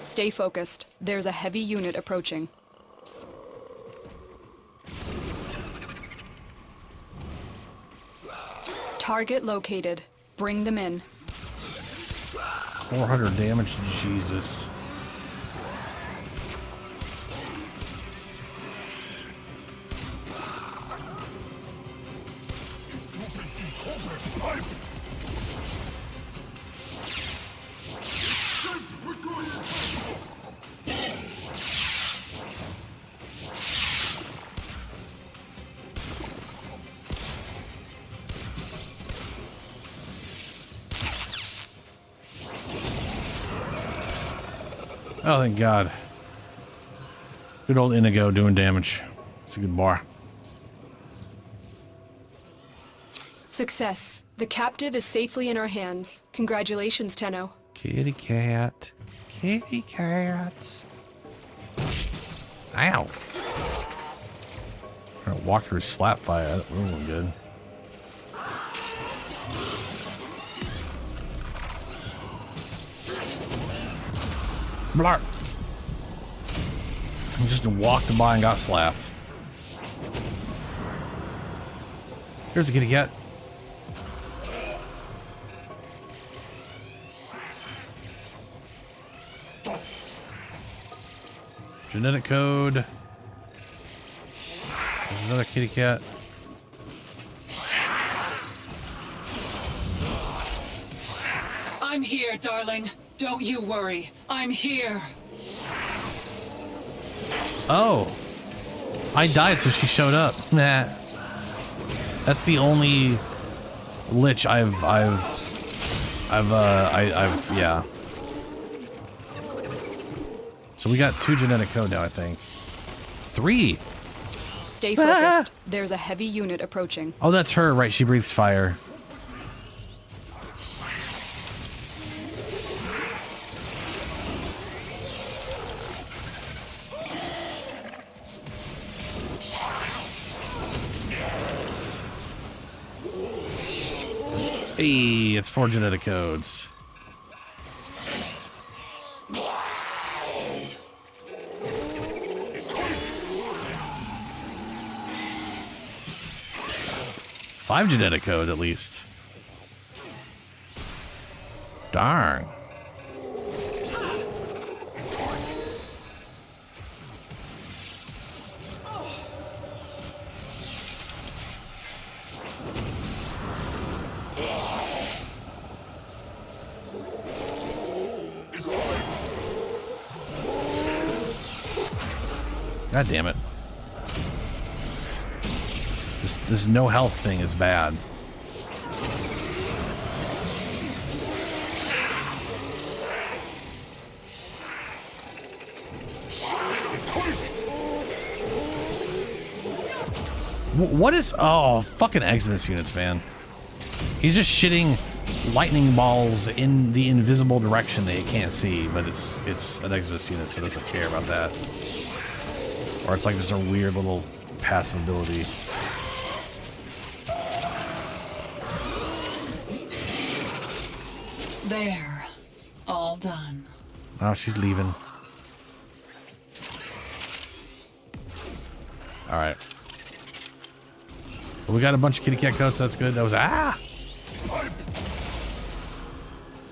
Stay focused. There's a heavy unit approaching. Target located. Bring them in. 400 damage, Jesus. Oh, thank God. Good old Inigo doing damage. It's a good bar. Success. The captive is safely in our hands. Congratulations, Tenno. Kitty cat. Kitty cat. Ow. I'm gonna walk through slap fire. That wasn't good. Blarp. I just walked by and got slapped. Here's a kitty cat. Genetic code. There's another kitty cat. I'm here, darling. Don't you worry. I'm here. Oh. I died, so she showed up. Nah. That's the only lich yeah. So we got 2 genetic code now, I think. 3. Stay focused. There's a heavy unit approaching. Oh, that's her, right? She breathes fire. Hey, it's 4 genetic codes. Five genetic code at least. Darn. God damn it. This no health thing is bad. What is... Oh, fucking Eximus units, man. He's just shitting lightning balls in the invisible direction that you can't see, but it's an exibus unit, so it doesn't care about that. Or it's like just a weird little passive ability. There. All done. Oh, she's leaving. Alright. Well, we got a bunch of kitty cat coats, that's good. That was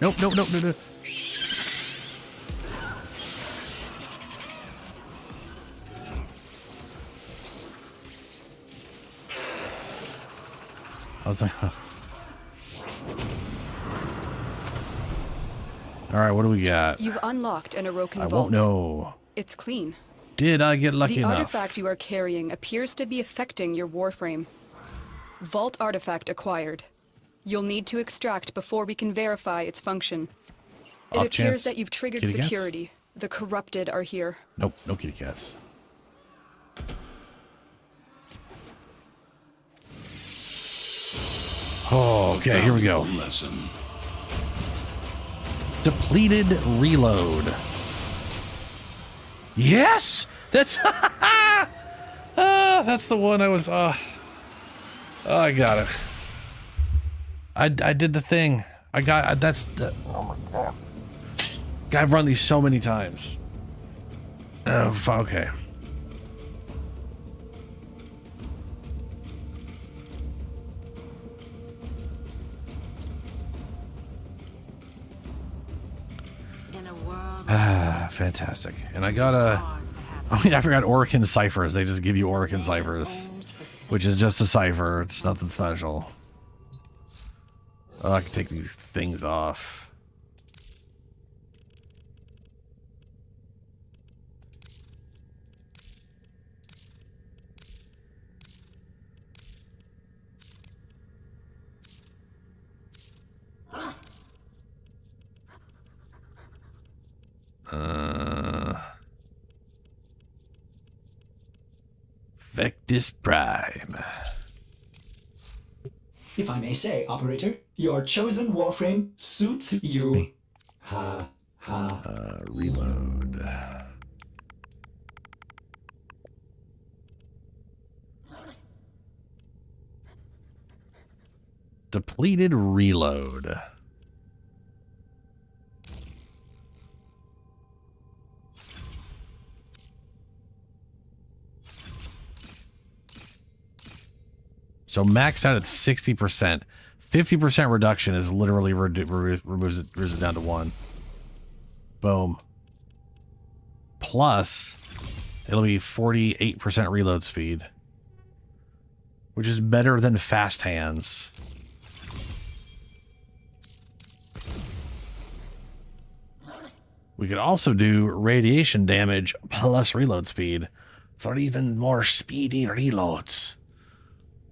Nope, nope, nope, nope, nope. I was like, huh. Alright, what do we got? You've unlocked an Orokin vault. I won't know. It's clean. Did I get lucky enough? The artifact you are carrying appears to be affecting your Warframe. Vault artifact acquired. You'll need to extract before we can verify its function. It Off appears chance that you've triggered kitty cats? security. The corrupted are here. Nope, no kitty cats. Oh, okay, here we go. Lesson. Depleted reload. Yes! That's that's the one I was oh, I got it. I did the thing. I got that's the oh my god. I've run these so many times. Okay. Fantastic. And I got oh yeah, I forgot Orokin ciphers. They just give you Orokin ciphers, which is just a cipher. It's nothing special. Oh, I can take these things off. Vectis Prime. If I may say, Operator, your chosen Warframe suits you. Me. Ha, ha. Reload. Depleted reload. So maxed out at 60%. 50% reduction is literally removes it down to 1. Boom. Plus, it'll be 48% reload speed, which is better than fast hands. We could also do radiation damage plus reload speed for even more speedy reloads.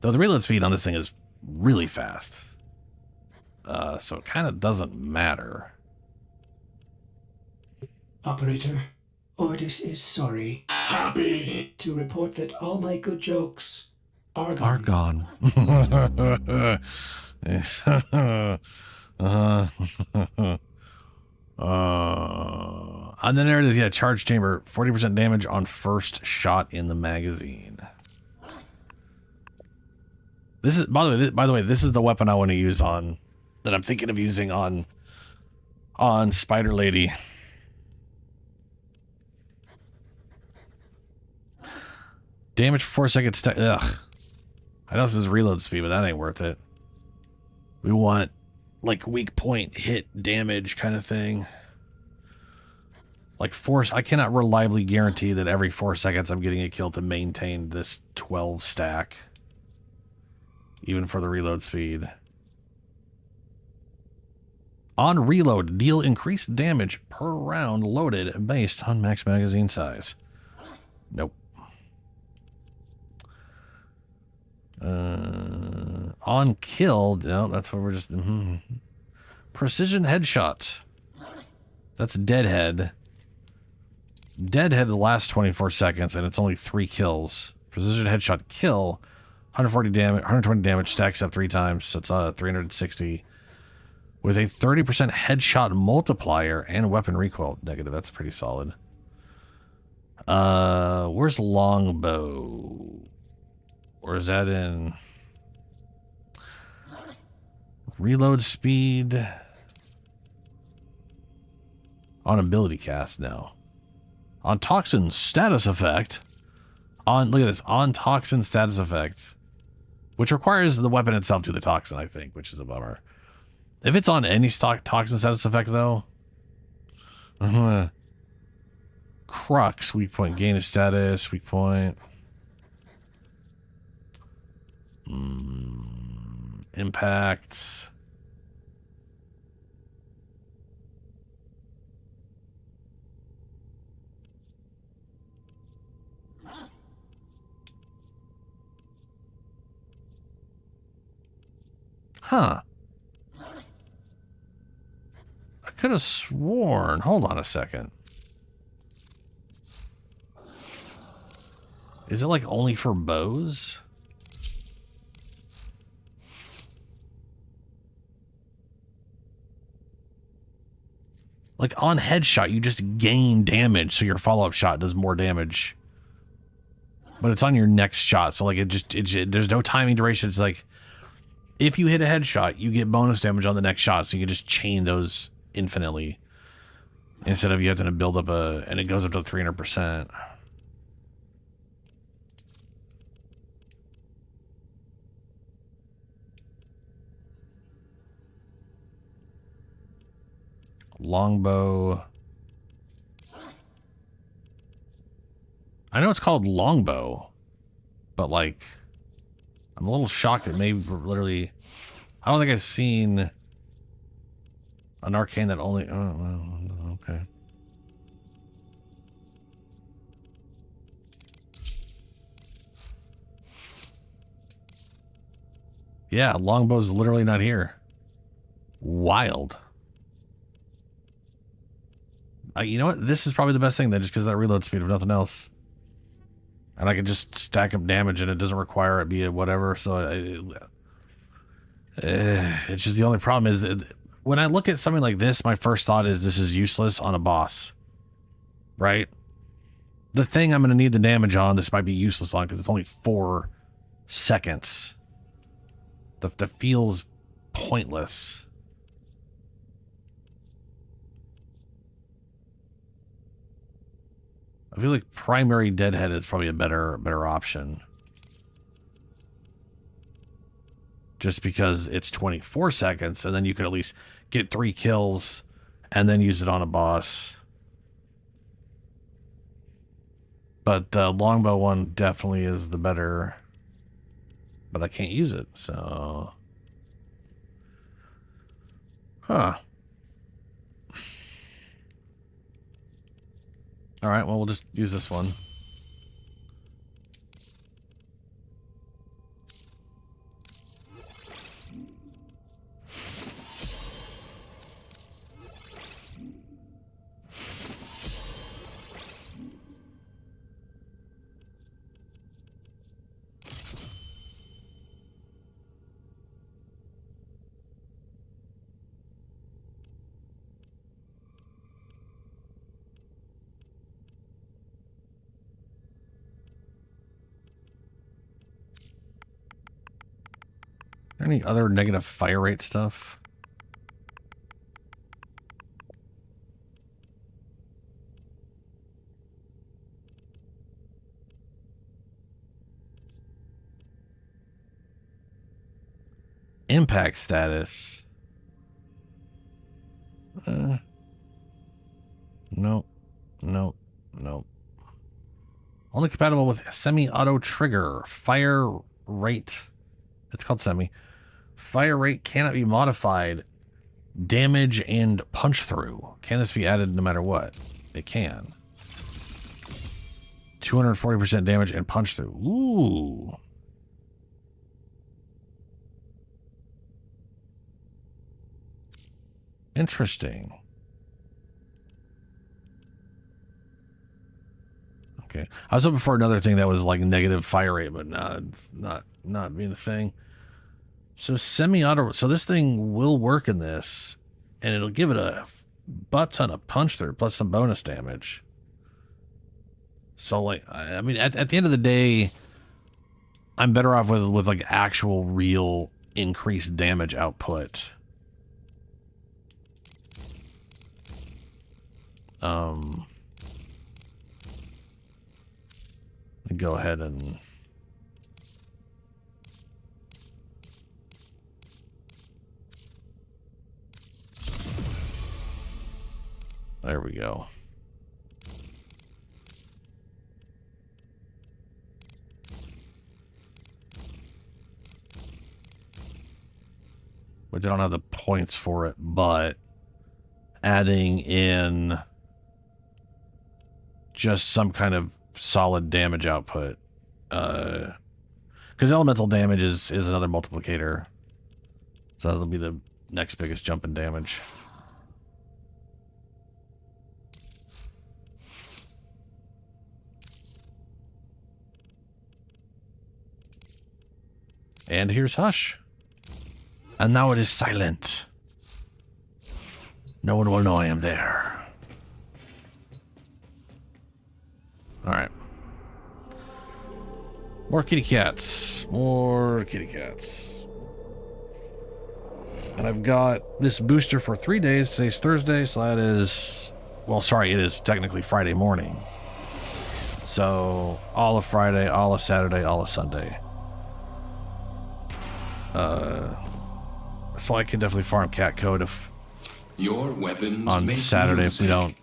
Though the reload speed on this thing is really fast. So it kind of doesn't matter. Operator, Ordis is sorry. Happy to report that all my good jokes are gone. And then there it is, yeah, charge chamber, 40% damage on first shot in the magazine. This is, by the way, this is the weapon I want to use on, that I'm thinking of using on Spider Lady. Damage for 4 seconds. Ugh. I know this is reload speed, but that ain't worth it. We want like weak point hit damage kind of thing. Like I cannot reliably guarantee that every 4 seconds I'm getting a kill to maintain this 12 stack. Even for the reload speed. On reload, deal increased damage per round loaded based on max magazine size. Nope. On kill, no, that's what we're just... Precision headshot. That's deadhead. Deadhead lasts 24 seconds, and it's only 3 kills. Precision headshot kill... 140 damage, 120 damage, stacks up 3 times, so it's 360. with a 30% headshot multiplier and weapon recoil negative. That's pretty solid. Where's longbow? Or is that in reload speed? On ability cast now. On toxin status effect. Look at this. On toxin status effect. Which requires the weapon itself to the toxin, I think, which is a bummer. If it's on any toxin status effect, though. Crux, weak point, gain of status, weak point. Impact. Huh. I could have sworn. Hold on a second. Is it like only for bows? Like on headshot, you just gain damage, so your follow-up shot does more damage. But it's on your next shot, so like there's no timing duration. It's like if you hit a headshot, you get bonus damage on the next shot, so you can just chain those infinitely. Instead of you having to build up and it goes up to 300%. Longbow. I know it's called longbow, but like, I'm a little shocked it may literally. I don't think I've seen an arcane that only. Oh, well, okay. Yeah, longbow's literally not here. Wild. You know what? This is probably the best thing then, just because of that reload speed, if nothing else. And I can just stack up damage, and it doesn't require it be a whatever. So it's just the only problem is that when I look at something like this, my first thought is this is useless on a boss, right? The thing I'm going to need the damage on, this might be useless on because it's only 4 seconds. That feels pointless. I feel like primary deadhead is probably a better option. Just because it's 24 seconds, and then you could at least get 3 kills and then use it on a boss. But the longbow one definitely is the better. But I can't use it, so. Huh. All right, well, we'll just use this one. Any other negative fire rate stuff? Impact status. Nope. Nope. Nope. Only compatible with semi-auto trigger. Fire rate. It's called semi. Fire rate cannot be modified. Damage and punch through. Can this be added no matter what? It can. 240% damage and punch through. Ooh. Interesting. Okay. I was hoping for another thing that was like negative fire rate, but no, it's not being a thing. So semi-auto. So this thing will work in this, and it'll give it a butt ton of punch through, plus some bonus damage. So, like, I mean, at the end of the day, I'm better off with like actual real increased damage output. Go ahead and there we go. Which I don't have the points for it, but adding in just some kind of solid damage output. Because elemental damage is another multiplicator. So that'll be the next biggest jump in damage. And here's Hush. And now it is silent. No one will know I am there. Alright. More kitty cats. More kitty cats. And I've got this booster for 3 days. Today's Thursday, so that is... Well, sorry, it is technically Friday morning. So, all of Friday, all of Saturday, all of Sunday. So I can definitely farm cat code if... Your weapons on Saturday if we don't...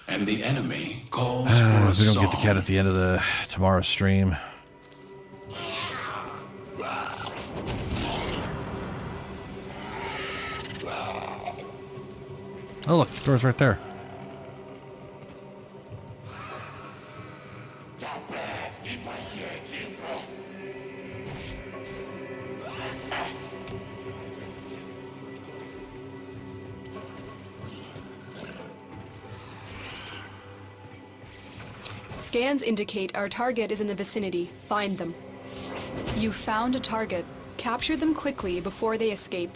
And the enemy calls for a if we don't get the cat at the end of the tomorrow's stream. Oh look, the door's right there. Scans indicate our target is in the vicinity. Find them. You found a target. Capture them quickly before they escape.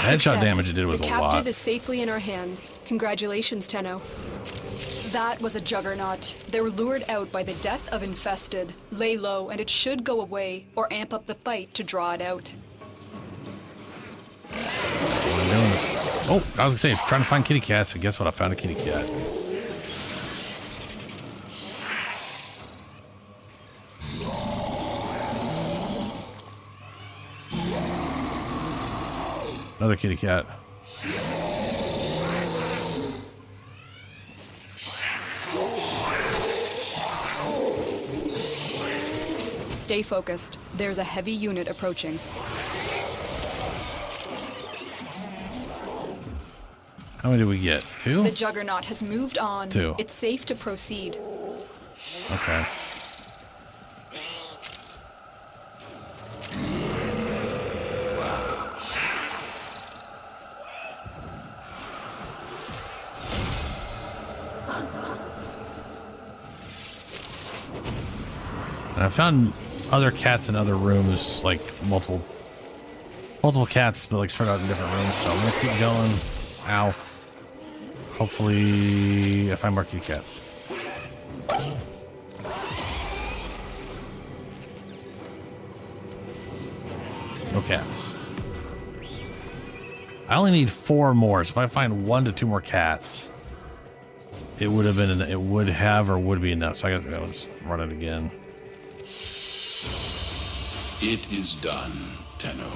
Headshot damage it did was a lot. lot. The captive is safely in our hands. Congratulations, Tenno. That was a juggernaut. They were lured out by the death of Infested. Lay low, and it should go away, or amp up the fight to draw it out. Oh, I was gonna say, trying to find kitty cats, and guess what? I found a kitty cat. Another kitty cat. Stay focused. There's a heavy unit approaching. How many did we get? 2? The juggernaut has moved on. 2. It's safe to proceed. Okay. And I found other cats in other rooms, like multiple cats, but like spread out in different rooms. So I'm gonna keep going. Ow. Hopefully I find more kitty cats. No cats. I only need 4 more, so if I find 1 to 2 more cats, it would have been, it would have or would be enough. So I gotta just run it again. It is done, Tenno.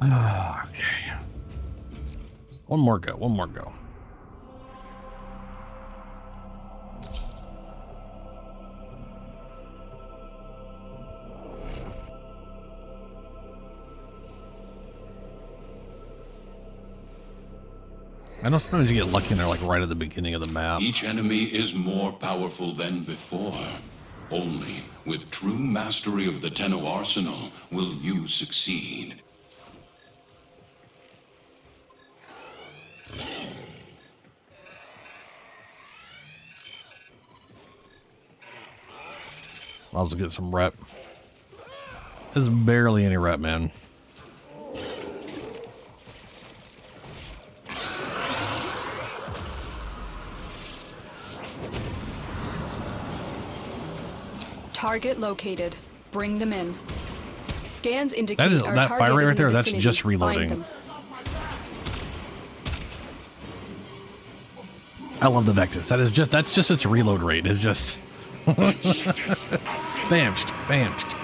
Okay. One more go. One more go. I know sometimes you get lucky and they're like right at the beginning of the map. Each enemy is more powerful than before. Only with true mastery of the Tenno arsenal will you succeed. I'll just get some rep. There's barely any rep, man. Target located. Bring them in. Scans indicate That is our that target fire rate is right in the there. That's vicinity. just Find reloading. them. I love the Vectis. That's just its reload rate. It's just bamched, bamched.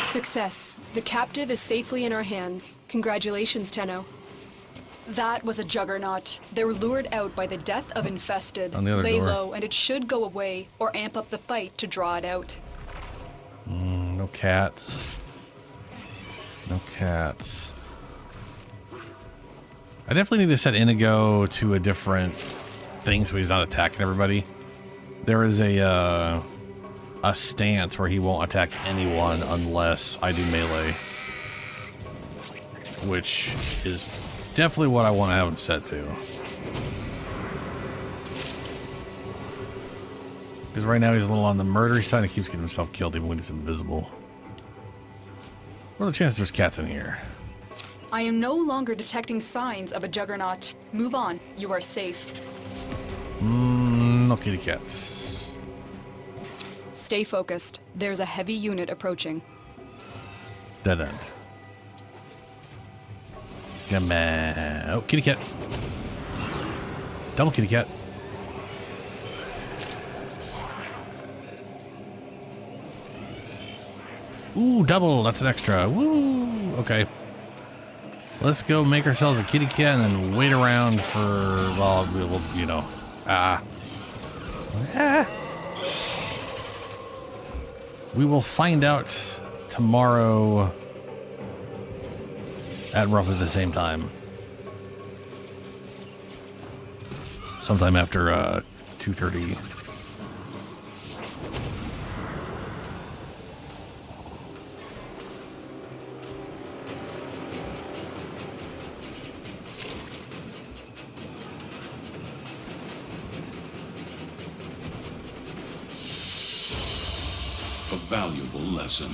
Success. The captive is safely in our hands. Congratulations, Tenno. That was a juggernaut. They were lured out by the death of Infested. On the other Lay door. low, and it should go away, or amp up the fight to draw it out. No cats. No cats. I definitely need to set Inigo to a different thing so he's not attacking everybody. There is a stance where he won't attack anyone unless I do melee, which is definitely what I want to have him set to. Because right now he's a little on the murdery side and he keeps getting himself killed even when he's invisible. What are the chances there's cats in here? I am no longer detecting signs of a juggernaut. Move on. You are safe. No kitty cats. Stay focused. There's a heavy unit approaching. Dead end. Come on. Oh, kitty cat. Double kitty cat. Ooh, double. That's an extra. Woo. Okay. Let's go make ourselves a kitty cat and then wait around for, well, we'll you know. We will find out tomorrow at roughly the same time. Sometime after 2:30. A valuable lesson.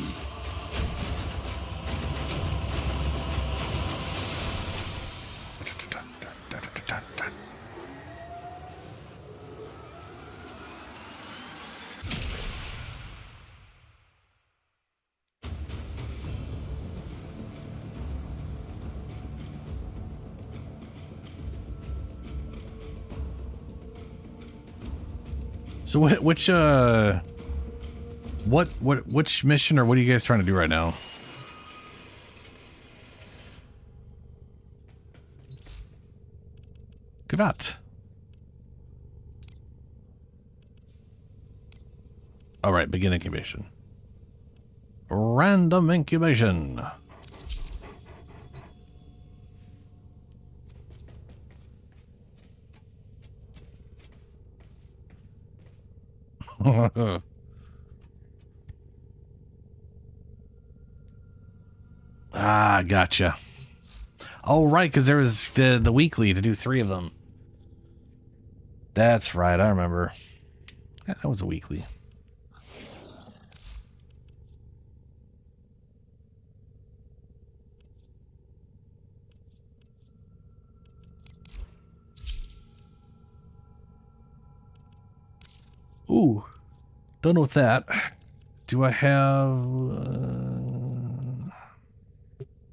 So which mission or what are you guys trying to do right now? Givat. All right, begin incubation. Random incubation. Ah, gotcha. Oh, right, because there was the weekly to do 3 of them. That's right, I remember. Yeah, that was a weekly. Ooh, done with that. Do I have...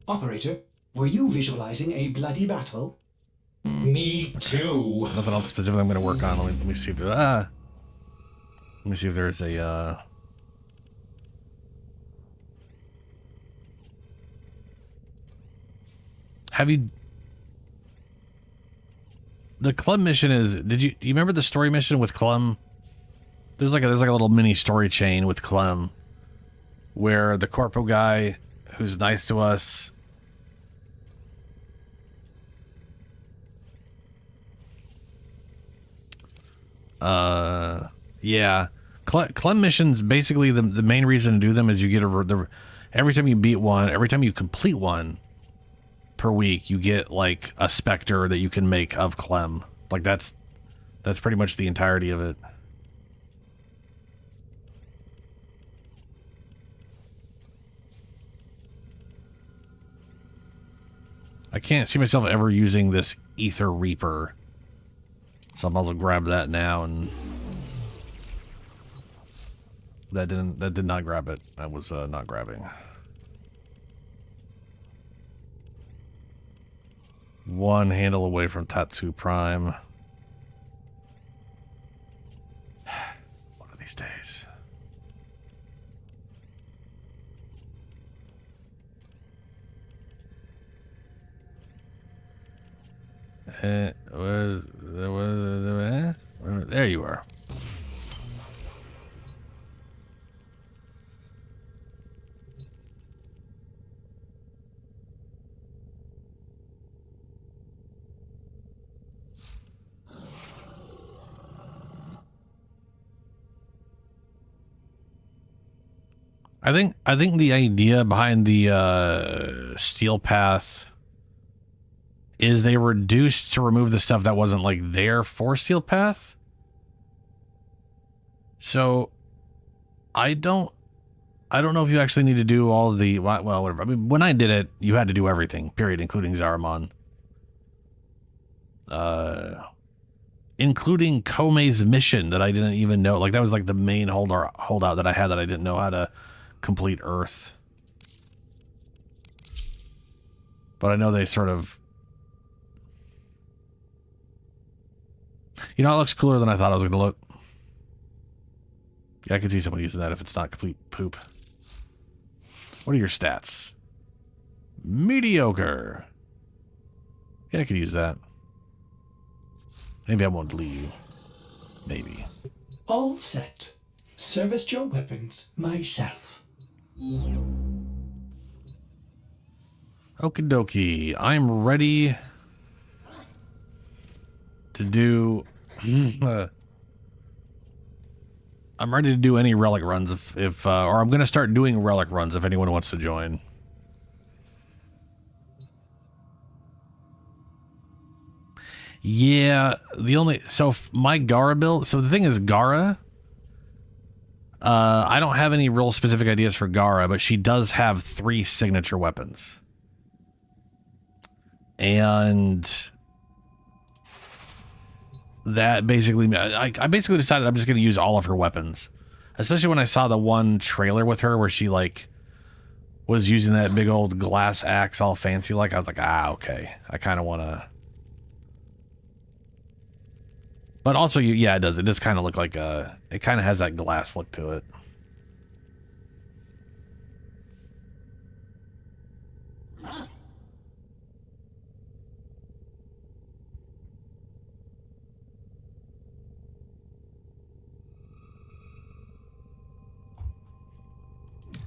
Operator, were you visualizing a bloody battle? Me too. Nothing else specific I'm going to work on. Let me see if there... Let me see if there's a... Have you... The Clem mission is... Do you remember the story mission with Clem? There's like a little mini story chain with Clem where the corporal guy who's nice to us... Yeah. Clem missions, basically the main reason to do them is you get every time you beat one, every time you complete one per week, you get like a specter that you can make of Clem. Like that's pretty much the entirety of it. I can't see myself ever using this Ether Reaper. So I might as well grab that now, and that did not grab it. That was not grabbing. One handle away from Tatsu Prime. One of these days. There you are. I think the idea behind the steel path is they reduced to remove the stuff that wasn't like there for steel path. So I don't know if you actually need to do all of the, well, whatever. I mean, when I did it, you had to do everything, period, including Zaramon. Including Komei's mission that I didn't even know. Like that was like the main holdout that I had that I didn't know how to complete Earth. But I know they sort of... You know, it looks cooler than I thought it was going to look. Yeah, I could see someone using that if it's not complete poop. What are your stats? Mediocre. Yeah, I could use that. Maybe I won't delete you. Maybe. All set. Service your weapons myself. Okie dokie. I'm ready to do... I'm ready to do any relic runs if or I'm going to start doing relic runs if anyone wants to join. Yeah, so my Gara build, so the thing is Gara, I don't have any real specific ideas for Gara, but she does have 3 signature weapons. And that basically, I basically decided I'm just going to use all of her weapons. Especially when I saw the one trailer with her where she like was using that big old glass axe all fancy like, I was like, okay. I kind of want to... But also, yeah, it does. It does kind of look like it kind of has that glass look to it.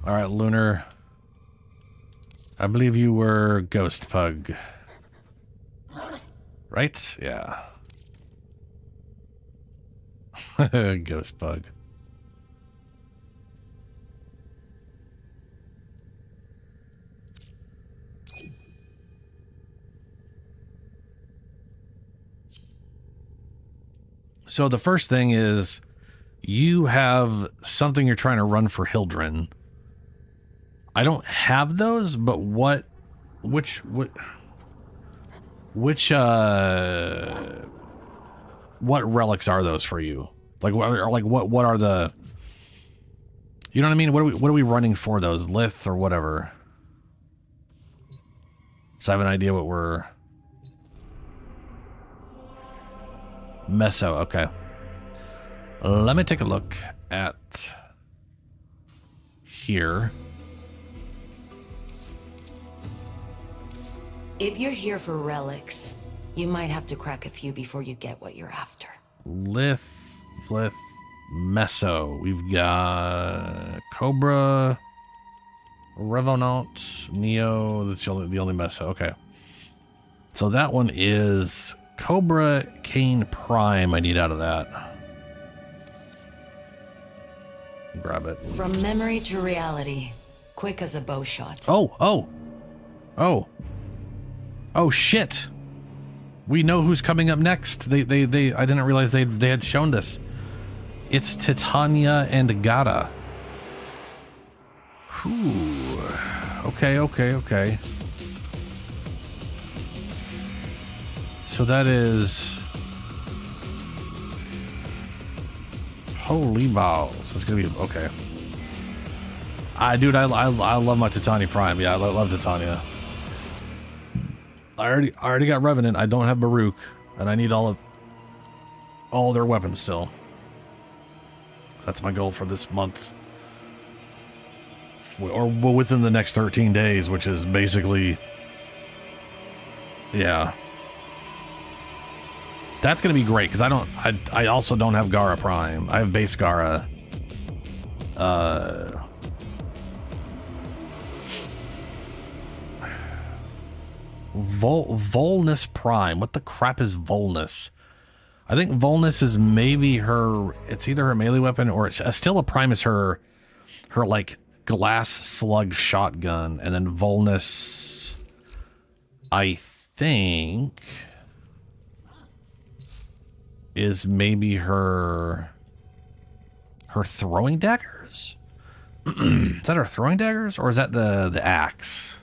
All right, Lunar. I believe you were Ghost Pug. Right? Yeah. Ghost Pug. So the first thing is you have something you're trying to run for Hildren. I don't have those, but which what relics are those for you? Like what are the, you know what I mean? What are we running for those? Lith or whatever? So I have an idea what we're... Meso, okay. Let me take a look at here. If you're here for relics, you might have to crack a few before you get what you're after. Lith, Meso. We've got Cobra, Revenant, Neo. That's the only Meso. Okay. So that one is Cobra Kane Prime. I need out of that. Grab it. From memory to reality, quick as a bow shot. Oh shit. We know who's coming up next. They I didn't realize they had shown this. It's Titania and Gara. Whew. Okay. So that is... Holy balls. It's gonna be... Okay. Dude, I love my Titania Prime. Yeah, I love Titania. I already got Revenant. I don't have Baruch, and I need all their weapons still. That's my goal for this month, or within the next 13 days, which is basically, yeah. That's gonna be great because I also don't have Gara Prime. I have base Gara. Volnus Prime. What the crap is Volnus? I think Volnus is maybe her... It's either her melee weapon or it's still a Prime is her like glass slug shotgun. And then Volnus, I think, is maybe her throwing daggers? Is that her throwing daggers? Or is that the axe?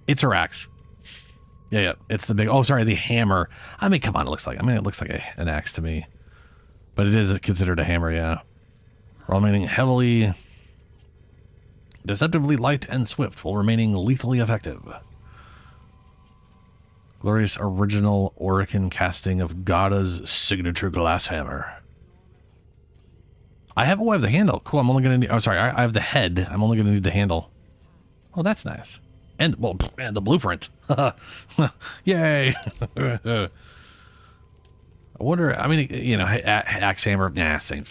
It's her axe. Yeah. It's the big... Oh, sorry, the hammer. I mean, come on, it looks like an axe to me. But it is considered a hammer, yeah. While remaining heavily... Deceptively light and swift, while remaining lethally effective. Glorious original Orican casting of Gada's signature glass hammer. I have the handle. Cool, I'm only going to need... Oh, sorry, I have the head. I'm only going to need the handle. Oh, that's nice. And the blueprint. Yay. I wonder, I mean, you know, axe hammer, same.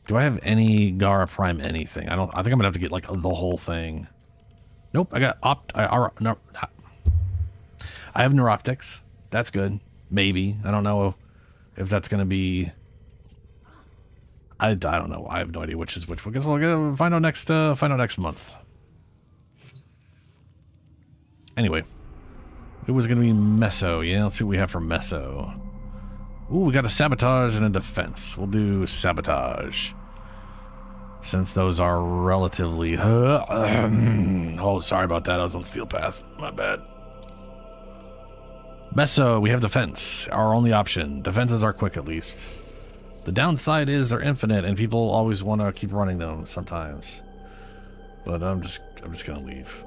Do I have any Gara Prime anything? I think I'm gonna have to get like the whole thing. Nope, I got no, I have Neuroptics. That's good. Maybe. I don't know if that's gonna be... I don't know. I have no idea which is which. I guess we'll find out next month. Anyway, it was going to be Meso. Yeah, let's see what we have for Meso. Ooh, we got a Sabotage and a Defense. We'll do Sabotage. Since those are relatively... oh, sorry about that. I was on Steel Path. My bad. Meso, we have Defense. Our only option. Defenses are quick, at least. The downside is they're infinite, and people always want to keep running them sometimes. But I'm just going to leave.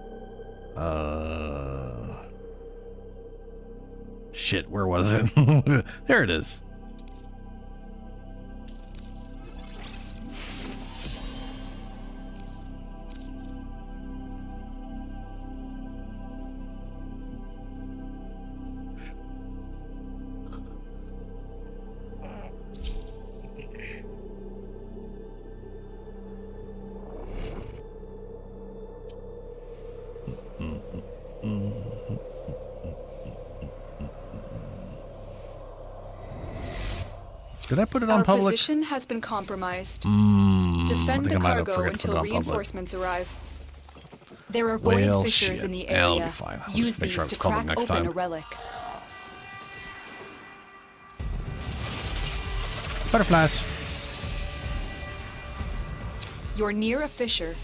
Shit, where was it? There it is. Did I put it on public? Our position has been compromised. I Defend the think I might have cargo forgot to put it until on public. reinforcements arrive. There are void fissures in the area. I'll be fine. I'll Use just make these sure to it's public crack next open time. a relic. Butterflies. You're near a fissure.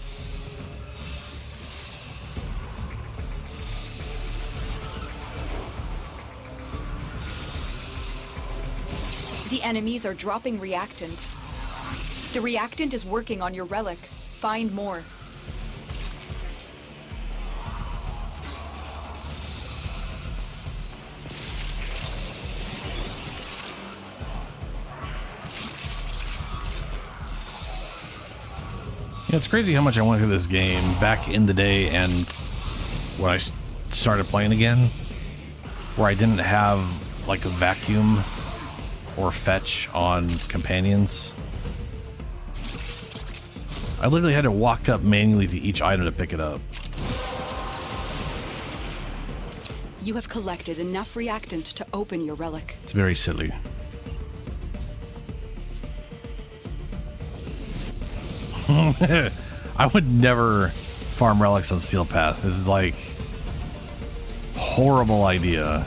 The enemies are dropping reactant. The reactant is working on your relic. Find more. Yeah, it's crazy how much I went through this game back in the day and when I started playing again, where I didn't have like a vacuum or fetch on companions. I literally had to walk up manually to each item to pick it up. You have collected enough reactant to open your relic. It's very silly. I would never farm relics on Steel Path. This is like horrible idea.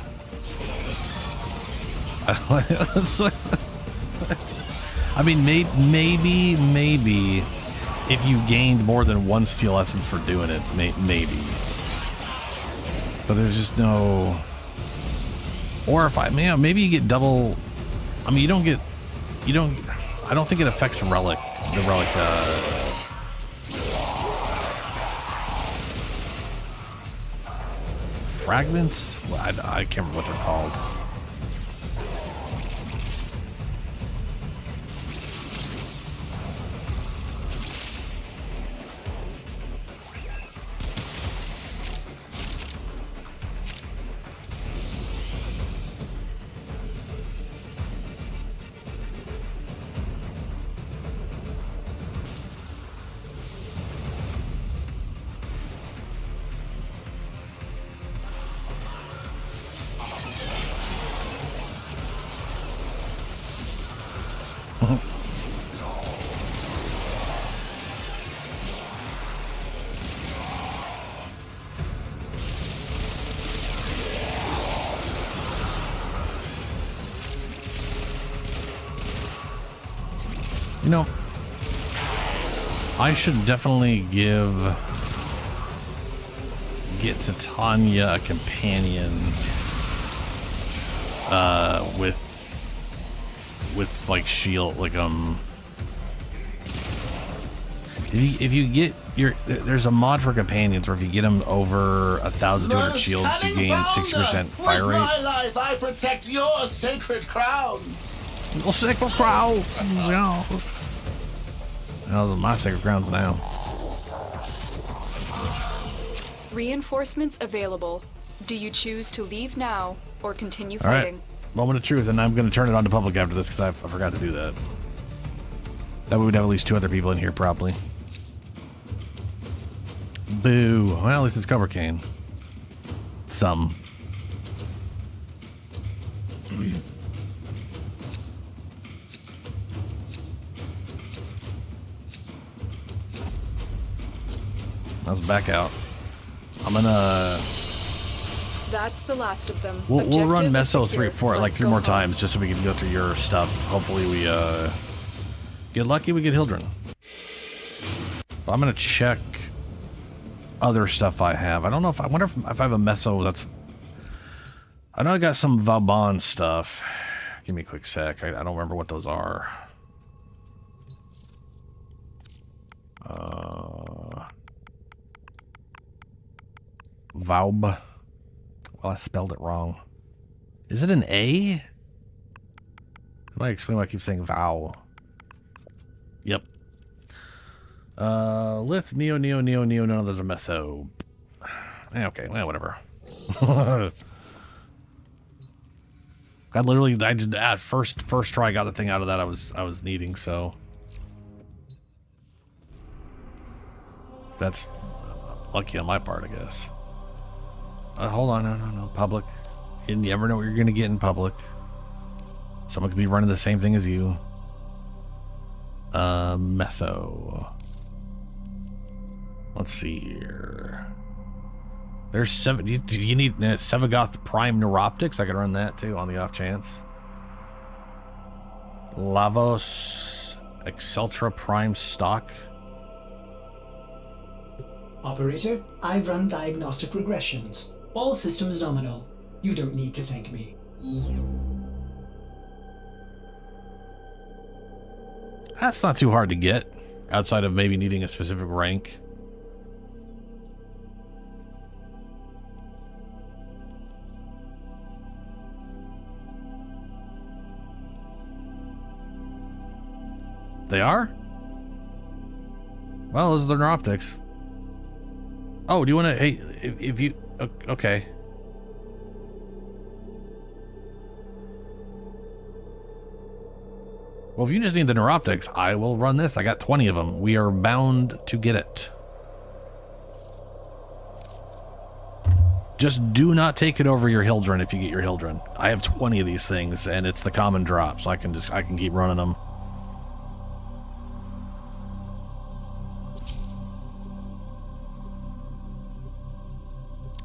I mean, maybe if you gained more than one steel essence for doing it, maybe. But there's just no. Or if maybe you get double. I mean, you don't. I don't think it affects relic. The relic. Fragments. Well, I can't remember what they're called. You know, I should definitely get to Tanya a companion with like shield, like if you get there's a mod for companions where if you get them over 1,200 shields you gain 60% fire rate. With my life I protect your sacred crowns. Well, sacred crown. Yeah. Those are my sacred crowns now. Reinforcements available. Do you choose to leave now or continue All right. fighting? Moment of truth, and I'm going to turn it on to public after this because I forgot to do that. That way we'd have at least 2 other people in here, probably. Boo. Well, at least it's Cobra Cane. Some. Let's back out. I'm gonna. That's the last of them. We'll run Objective Meso secure. 3 Let's three go more home. times just so we can go through your stuff. Hopefully we get lucky. We get Hildren. But I'm gonna check other stuff I have. I don't know if I wonder if I have a Meso that's. I know I got some Vauban stuff. Give me a quick sec. I don't remember what those are. Vaub. Well, I spelled it wrong. Is it an A? I might explain why I keep saying vow. Yep. Lith, Neo, none of those are Meso. Okay, well, whatever. I did at first try, I got the thing out of that I was needing, so that's lucky on my part, I guess. Hold on, no, public. You never know what you're gonna get in public. Someone could be running the same thing as you. Meso. Let's see here. There's 7. Do you need Sevagoth Prime Neuroptics? I could run that too on the off chance. Lavos Exceltra Prime Stock. Operator, I've run diagnostic regressions. All systems nominal. You don't need to thank me. That's not too hard to get, outside of maybe needing a specific rank. They are? Well, those are the neuroptics. Oh, do you want to? Hey, if you okay. Well, if you just need the neuroptics, I will run this. I got 20 of them. We are bound to get it. Just do not take it over your Hildren if you get your Hildren. I have 20 of these things, and it's the common drop, so I can keep running them.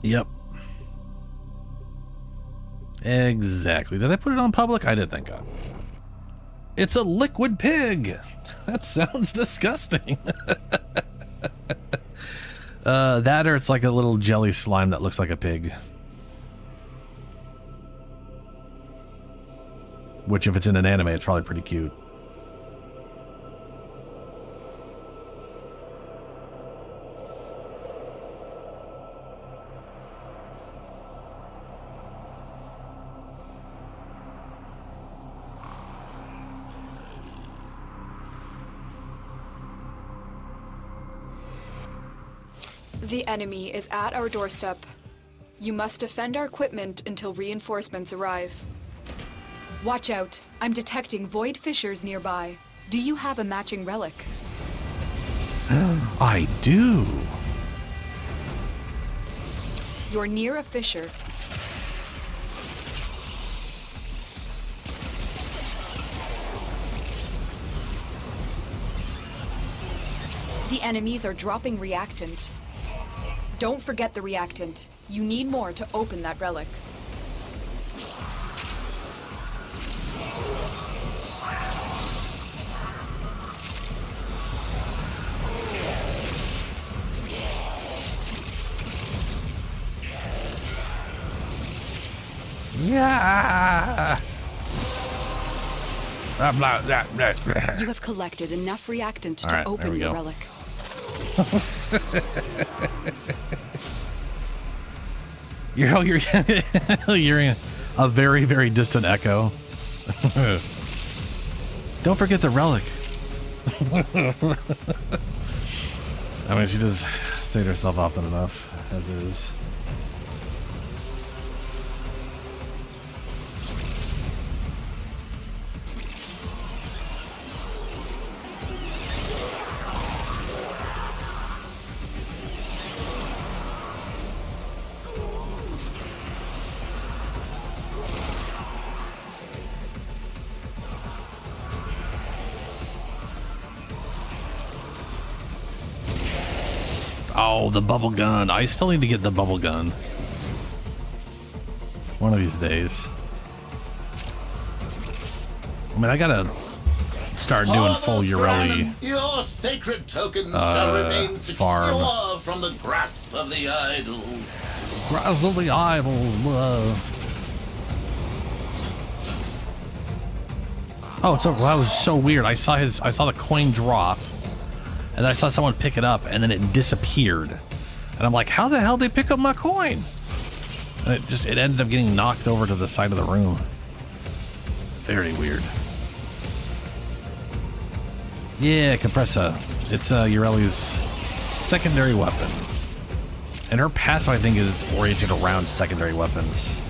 Yep. Exactly. Did I put it on public? I did, thank God. It's a liquid pig. That sounds disgusting. That or it's like a little jelly slime that looks like a pig. Which, if it's in an anime, it's probably pretty cute. The enemy is at our doorstep. You must defend our equipment until reinforcements arrive. Watch out. I'm detecting void fissures nearby. Do you have a matching relic? I do. You're near a fissure. The enemies are dropping reactant. Don't forget the reactant. You need more to open that relic. Yeah. You have collected enough reactant to right, open your go. relic. You're hearing a very, very distant echo. Don't forget the relic. I mean, she does state herself often enough, as is. Oh, the bubble gun. I still need to get the bubble gun. One of these days. I mean, I gotta start doing full Urelli Your sacred tokens shall remain secure farm. from the grasp of the idol. Grasp of the idol. Oh, so that was so weird. I saw the coin drop. And then I saw someone pick it up, and then it disappeared. And I'm like, how the hell did they pick up my coin? And it ended up getting knocked over to the side of the room. Very weird. Yeah, Compressa. It's Urelli's secondary weapon. And her passive, I think, is oriented around secondary weapons.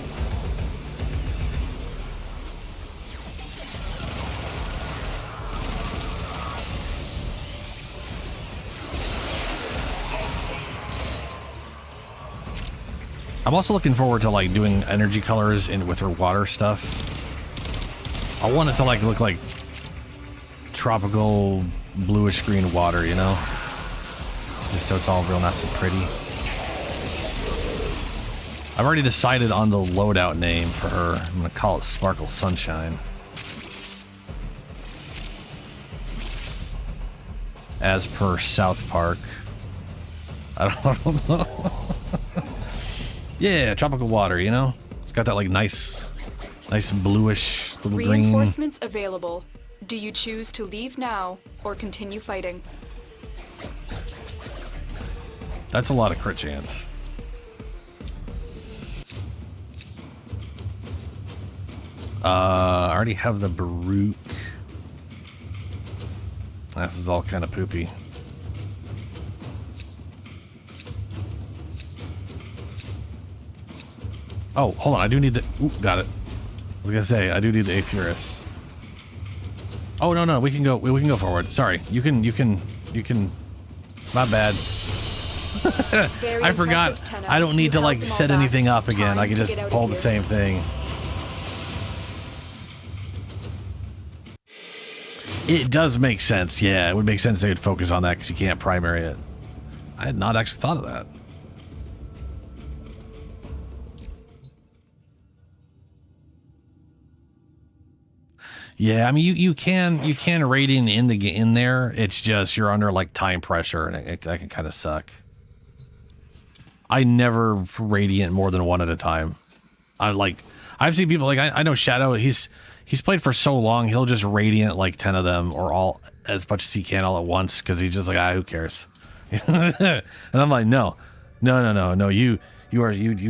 I'm also looking forward to like doing energy colors with her water stuff. I want it to like look like tropical bluish green water, you know? Just so it's all real nice and pretty. I've already decided on the loadout name for her. I'm gonna call it Sparkle Sunshine. As per South Park. I don't know. Yeah, tropical water, you know? It's got that like nice bluish little green. Reinforcements available. Do you choose to leave now or continue fighting? That's a lot of crit chance. I already have the Baruch. This is all kind of poopy. Oh, hold on. I do need the... Ooh, got it. I was gonna say, I do need the Aphurus. Oh, no. We can go forward. Sorry. You can... Not bad. I forgot. I don't need to, like, set anything up again. I can just pull the same thing. It does make sense. Yeah, it would make sense they would focus on that because you can't primary it. I had not actually thought of that. Yeah, I mean you can radiant in there. It's just you're under like time pressure and that can kind of suck. I never radiant more than one at a time. I've seen people like I know Shadow. He's played for so long. He'll just radiant like 10 of them or all as much as he can all at once because he's just like who cares? And I'm like no. You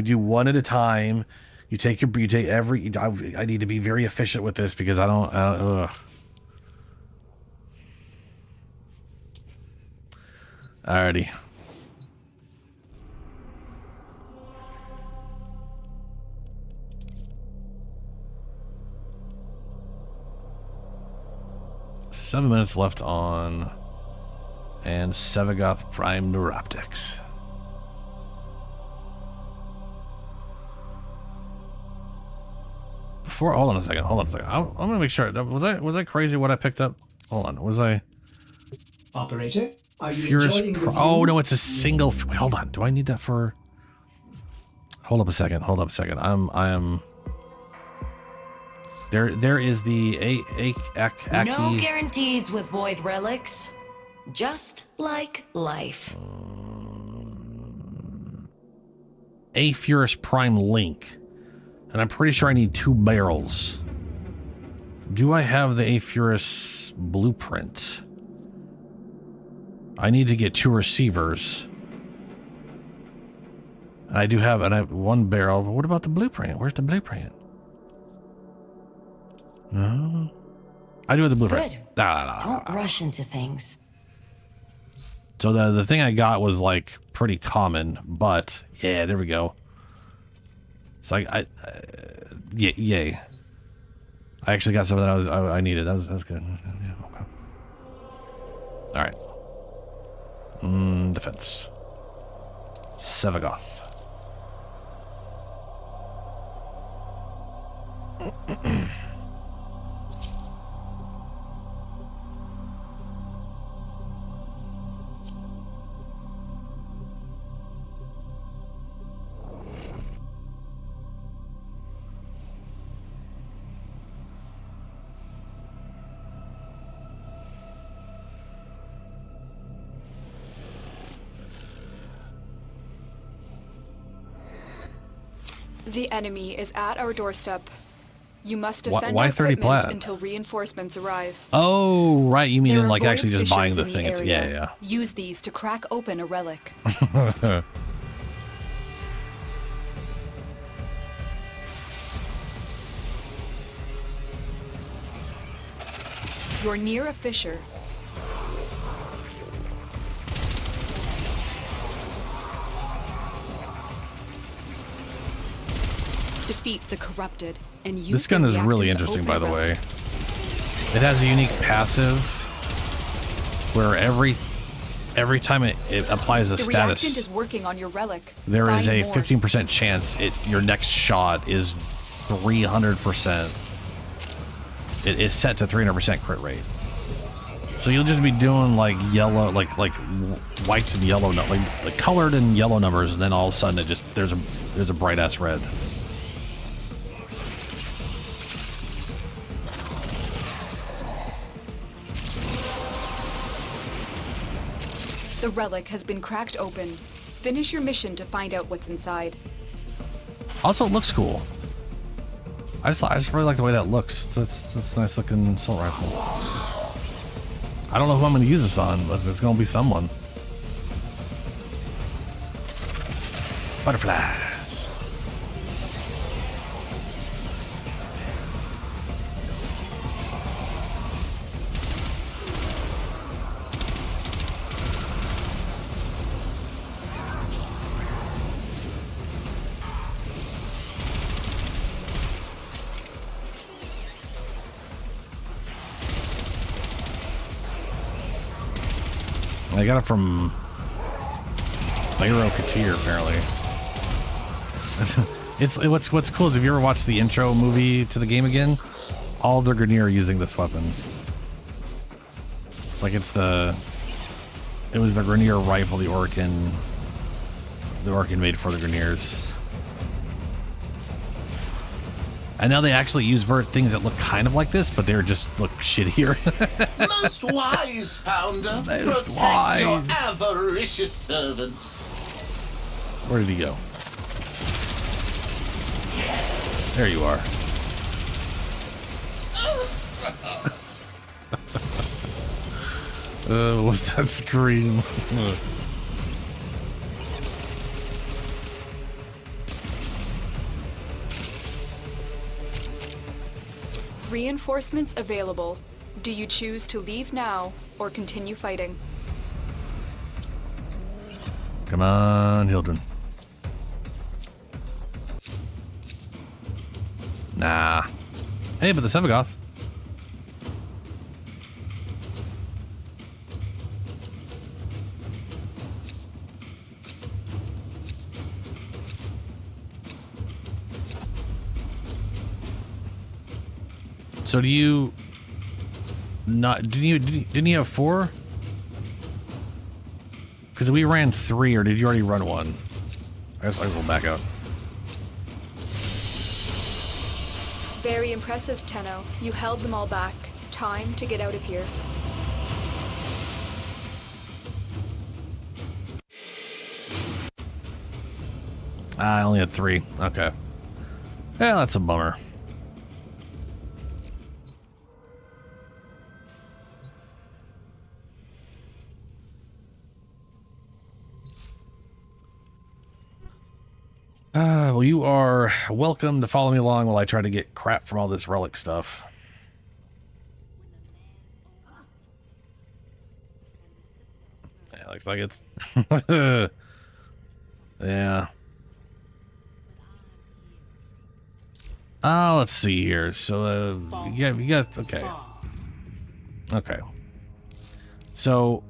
do one at a time. You take every. I need to be very efficient with this because I don't. Alrighty. Seven minutes left on, and Sevagoth Prime Neuroptics. Hold on a second. I'm gonna make sure. Was I crazy what I picked up? Hold on. Was I? Operator, are you Furious enjoying the view? Oh no, it's a single. Wait, hold on. Do I need that for? Hold up a second. I am. There is the No guarantees with void relics, just like life. Aphurus Prime Link. And I'm pretty sure I need 2 barrels. Do I have the Aphurus blueprint? I need to get 2 receivers. And I have 1 barrel. But what about the blueprint? Where's the blueprint? No. I do have the blueprint. Good. Don't rush into things. So the thing I got was like pretty common, but yeah, there we go. So yay! I actually got something I needed. That was good. Yeah, okay. All right. Defense. Sevagoth. The enemy is at our doorstep. You must defend why our 30 equipment plat? until reinforcements arrive. Oh, right. You mean There in are like void actually just buying the fissures thing? in It's area. yeah. Use these to crack open a relic. You're near a fissure. Defeat the corrupted and use This gun the is reactor really to interesting, open by the a relic. way. It has a unique passive where every time it applies a The reactant status, is working on your relic. there is Find a more. 15% chance your next shot is 300%. It is set to 300% crit rate. So you'll just be doing like yellow, like whites and yellow, like colored and yellow numbers, and then all of a sudden it just there's a bright ass red. The relic has been cracked open. Finish your mission to find out what's inside. Also, it looks cool. I just really like the way that looks. That's a nice looking assault rifle. I don't know who I'm going to use this on, but it's going to be someone. Butterflies. I got it from Bayro Katir, apparently. What's cool is if you ever watch the intro movie to the game again, all of their Grineer are using this weapon. Like it was the Grineer rifle the Orkin made for the Grineers. And now they actually use things that look kind of like this, but they're just look shittier. Most wise founder, Most protect wise. your avaricious servant. Where did he go? There you are. What's that scream? Reinforcements available. Do you choose to leave now or continue fighting? Come on, Hildren. Nah. Hey, but the Sevagoth. So do you not? Didn't you have 4? Because we ran 3, or did you already run 1? I guess we'll back out. Very impressive, Tenno. You held them all back. Time to get out of here. I only had 3. Okay. Yeah, that's a bummer. Well, you are welcome to follow me along while I try to get crap from all this relic stuff. Yeah, looks like it's... yeah. Oh, let's see here. So, you got... Okay. Okay. So...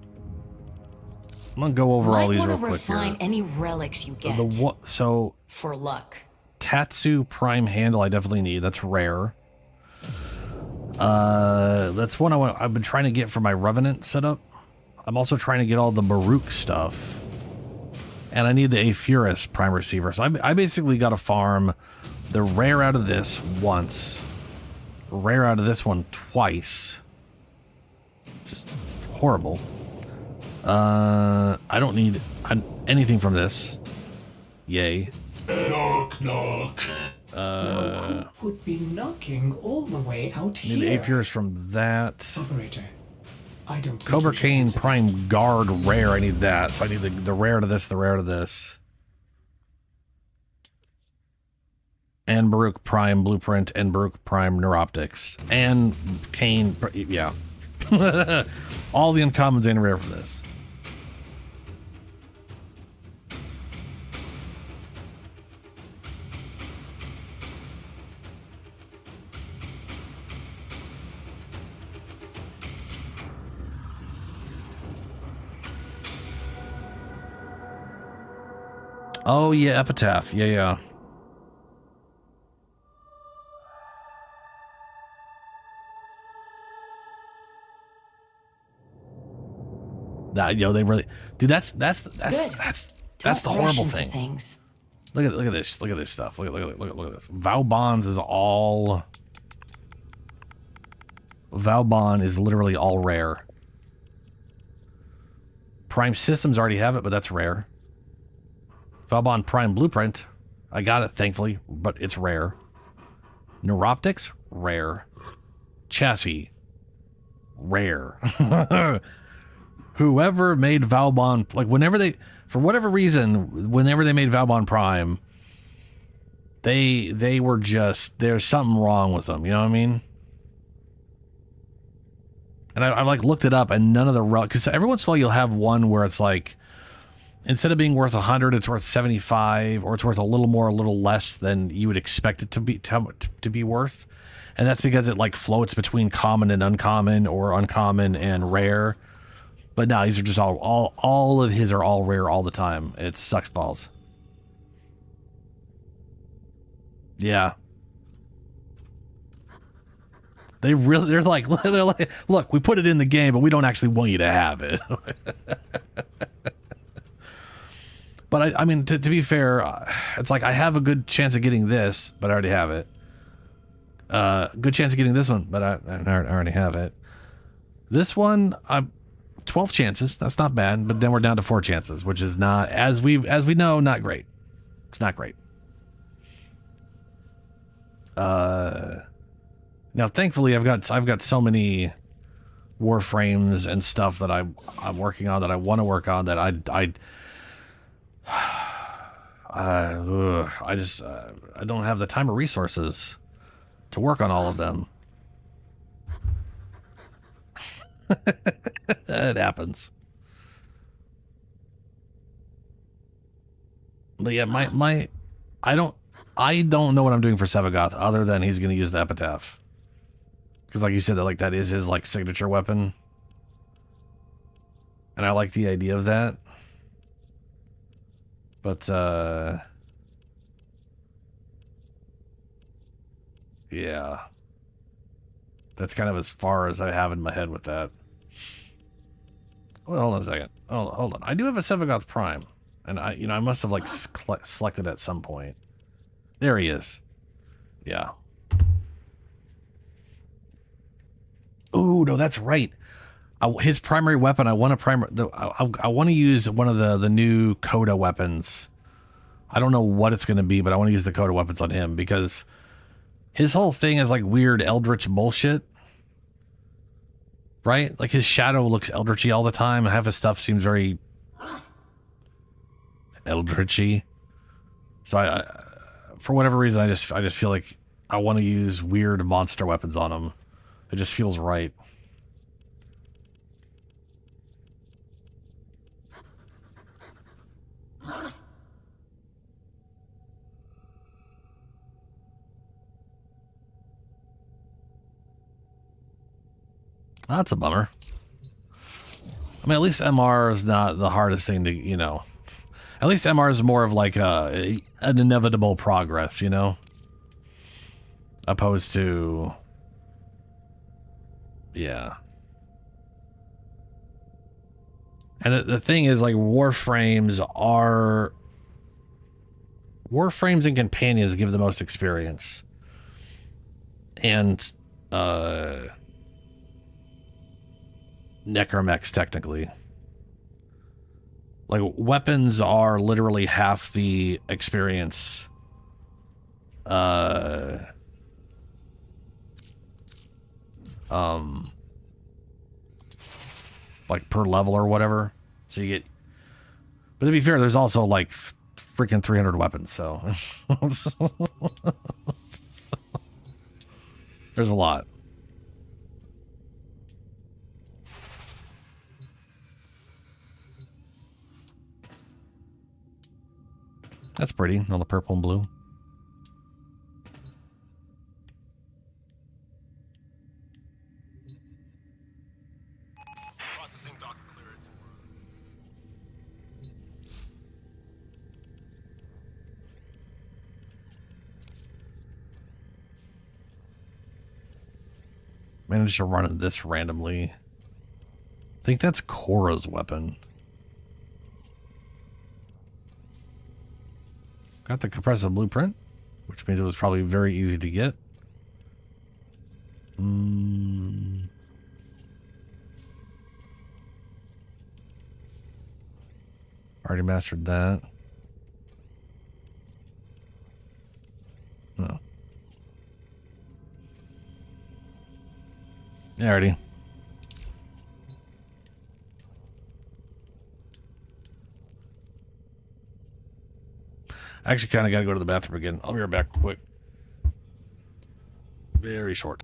I'm gonna go over all these real quick here. Refine any relics you get. So for luck. Tatsu Prime Handle I definitely need. That's rare. That's one I've been trying to get for my Revenant setup. I'm also trying to get all the Baruch stuff. And I need the Aephuris Prime Receiver. So I basically got to farm the rare out of this once. Rare out of this one twice. Just horrible. I don't need anything from this. Yay. Knock, knock. Now, who would be knocking all the way out here? Need Aephuris from that. Operator, I don't think Cobra you should Cane answer Prime Guard rare. I need that. So I need the rare to this, the rare to this. And Baruch Prime Blueprint and Baruch Prime Neuroptics. And Cane, yeah. All the uncommons and rare for this. Oh yeah, Epitaph. Yeah. That they really, dude. That's the horrible thing. Look at this. Look at this stuff. Look at this. Vauban's is all. Vauban is literally all rare. Prime Systems already have it, but that's rare. Vauban Prime Blueprint, I got it thankfully, but it's rare. Neuroptics, rare. Chassis, rare. Whoever made Vauban, like whenever they, for whatever reason, whenever they made Vauban Prime, they were just, there's something wrong with them, you know what I mean? And I like looked it up, and none of the, because every once in a while you'll have one where it's like, instead of being worth 100, it's worth 75, or it's worth a little more, a little less than you would expect it to be worth. And that's because it like floats between common and uncommon, or uncommon and rare. But no, these are just all of his are all rare all the time. It sucks balls. Yeah. They're like, look, we put it in the game, but we don't actually want you to have it. But I mean, to be fair, it's like I have a good chance of getting this, but I already have it. Good chance of getting this one, but I already have it. This one, 12 chances. That's not bad, but then we're down to 4 chances, which is not, as we know, not great. It's not great. Now, thankfully, I've got so many Warframes and stuff that I'm working on, that I want to work on, that I don't have the time or resources to work on all of them. It happens. But yeah, I don't know what I'm doing for Sevagoth other than he's going to use the epitaph. Because like you said, that is his like signature weapon. And I like the idea of that. But yeah. That's kind of as far as I have in my head with that. Well, hold on a second. Oh, hold on. I do have a Sevagoth Prime. And I must have like selected at some point. There he is. Yeah. Ooh, no, that's right. His primary weapon, I want to use one of the new Coda weapons. I don't know what it's going to be, but I want to use the Coda weapons on him because his whole thing is like weird eldritch bullshit. Right? Like his shadow looks eldritchy all the time. Half his stuff seems very eldritchy. So I for whatever reason, I just feel like I want to use weird monster weapons on him. It just feels right. That's a bummer. I mean, at least MR is not the hardest thing to, at least MR is more of like an inevitable progress, opposed to, yeah. And the thing is, like, Warframes and companions give the most experience. And, necromechs, technically. Like, weapons are literally half the experience. Like per level or whatever. So you get, but to be fair, there's also like freaking 300 weapons. So there's a lot. That's pretty. All the purple and blue. Managed to run this randomly. I think that's Korra's weapon. Got the compressive blueprint, which means it was probably very easy to get. Already mastered that. No. Yeah, already. I actually kind of got to go to the bathroom again. I'll be right back quick. Very short.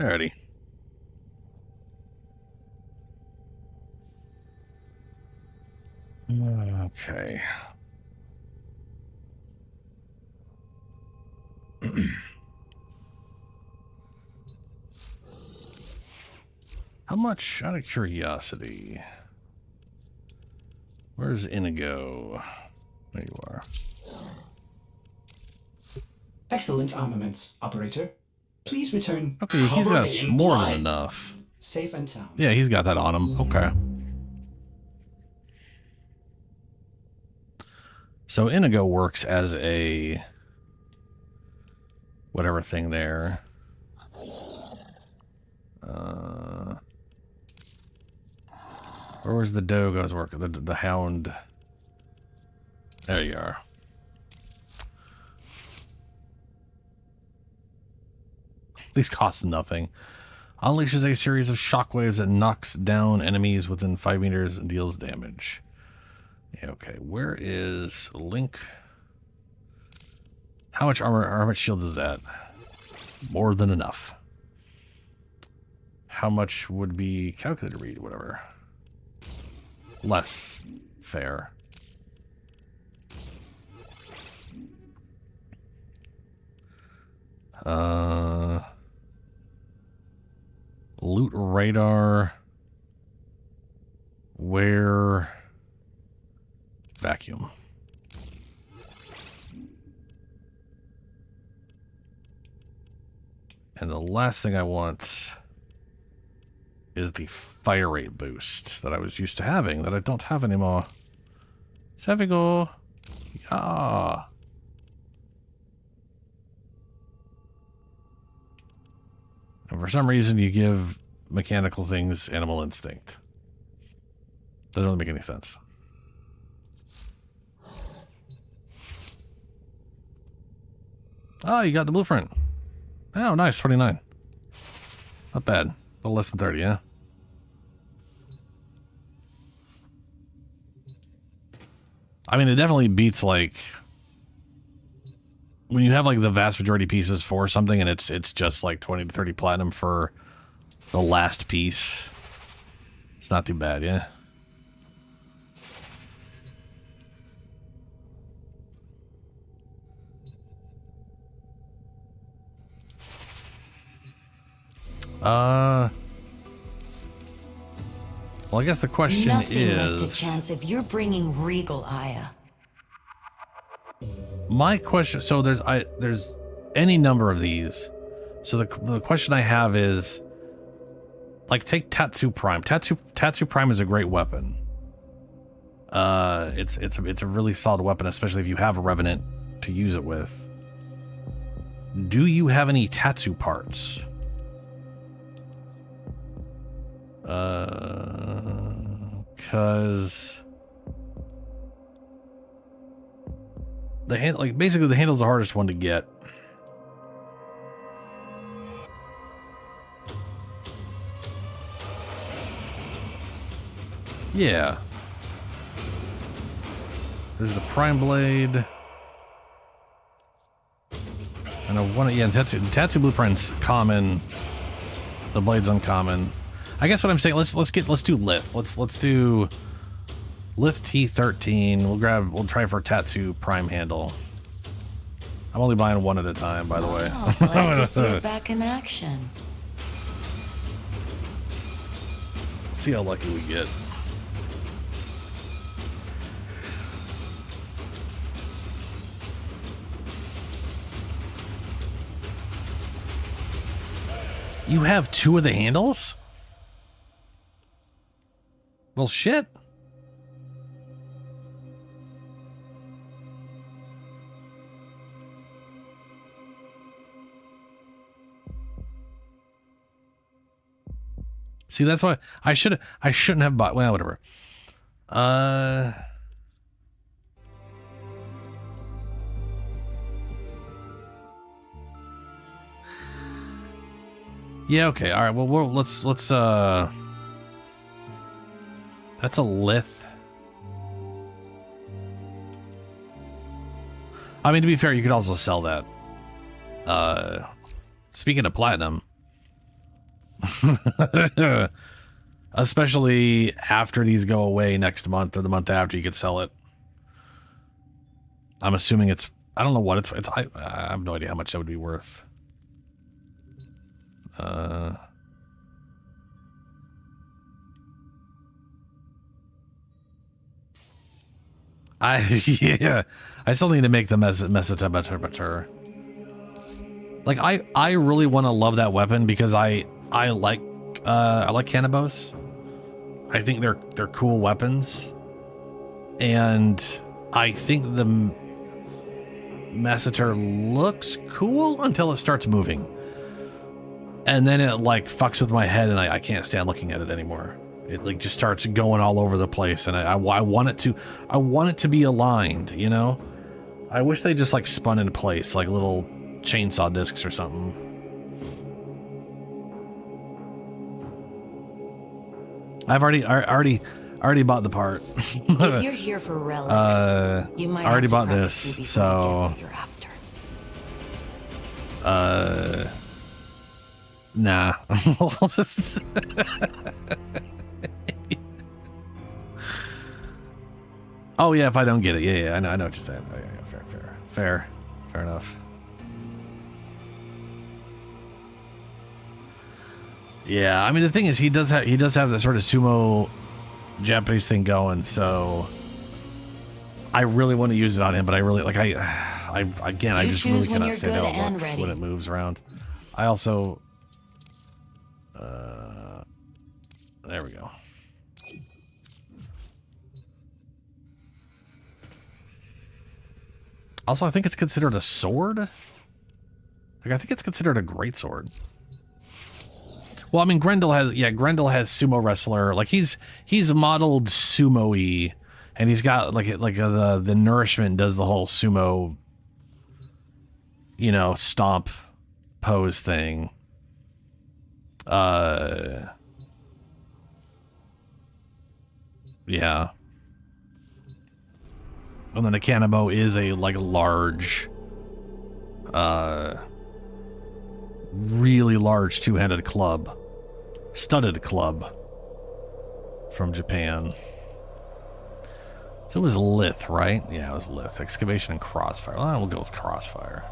Alrighty. Okay. How much, out of curiosity? Where's Inigo? There you are. Excellent armaments, operator. Please return. Okay, he's got more than enough. Safe and sound. Yeah, he's got that on him. Okay. So Inigo works as a whatever thing there. Where was the Dogo's work? The Hound. There you are. These cost nothing. Unleashes a series of shockwaves that knocks down enemies within 5 meters and deals damage. Yeah, okay. Where is Link? How much armor, how much shields is that? More than enough. How much would be calculator read? Whatever. Less. Fair. Loot radar. Where? Vacuum. And the last thing I want is the fire rate boost that I was used to having that I don't have anymore. Savigo. Yeah. And for some reason you give mechanical things animal instinct. Doesn't really make any sense. Oh, you got the blueprint. Oh, nice. 29. Not bad. A little less than 30, yeah? I mean, it definitely beats, like... when you have, like, the vast majority pieces for something and it's just, like, 20 to 30 platinum for the last piece. It's not too bad, yeah? Well, I guess the question Nothing left is... to chance if you're bringing Regal Aya. My question... So there's any number of these. So the question I have is... like, take Tatsu Prime. Tatsu Prime is a great weapon. It's a really solid weapon, especially if you have a Revenant to use it with. Do you have any Tatsu parts? Because the hand, like, basically the handle's the hardest one to get. Yeah. There's the Prime Blade. And I want to, yeah, Tatsu Blueprint's common. The blade's uncommon. I guess what I'm saying, let's do Lith. Let's do Lith T13. We'll try for Tatsu Prime handle. I'm only buying one at a time, by the way. Oh, glad to see it back in action. See how lucky we get. You have 2 of the handles? Well, shit. See, that's why I shouldn't have bought. Well, whatever. Yeah, okay. All right. Well, let's that's a Lith. I mean, to be fair, you could also sell that. Speaking of platinum, Especially after these go away next month or the month after, you could sell it. I'm assuming it's, I don't know what it's I have no idea how much that would be worth. Yeah, I still need to make the Mesetabeter. Like I really want to love that weapon because I like Cannabos. I think they're cool weapons, and I think the Messeter looks cool until it starts moving, and then it like fucks with my head, and I can't stand looking at it anymore. It like just starts going all over the place, and I want it to be aligned, you know? I wish they just like spun into place like little chainsaw discs or something. I've already bought the part. If you're here for relics, you might I already have to bought crack a this, few before so you get what you're after. nah. I'll just oh yeah, if I don't get it, yeah, I know what you're saying. Oh, yeah, fair enough. Yeah, I mean the thing is, he does have that sort of sumo Japanese thing going, so I really want to use it on him, but I really like I just really cannot stand how it looks when it moves around. I also there we go. Also, I think it's considered a sword. Like, I think it's considered a great sword. Well, I mean, Grendel has sumo wrestler. Like he's modeled sumo-y, and he's got like the nourishment does the whole sumo, you know, stomp pose thing. Yeah. And then the Kanabo is a like large, really large two-handed club, studded club from Japan. So it was Lith, right? Yeah, it was Lith. Excavation and Crossfire. Well, we'll go with Crossfire.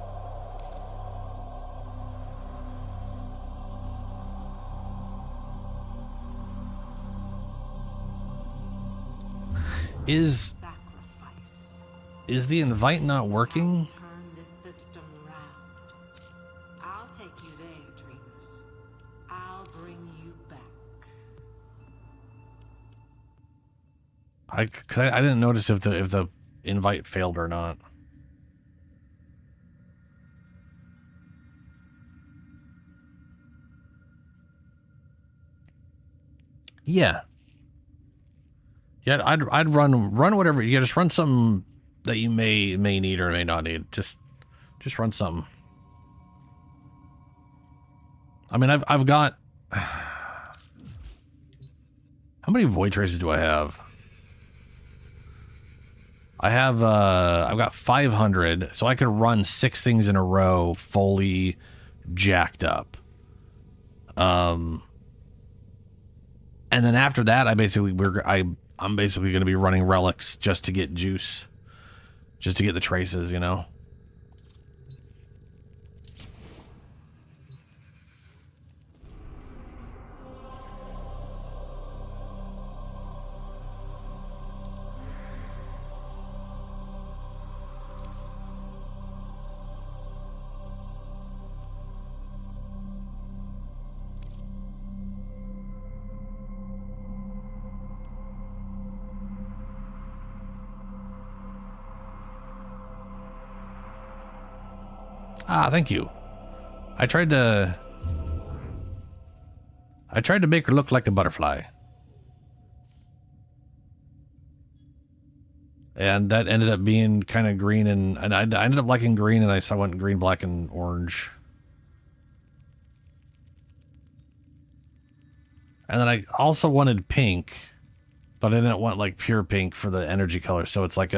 Is the invite not working? Turn this system round. I'll take you there, dreamers. I'll bring you back. I didn't notice if the invite failed or not. Yeah. Yeah, I'd run whatever. You just run something that you may need or may not need. Just run something. I mean, I've got how many void traces do I have? I've got 500, so I could run 6 things in a row fully jacked up. And then after that, I'm basically going to be running relics just to get juice, just to get the traces, you know. Ah, thank you. I tried to make her look like a butterfly. And that ended up being kind of green, and I ended up liking green, and I went green, black, and orange. And then I also wanted pink, but I didn't want like pure pink for the energy color, so it's like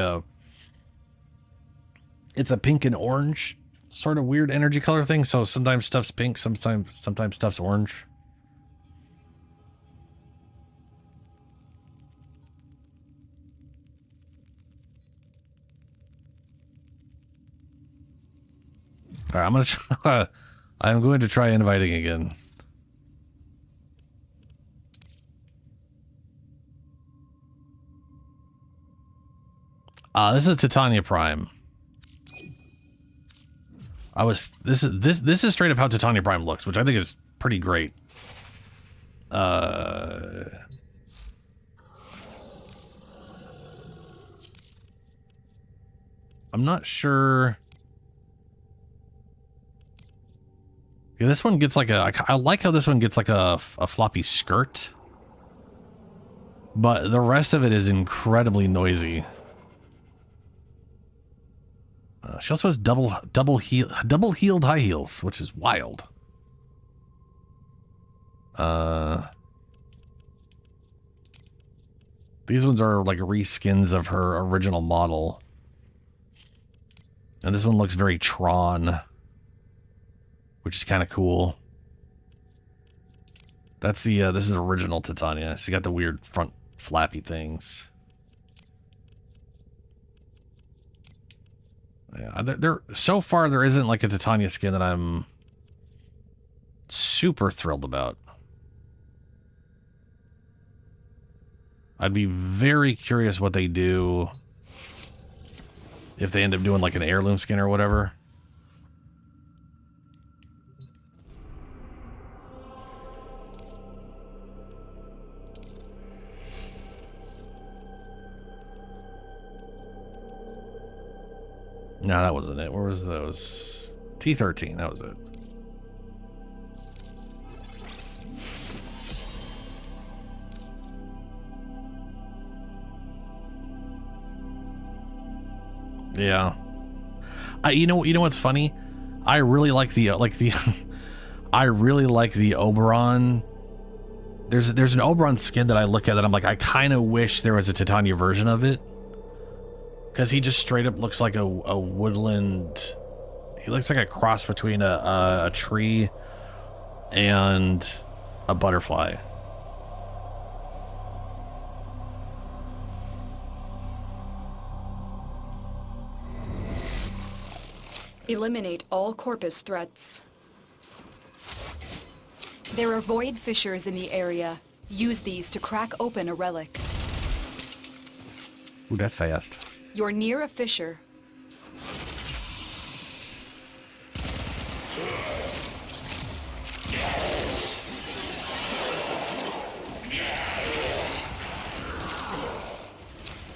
it's a pink and orange sort of weird energy color thing. So sometimes stuff's pink, sometimes stuff's orange. All right, I'm going to try inviting again. This is Titania Prime. This is straight up how Titania Prime looks, which I think is pretty great. I'm not sure. Yeah, this one gets like I like how this one gets like a floppy skirt, but the rest of it is incredibly noisy. She also has double-heeled high heels, which is wild. These ones are like reskins of her original model. And this one looks very Tron, which is kind of cool. That's the, this is original Titania. She's got the weird front flappy things. Yeah, there so far there isn't like a Titania skin that I'm super thrilled about. I'd be very curious what they do if they end up doing like an heirloom skin or whatever. No, that wasn't it. Where was those? T13, that was it. Yeah. You know what's funny? I really like the I really like the Oberon. There's an Oberon skin that I look at that I'm like, I kind of wish there was a Titania version of it. Because he just straight up looks like a woodland. He looks like a cross between a tree and a butterfly. Eliminate all Corpus threats. There are void fissures in the area. Use these to crack open a relic. Ooh, that's fast. You're near a fissure.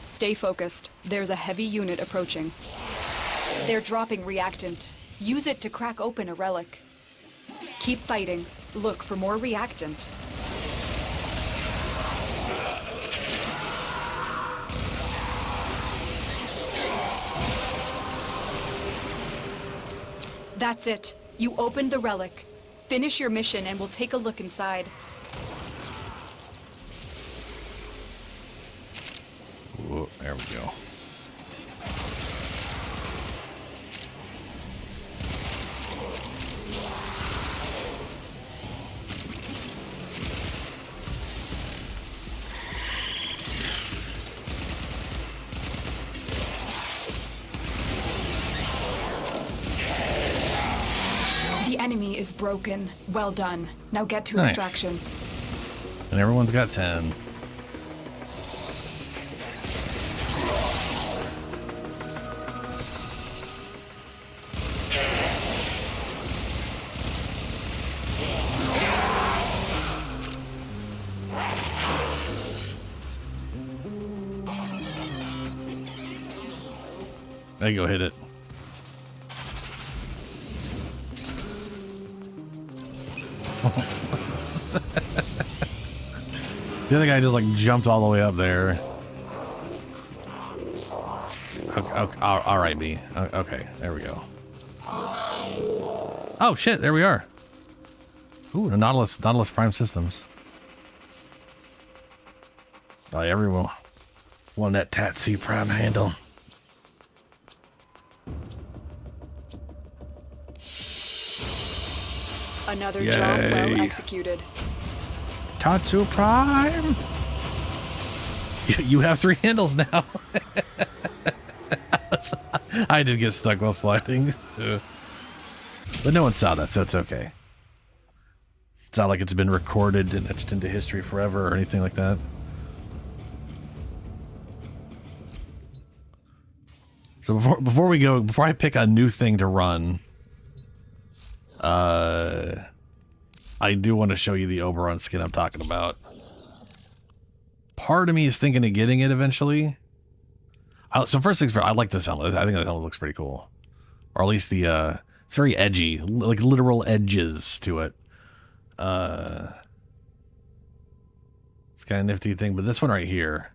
Stay focused. There's a heavy unit approaching. They're dropping reactant. Use it to crack open a relic. Keep fighting. Look for more reactant. That's it. You opened the relic. Finish your mission and we'll take a look inside. Whoa, there we go. The enemy is broken. Well done. Now get to Nice. extraction. And everyone's got 10. There you go, hit it. The other guy just like jumped all the way up there. Okay, all right, B. Okay, there we go. Oh shit, there we are. Ooh, the Nautilus Prime Systems. Oh, everyone won that Tatsu Prime handle. Another Yay. job well executed. Tatsu Prime. You have 3 handles now. I did get stuck while sliding. But no one saw that, so it's okay. It's not like it's been recorded and etched into history forever or anything like that. So before I pick a new thing to run, I do want to show you the Oberon skin I'm talking about. Part of me is thinking of getting it eventually. So first things first, I like this helmet. I think that helmet looks pretty cool. Or at least the, it's very edgy, like literal edges to it. It's kind of nifty thing, but this one right here,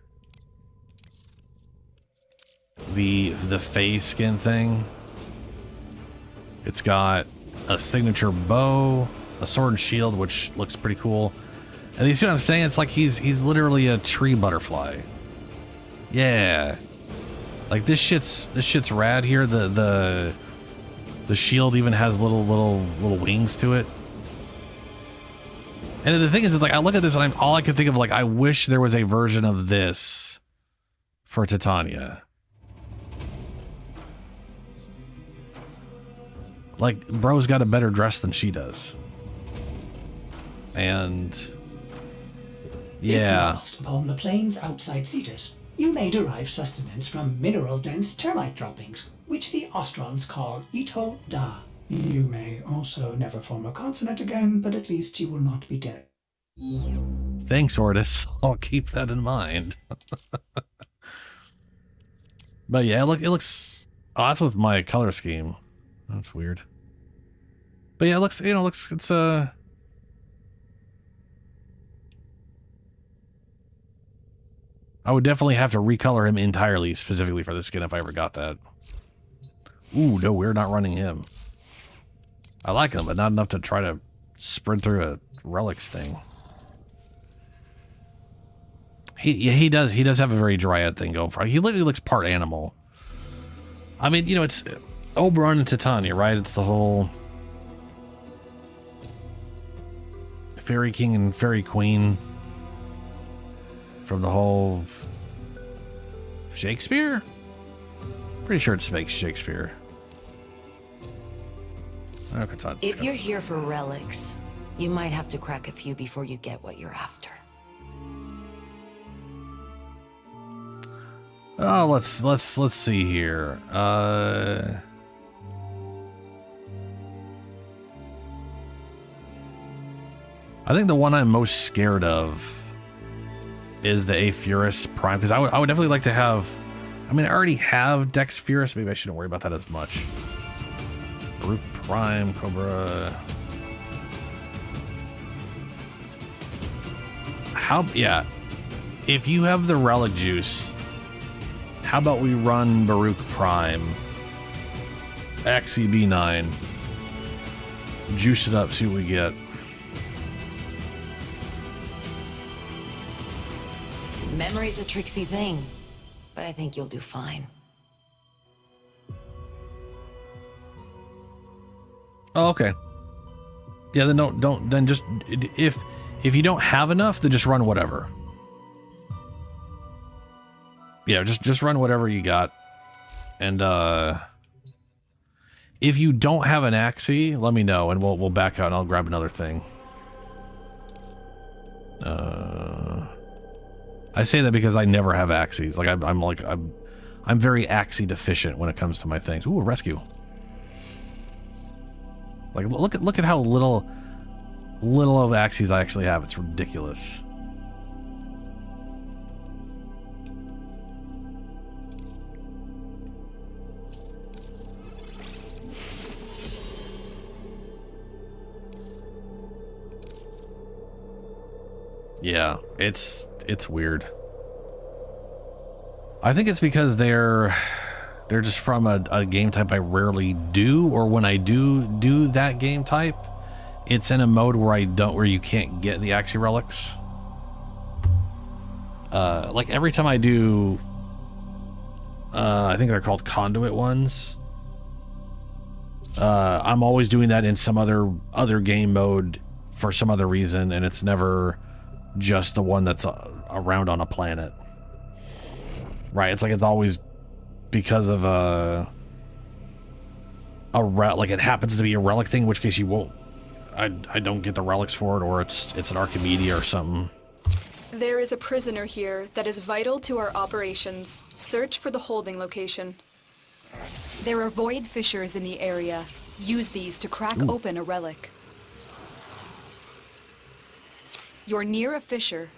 the Fae skin thing, it's got a signature bow, a sword and shield, which looks pretty cool. And you see what I'm saying? It's like he's literally a tree butterfly. Yeah. Like this shit's rad here. The shield even has little wings to it. And the thing is, it's like I look at this and all I can think of, like, I wish there was a version of this for Titania. Like, bro's got a better dress than she does. And yeah. If lost upon the plains outside Cetus, you may derive sustenance from mineral-dense termite droppings, which the Ostrons call Ito Da. You may also never form a consonant again, but at least you will not be dead. Thanks, Ortis. I'll keep that in mind. But yeah, it looks. Oh, that's with my color scheme. That's weird. But yeah, it looks. It's I would definitely have to recolor him entirely, specifically for the skin, if I ever got that. Ooh, no, we're not running him. I like him, but not enough to try to sprint through a relics thing. He does have a very dryad thing going for him. He literally looks part animal. I mean, it's Oberon and Titania, right? It's the whole Fairy King and Fairy Queen from the whole Shakespeare? Pretty sure it's Shakespeare. If you're here for relics, you might have to crack a few before you get what you're after. Oh, let's see here. I think the one I'm most scared of is the Aphurus Prime, because I would definitely like to have. I mean, I already have Dex Furus. Maybe I shouldn't worry about that as much. Baruch Prime, Cobra. Yeah. If you have the relic juice, how about we run Baruch Prime, Axie B9, juice it up, see what we get. Memory's a tricksy thing, but I think you'll do fine. Oh, okay. Yeah, then don't then just if you don't have enough, then just run whatever. Yeah, just run whatever you got. And if you don't have an Axie, let me know and we'll back out and I'll grab another thing. I say that because I never have Axies. Like I'm very Axie deficient when it comes to my things. Ooh, a rescue. Like look at how little of Axies I actually have. It's ridiculous. Yeah, it's weird. I think it's because they're just from a game type I rarely do, or when I do that game type, it's in a mode where you can't get the Axie relics. Like every time I do, I think they're called conduit ones. I'm always doing that in some other game mode for some other reason, and it's never just the one that's around on a planet. Right, it's like it's always because of like it happens to be a relic thing, in which case you won't. I don't get the relics for it, or it's an Archimedia or something. There is a prisoner here that is vital to our operations. Search for the holding location. There are void fissures in the area. Use these to crack open a relic. You're near a fissure.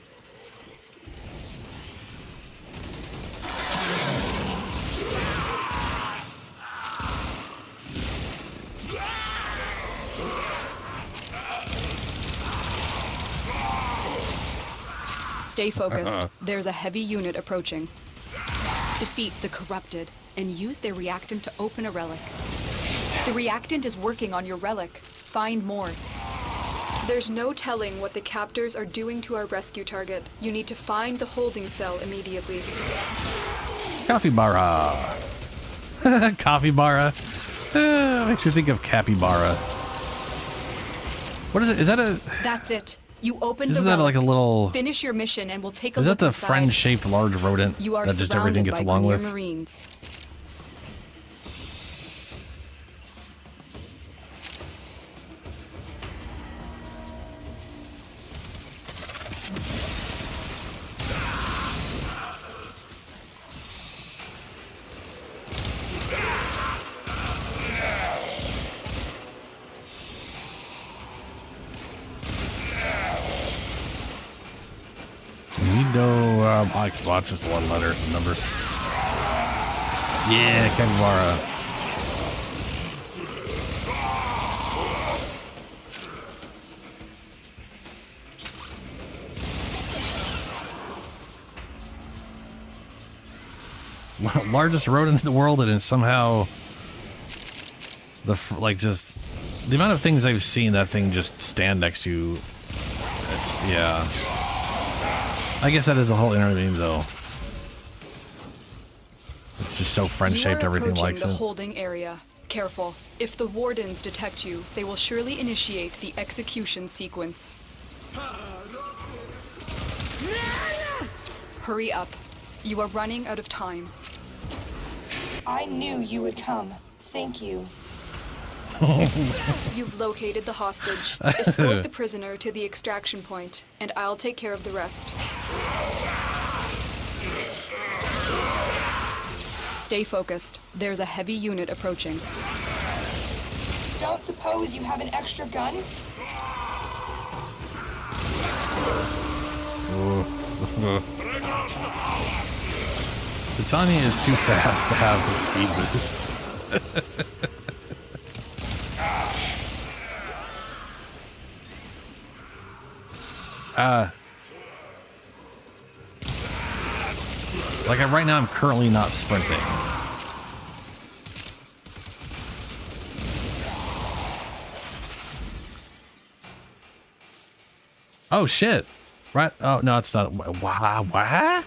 Stay focused. There's a heavy unit approaching. Defeat the corrupted and use their reactant to open a relic. The reactant is working on your relic. Find more. There's no telling what the captors are doing to our rescue target. You need to find the holding cell immediately. Capybara. Capybara. Makes you think of capybara. What is it? Is that a... That's it. You open the Isn't that relic. like a little... Finish your mission and we'll take a Is look that the inside. friend-shaped large rodent You are that just everything surrounded gets by along Grenier with? Marines. Lots just one letters and numbers. Yeah, capybara. Largest rodent in the world, and it's somehow just the amount of things I've seen that thing just stand next to. It's yeah. I guess that is the whole internet meme, though. It's just so friend-shaped, everything likes the it. holding area. Careful. If the wardens detect you, they will surely initiate the execution sequence. Hurry up. You are running out of time. I knew you would come. Thank you. You've located the hostage. Escort the prisoner to the extraction point, and I'll take care of the rest. Stay focused. There's a heavy unit approaching. Don't suppose you have an extra gun? Titania is too fast to have the speed boosts. Right now I'm currently not sprinting. Oh shit. Right. Oh no, it's not. What?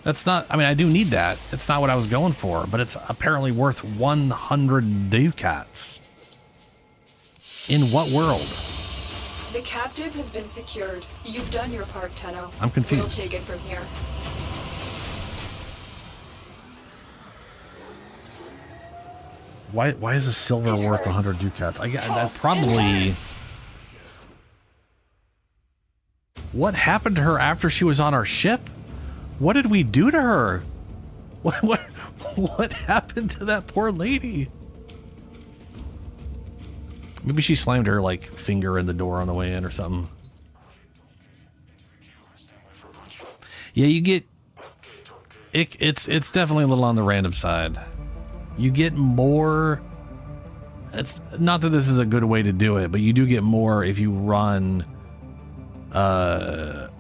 That's not, I mean, I do need that. It's not what I was going for, but it's apparently worth 100 ducats. In what world? The captive has been secured. You've done your part, Tenno. I'm confused. We'll take it from here. Why is the silver worth 100 ducats? That probably... What happened to her after she was on our ship? What did we do to her? What happened to that poor lady? Maybe she slammed her finger in the door on the way in or something. Yeah, you get it's definitely a little on the random side. You get more. It's not that this is a good way to do it, but you do get more if you run a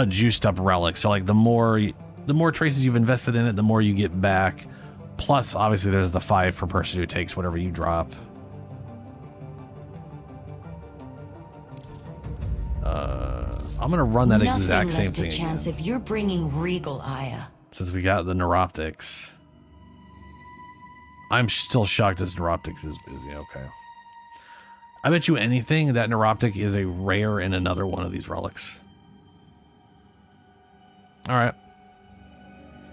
juiced up relic. So the more traces you've invested in it, the more you get back. Plus, obviously, there's the 5 per person who takes whatever you drop. I'm gonna run that exact same thing. Nothing left to chance if you're bringing Regal Aya. Since we got the Neuroptics. I'm still shocked this Neuroptics is busy. Okay. I bet you anything that Neuroptic is a rare in another one of these relics. All right.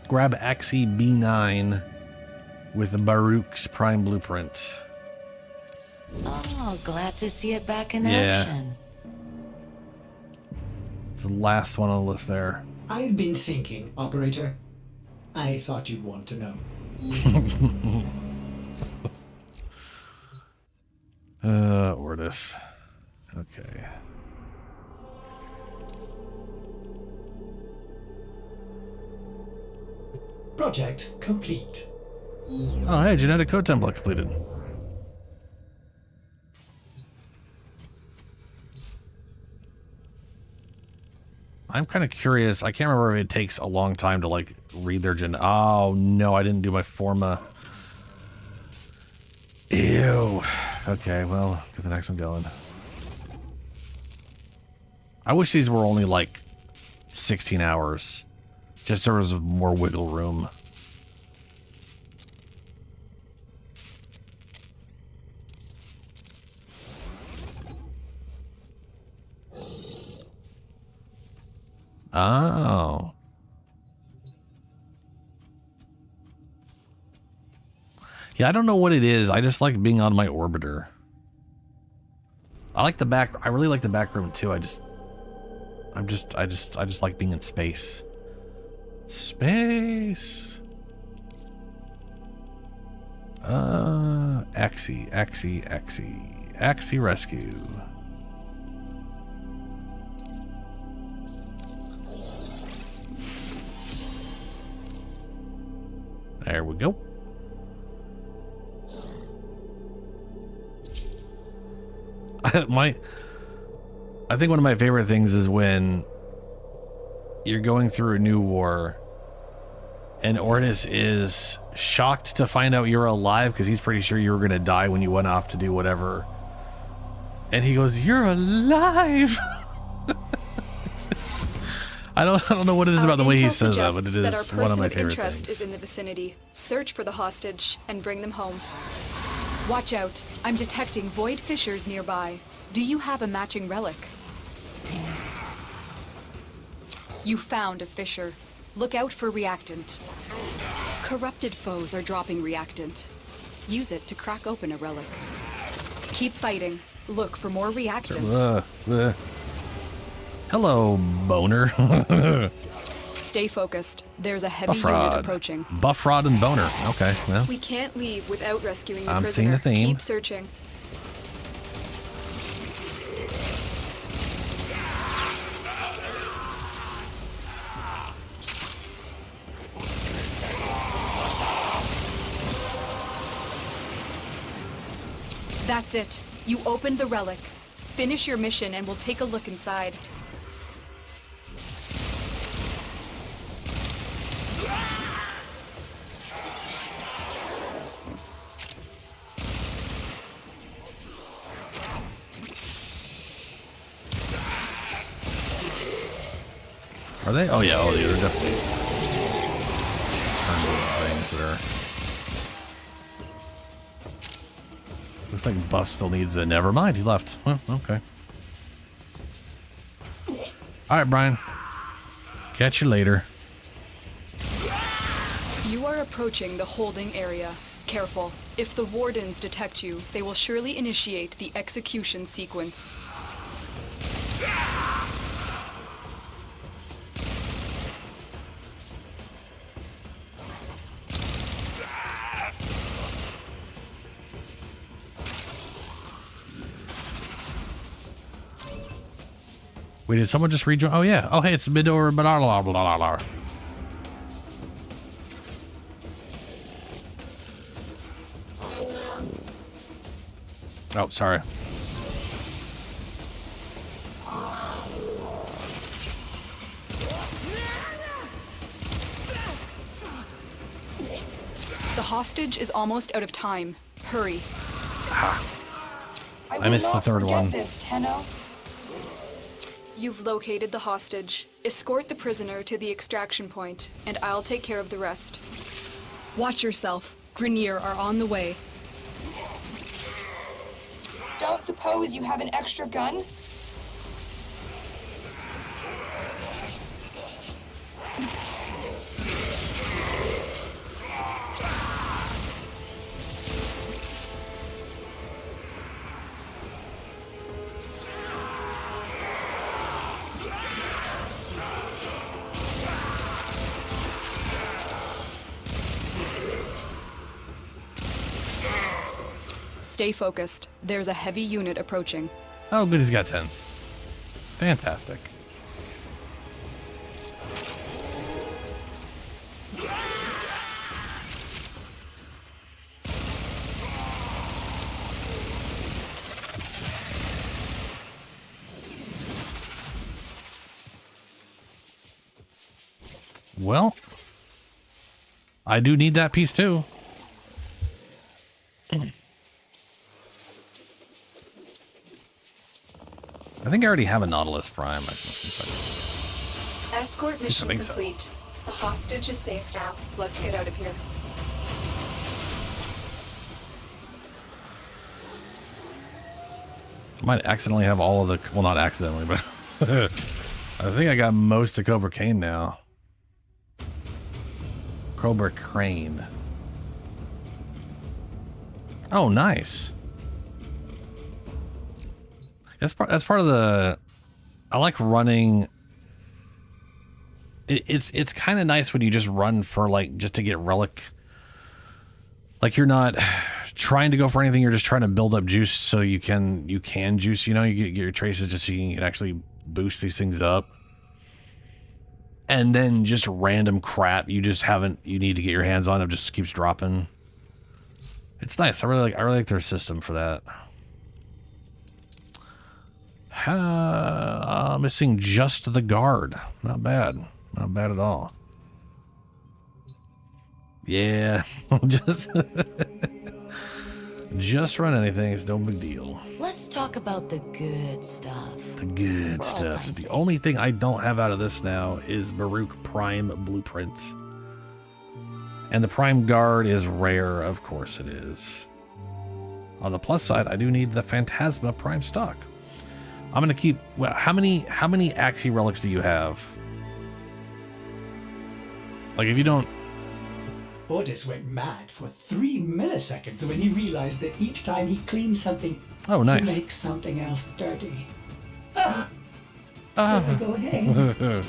Grab Axie B9. with Baruch's prime blueprint. Oh, glad to see it back in Yeah. action. It's the last one on the list there. I've been thinking, Operator. I thought you'd want to know. Ordis. Okay. Project complete. Oh, hey, genetic code template completed. I'm kind of curious. I can't remember if it takes a long time to, like, read their gen. Oh, no, I didn't do my forma. Ew. Okay, well, get the next one going. I wish these were only, like, 16 hours. Just so there was more wiggle room. Oh. Yeah, I don't know what it is. I just like being on my orbiter. I like the back. I really like the back room too. I just like being in space. Space. Axie rescue. There we go. I think one of my favorite things is when you're going through a new war and Ordis is shocked to find out you're alive because he's pretty sure you were going to die when you went off to do whatever. And he goes, "You're alive." I don't know what it is about the way he says that, but it is one of my favorite interest things. is in the vicinity. Search for the hostage and bring them home. Watch out. I'm detecting void fissures nearby. Do you have a matching relic? You found a fissure. Look out for reactant. Corrupted foes are dropping reactant. Use it to crack open a relic. Keep fighting. Look for more reactant. Hello, boner. Stay focused. There's a heavy Buff unit rod. approaching. Buff rod and boner. Okay, well. We can't leave without rescuing the I'm prisoner. seeing a theme. Keep searching. That's it. You opened the relic. Finish your mission and we'll take a look inside. Are they? Oh yeah, they're definitely turned into things that are. Looks like Buff still needs a. Never mind, he left. Well, okay. All right, Brian. Catch you later. You are approaching the holding area. Careful. If the wardens detect you, they will surely initiate the execution sequence. Wait, did someone just rejoin? Oh yeah. Oh hey, it's mid-over. Blah blah blah blah blah. Oh, sorry. The hostage is almost out of time. Hurry. I missed the third one. This, Tenno. You've located the hostage. Escort the prisoner to the extraction point, and I'll take care of the rest. Watch yourself. Grineer are on the way. Don't suppose you have an extra gun? Stay focused. There's a heavy unit approaching. Oh, good, he's got 10. Fantastic. Well, I do need that piece too. I think I already have a Nautilus Prime. Escort mission think so. complete. The hostage is safe now. Let's get out of here. I might accidentally have all of the... Well, not accidentally, but... I think I got most of Cobra Crane now. Cobra Crane. Oh, nice. That's part of the... I like running... It's kind of nice when you just run for, like, just to get relic. Like, you're not trying to go for anything, you're just trying to build up juice so you can juice, you know, you get your traces just so you can actually boost these things up. And then just random crap you need to get your hands on, it just keeps dropping. It's nice. I really like their system for that. Missing just the guard. Not bad. Not bad at all. Yeah, just run anything. It's no big deal. Let's talk about the good stuff. The good stuff. The only thing I don't have out of this now is Baruch Prime blueprints. And the Prime Guard is rare, of course it is. On the plus side, I do need the Phantasma Prime stock. I'm gonna keep. Well, how many Axii relics do you have? Like, if you don't. Ordis went mad for 3 milliseconds when he realized that each time he cleans something, oh, nice. he makes something else dirty. There we go again.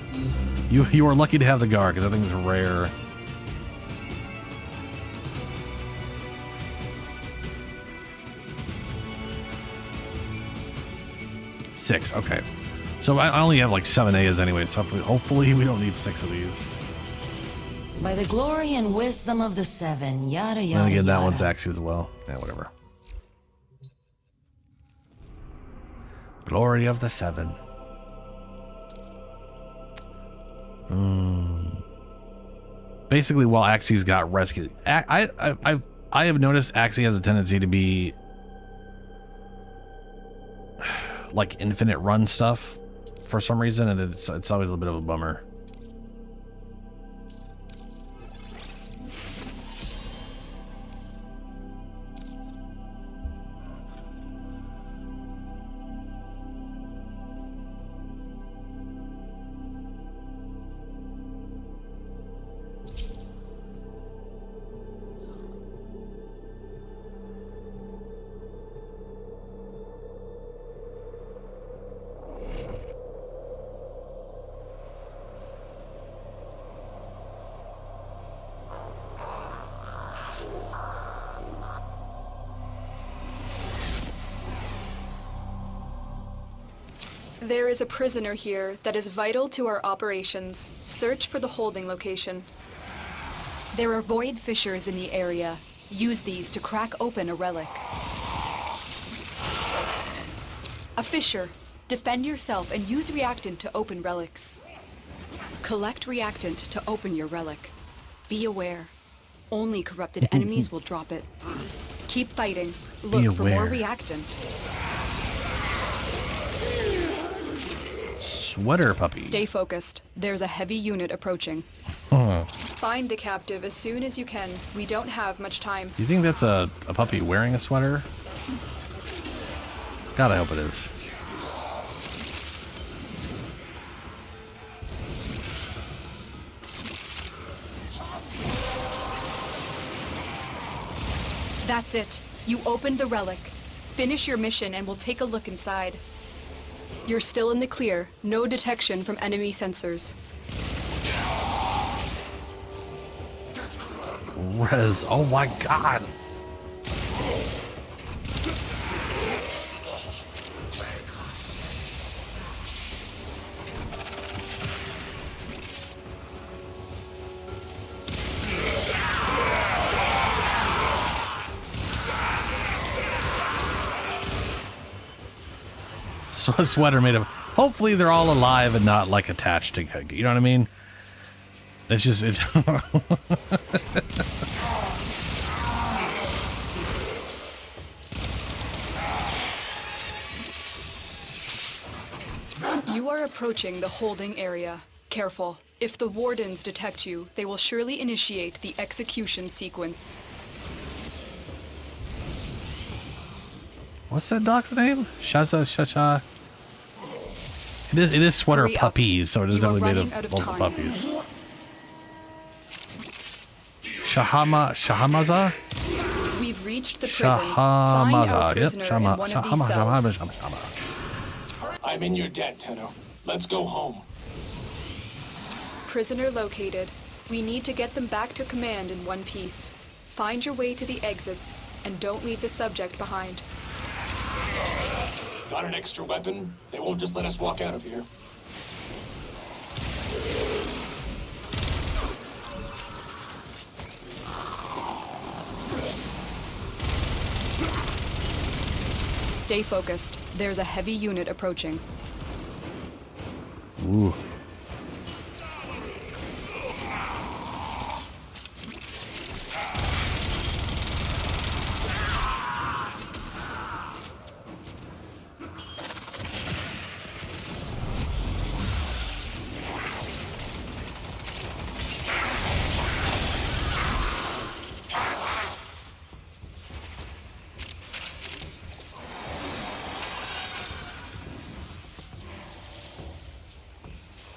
You are lucky to have the guard, because that thing's rare. Six, okay. So I only have like 7 A's anyway, so hopefully we don't need 6 of these. By the glory and wisdom of the seven, yada yada. And again, that yada. one's Axii as well. Yeah, whatever. Glory of the seven. Basically, while Axii's got rescued, I have noticed Axii has a tendency to be like infinite run stuff for some reason, and it's always a bit of a bummer. There is a prisoner here that is vital to our operations. Search for the holding location. There are void fissures in the area. Use these to crack open a relic. A fissure. Defend yourself and use reactant to open relics. Collect reactant to open your relic. Be aware. Only corrupted enemies will drop it. Keep fighting. Look for more reactant. Sweater puppy. Stay focused. There's a heavy unit approaching. Find the captive as soon as you can. We don't have much time. Do you think that's a puppy wearing a sweater? God, I hope it is. That's it. You opened the relic. Finish your mission and we'll take a look inside. You're still in the clear. No detection from enemy sensors. Rez, oh my god. sweater made of. Hopefully they're all alive and not like attached to. You know what I mean? It's just it's. You are approaching the holding area. Careful. If the wardens detect you, they will surely initiate the execution sequence. What's that dog's name? Shasha. It is sweater Hurry up. puppies, so it is You are definitely made running out of of multiple time. puppies. Shahamaza? We've reached the prison. Find our Shahamaza. Yep. prisoner in one of these cells. I'm in your debt, Tenno. Let's go home. Prisoner located. We need to get them back to command in one piece. Find your way to the exits, and don't leave the subject behind. Got an extra weapon? They won't just let us walk out of here. Stay focused. There's a heavy unit approaching. Ooh.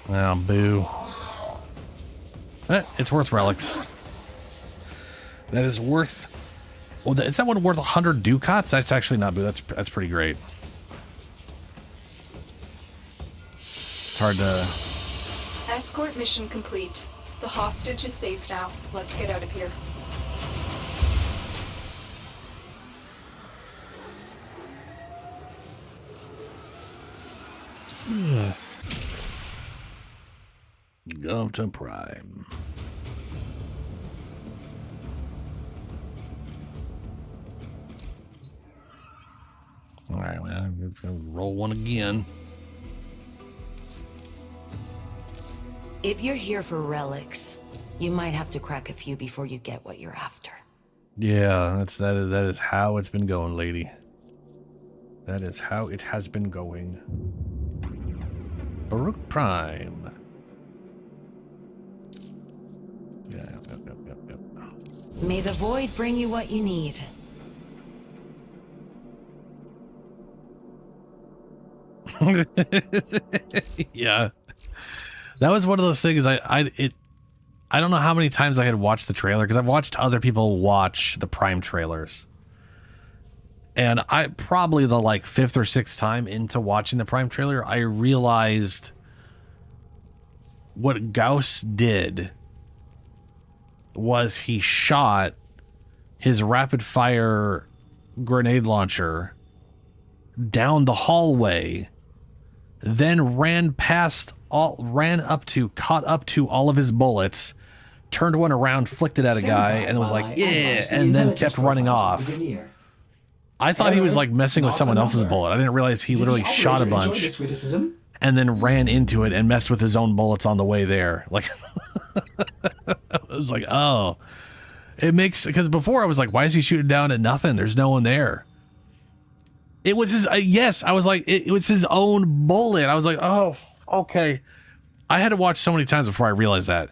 Oh, boo. It's worth relics. That is worth... Well, is that one worth 100 ducats? That's actually not boo. That's pretty great. It's hard to... Escort mission complete. The hostage is safe now. Let's get out of here. Go to Prime. All right, well, I'm gonna roll one again. If you're here for relics, you might have to crack a few before you get what you're after. Yeah, that is how it's been going, lady. That is how it has been going. Baruch Prime. Yep. May the void bring you what you need. Yeah. That was one of those things I don't know how many times I had watched the trailer, because I've watched other people watch the Prime trailers. And I probably the like 5th or 6th time into watching the Prime trailer, I realized what Gauss did was he shot his rapid fire grenade launcher down the hallway, then caught up to all of his bullets, turned one around, flicked it at a guy, and was like, yeah, and then kept running off. I thought he was like messing with someone else's bullet. I didn't realize he literally shot a bunch and then ran into it and messed with his own bullets on the way there. Like, I was like, oh, it makes, because before I was like, why is he shooting down at nothing? There's no one there. It was his, yes, I was like, it was his own bullet. I was like, oh, okay. I had to watch so many times before I realized that.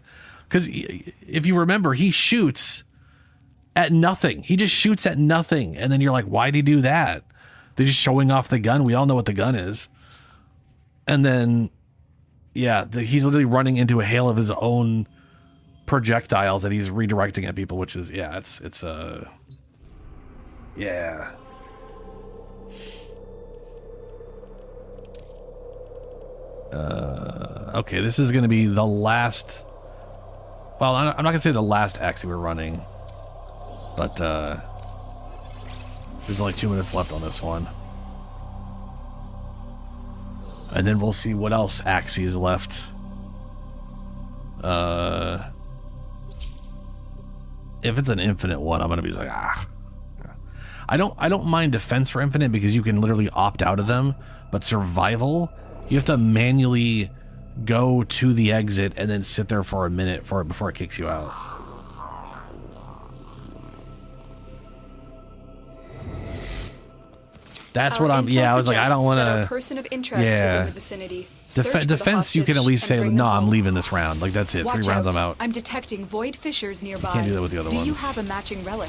Because if you remember, he shoots at nothing. He just shoots at nothing. And then you're like, why'd he do that? They're just showing off the gun. We all know what the gun is. And then, yeah, he's literally running into a hail of his own projectiles that he's redirecting at people, which is, yeah, yeah. Okay, this is going to be the last, well, I'm not going to say the last Axie we're running, but there's only 2 minutes left on this one. And then we'll see what else Axie is left. If it's an infinite one, I'm going to be like, ah. I don't mind Defense for Infinite because you can literally opt out of them, but Survival, you have to manually go to the exit and then sit there for a minute before it kicks you out. That's what I'm. Yeah, I was like, I don't want to. A person of interest is in the vicinity. Defense, you can at least say, no, I'm leaving this round. Like, that's it. Watch 3 rounds, out. I'm out. I'm detecting void fissures nearby. You can't do that with the other ones. Do you have a matching relic?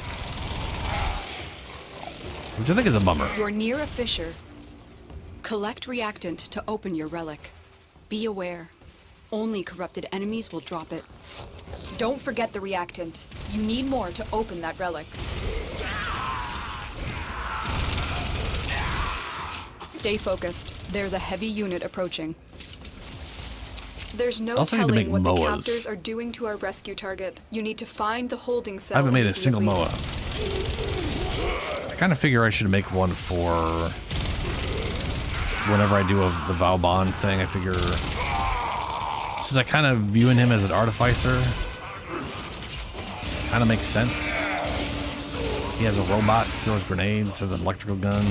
Which I think is a bummer. You're near a fissure. Collect reactant to open your relic. Be aware. Only corrupted enemies will drop it. Don't forget the reactant. You need more to open that relic. Stay focused. There's a heavy unit approaching. There's no Also need to telling make what the MOAs. captors are doing to our rescue target. You need to find the holding cell. I haven't made a single immediately. MOA. I kind of figure I should make one for whenever I do the Valbon thing. I figure, since I kind of viewing him as an artificer, kind of makes sense. He has a robot, throws grenades, has an electrical gun.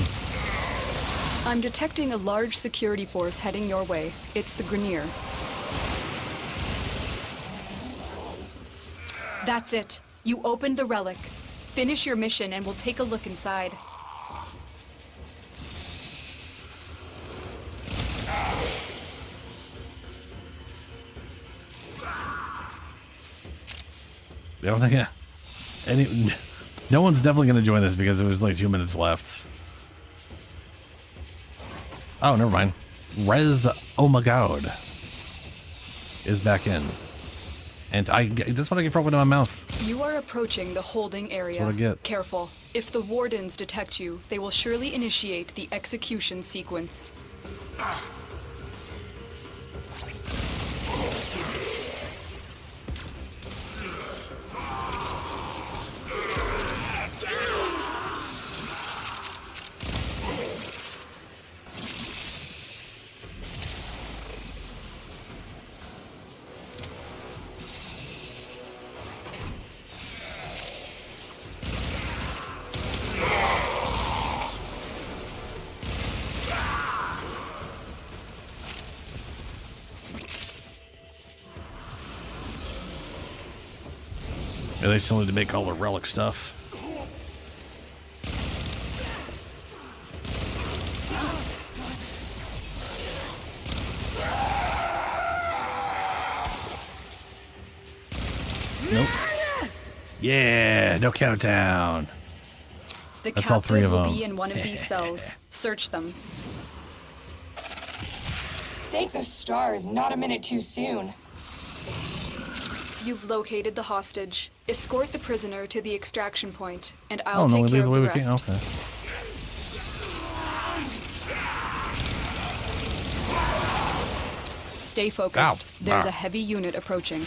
I'm detecting a large security force heading your way. It's the Grenier. That's it. You opened the relic. Finish your mission and we'll take a look inside. I don't think no one's definitely going to join this because there was like 2 minutes left. Oh, never mind. Oh my god is back in. And that's what I get for opening my mouth. You are approaching the holding area. That's what I get. Careful. If the wardens detect you, they will surely initiate the execution sequence. Yeah, they still need to make all the relic stuff. Nope. Yeah, no countdown. The That's all 3 of captive them. will be in one of these cells. Search them. Thank the stars, not a minute too soon. You've located the hostage. Escort the prisoner to the extraction point, and Oh, I'll no, take we care leave the of way the we rest. came. Okay. Stay focused. Ow. There's Ah. a heavy unit approaching.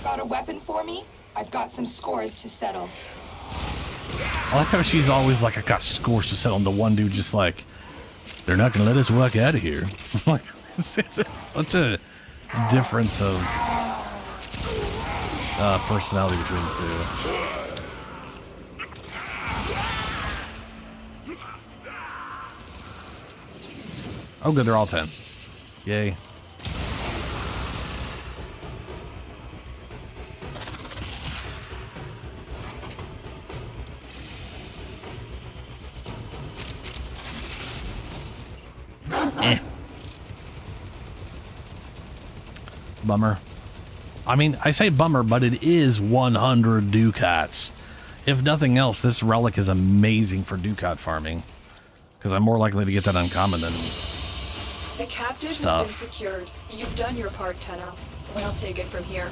Got a weapon for me? I've got some scores to settle. I like how she's always like, I got scores to settle, and the one dude just like, they're not going to let us walk out of here. Like, it's such a difference of personality between the two. Oh, good, they're all 10. Yay. Bummer. I mean, I say bummer, but it is 100 ducats. If nothing else, this relic is amazing for ducat farming. Because I'm more likely to get that uncommon than The captive stuff. has been secured. You've done your part, Tenno. We'll take it from here.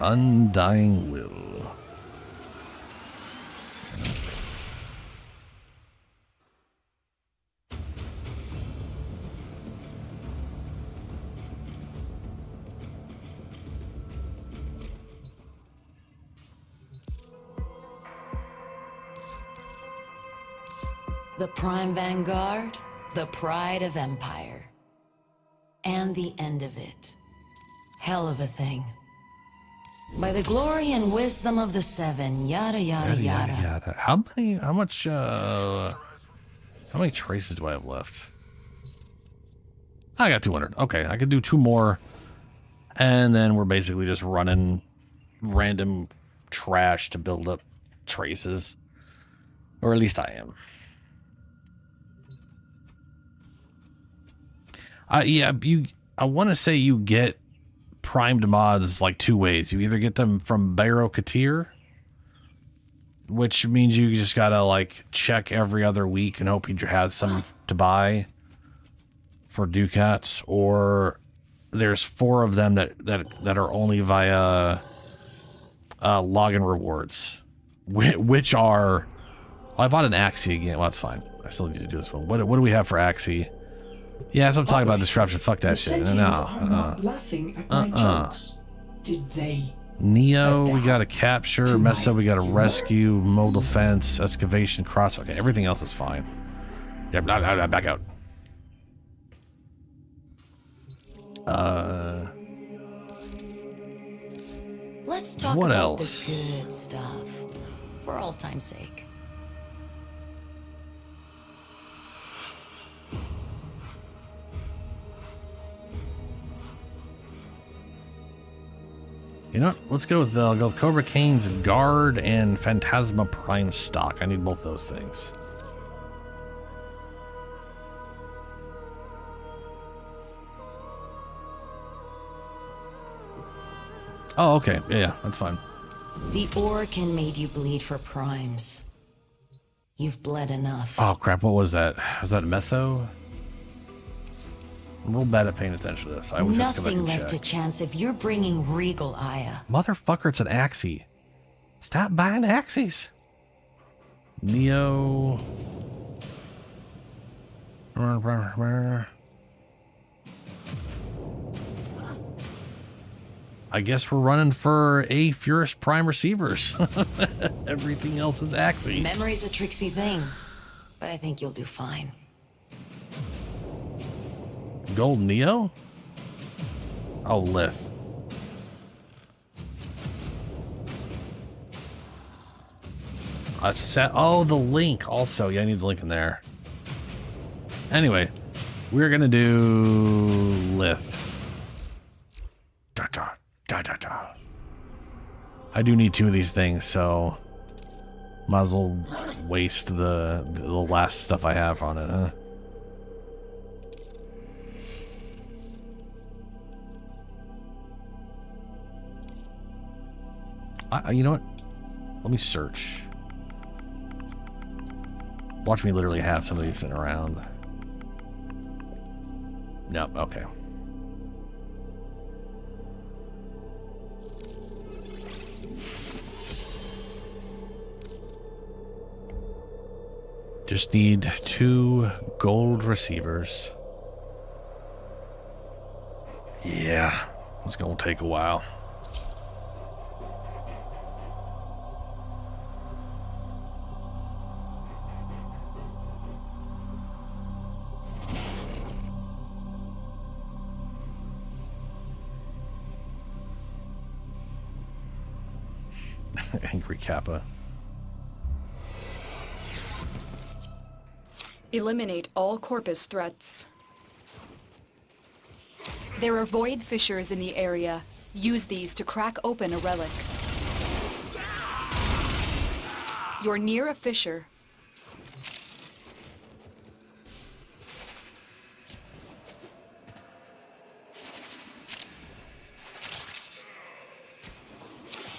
Undying Will. The Prime Vanguard, the pride of Empire. And the end of it. Hell of a thing. By the glory and wisdom of the seven, yada yada yada. How many traces do I have left? I got 200. Okay, I could do 2 more. And then we're basically just running random trash to build up traces. Or at least I am. I want to say you get primed mods like 2 ways. You either get them from Bairo Katir, which means you just gotta like check every other week and hope you have some to buy for ducats, or there's 4 of them that are only via login rewards, which are... I bought an Axie again. Well, that's fine. I still need to do this one. What do we have for Axie? Yeah, so I'm talking about disruption. Fuck that shit. No. Laughing at my jokes. Did they? Neo, we got to capture. Meso, we got to rescue. Mobile defense, excavation, cross. Okay, everything else is fine. Yeah, back out. Let's talk what about else? the good stuff, for all time's sake. You know what? Let's go with I'll go with Cobra Kane's Guard and Phantasma Prime stock. I need both those things. Oh, okay. Yeah, that's fine. The Orokin made you bleed for primes. You've bled enough. Oh, crap. What was that? Was that Meso? I'm real bad at paying attention to this. I always have to go back Nothing and left check. to chance if you're bringing Regal Aya. Motherfucker, it's an Axie. Stop buying Axies. Neo. I guess we're running for a Furious Prime receivers. Everything else is Axie. Memory's a tricksy thing, but I think you'll do fine. Gold Neo? Oh, Lith. A set. Oh, the link also. Yeah, I need the link in there. Anyway, we're gonna do Lith. Da, da, da, da, da. I do need 2 of these things, so might as well waste the last stuff I have on it, huh? You know what? Let me search. Watch me literally have some of these sitting around. Nope, okay. Just need 2 gold receivers. Yeah, it's gonna take a while. Angry Kappa. Eliminate all Corpus threats. There are void fissures in the area. Use these to crack open a relic. You're near a fissure.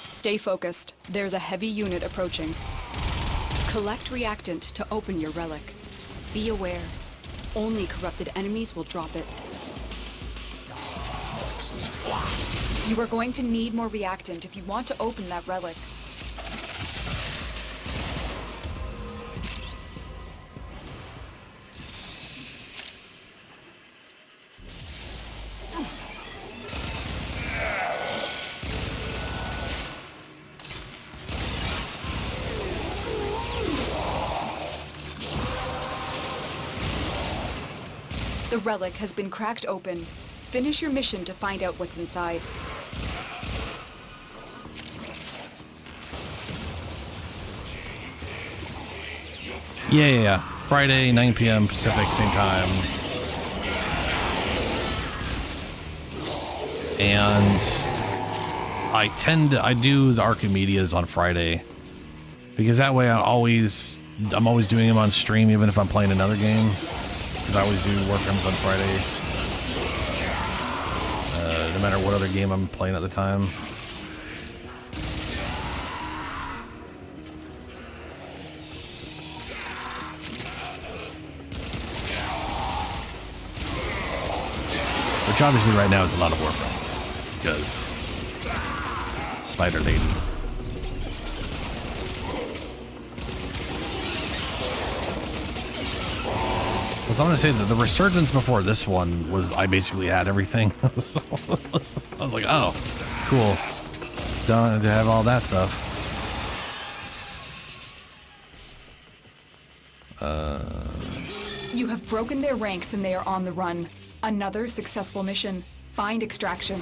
Stay focused. There's a heavy unit approaching. Collect reactant to open your relic. Be aware. Only corrupted enemies will drop it. You are going to need more reactant if you want to open that relic. The relic has been cracked open. Finish your mission to find out what's inside. Yeah. Friday, 9 p.m. Pacific, same time. And I do the Archimedias on Friday because that way I'm always doing them on stream even if I'm playing another game, because I always do Warframes on Friday, no matter what other game I'm playing at the time. Which obviously right now is a lot of Warframe because Spider Lady. I was going to say that the resurgence before this one was I basically had everything. So I was like, oh, cool. Done to have all that stuff. You have broken their ranks and they are on the run. Another successful mission. Find extraction.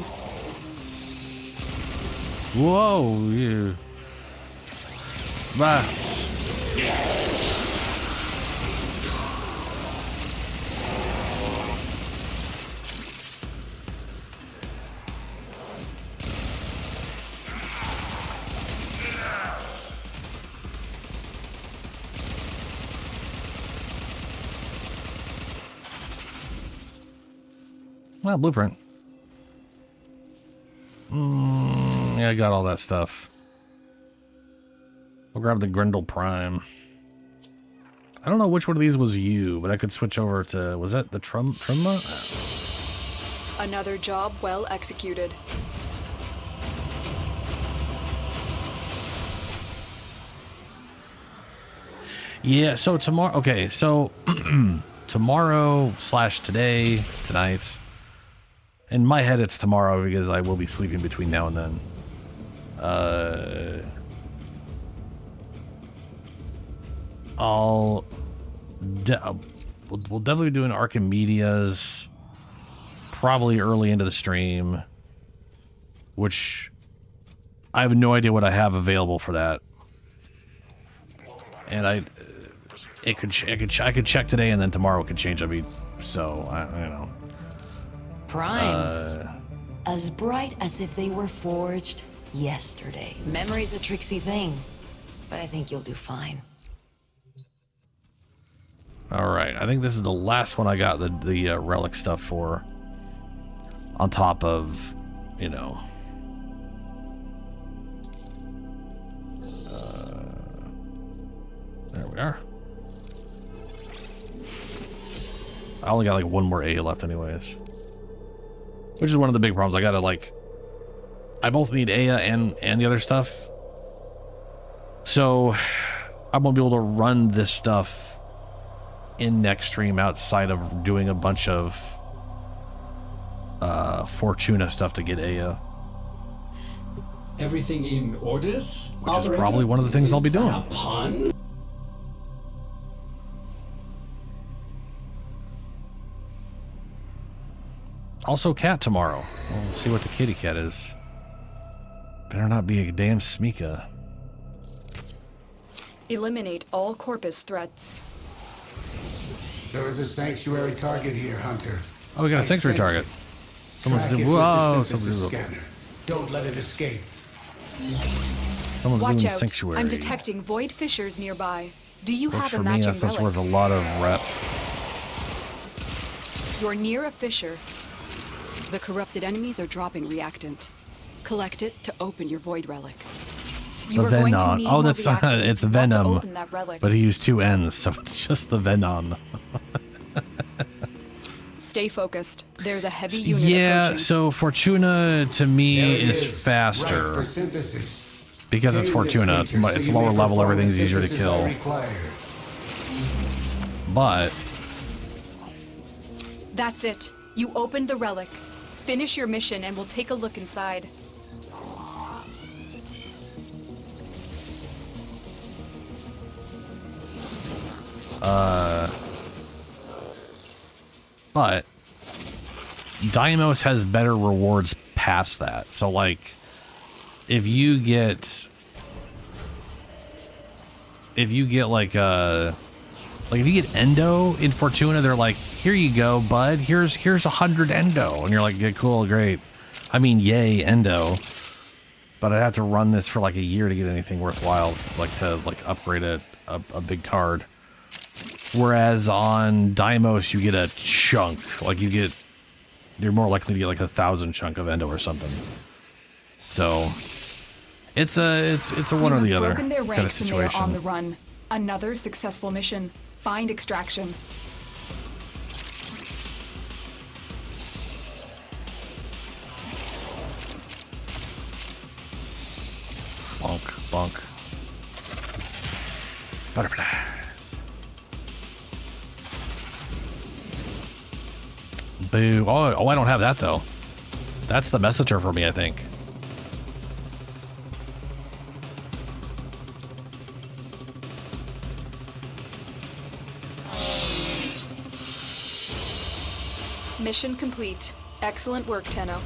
Whoa, yeah. Bah. Well, blueprint. Yeah, I got all that stuff. I'll grab the Grendel Prime. I don't know which one of these was you, but I could switch over to... Was that the Trumma? Another job well executed. Yeah, so tomorrow... Okay, so... tomorrow/today, tonight... In my head, it's tomorrow because I will be sleeping between now and then. We'll definitely be doing Archimedias probably early into the stream, which I have no idea what I have available for that. And I could check today, and then tomorrow could change. I mean, so I don't know. Primes. As bright as if they were forged yesterday. Memory's a tricksy thing, but I think you'll do fine. Alright, I think this is the last one I got the relic stuff for. On top of, you know... there we are. I only got like one more A left anyways. Which is one of the big problems. I gotta I both need Aya and the other stuff. So I won't be able to run this stuff in next stream outside of doing a bunch of Fortuna stuff to get Aya. Everything in orders? Which is probably one of the things I'll be doing. A pun? Also cat tomorrow. We'll see what the kitty cat is. Better not be a damn Smika. Eliminate all Corpus threats. There is a sanctuary target here, Hunter. Oh, we got a sanctuary target. Someone's doing... Whoa! Don't let it escape. Someone's Watch doing out. sanctuary. I'm detecting void fissures nearby. Do you Works have a for me. matching That's relic? worth a lot of rep. You're near a fissure. The corrupted enemies are dropping reactant. Collect it to open your void relic. You The are going to Venom. need Oh, more that's reactant it's if you want to Venom. open that relic. But he used two N's, so it's just the Venom. Stay focused. There's a heavy unit Yeah, approaching. so Fortuna to me is faster. Right for synthesis. Because it's Fortuna, it's lower level, everything's easier to kill. But That's it. You opened the relic. Finish your mission and we'll take a look inside. But Deimos has better rewards past that. So like if you get like Like if you get endo in Fortuna, they're like, here you go, bud. Here's 100 endo, and you're like, yeah, cool, great. I mean, yay, endo. But I'd have to run this for like a year to get anything worthwhile, like to upgrade a big card. Whereas on Deimos, you get a chunk. Like you're more likely to get like 1,000 chunk of endo or something. So it's a one or the other Broken their kind of ranks and they are situation. on the run. Another successful mission. Find extraction. Bonk, bonk. Butterflies. Boo. Oh, I don't have that though. That's the messenger for me, I think. Mission complete. Excellent work, Tenno.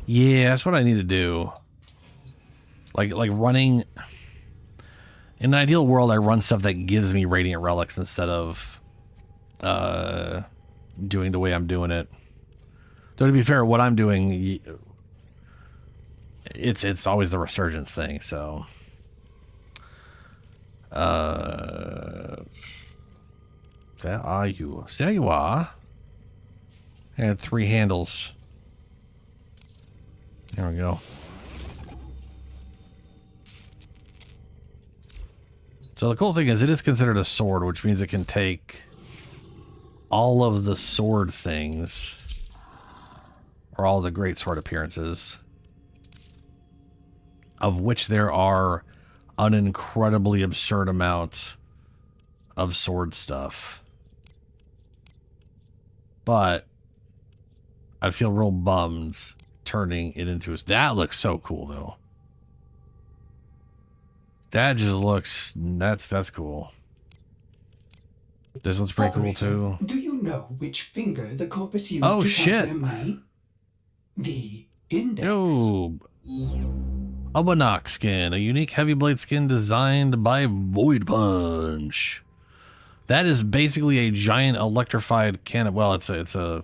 Yeah, that's what I need to do. Like running. In an ideal world, I run stuff that gives me radiant relics instead of doing the way I'm doing it. Though to be fair, what I'm doing, it's always the resurgence thing. So, there are you. There you are. I had 3 handles. There we go. So the cool thing is it is considered a sword, which means it can take all of the sword things, or all the great sword appearances, of which there are an incredibly absurd amount of sword stuff. But I'd feel real bummed turning it into a... That looks so cool, though. That just looks... That's cool. This one's pretty cool, too. Do you know which finger the corpus used Oh, to shit. count their money? The index. Yo. Obanok skin. A unique heavy blade skin designed by Void Punch. That is basically a giant electrified cannon. Well, it's a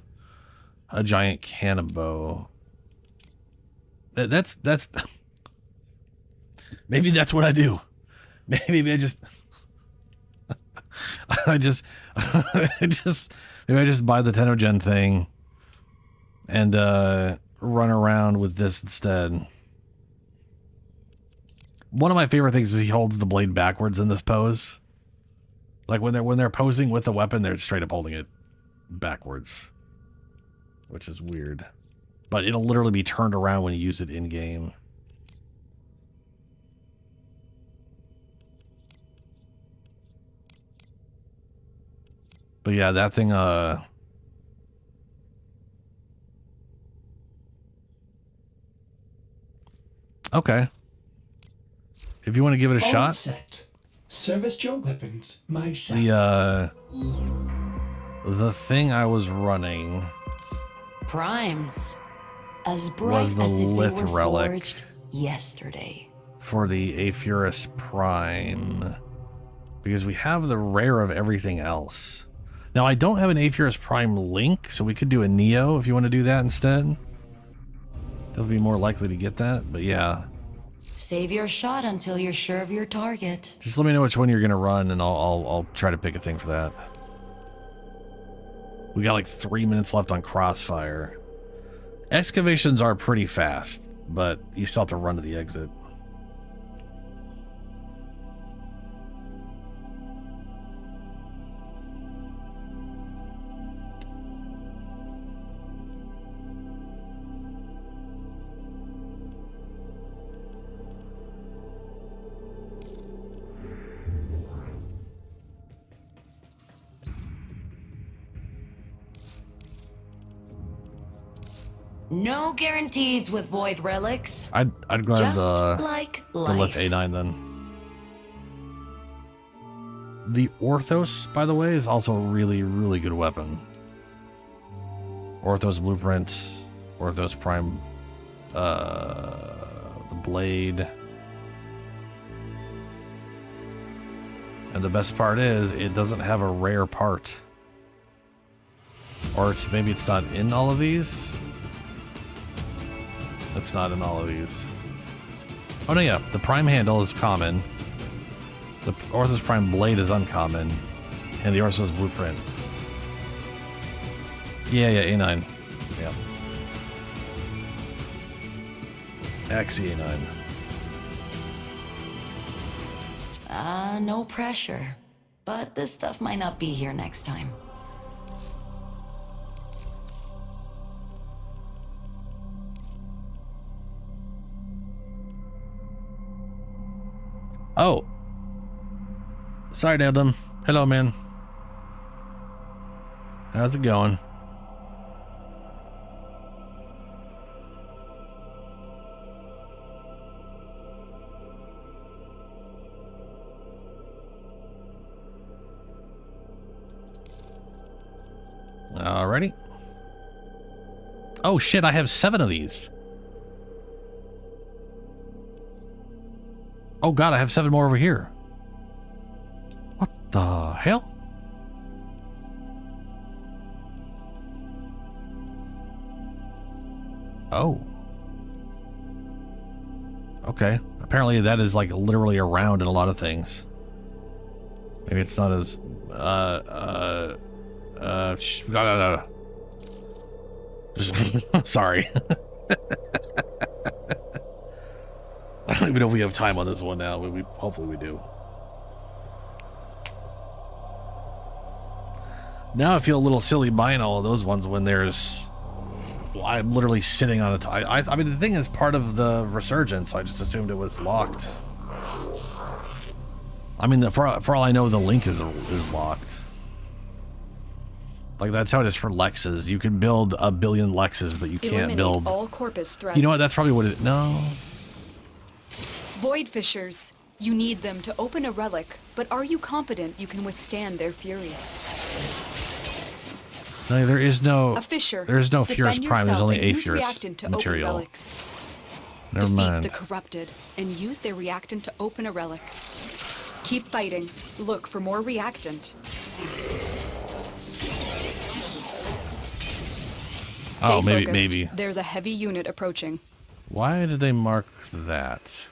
giant cannon bow. That's maybe that's what I do. Maybe I just maybe I just buy the Tenogen thing and run around with this instead. One of my favorite things is he holds the blade backwards in this pose. Like when they're posing with the weapon, they're straight up holding it backwards, which is weird. But it'll literally be turned around when you use it in game. But yeah, that thing, okay. If you want to give it a shot. Set. Service your weapons, myself. The thing I was running Primes. As bright was the as if they Lith were relic forged yesterday. for the Aphurus Prime. Because we have the rare of everything else. Now, I don't have an Aphurus Prime link, so we could do a Neo if you want to do that instead. They'll be more likely to get that, but yeah. Save your shot until you're sure of your target. Just let me know which one you're going to run, and I'll try to pick a thing for that. We got like 3 minutes left on Crossfire. Excavations are pretty fast, but you still have to run to the exit. No guarantees with void relics. I'd grab Just the like the life. Lith A9 then. The Orthos, by the way, is also a really, really good weapon. Orthos Blueprint, Orthos Prime, the Blade. And the best part is, it doesn't have a rare part. Or maybe it's not in all of these? It's not in all of these. Oh no, yeah, the Prime Handle is common. The Orthos Prime Blade is uncommon. And the Orthos Blueprint. Yeah, A9. Yep. Axie A9. No pressure. But this stuff might not be here next time. Oh. Sorry, Adam. Hello, man. How's it going? Alrighty. Oh shit, I have 7 of these. Oh god, I have 7 more over here. What the hell? Oh. Okay. Apparently that is like literally around in a lot of things. Maybe it's not as sorry. I don't even know if we have time on this one now, but hopefully we do. Now I feel a little silly buying all of those ones when I'm literally sitting on a I mean, the thing is part of the resurgence. I just assumed it was locked. I mean, for all I know, the link is locked. Like, that's how it is for Lexes. You can build a billion Lexes, but you can't build all corpus threats. You know what? That's probably what it. No. Void Fissures. You need them to open a relic, but are you confident you can withstand their fury? No, there is no. A fissure. There is no Furus Defend Prime. There's yourself only and a use Furus reactant to material. open relics. Never Defeat mind. the corrupted and use their reactant to open a relic. Keep fighting. Look for more reactant. Stay focused. maybe. There's a heavy unit approaching. Why did they mark that?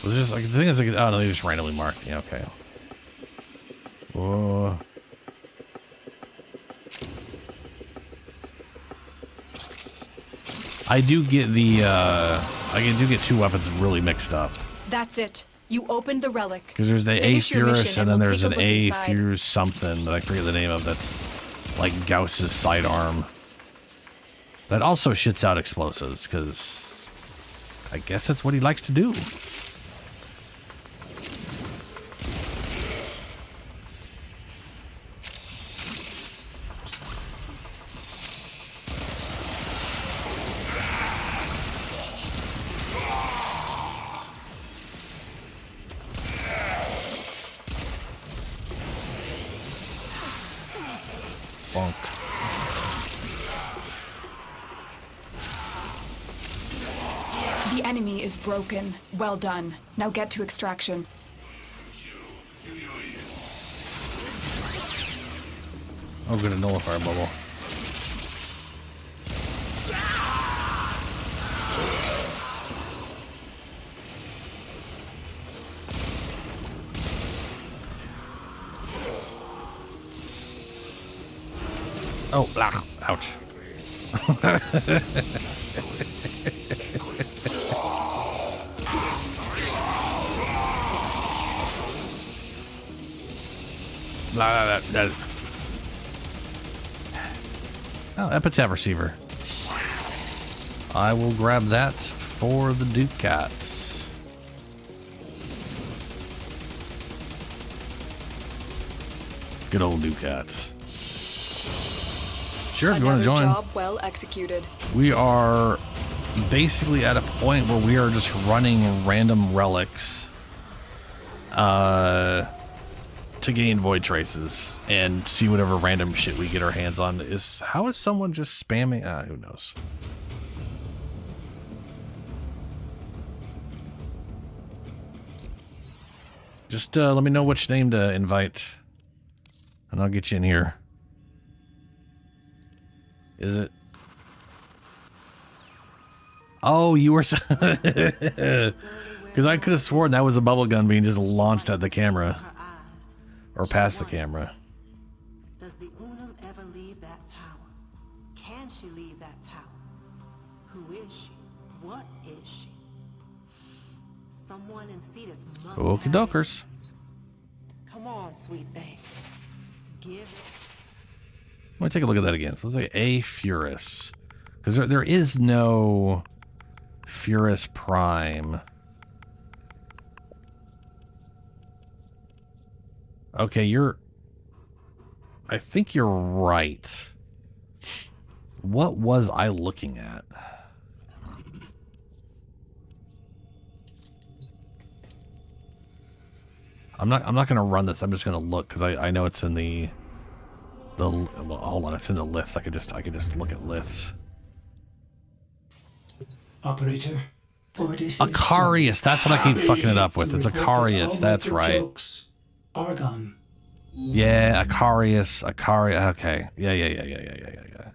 Was it just like the thing is like, oh no, they just randomly marked. Yeah, okay. Oh. I do get the I do get 2 weapons really mixed up. That's it. You opened the relic. Because there's the Finish your A Furus mission and then we'll there's take an a look A inside. Furus something that I forget the name of. That's like Gauss's sidearm. That also shits out explosives because I guess that's what he likes to do. Bonk. The enemy is broken. Well done. Now get to extraction. Oh, good, a nullifier bubble. Oh, blah, ouch. Blah, blah, blah. Oh, epitaph receiver. I will grab that for the Ducats. Good old Ducats. Sure, if you want to Another join. job well executed. We are basically at a point where we are just running random relics to gain void traces and see whatever random shit we get our hands on. How is someone just spamming? Who knows? Just let me know which name to invite, and I'll get you in here. Is it? Oh, you were... Because I could have sworn that was a bubble gun being just launched at the camera. Or past the camera. Does the Unum ever leave that tower? Can she leave that tower? Who is she? What is she? Someone in Cetus must Okie have dokers. answers. Come on, sweet things. Give it. Let me take a look at that again. So let's say A Furus. Because there is no Furus Prime. Okay, I think you're right. What was I looking at? I'm not gonna run this. I'm just gonna look because I know it's in the well, hold on, it's in the liths. I could just look at liths. Operator. Acarius, that's what I keep fucking it up with. It's Acarius, that's right. Argon. Yeah, Acarius. Okay. Yeah.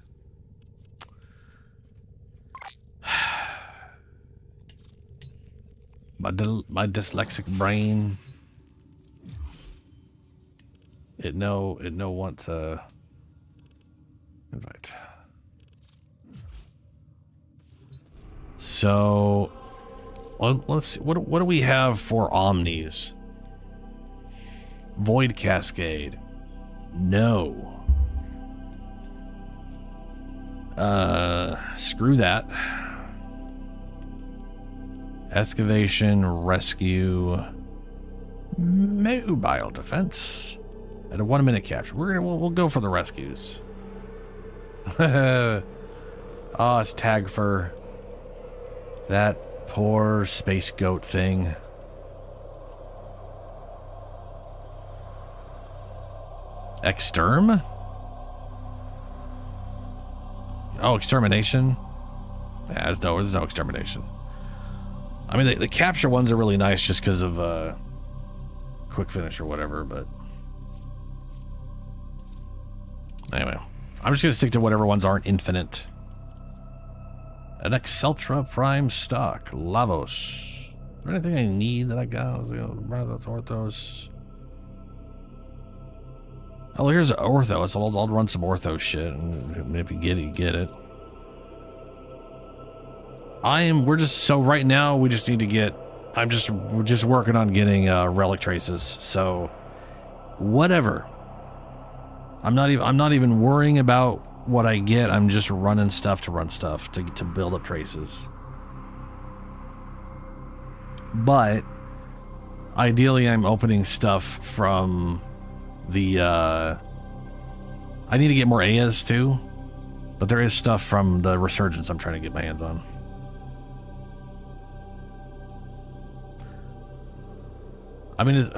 My dyslexic brain. It know want to invite. So, let's see. What do we have for Omnis? Void Cascade. No. Screw that. Excavation, rescue, mobile defense. At a 1 minute capture. We'll go for the rescues. Oh, it's Tagfer. That poor space goat thing. Exterm? Oh, extermination? Yeah, there's no extermination. I mean, the capture ones are really nice just because of quick finish or whatever, but anyway, I'm just gonna stick to whatever ones aren't infinite. An Exceltra Prime stock, Lavos. Is there anything I need that I got? Let's go. Orthos. Oh, here's Ortho. So I'll run some Ortho shit, and if you get it, you get it. We're just, so right now we just need to get, we're just working on getting relic traces. So whatever. I'm not even worrying about what I get. I'm just running stuff to run stuff to build up traces. But ideally I'm opening stuff from the I need to get more Ayas too, but there is stuff from the Resurgence I'm trying to get my hands on. I mean,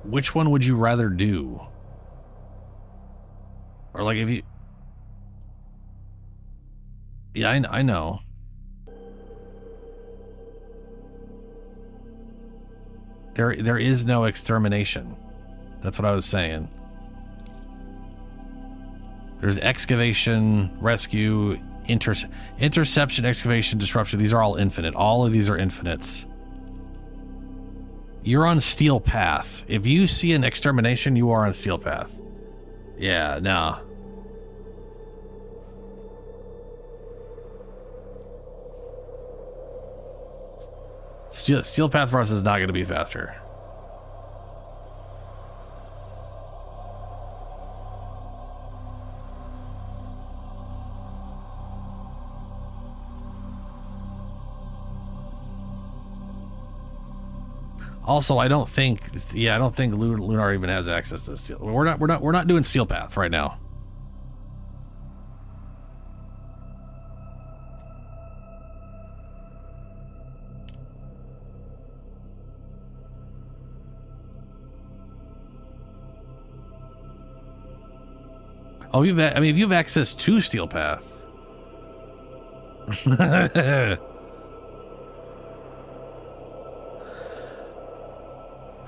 which one would you rather do? Or like if you... Yeah, I know. There is no extermination. That's what I was saying. There's excavation, rescue, interception, excavation, disruption. These are all infinite. All of these are infinites. You're on Steel Path. If you see an extermination, you are on Steel Path. Yeah, no. Steel Path for us is not going to be faster. Also, I don't think Lunar even has access to Steel. We're not doing Steel Path right now. Oh, I mean, if you have access to Steel Path.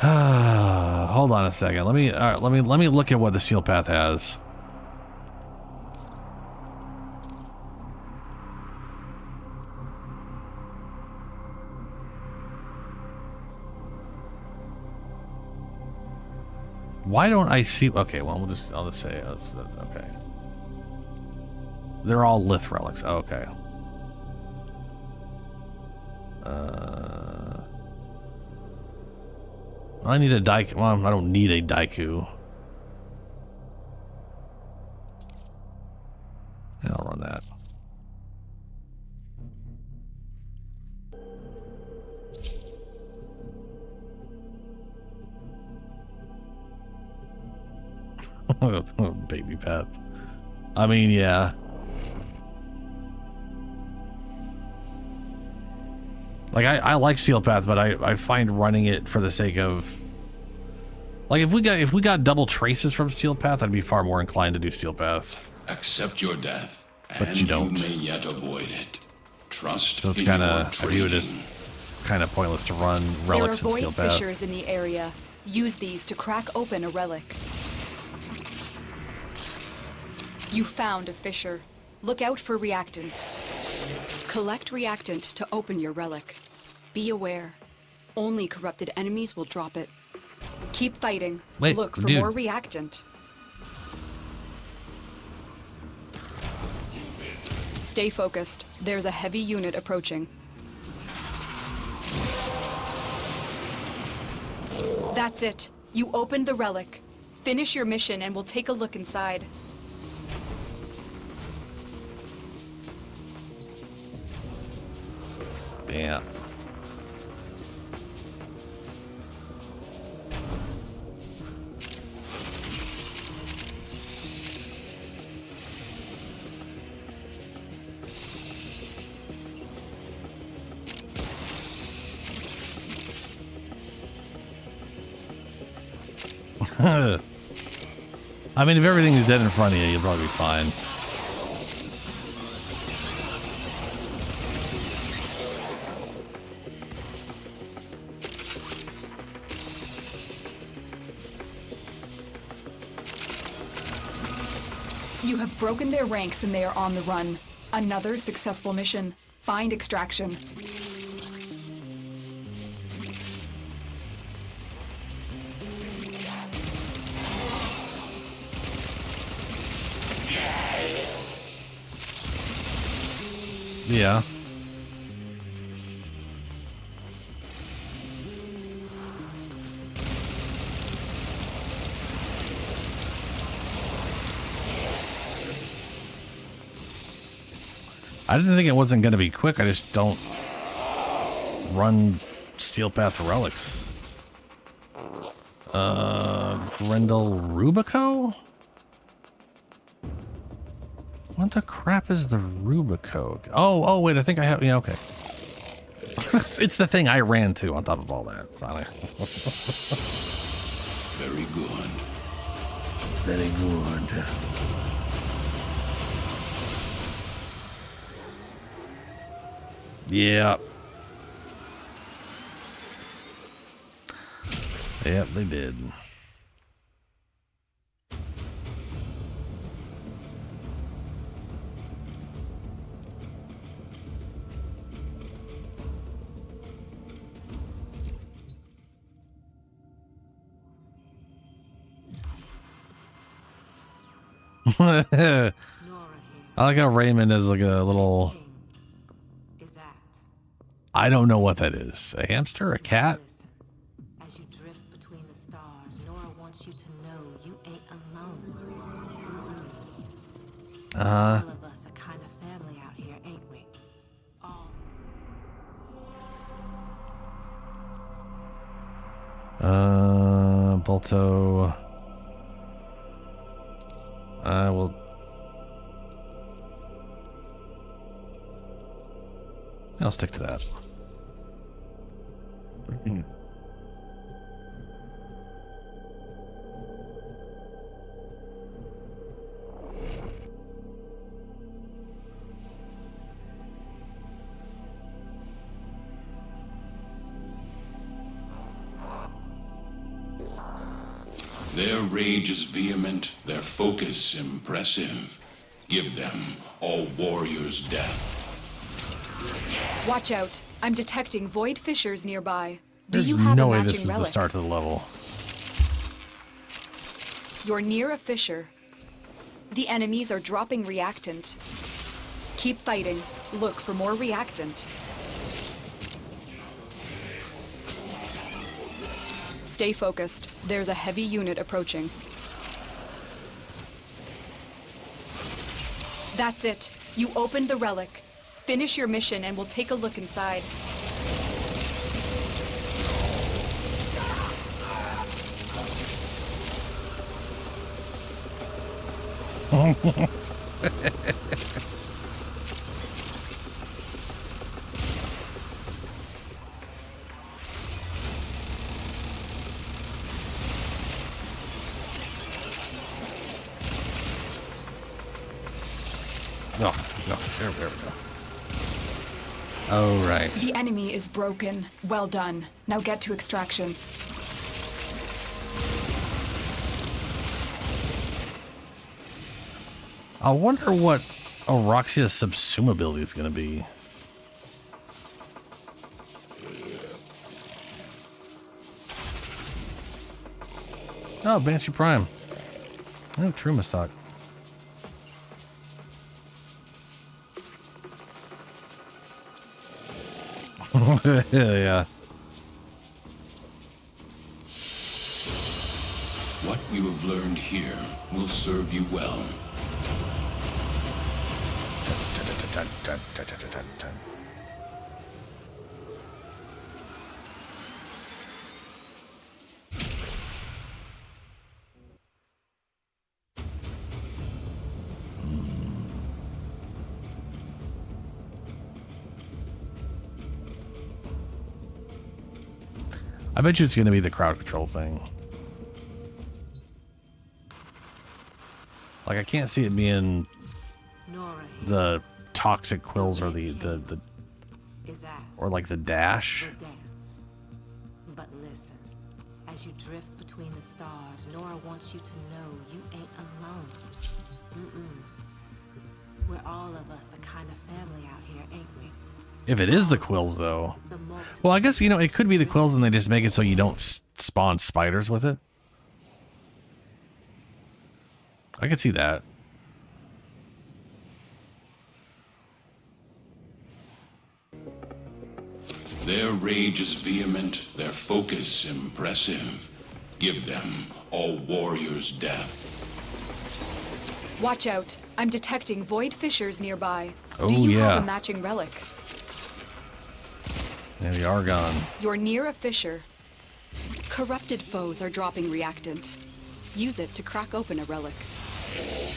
Hold on a second. Let me look at what the Steel Path has. Why don't I see? Okay, well, I'll just say that's okay. They're all lith relics. Oh, okay. I need a Daiku. Well, I don't need a Daiku. Yeah, I'll run that. Baby path. I mean, yeah. Like I like Steel Path, but I find running it for the sake of, like, if we got double traces from Steel Path, I'd be far more inclined to do Steel Path. Accept your death, But and you don't. may yet avoid it. Trust. So it's in kind your of, I view it as training. kind of pointless to run There are relics in void Steel Path. fissures in the area. Use these to crack open a relic. You found a fissure. Look out for reactant. Collect reactant to open your relic. Be aware. Only corrupted enemies will drop it. Keep fighting. Wait, Look for dude. more reactant. Stay focused. There's a heavy unit approaching. That's it. You opened the relic. Finish your mission and we'll take a look inside. Yeah. I mean, if everything is dead in front of you, you'll probably be fine. You have broken their ranks and they are on the run. Another successful mission. Find extraction. Yeah. I didn't think it wasn't going to be quick. I just don't run Steel Path relics. Grendel Rubico? What the crap is the Rubico? Oh, wait, I think I have, yeah, okay. It's the thing I ran to on top of all that. Sorry. Very good. Very good. Yeah. Yep, they did. I like how Raymond is like a little... I don't know what that is. A hamster? A cat? As you drift between the stars, Nora wants you to know you ain't alone. All of us are kind of family out here, ain't we? Bolto. I will. I'll stick to that. Their rage is vehement, their focus impressive. Give them all warriors' death. Watch out. I'm detecting void fissures nearby. Do There's you have no a way matching this was relic? the start of the level. You're near a fissure. The enemies are dropping reactant. Keep fighting. Look for more reactant. Stay focused. There's a heavy unit approaching. That's it. You opened the relic. Finish your mission and we'll take a look inside. No, there we go. Oh, right. The enemy is broken. Well done. Now get to extraction. I wonder what Auroxia's subsumability is going to be. Oh, Banshee Prime. Oh, Truma stock. Yeah. What you have learned here will serve you well. I bet you it's going to be the crowd control thing. Like, I can't see it being the toxic quills or the or like the dash. But listen, as you drift between the stars, Nora wants you to know you ain't alone. We're all of us a kind of family out here, ain't we? If it is the quills, though. Well, I guess, you know, it could be the quills and they just make it so you don't spawn spiders with it. I could see that. Their rage is vehement, their focus impressive. Give them all warriors' death. Watch out. I'm detecting void fissures nearby. Oh, Do you yeah. have a matching relic? Yeah, the Argon. You're near a fissure. Corrupted foes are dropping reactant. Use it to crack open a relic.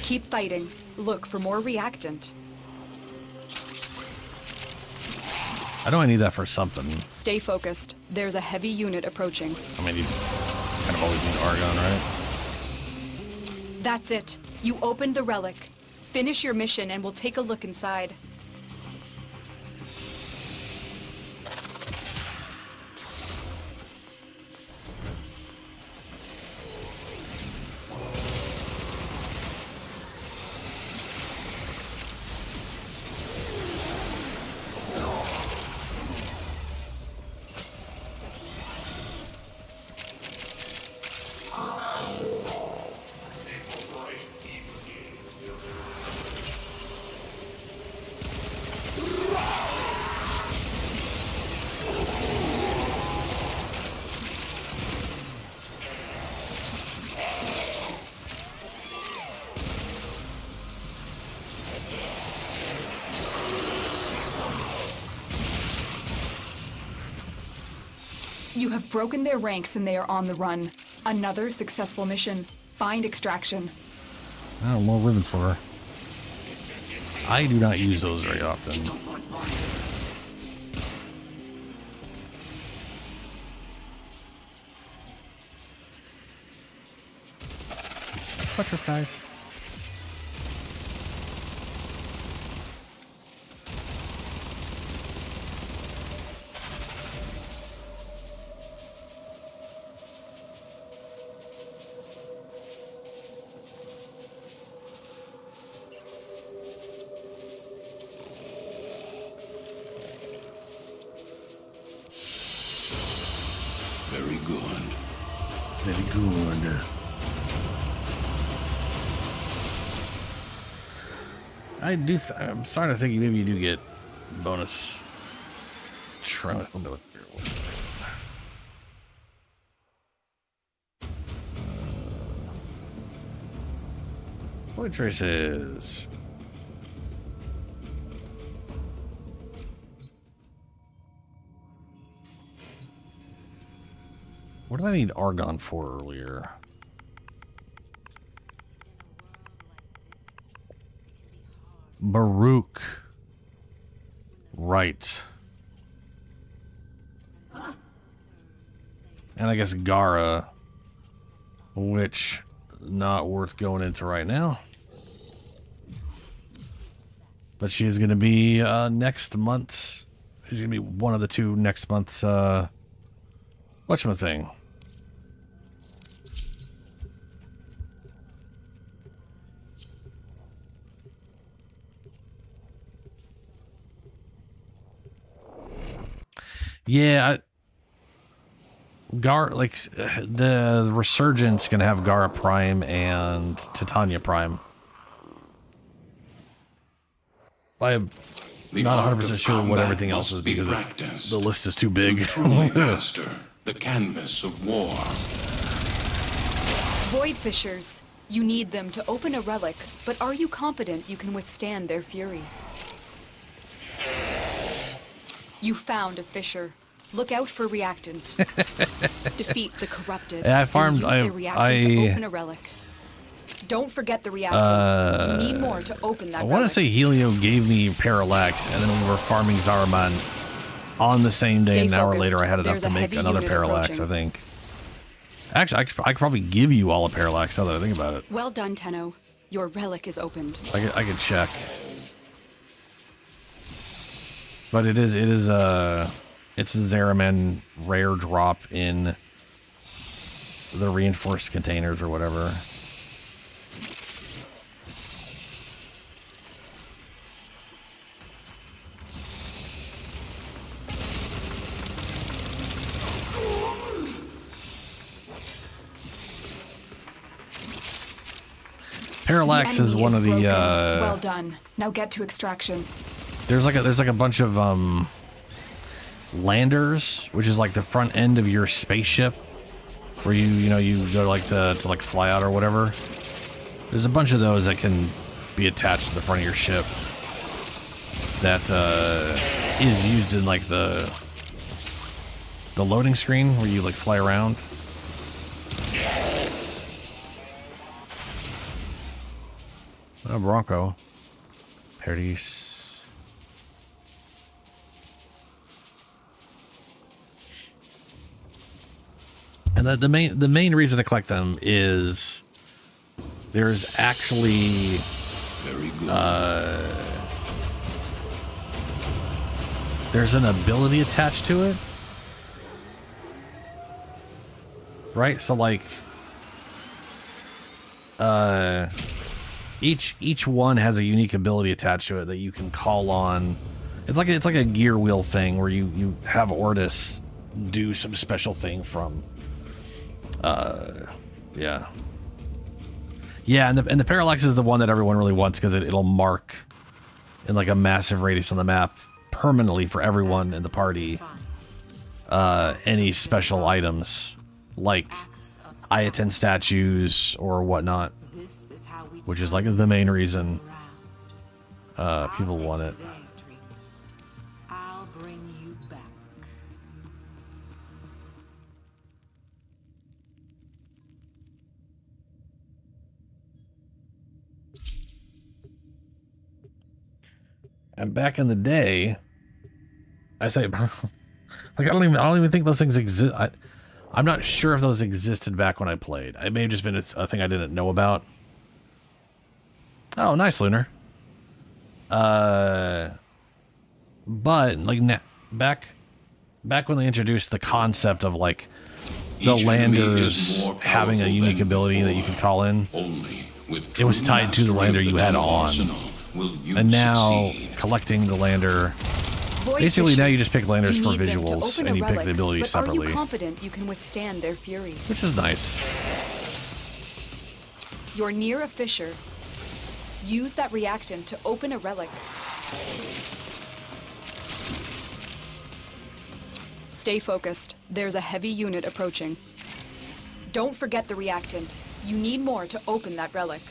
Keep fighting. Look for more reactant. I know I need that for something. Stay focused. There's a heavy unit approaching. I mean, you kind of always need Argon, right? That's it. You opened the relic. Finish your mission and we'll take a look inside. You have broken their ranks and they are on the run. Another successful mission. Find extraction. Oh, more ribbon sliver. I do not use those very often. Butterflies. Very good. I'm starting to think maybe you do get bonus. Let's do it. Void traces. What did I need argon for earlier? Baruch. Right. And I guess Gara, which not worth going into right now. But she is going to be next month's. She's going to be one of the two next month's whatchamacallit. Yeah, the Resurgence gonna have Gara Prime and Titania Prime. I'm not 100% sure what everything else is because the list is too big. Truly master the canvas of war. Void Fissures. You need them to open a relic, but are you confident you can withstand their fury? You found a fissure. Look out for reactant. Defeat the corrupted. Yeah, I farmed. Use the reactant to open a relic. Don't forget the reactant. You need more to open that. I want to say Helio gave me Parallax, and then we were farming Zaraman on the same day. Stay an hour focused. later, I had enough There's to a make heavy another unit Parallax. approaching. I think. Actually, I could probably give you all a Parallax now that I think about it. Well done, Tenno. Your relic is opened. I could check. But it's a Zaraman rare drop in the reinforced containers or whatever. Parallax is one of the well done. Now get to extraction. There's like a bunch of landers, which is like the front end of your spaceship, where you go like to fly out or whatever. There's a bunch of those that can be attached to the front of your ship that is used in like the loading screen where you like fly around. Oh, Bronco. Paradise. And the main reason to collect them is there's actually very good. There's an ability attached to it, right? So like each one has a unique ability attached to it that you can call on. It's like a gear wheel thing where you have Ortis do some special thing from yeah, and the Parallax is the one that everyone really wants because it'll mark in like a massive radius on the map permanently for everyone in the party any special items like Ayaten statues or whatnot, which is like the main reason people want it. I'll bring you back. And back in the day, I say, like I don't even think those things exist. I'm not sure if those existed back when I played. It may have just been a thing I didn't know about. Oh, nice, Lunar. But like back when they introduced the concept of like the landers having a unique ability that you could call in, it was tied to the lander you had on. And now collecting the lander Void Basically, now you fissures. just pick landers You for need them to visuals, open and a you pick relic, the abilities but separately. Are you confident you can withstand their fury? Which is nice. You're near a fissure. Use that reactant to open a relic. Stay focused. There's a heavy unit approaching. Don't forget the reactant. You need more to open that relic.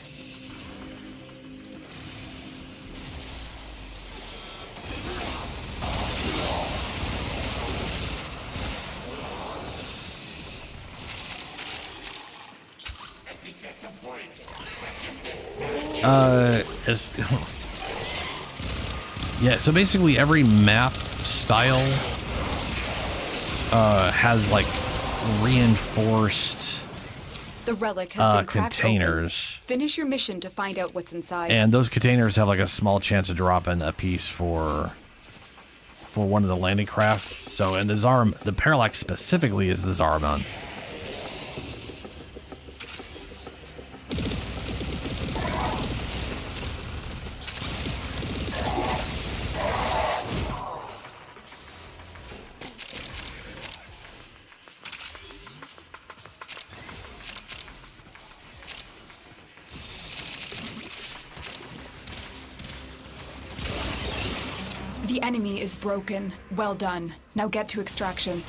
Yeah, so basically every map style has like reinforced The relic has been cracked containers. open. Finish your mission to find out what's inside. And those containers have like a small chance of dropping a piece for one of the landing craft. So, and the Parallax specifically is the Zarbon. The enemy is broken. Well done. Now get to extraction.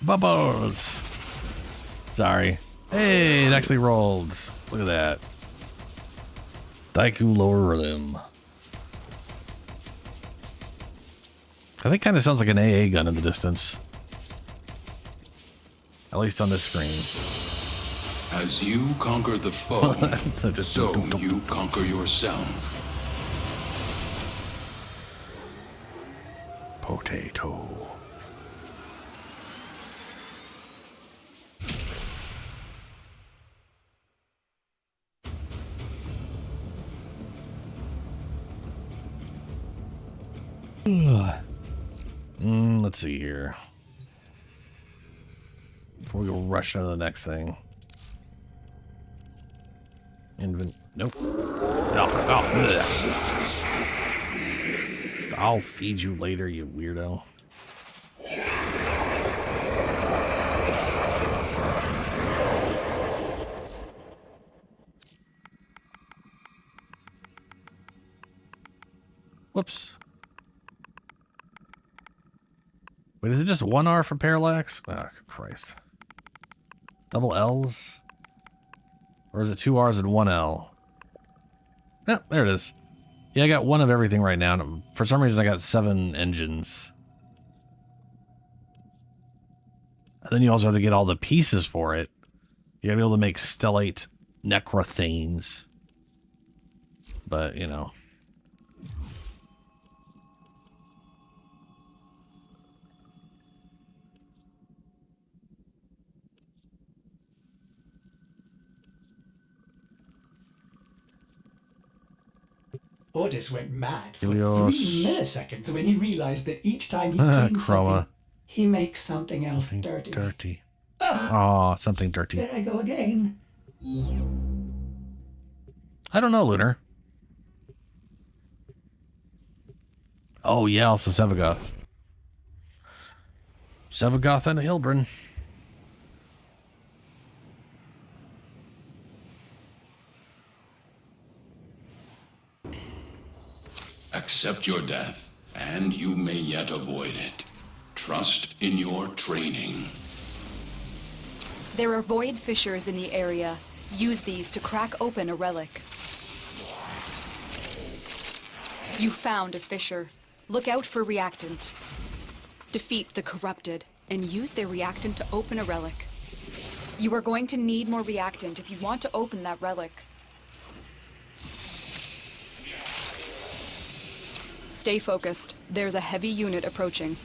Bubbles. Sorry. Hey, it actually rolled. Look at that. Daiku lower limb. I think kind of sounds like an AA gun in the distance. At least on this screen. As you conquer the foe, so you conquer yourself. Potato. Let's see here. Before we go rush into the next thing. Nope. I'll feed you later, you weirdo. Whoops. Wait, is it just one R for parallax? Oh, Christ. Double L's? Or is it two R's and one L? Yeah, there it is. Yeah, I got one of everything right now. And for some reason, I got 7 engines. And then you also have to get all the pieces for it. You gotta be able to make stellate necrothanes. But, you know. Ordis went mad for Helios. 3 milliseconds when he realized that each time he cleans Chroma. something, he makes something else dirty. Dirty. Ah, Oh, something dirty. there I go again. I don't know, Lunar. Oh, yeah, also Sevagoth. Sevagoth and Hilbrun. Accept your death, and you may yet avoid it. Trust in your training. There are void fissures in the area. Use these to crack open a relic. You found a fissure. Look out for reactant. Defeat the corrupted, and use their reactant to open a relic. You are going to need more reactant if you want to open that relic. Stay focused. There's a heavy unit approaching.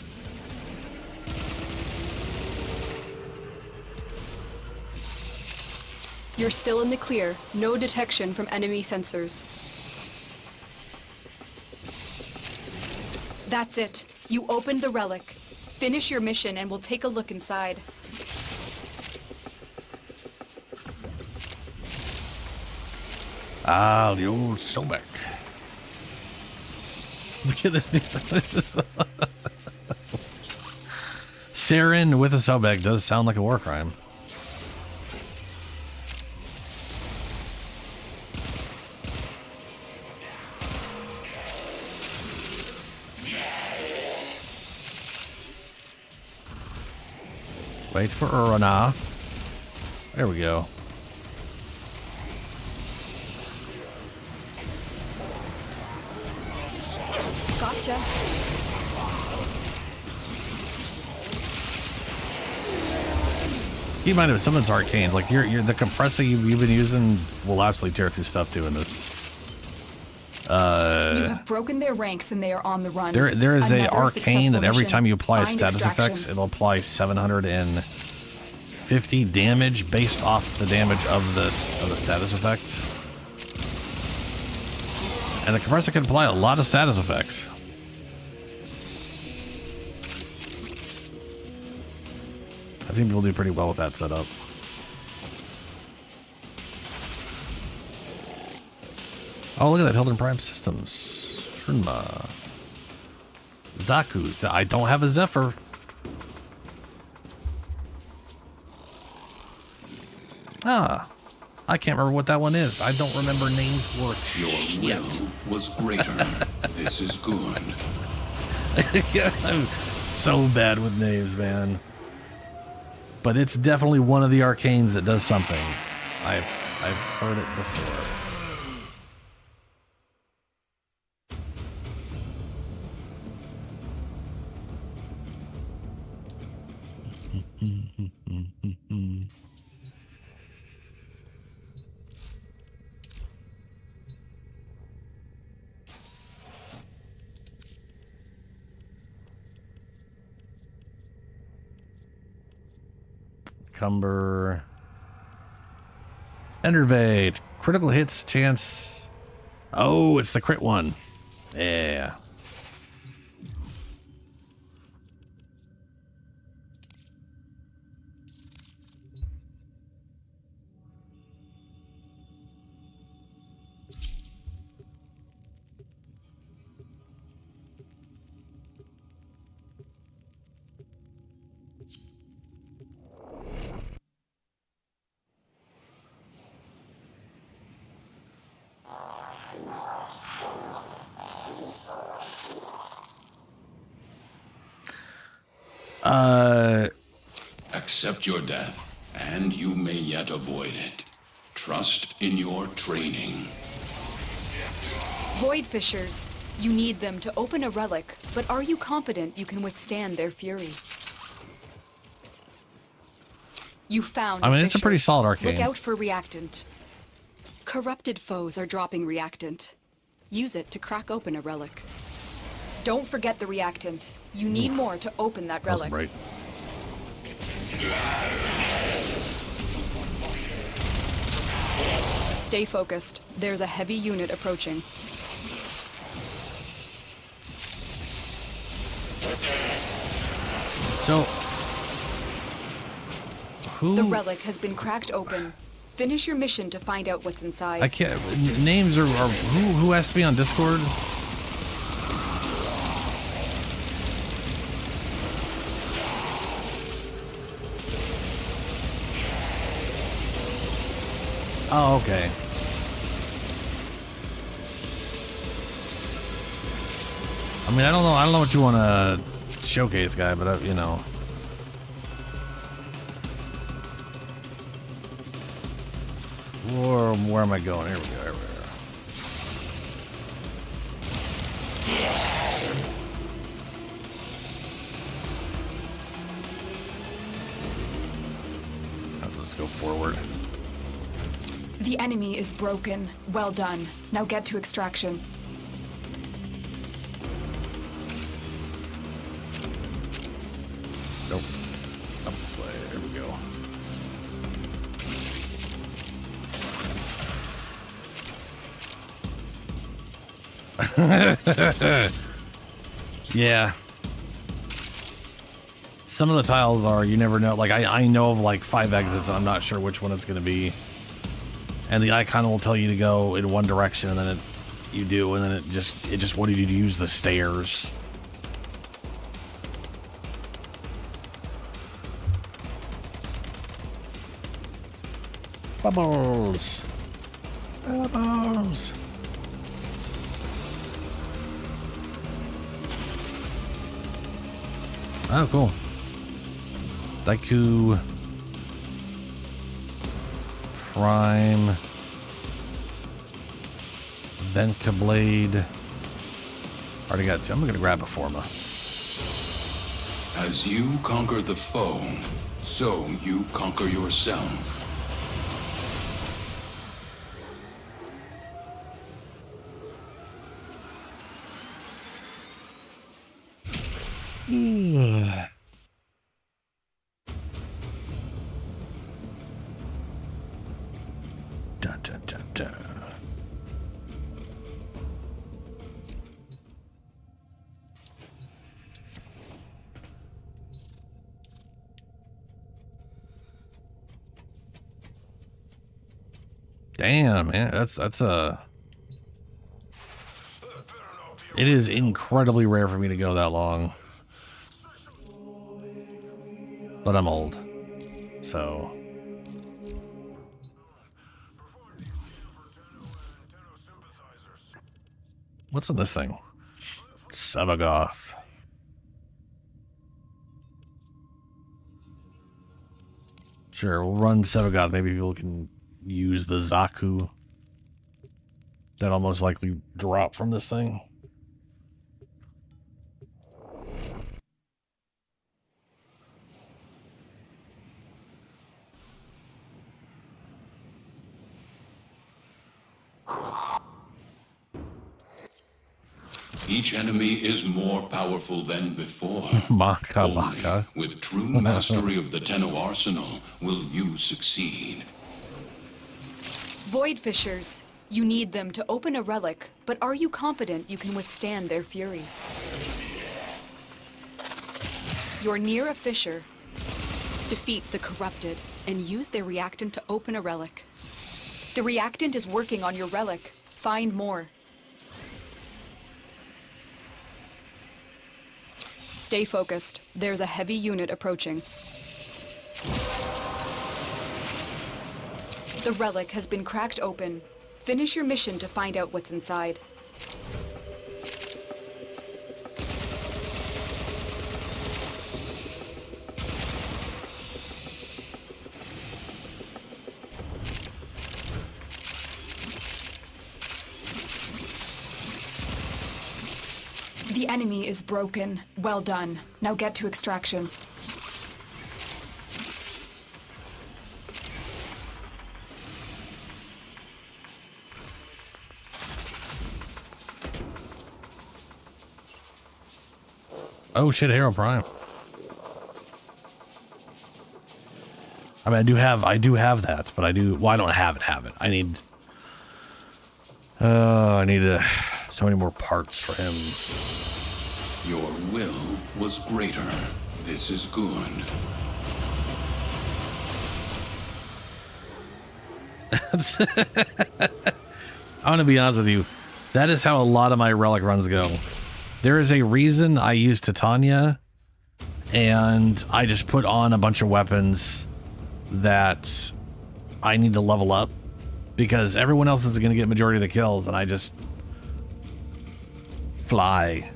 You're still in the clear. No detection from enemy sensors. That's it. You opened the relic. Finish your mission and we'll take a look inside. Ah, the old Sobek. Let's get this. Saren with a Sobek does sound like a war crime. Wait for Urana. There we go. Gotcha. Keep in mind, if some of it's arcanes, like you're the compressor you've been using will absolutely tear through stuff too in this. You have broken their ranks and they are on the run. There is Another a arcane that every mission. time you apply its Find status extraction. effects, it'll apply 750 damage based off the damage of the status effect. And the compressor can apply a lot of status effects. I've seen people do pretty well with that setup. Oh, look at that, Hilden Prime Systems. Shunma. Zaku. I don't have a Zephyr. Ah. I can't remember what that one is. I don't remember names worth Your shit. will was greater. This is good. I'm so bad with names, man. But it's definitely one of the arcanes that does something. I've heard it before. Cumber. Enervate. Critical hits chance. Oh, it's the crit one. Yeah. Accept your death, and you may yet avoid it. Trust in your training. Void Fishers. You need them to open a relic, but are you confident you can withstand their fury? You found I mean, a it's a fissure. pretty solid arcane. Look out for reactant. Corrupted foes are dropping reactant. Use it to crack open a relic. Don't forget the reactant. You need more to open that relic. Right. Stay focused. There's a heavy unit approaching. So, who? The relic has been cracked open. Finish your mission to find out what's inside. I can't. Names are who has to be on Discord? Oh, okay. I mean, I don't know what you want to showcase, guy, but you know. Where am I going? Here we go. Here we go. Let's go forward. The enemy is broken. Well done. Now get to extraction. Nope. Up this way. There we go. Yeah. Some of the tiles are, you never know. Like, I know of like 5 exits, and I'm not sure which one it's going to be. And the icon will tell you to go in one direction, and then you do, and then it just wanted you to use the stairs. Bubbles. Bubbles. Oh, cool. Daiku. Prime. Venka Blade. Already got 2. I'm gonna grab a Forma. As you conquer the foe, so you conquer yourself. Dun, dun, dun, dun. Damn, man, that's a. It is incredibly rare for me to go that long, but I'm old, so. What's in this thing? Sabagoth. Sure, we'll run Sabagoth. Maybe people can use the Zaku that almost likely drop from this thing. Each enemy is more powerful than before. Maka Maka. With true mastery of the Tenno arsenal, will you succeed. Void Fissures. You need them to open a relic, but are you confident you can withstand their fury? You're near a fissure. Defeat the corrupted and use their reactant to open a relic. The reactant is working on your relic. Find more. Stay focused. There's a heavy unit approaching. The relic has been cracked open. Finish your mission to find out what's inside. The enemy is broken. Well done. Now get to extraction. Oh shit, Hero Prime. I mean, I do have that, but I don't have it. I need so many more parts for him. Your will was greater. This is good. I'm gonna be honest with you. That is how a lot of my relic runs go. There is a reason I use Titania, and I just put on a bunch of weapons that I need to level up, because everyone else is gonna get majority of the kills, and I just fly.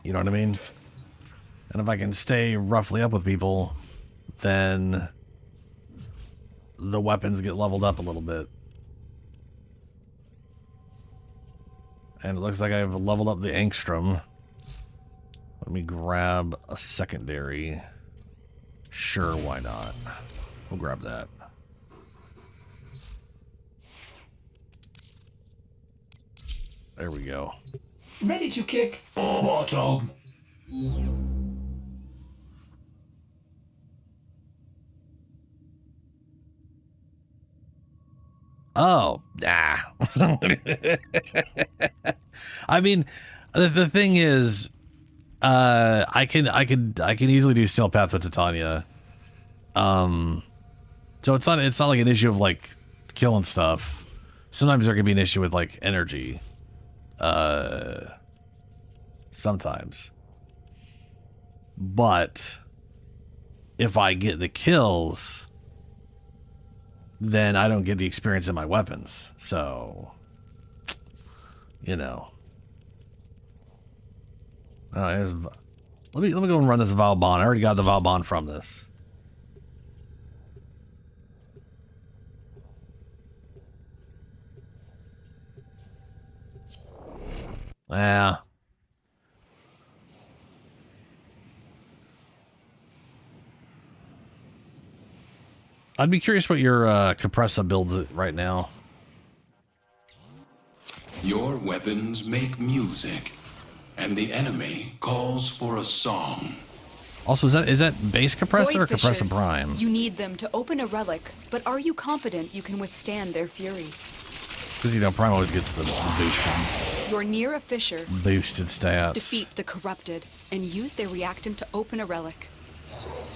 You know what I mean? And if I can stay roughly up with people, then the weapons get leveled up a little bit. And it looks like I've leveled up the Angstrom. Let me grab a secondary. Sure, why not? We'll grab that. There we go. Ready to kick. Bottom. Oh, nah. I mean, the thing is, I can easily do Steel Path with Titania. So it's not like an issue of like killing stuff. Sometimes there can be an issue with like energy. Sometimes. But if I get the kills, then I don't get the experience in my weapons. So, you know. Let me go and run this Valbon. I already got the Valbon from this. Yeah. I'd be curious what your Compressa builds it right now. Your weapons make music, and the enemy calls for a song. Also, is that base Compressor or Compressor Fishers. Prime? You need them to open a relic, but are you confident you can withstand their fury? Because, you know, Prime always gets the boosted You're near a fissure. Boosted stats. Defeat the corrupted and use their reactant to open a relic.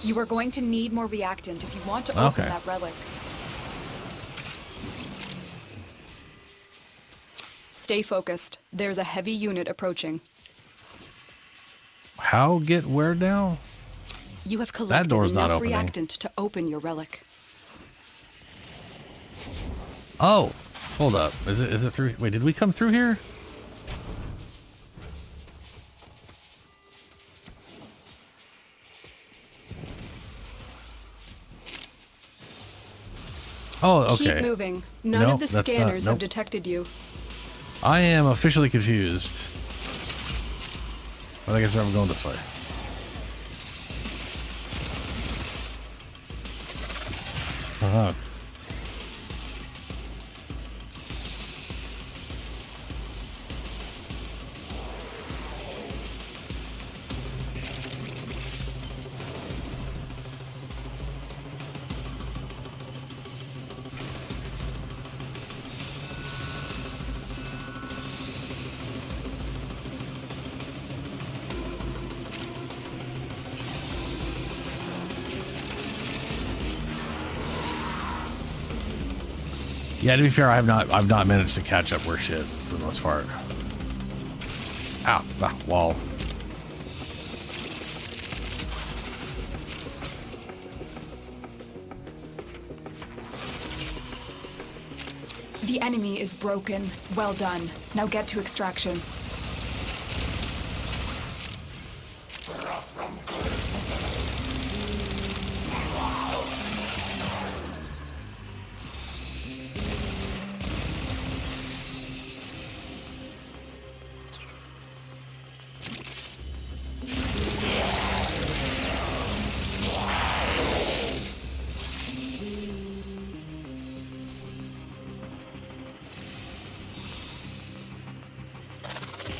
You are going to need more reactant if you want to open that relic. Stay focused. There's a heavy unit approaching. How get where now? You have collected That door's not enough opening. reactant to open your relic. Oh, hold up. Is it through? Wait, did we come through here? Oh, okay. Keep moving. None Nope, of the that's not- scanners have nope. detected you. I am officially confused. But I guess I'm going this way. Uh-huh. Yeah, to be fair, I've not managed to catch up where shit for the most part. Ow, wall. The enemy is broken. Well done. Now get to extraction.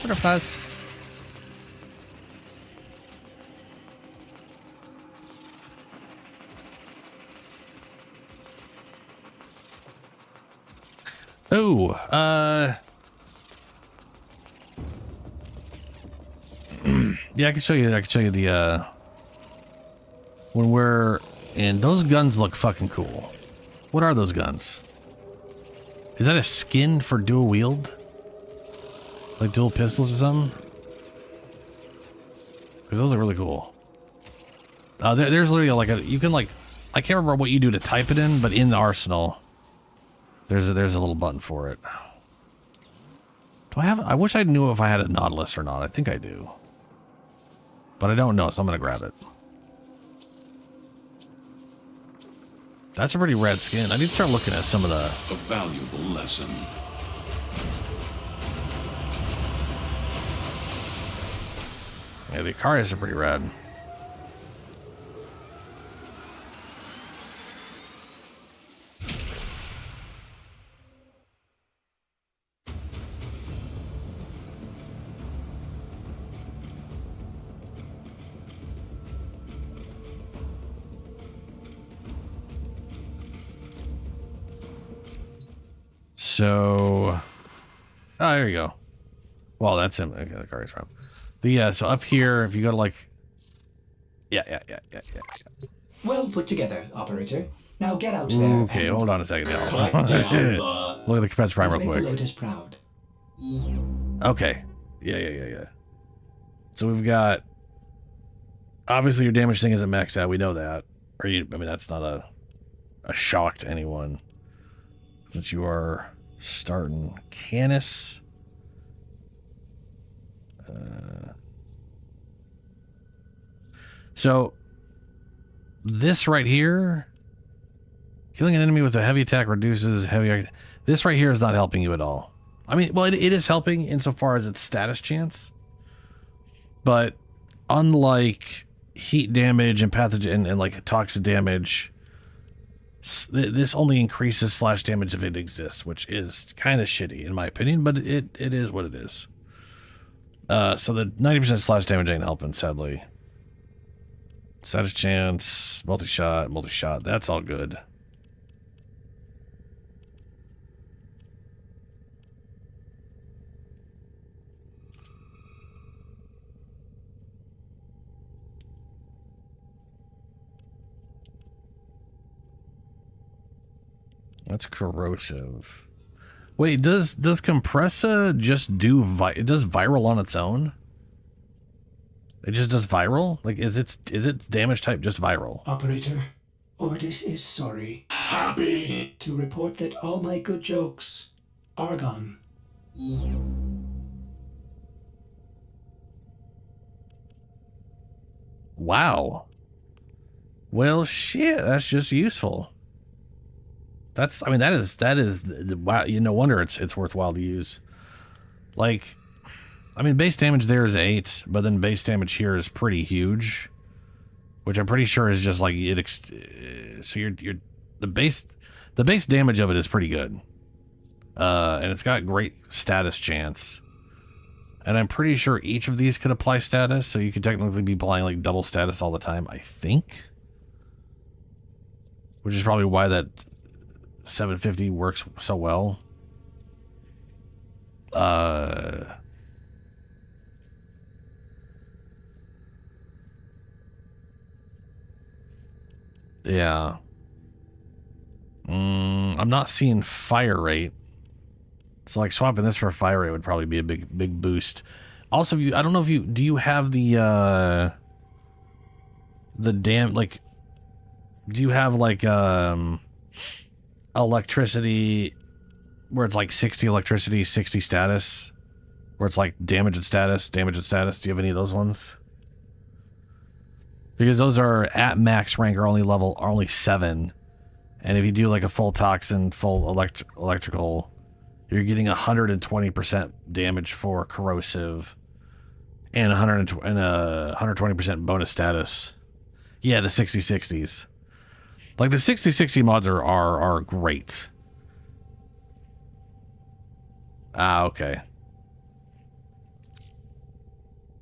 Butterflies. Oh, yeah, I can show you the, when we're in, those guns look fucking cool. What are those guns? Is that a skin for dual wield? Like dual pistols or something? Because those are really cool. There's literally like you can like, I can't remember what you do to type it in, but in the arsenal, there's a little button for it. Do I have? I wish I knew if I had a Nautilus or not. I think I do, but I don't know, so I'm gonna grab it. That's a pretty rad skin. I need to start looking at some of the. A valuable lesson. Yeah, the Icarius are pretty rad. So, oh, there you go. Well, that's him. Okay, the car is from. So up here, if you go to like, yeah. Well put together, operator. Now get out there. Okay, hold on a second. Look at the Confess Prime real Make the quick. Lotus proud. Okay. Yeah. So we've got, obviously your damage thing isn't maxed out. We know that. I mean, that's not a shock to anyone. Since you are starting Canis. So this right here, killing an enemy with a heavy attack reduces heavy. This right here is not helping you at all. I mean, well, it is helping insofar as its status chance, but unlike heat damage and pathogen and like toxic damage, this only increases slash damage if it exists, which is kind of shitty in my opinion, but it is what it is. So the 90% slash damage ain't helping, sadly. Status chance, multi-shot, that's all good. That's corrosive. Wait, does Compressa just do it does viral on its own? It just does viral? Like, is its damage type just viral? Operator, Ordis is sorry. Happy to report that all my good jokes are gone. Wow. Well, shit, that's just useful. That's, I mean, that is wow. You no wonder it's worthwhile to use. Like, I mean, base damage there is 8, but then base damage here is pretty huge, which I'm pretty sure is just like it. So you're the base damage of it is pretty good, and it's got great status chance. And I'm pretty sure each of these could apply status, so you could technically be applying like double status all the time. I think, which is probably why that 750 works so well. Yeah. I'm not seeing fire rate. So like swapping this for fire rate would probably be a big boost. Also, I don't know if do you have do you have like electricity where it's like 60 electricity, 60 status, where it's like damage and status? Do you have any of those ones? Because those are at max rank are only 7. And if you do like a full toxin, full electrical, you're getting 120% damage for corrosive and 120% bonus status. Yeah, the 60/60s. Like the 60/60 mods are great. Ah, okay.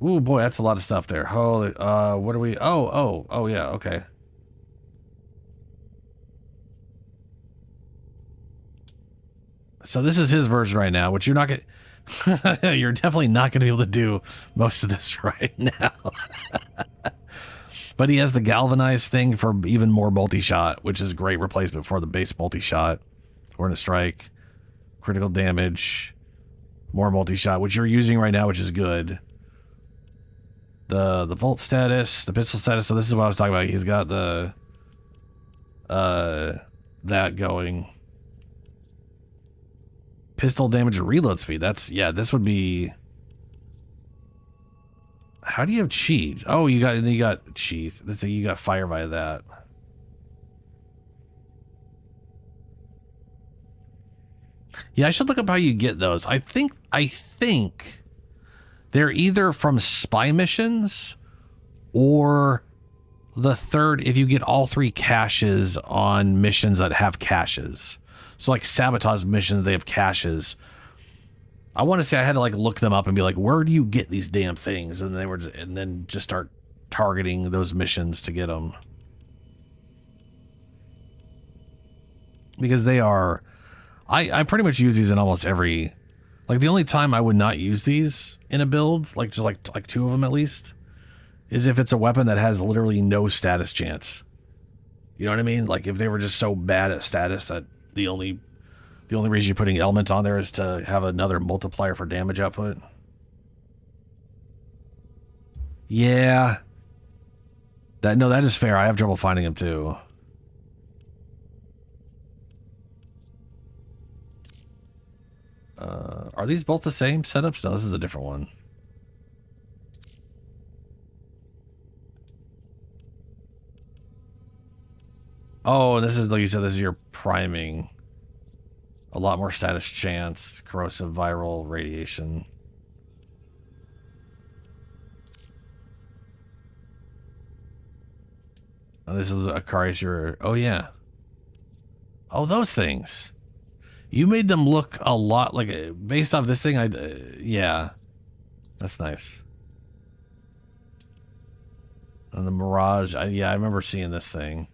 Ooh, boy, that's a lot of stuff there. Holy, what are we? Oh, yeah, okay. So this is his version right now, which you're not gonna, you're definitely not gonna be able to do most of this right now. But he has the galvanized thing for even more multi-shot, which is a great replacement for the base multi-shot. Or in a strike, critical damage, more multi-shot, which you're using right now, which is good. The volt status, the pistol status. So this is what I was talking about. He's got the that going. Pistol damage and reload speed. That's, yeah, this would be. How do you have cheese? Oh, you got cheese. You got fire by that. Yeah, I should look up how you get those. I think they're either from spy missions or the third, if you get all 3 caches on missions that have caches. So like sabotage missions, they have caches. I want to say I had to like look them up and be like, where do you get these damn things? And then just start targeting those missions to get them. Because they are, I pretty much use these in almost every... Like, the only time I would not use these in a build, like, just like 2 of them at least, is if it's a weapon that has literally no status chance. You know what I mean? Like, if they were just so bad at status that the only reason you're putting element on there is to have another multiplier for damage output. Yeah. That is fair. I have trouble finding them too. Are these both the same setups? No, this is a different one. Oh, and this is, like you said, this is your priming. A lot more status chance, corrosive viral radiation. Oh, this is Akari's your... Oh, yeah. Oh, those things. You made them look a lot like... Based off this thing, yeah. That's nice. And the Mirage, yeah, I remember seeing this thing.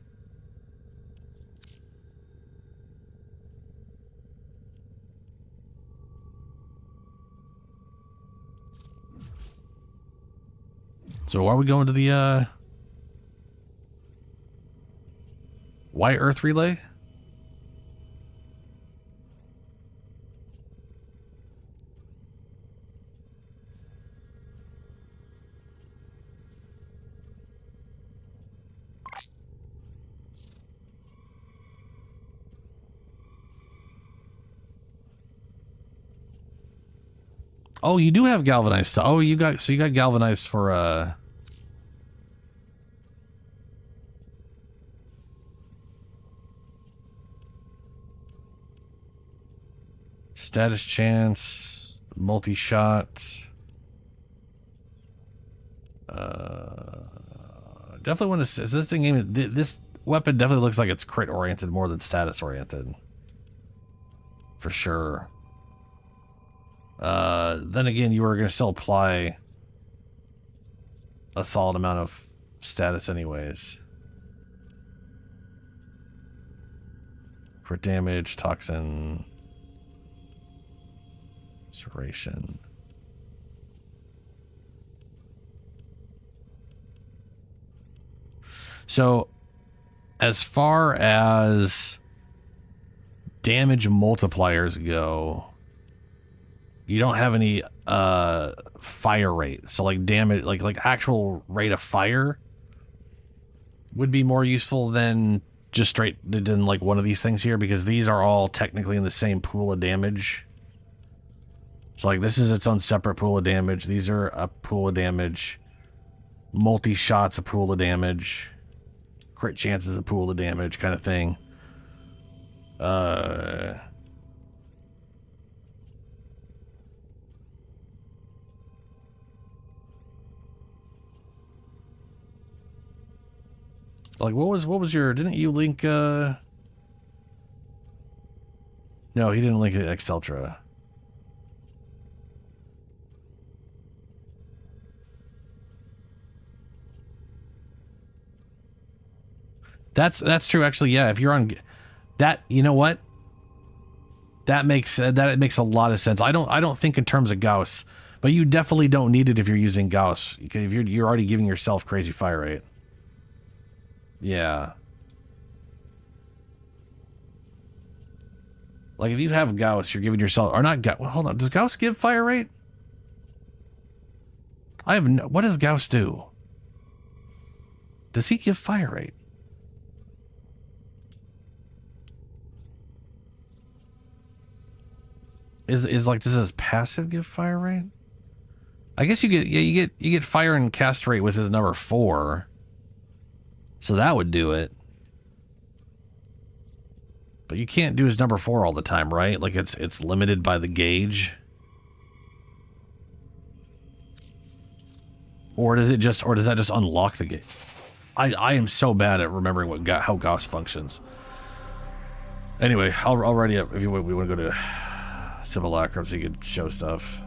So why are we going to the, White Earth Relay? Oh, you do have galvanized stuff. Oh, you got galvanized for status chance, multi-shot. Definitely want to. Is this thing? This weapon definitely looks like it's crit oriented more than status oriented. For sure. Then again, you were going to still apply a solid amount of status anyways. For damage, toxin, serration. So, as far as damage multipliers go, you don't have any fire rate. So like damage, like actual rate of fire would be more useful than just straight than like one of these things here, because these are all technically in the same pool of damage. So like this is its own separate pool of damage. These are a pool of damage. Multi-shots a pool of damage. Crit chances a pool of damage kind of thing. Like what was your, didn't you link no, he didn't link Exceltra. That's true actually. Yeah, if you're on that, you know what? That makes a lot of sense. I don't think in terms of Gauss, but you definitely don't need it if you're using Gauss. If you're already giving yourself crazy fire rate. Yeah. Like if you have Gauss, you're giving yourself, or not Gauss. Well, hold on. Does Gauss give fire rate? I have no. What does Gauss do? Does he give fire rate? Is like, does his passive give fire rate? I guess you get fire and cast rate with his number 4. So that would do it. But you can't do his number 4 all the time, right? Like it's limited by the gauge. Or does that just unlock the gauge? I am so bad at remembering how Gauss functions. Anyway, I'll ready up if we want to go to Simulacrum so you could show stuff.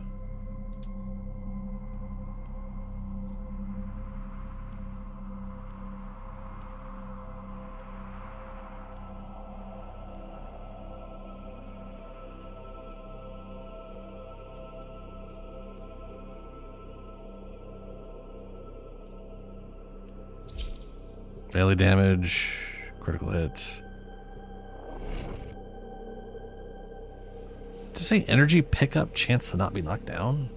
Melee damage, critical hit. Does it say energy pickup, chance to not be knocked down?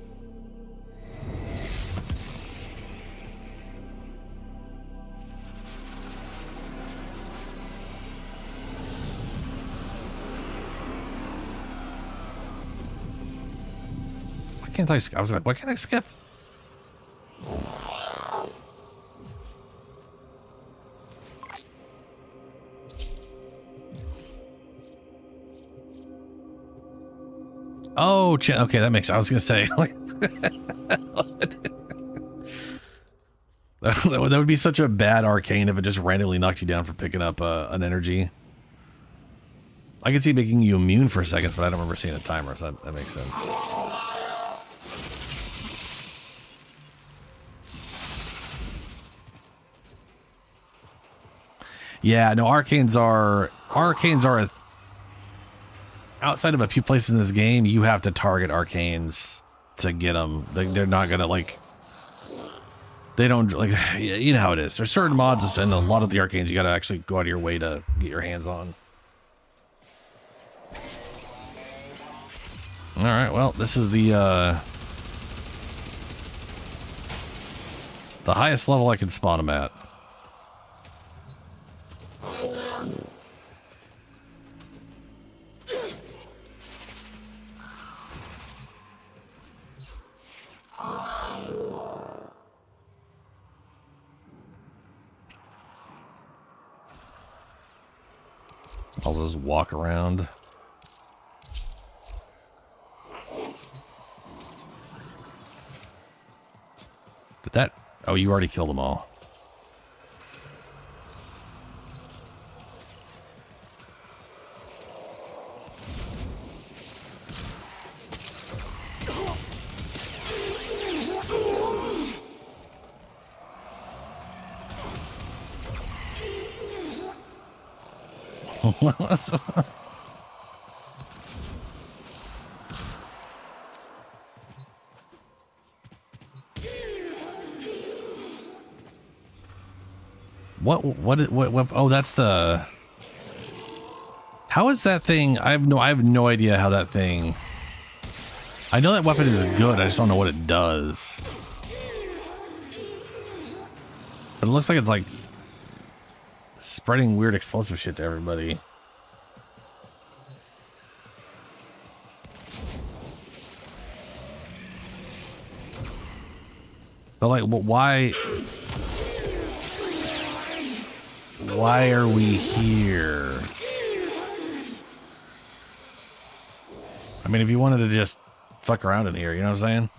Why can't I was like, why can't I skip? Oh, okay, that makes. I was gonna say, like, that would be such a bad arcane if it just randomly knocked you down for picking up an energy. I could see making you immune for seconds, but I don't remember seeing a timer, so that makes sense. Yeah, no, arcanes are a outside of a few places in this game, you have to target arcanes to get them. They're not gonna, like, they don't, like, you know how it is. There's certain mods and a lot of the arcanes you gotta actually go out of your way to get your hands on. All right, well, this is the highest level I can spawn them at. I'll just walk around. Did that? Oh, you already killed them all. What oh, that's the, how is that thing? I have no idea how that thing, I know that weapon is good, I just don't know what it does. But it looks like it's like spreading weird explosive shit to everybody. But like, why are we here? I mean, if you wanted to just fuck around in here, you know what I'm saying?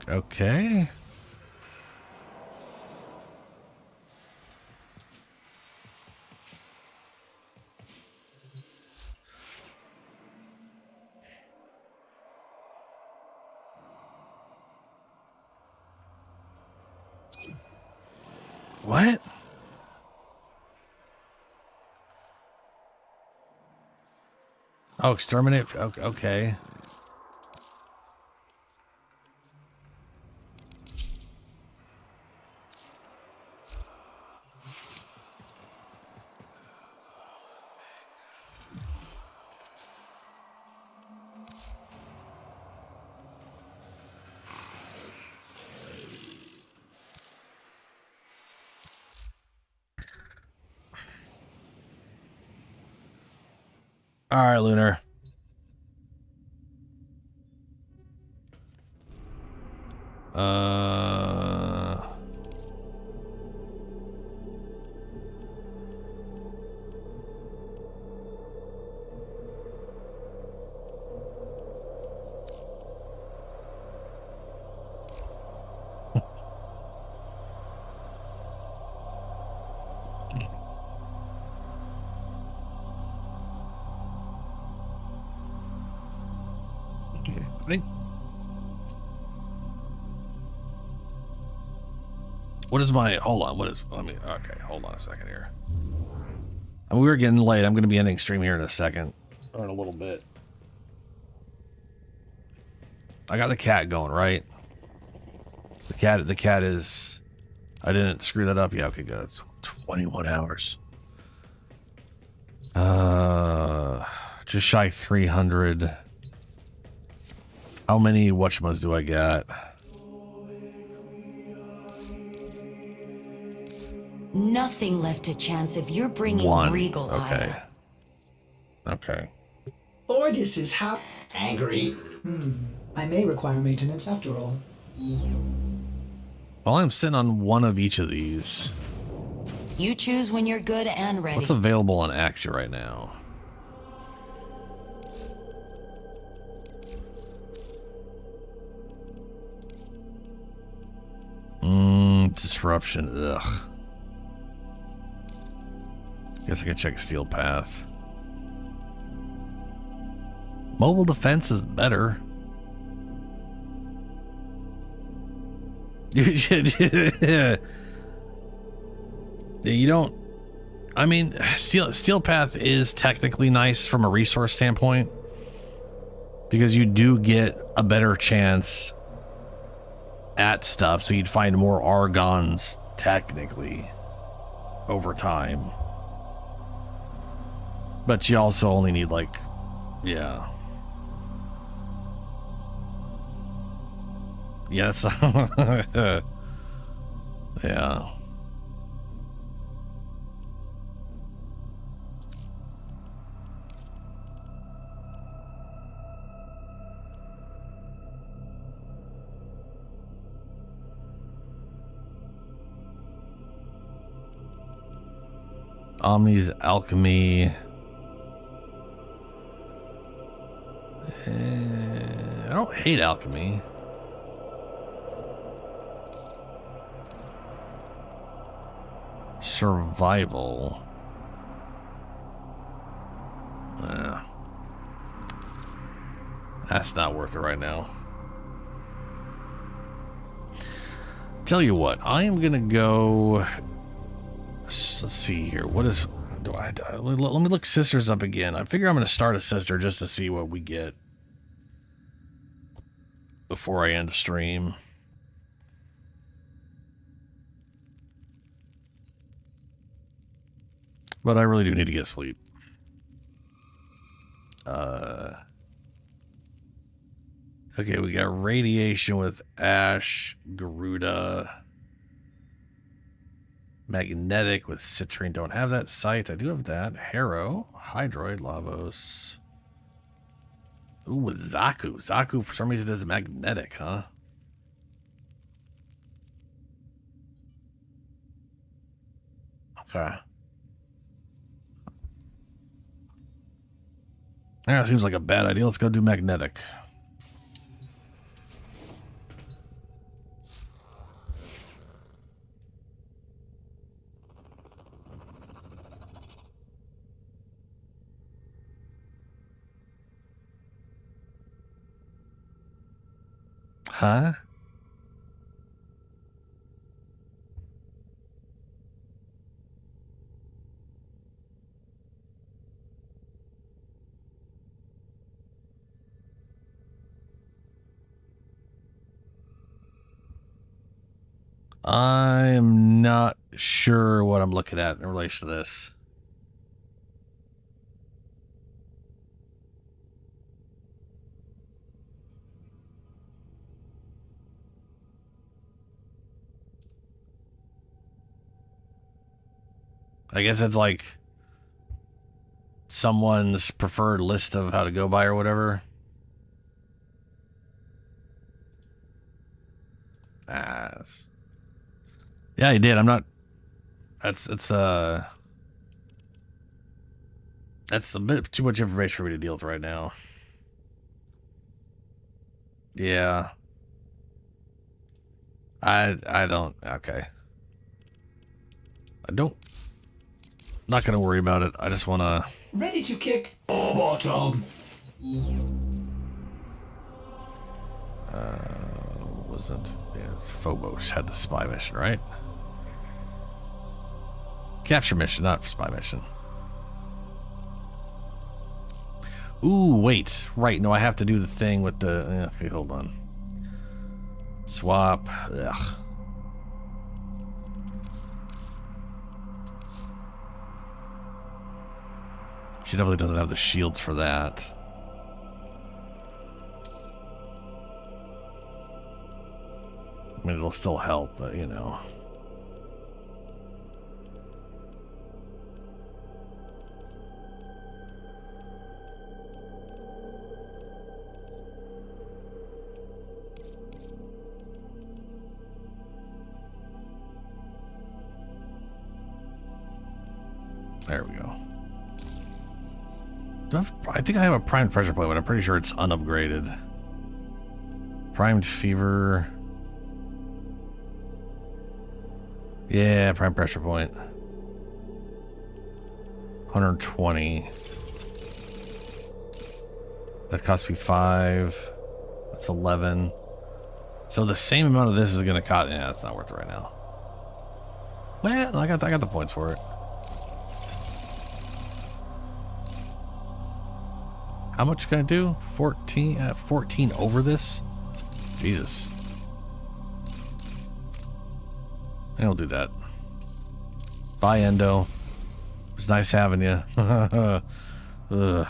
Okay. What? Oh, exterminate. Okay. All right, Lunar. What is my, hold on, what is, let me, okay, hold on a second here. We were getting late. I'm going to be ending stream here in a second. Or in a little bit. I got the cat going, right? The cat is... I didn't screw that up. Yeah, okay, good. It's 21 hours. Just shy 300. How many whatchmas do I got? Nothing left to chance if you're bringing One. Regal Okay. Isle. Okay. Ordis is angry. I may require maintenance after all. Well, I'm sitting on one of each of these. You choose when you're good and ready. What's available on Axia right now? Disruption. Ugh. Guess I can check Steel Path. Mobile defense is better. You don't. I mean, Steel Path is technically nice from a resource standpoint because you do get a better chance at stuff, so you'd find more Argons technically over time. But you also only need like, yeah. Yes. Yeah. Omni's alchemy. I don't hate alchemy. Survival. That's not worth it right now. Tell you what, I am gonna go. Let's see here. What is? Let me look sisters up again. I figure I'm gonna start a sister just to see what we get before I end the stream. But I really do need to get sleep. Okay, we got radiation with Ash, Garuda. Magnetic with Citrine. Don't have that site. I do have that. Harrow, Hydroid, Lavos. Ooh, with Zaku. Zaku for some reason is magnetic, huh? Okay. Yeah, seems like a bad idea. Let's go do magnetic. Huh? I am not sure what I'm looking at in relation to this. I guess it's like someone's preferred list of how to go by or whatever. Yeah, he did. I'm not. That's a bit too much information for me to deal with right now. Yeah. I don't. Okay. I don't. Not gonna worry about it. I just wanna. Ready to kick. Bottom. Wasn't. Yeah, it's Phobos had the spy mission, right? Capture mission, not spy mission. Ooh, wait. Right, no, I have to do the thing with the... okay, hold on. Swap. Ugh. She definitely doesn't have the shields for that. I mean, it'll still help, but, you know. There we go. I think I have a primed pressure point, but I'm pretty sure it's unupgraded. Primed fever. Yeah, prime pressure point. 120. That cost me 5. That's 11. So the same amount of this is gonna cost. Yeah, it's not worth it right now. Well, I got the points for it. How much can I do? 14. 14 over this. Jesus. I'll do that. Bye, Endo. It was nice having you. Ugh.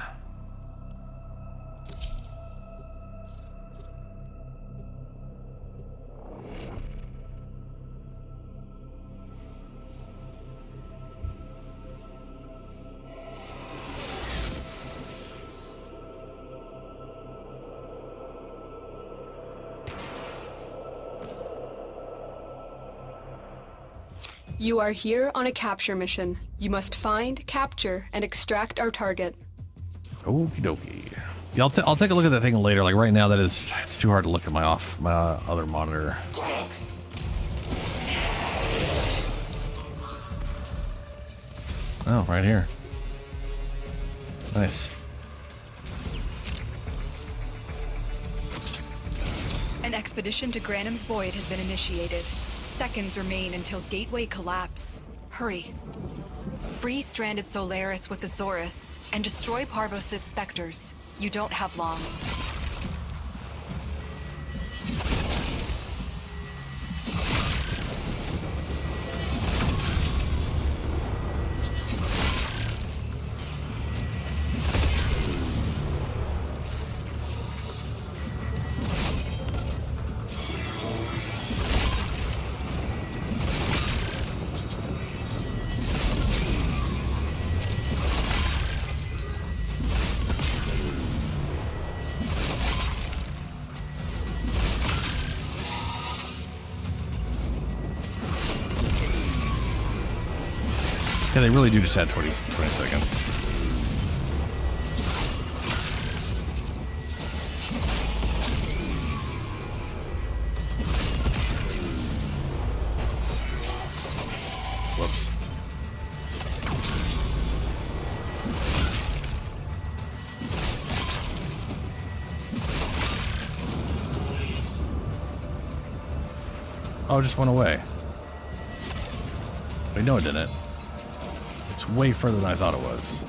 You are here on a capture mission. You must find, capture, and extract our target. Okie dokie. Yeah, I'll take a look at that thing later. Like right now, it's too hard to look at my other monitor. Oh, right here. Nice. An expedition to Granum's Void has been initiated. Seconds remain until Gateway collapse. Hurry. Free stranded Solaris with the Zorus and destroy Parvos' specters. You don't have long. Yeah, they really do just add 20 seconds. Whoops. Oh, it just went away. Wait, no, it didn't. It's way further than I thought it was.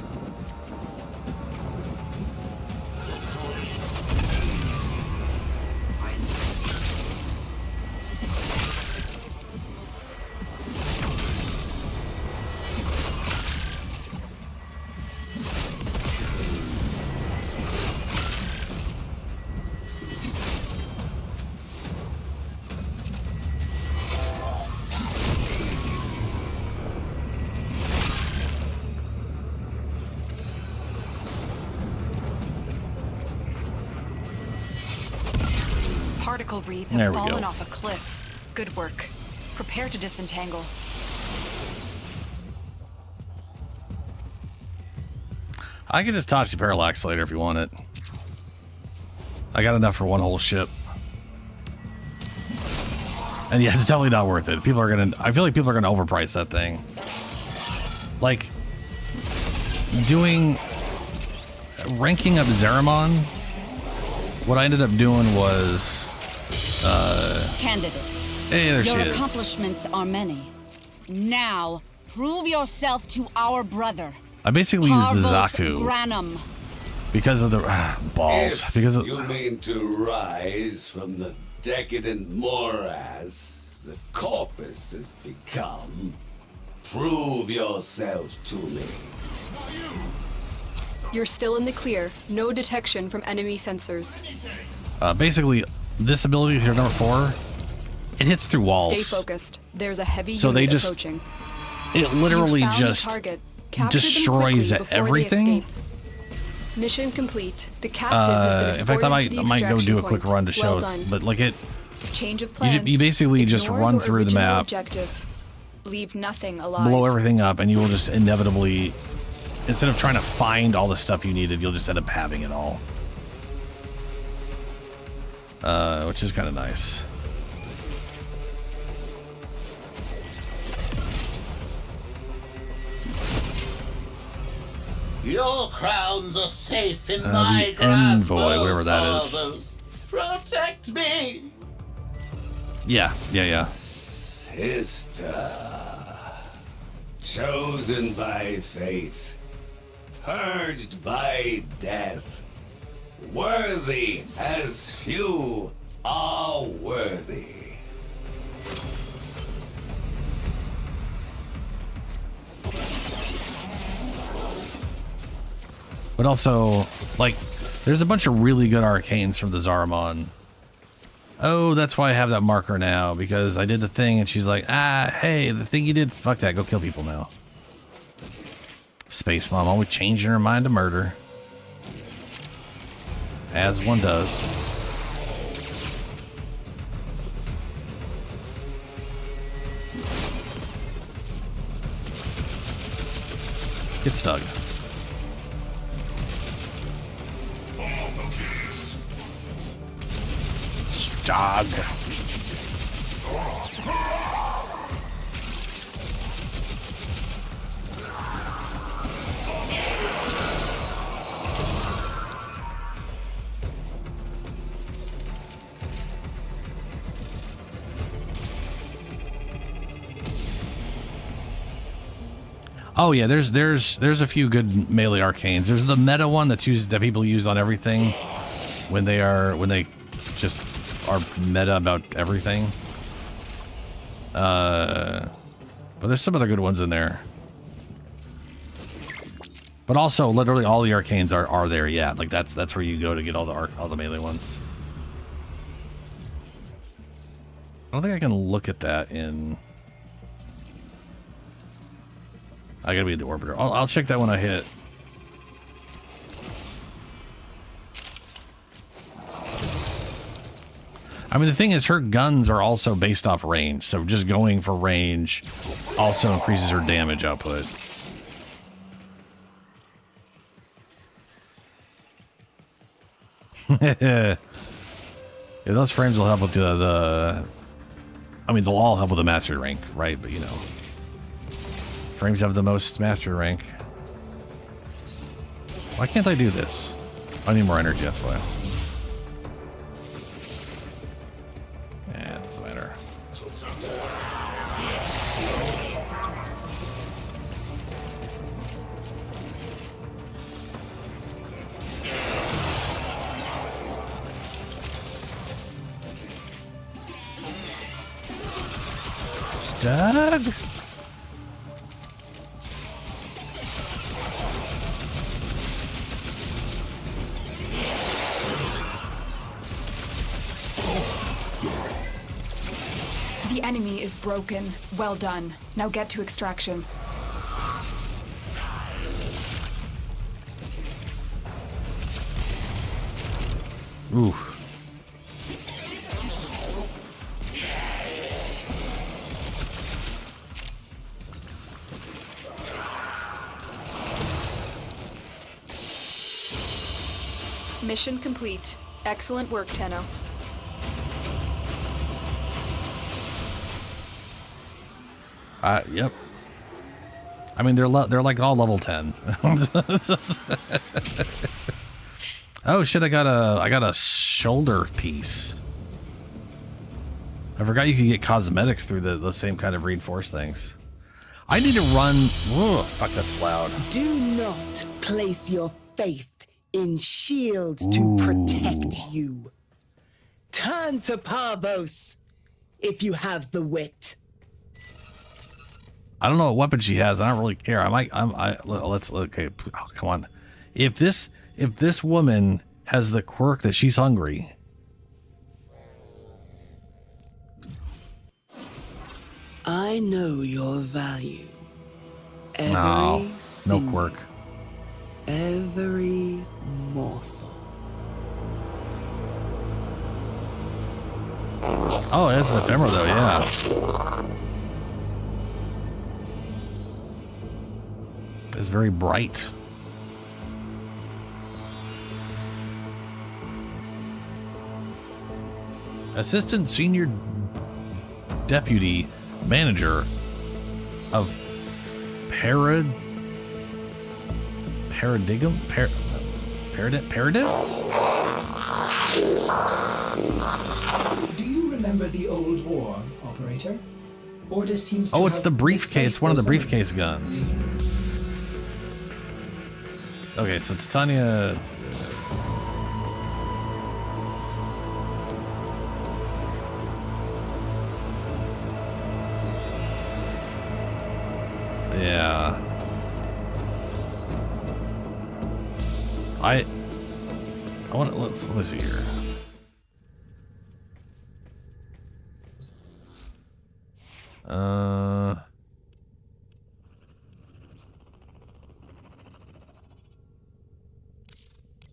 Particle reeds There have we fallen go. off a cliff. Good work. Prepare to disentangle. I can just toss you Parallax later if you want it. I got enough for one whole ship. And yeah, it's definitely not worth it. People are gonna. I feel like people are gonna overprice that thing. Like ranking up Zeramon. What I ended up doing was. Candidate. Hey, there she Your is. accomplishments are many. Now, prove yourself to our brother. I basically used the Parvos Zaku. Granum. Because of the balls. If Because of, you mean to rise from the decadent morass the corpus has become, prove yourself to me. You're still in the clear. No detection from enemy sensors. basically, this ability here, number 4, it hits through walls. Stay focused. There's a heavy So unit they just, approaching. it literally You found just the target. Capture them destroys quickly before they everything. escape. Mission complete. The captive has been In fact, escorted to the I might go extraction do a quick point. run to show Well us, done. but like it, Change of plans. you basically just Ignore run your through the original map, Objective. Leave nothing alive. blow everything up, and you will just inevitably, instead of trying to find all the stuff you needed, you'll just end up having it all. Which is kind of nice. Your crowns are safe in my The grasp. envoy, whatever that is. Fathers. Protect me. Yeah. Sister, chosen by fate, purged by death, worthy as few are worthy. But also, like, there's a bunch of really good arcanes from the Zaramon. Oh, that's why I have that marker now, because I did the thing and she's like, hey, the thing you did, fuck that, go kill people now. Space Mom always changing her mind to murder. As one does. Get stuck. Stug. Oh yeah, there's a few good melee arcanes. There's the meta one that's used, that people use on everything when they just are meta about everything. But there's some other good ones in there. But also, literally all the arcanes are there. Yeah, like that's where you go to get all the melee ones. I don't think I can look at that in. I gotta be at the orbiter. I'll check that when I hit. I mean, the thing is, her guns are also based off range, so just going for range also increases her damage output. Yeah, those frames will help with the I mean, they'll all help with the mastery rank, right? But you know, frames have the most mastery rank. Why can't I do this? I need more energy, that's why. Yeah, it doesn't matter. Stug? The enemy is broken. Well done. Now get to extraction. Ooh. Mission complete. Excellent work, Tenno. Yep. I mean, they're like all level 10. Oh shit! I got a shoulder piece. I forgot you could get cosmetics through the same kind of reinforced things. I need to run. Whoa, fuck, that's loud. Do not place your faith in shields to protect you. Turn to Parvos if you have the wit. I don't know what weapon she has. I don't really care. Let's okay. Oh, come on. If this woman has the quirk that she's hungry. I know your value. No quirk. Every morsel. Oh, it's an ephemera though, yeah. It's very bright. Assistant Senior Deputy Manager of Paradigms? Do you remember the old war, Operator? Orders seems to Oh, it's have the briefcase. misplaced One of the those briefcase guns. Okay, so it's Tanya. Yeah. I want to, let me see here.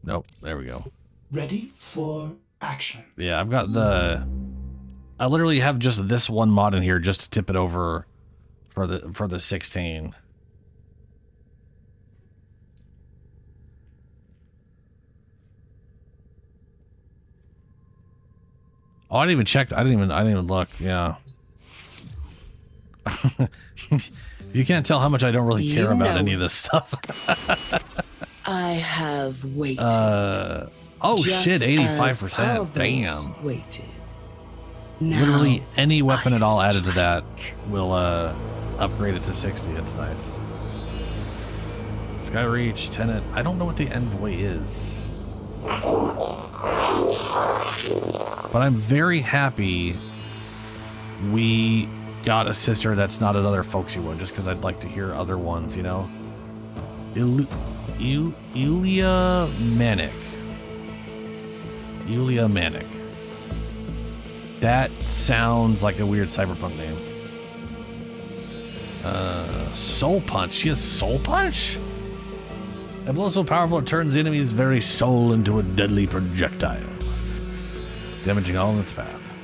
Nope, there we go. Ready for action. Yeah, I've got I literally have just this one mod in here just to tip it over for the 16. Oh, I didn't even check. I didn't even look. Yeah. You can't tell how much I don't really care about any of this stuff. I have waited. Oh shit, 85%. Damn. Waited. Literally any weapon at all added to that will upgrade it to 60. It's nice. Skyreach, Tenet. I don't know what the envoy is. But I'm very happy we got a sister that's not another folksy one, just because I'd like to hear other ones, you know? Yulia Manic. Yulia Manic. That sounds like a weird cyberpunk name. Soul Punch. She has Soul Punch? A blow so powerful it turns the enemy's very soul into a deadly projectile, damaging all in its path.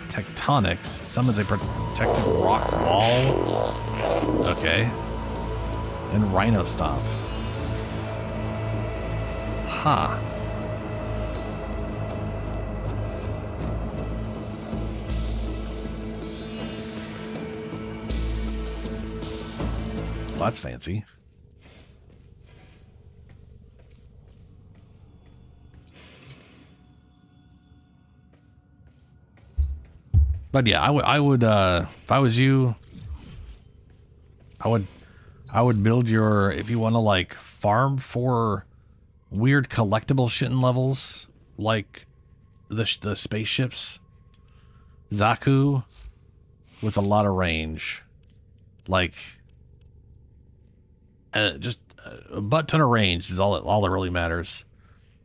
Tectonics summons a protected rock wall. Okay. And Rhino Stomp. Huh. Well, that's fancy. But yeah, I would if I was you, I would build your, if you want to like farm for weird collectible shit in levels, like the spaceships, Zaku with a lot of range, like just a butt ton of range is all that really matters,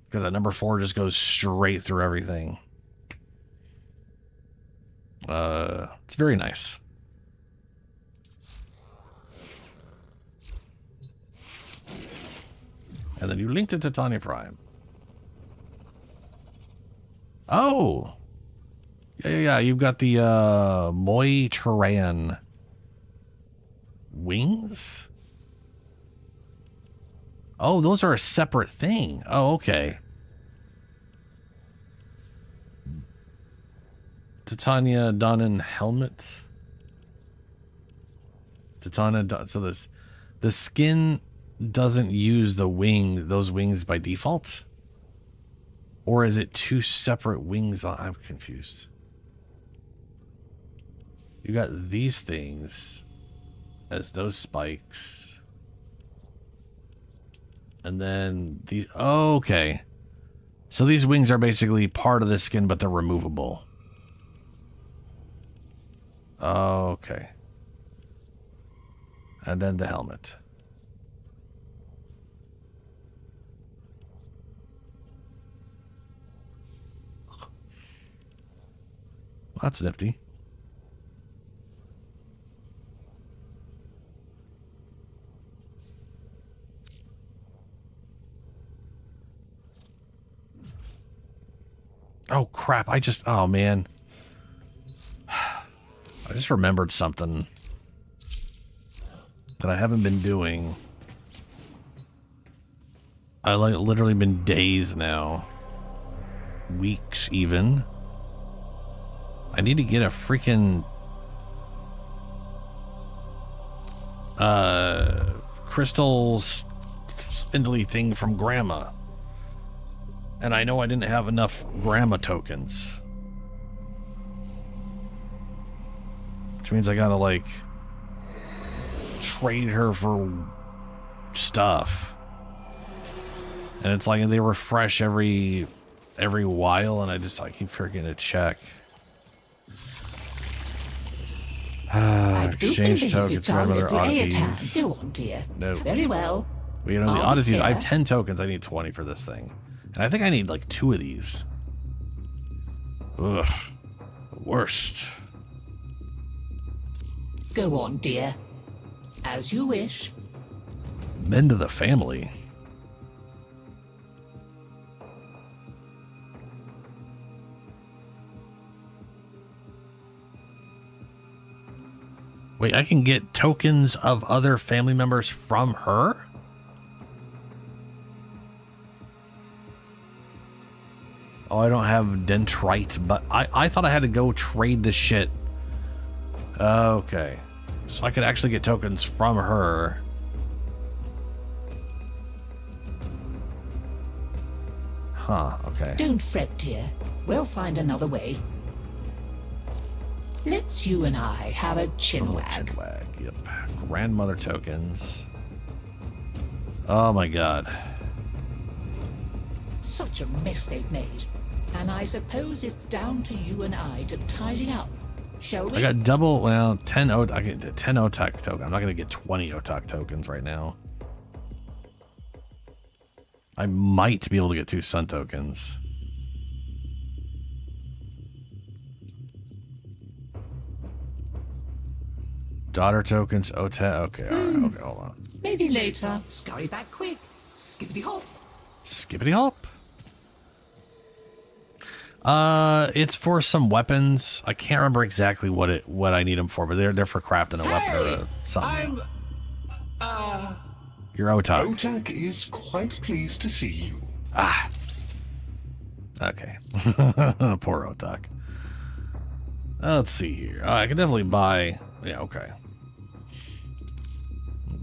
because that number 4 just goes straight through everything. It's very nice. And then you linked it to Tanya Prime. Oh! Yeah. You've got the, Moi Turan wings? Oh, those are a separate thing. Oh, okay. Titania Donnan helmet. So the skin doesn't use those wings by default? Or is it 2 separate wings? I'm confused. You got these things as those spikes. And then the okay. So these wings are basically part of the skin, but they're removable. Okay. And then the helmet. Well, that's nifty. Oh, crap. Oh, man. I just remembered something that I haven't been doing. I literally been days now. Weeks, even. I need to get a freaking crystal spindly thing from Grandma. And I know I didn't have enough Grandma tokens. Which means I gotta, like, trade her for stuff. And it's like they refresh every while, and I keep forgetting to check. Exchange tokens for other oddities. Go on, dear. No. Very well. Well, you know, the oddities, I have 10 tokens. I need 20 for this thing. And I think I need, like, 2 of these. Ugh. The worst. Go on, dear. As you wish. Men to the family. Wait, I can get tokens of other family members from her? Oh, I don't have dendrite, but I thought I had to go trade the shit. Okay. So I could actually get tokens from her. Huh, okay. Don't fret, dear. We'll find another way. Let's you and I have a chinwag. Chinwag, yep. Grandmother tokens. Oh my god. Such a mess they've made. And I suppose it's down to you and I to tidy up. Shall we? I got double, well, 10 I get 10 Otak tokens. I'm not going to get 20 Otak tokens right now. I might be able to get 2 Sun tokens. Daughter tokens, Otak. Okay, all right, okay, hold on. Maybe later. Scurry back quick. Skippity hop. Skippity hop. It's for some weapons. I can't remember exactly what I need them for, but they're for crafting a weapon or something. You're Otak. Otak is quite pleased to see you. Ah. Okay. Poor Otak. Let's see here. I can definitely buy. Yeah, okay.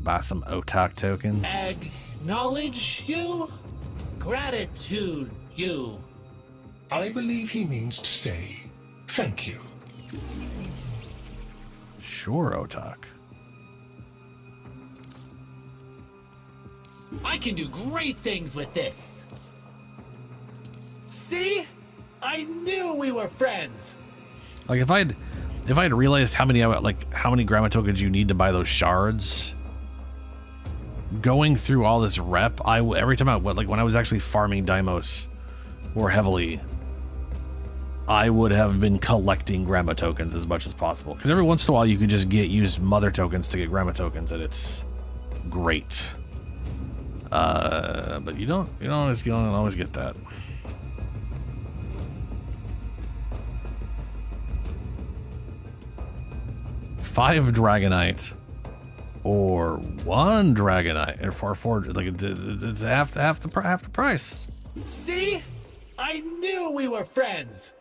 Buy some Otak tokens. Acknowledge you? Gratitude you. I believe he means to say thank you. Sure, Otak. I can do great things with this. See? I knew we were friends. Like if I'd realized how many Grandma tokens you need to buy those shards, going through all this rep, every time when I was actually farming Deimos more heavily, I would have been collecting Grandma tokens as much as possible. Because every once in a while you could just use Mother tokens to get Grandma tokens, and it's great. But you don't always get that. Five Dragonite or 1 Dragonite, or four, like it's half the price. See? I knew we were friends.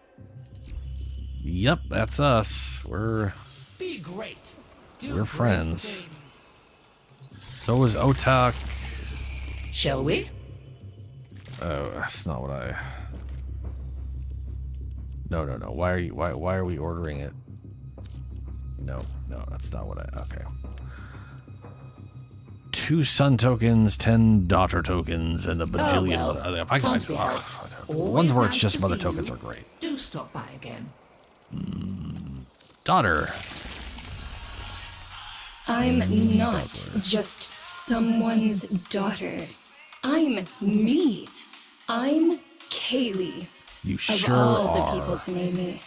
Yep, that's us. Be great. We're friends. So was Otak. Shall we? Oh, that's not what I. No. Why are we ordering it? No, that's not what I. Okay. 2 sun tokens, 10 daughter tokens, and a bajillion. If I can, ones where it's just mother tokens are great. Do stop by again. Daughter. I'm not just someone's daughter. I'm me. I'm Kaylee. You Of sure all are. the people to name me,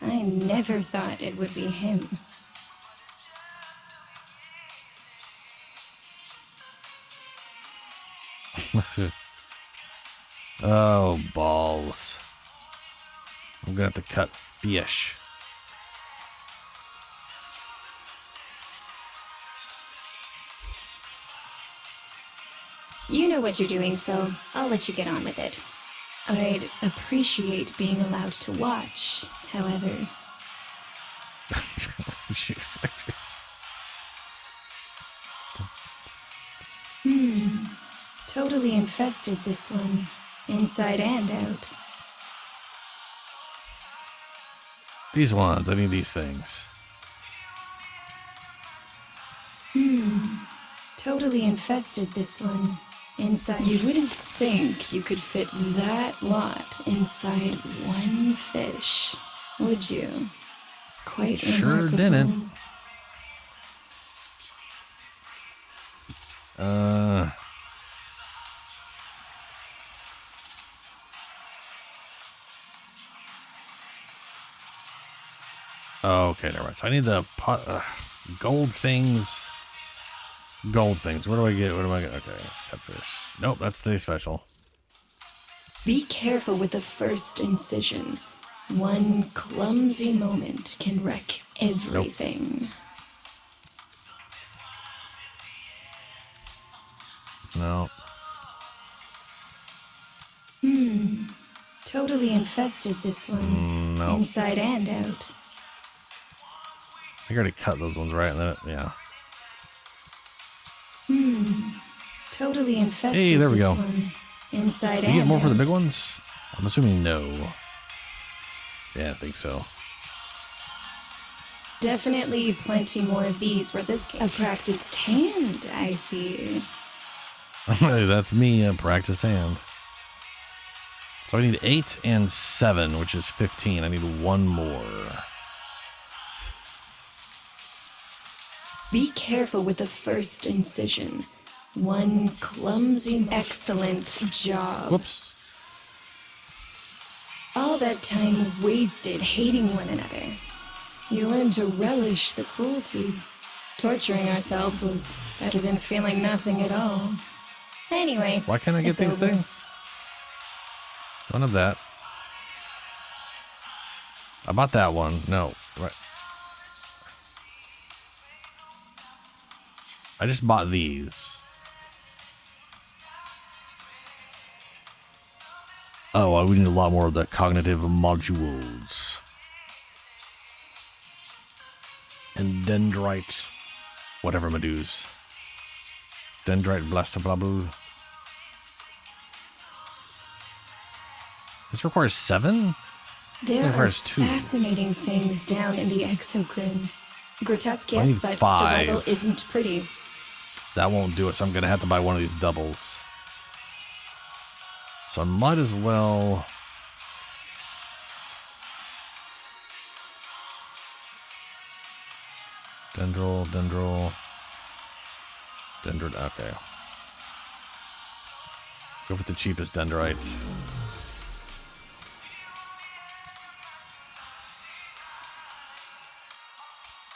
I never thought it would be him. Oh, balls. I'm gonna have to cut fish. You know what you're doing, so I'll let you get on with it. I'd appreciate being allowed to watch, however. Totally infested, this one. Inside and out. These ones, I need these things. Totally infested, this one. Inside. You wouldn't think you could fit that lot inside one fish, would you? Quite Sure remarkable. didn't. Oh, okay, never mind. So I need the gold things. Gold things. What do I get? What do I get? Okay, cut fish. Nope, that's today's special. Be careful with the first incision. One clumsy moment can wreck everything. No. Totally infested, this one. No. Inside and out. I already cut those ones, right? Yeah. Totally infested. Hey, there we this go. One. Inside You and get more for the out. big ones? I'm assuming no. Yeah, I think so. Definitely plenty more of these where this came. A practiced hand, I see. That's me, a practice hand. So I need 8 and 7, which is 15. I need one more. Be careful with the first incision. One clumsy, excellent job. Whoops. All that time wasted hating one another. You learn to relish the cruelty. Torturing ourselves was better than feeling nothing at all. Anyway, Why can't I get it's these over. things? Don't have that. I bought that one. No. Right. I just bought these. Oh, we need a lot more of the cognitive modules. And dendrite, whatever Meduse. Dendrite, blah, blah, blah. This requires 7? There It are requires 2. fascinating things down in the exocrine. Grotesque, I yes, need but 5. survival isn't pretty. That won't do it, so I'm going to have to buy one of these doubles. So I might as well... Dendrite, okay. Go for the cheapest dendrite.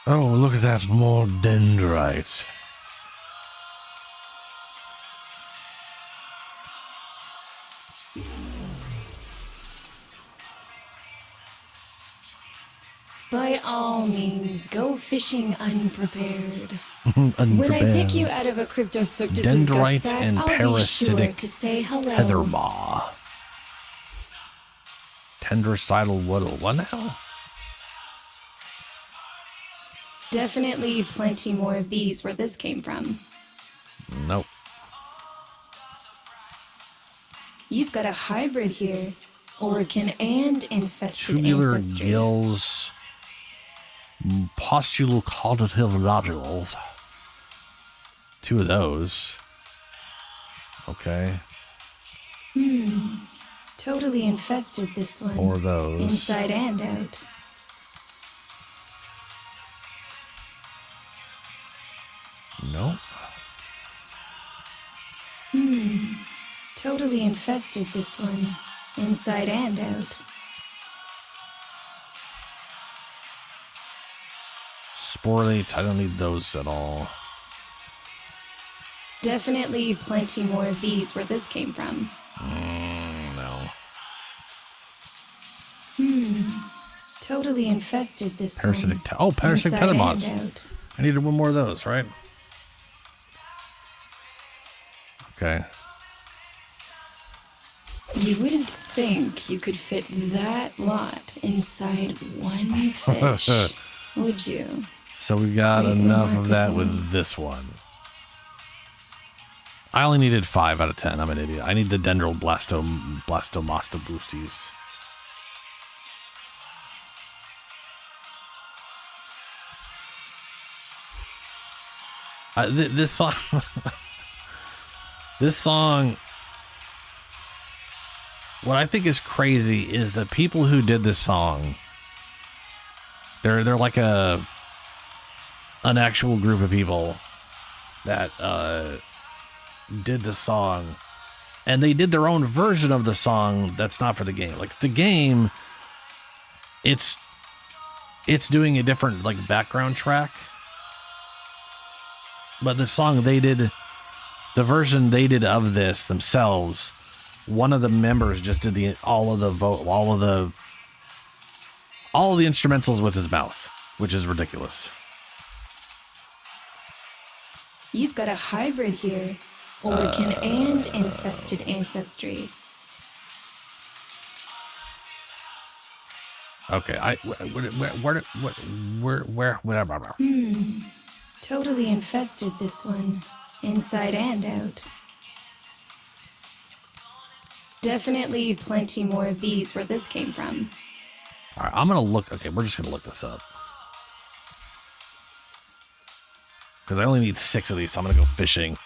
Oh, look at that, more dendrite. By all means, go fishing unprepared. Unprepared. When I pick you out of a Cryptosuctus's Dendrites gutsack, and I'll be sure parasitic to say hello. heathermaw. Tendercidal woodle. What now? Definitely plenty more of these where this came from. Nope. You've got a hybrid here. Orcan and infested Tubular ancestry. gills. Postulocauditative nodules. 2 of those. Okay. Totally infested this one. 4 of those. Inside and out. Nope. Totally infested this one. Inside and out. Sporulate, I don't need those at all. Definitely plenty more of these where this came from. No. Totally infested this Parasitic. one. Parasitic Inside tether and moths. out. I needed 1 more of those, right? Okay. You wouldn't think you could fit that lot inside one fish, would you? So we got enough of that with this one. I only needed 5 out of 10. I'm an idiot. I need the Dendral Blastomasta boosties. This song... This song... What I think is crazy is the people who did this song... They're like an actual group of people that did the song, and they did their own version of the song that's not for the game. Like the game, it's doing a different like background track, but the song they did, the version they did of this themselves, one of the members just did all of the instrumentals with his mouth, which is ridiculous. You've got a hybrid here. Orkin and infested ancestry. Okay, whatever. Totally infested this one. Inside and out. Definitely plenty more of these where this came from. All right, I'm gonna look. Okay, we're just gonna look this up because I only need 6 of these, so I'm gonna go fishing.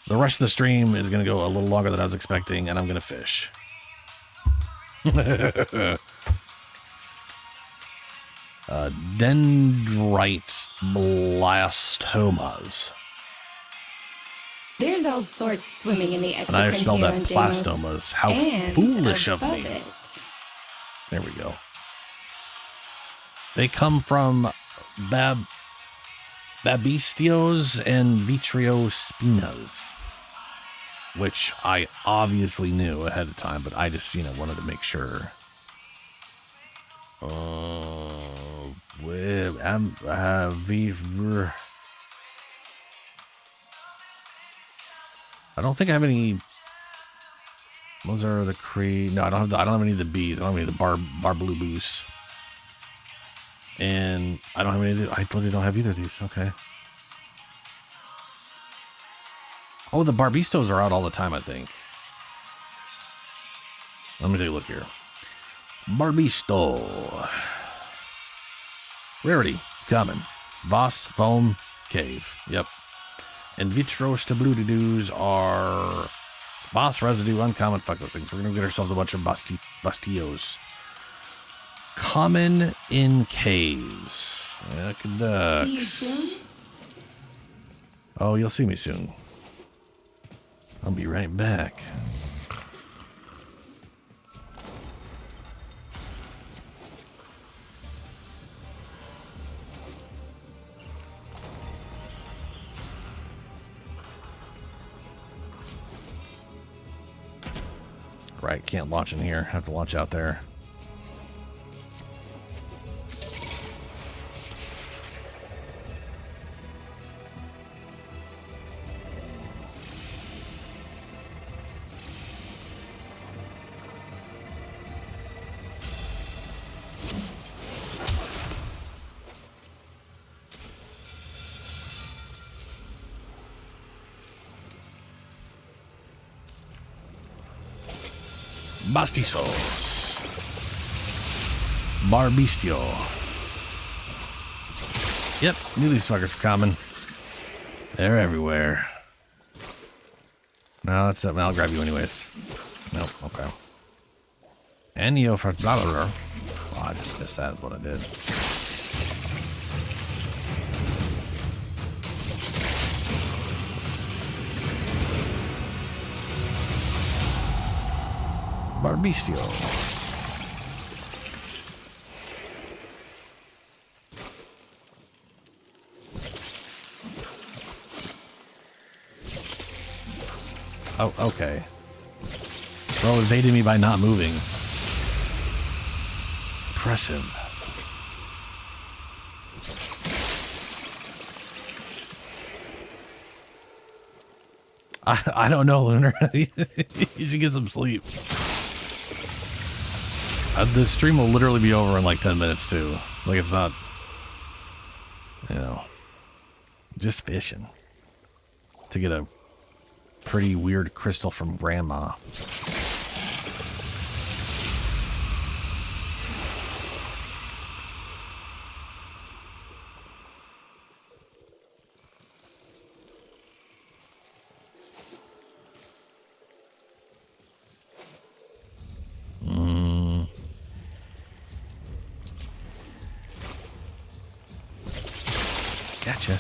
The rest of the stream is gonna go a little longer than I was expecting, and I'm gonna fish. Dendrite blastomas. There's all sorts swimming in the And I exocrine spelled here that on Deimos. blastomas. How And foolish of above me. it, There we go. They come from Babistios and Vitriospinas, which I obviously knew ahead of time, but I just, wanted to make sure. I don't think I have any. Those are the No, I don't have any of the bees. I don't have any of the barblubus. And I don't have any of the, I literally don't have either of these. Okay. Oh, the barbistos are out all the time, I think. Let me take a look here. Barbisto. Rarity. Common. Voss, Foam, Cave. Yep. And Vitro Stabludidoos are Voss, Residue, Uncommon. Fuck those things. We're going to get ourselves a bunch of Bastillos. Common in caves. see you soon? Oh, you'll see me soon. I'll be right back. Right, can't launch in here. Have to launch out there. Bastizos. Barbistio. Yep, knew these fuckers were common. They're everywhere. No, that's it. I'll grab you anyways. Nope. Okay. And you for blah blah blah. Oh, I just missed that. Is what I did. Barbistio. Oh, okay. Well, evaded me by not moving. Impressive. I don't know, Lunar. You should get some sleep. The stream will literally be over in like 10 minutes, too. Like, it's not, you know, just fishing to get a pretty weird crystal from Grandma. Gotcha.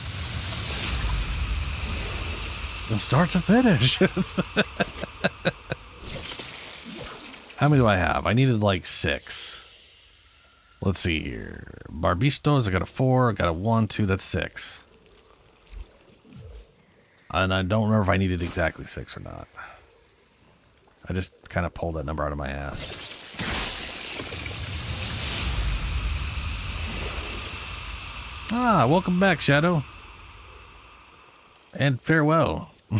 From start to finish. How many do I have? I needed like 6. Let's see here. Barbistos, I got a 4, I got a 1, 2, that's 6. And I don't remember if I needed exactly 6 or not. I just kind of pulled that number out of my ass. Ah, welcome back, Shadow. And farewell. Hope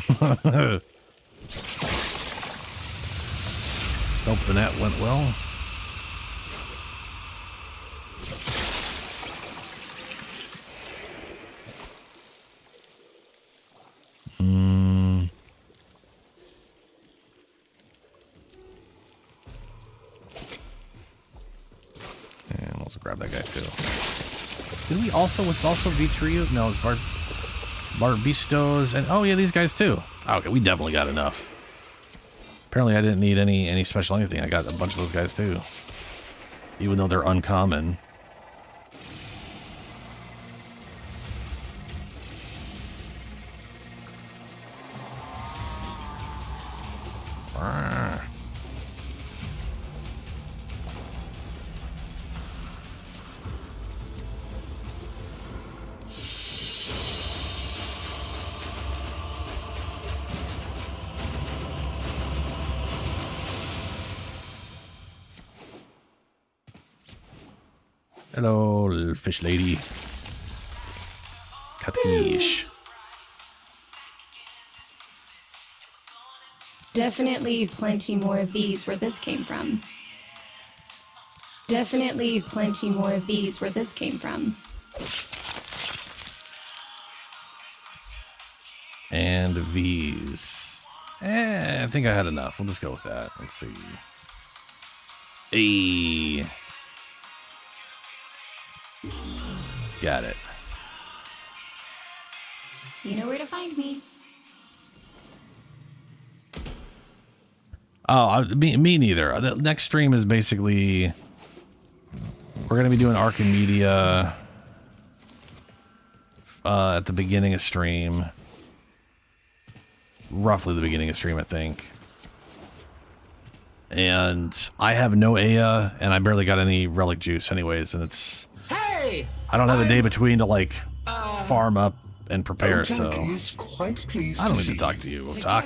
the net went well. And also grab that guy too. Did we also, was it also Vitrio? No, it was Barbistos, and oh yeah, these guys too. Okay, we definitely got enough. Apparently I didn't need any special anything. I got a bunch of those guys too. Even though they're uncommon. Hello, little fish lady. Catfish. Definitely plenty more of these where this came from. Definitely plenty more of these where this came from. And these. I think I had enough. We'll just go with that. Let's see. Hey. Got it. You know where to find me. Oh, me neither. The next stream is basically... We're going to be doing Archimedia at the beginning of stream. Roughly the beginning of stream, I think. And I have no Aya, and I barely got any relic juice anyways, and it's... Hey! I don't have a day between to, like, farm up and prepare, so... Is quite pleased I don't need see to talk to you, Talk.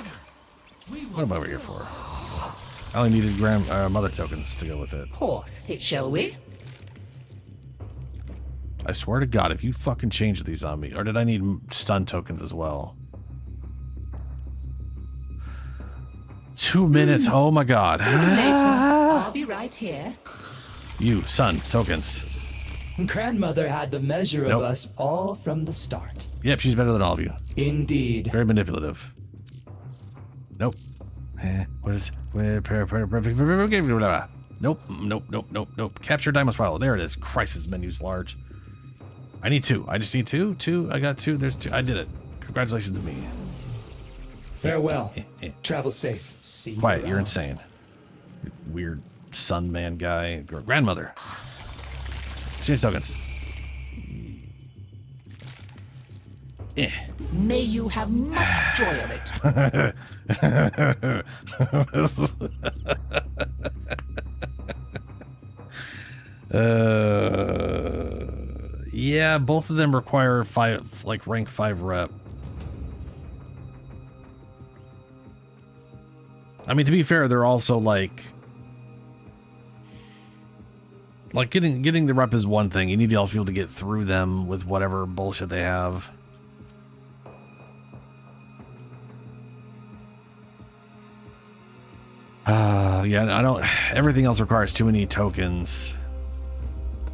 What am I over here for? I only needed mother tokens to go with it. Horse it, shall we? I swear to God, if you fucking change these on me, or did I need stun tokens as well? 2 minutes, oh my God. Later. I'll be right here. You, son, tokens. Grandmother had the measure of us all from the start. Yep, she's better than all of you. Indeed. Very manipulative. Nope. What is... Nope. Capture Diamond Spiral. There it is. Christ, this menu's large. I need 2. I just need 2. 2. I got 2. There's 2. I did it. Congratulations to me. Farewell. Travel safe. See you Quiet, you're around. insane. You weird sun man guy. Grandmother. Exchange tokens. May you have much joy of it. Yeah, both of them require rank 5 rep. I mean, to be fair, they're also like getting the rep is one thing. You need to also be able to get through them with whatever bullshit they have. Yeah, I don't. Everything else requires too many tokens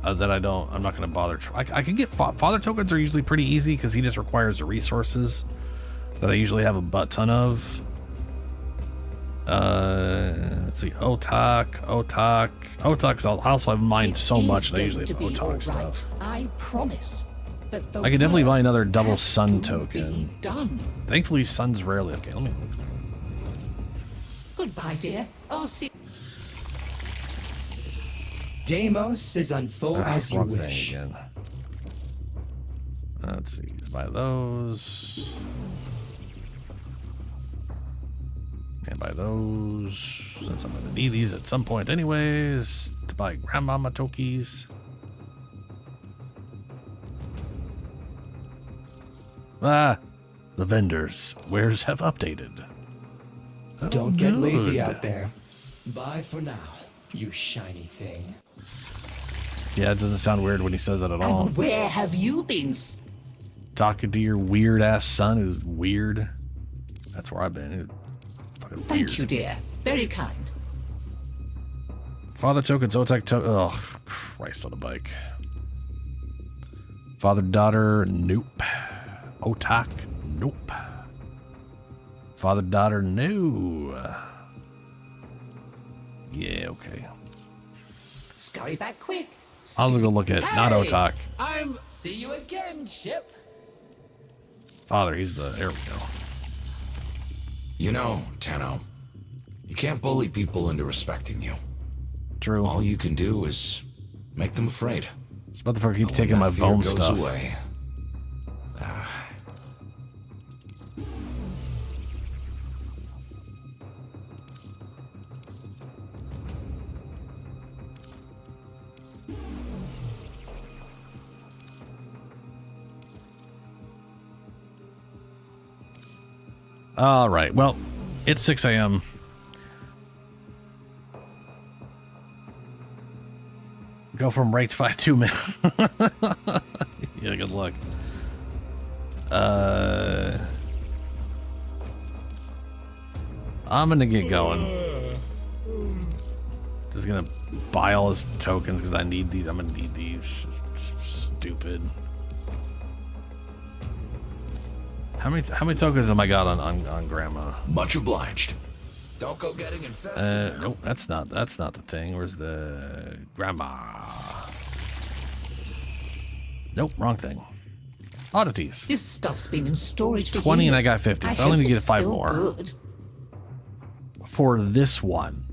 that I'm not going to bother. I can get father tokens are usually pretty easy because he just requires the resources that I usually have a butt ton of. Let's see, Otak's. I also have mined so much that I usually have Otak stuff. I promise. But the I could definitely buy another double has sun to token. be done. Thankfully, sun's rarely. Okay, let me look. Goodbye, dear. I'll see. Deimos is on full as you Wrong thing wish. again. Let's see. Buy those. And buy those. Since I'm going to need these at some point anyways. To buy Grandmama Tokis. The vendors' wares have updated. Oh, Don't get lazy good. out there. Bye for now, you shiny thing. Yeah, it doesn't sound weird when he says that at all. And where have you been? Talking to your weird ass son who's weird. That's where I've been. He's fucking weird. Thank you, dear. Very kind. Father token, Zotek token. Oh, Christ on a bike. Father daughter, nope. Otak, nope. Father daughter, no. Yeah, okay. Scurry back quick. I was gonna look at not Otak. See you again, Chip. Father, he's the. There we go. You know, Tenno, you can't bully people into respecting you. True. All you can do is make them afraid. This motherfucker keeps When taking my that fear bone goes stuff. away, All right. Well, it's 6 a.m. Go from ranked 5 to min. Yeah, good luck. I'm gonna get going. Just gonna buy all his tokens because I need these. I'm gonna need these. It's stupid. How many tokens have I got on Grandma? much obliged. Don't go getting infested. Nope, that's not the thing. Where's the Grandma? Nope, wrong thing. Oddities. This stuff's been in storage for 20 and years. I got 50, so I hope only need to get it's 5 still more. Good. For this one.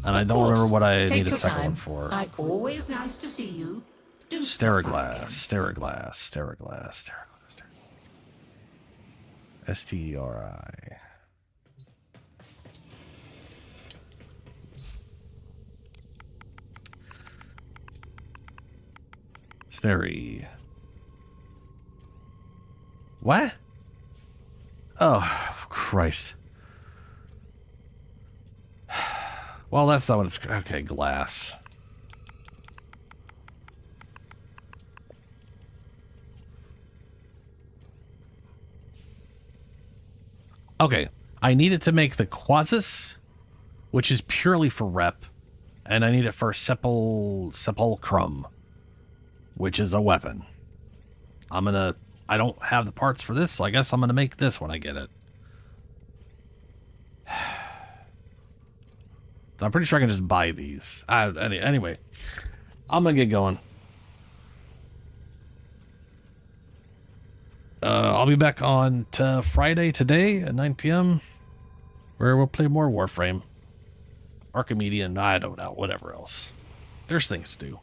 And I Of don't course. remember what I Take need a your second time. one for. Like always, nice to see you. Steriglass. STERI. Steri. What? Oh, Christ. Well, that's not what it's... Okay, glass. Okay, I need it to make the Quasis, which is purely for rep, and I need it for Sepulchrum, which is a weapon. I don't have the parts for this, so I guess I'm gonna make this when I get it. So I'm pretty sure I can just buy these. Anyway, I'm gonna get going. I'll be back on Friday today at 9 p.m. where we'll play more Warframe. Archimedean, I don't know, whatever else. There's things to do.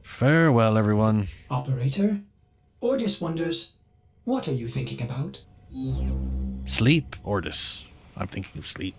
Farewell, everyone. Operator, Ordis wonders, what are you thinking about? Sleep, Ordis. I'm thinking of sleep.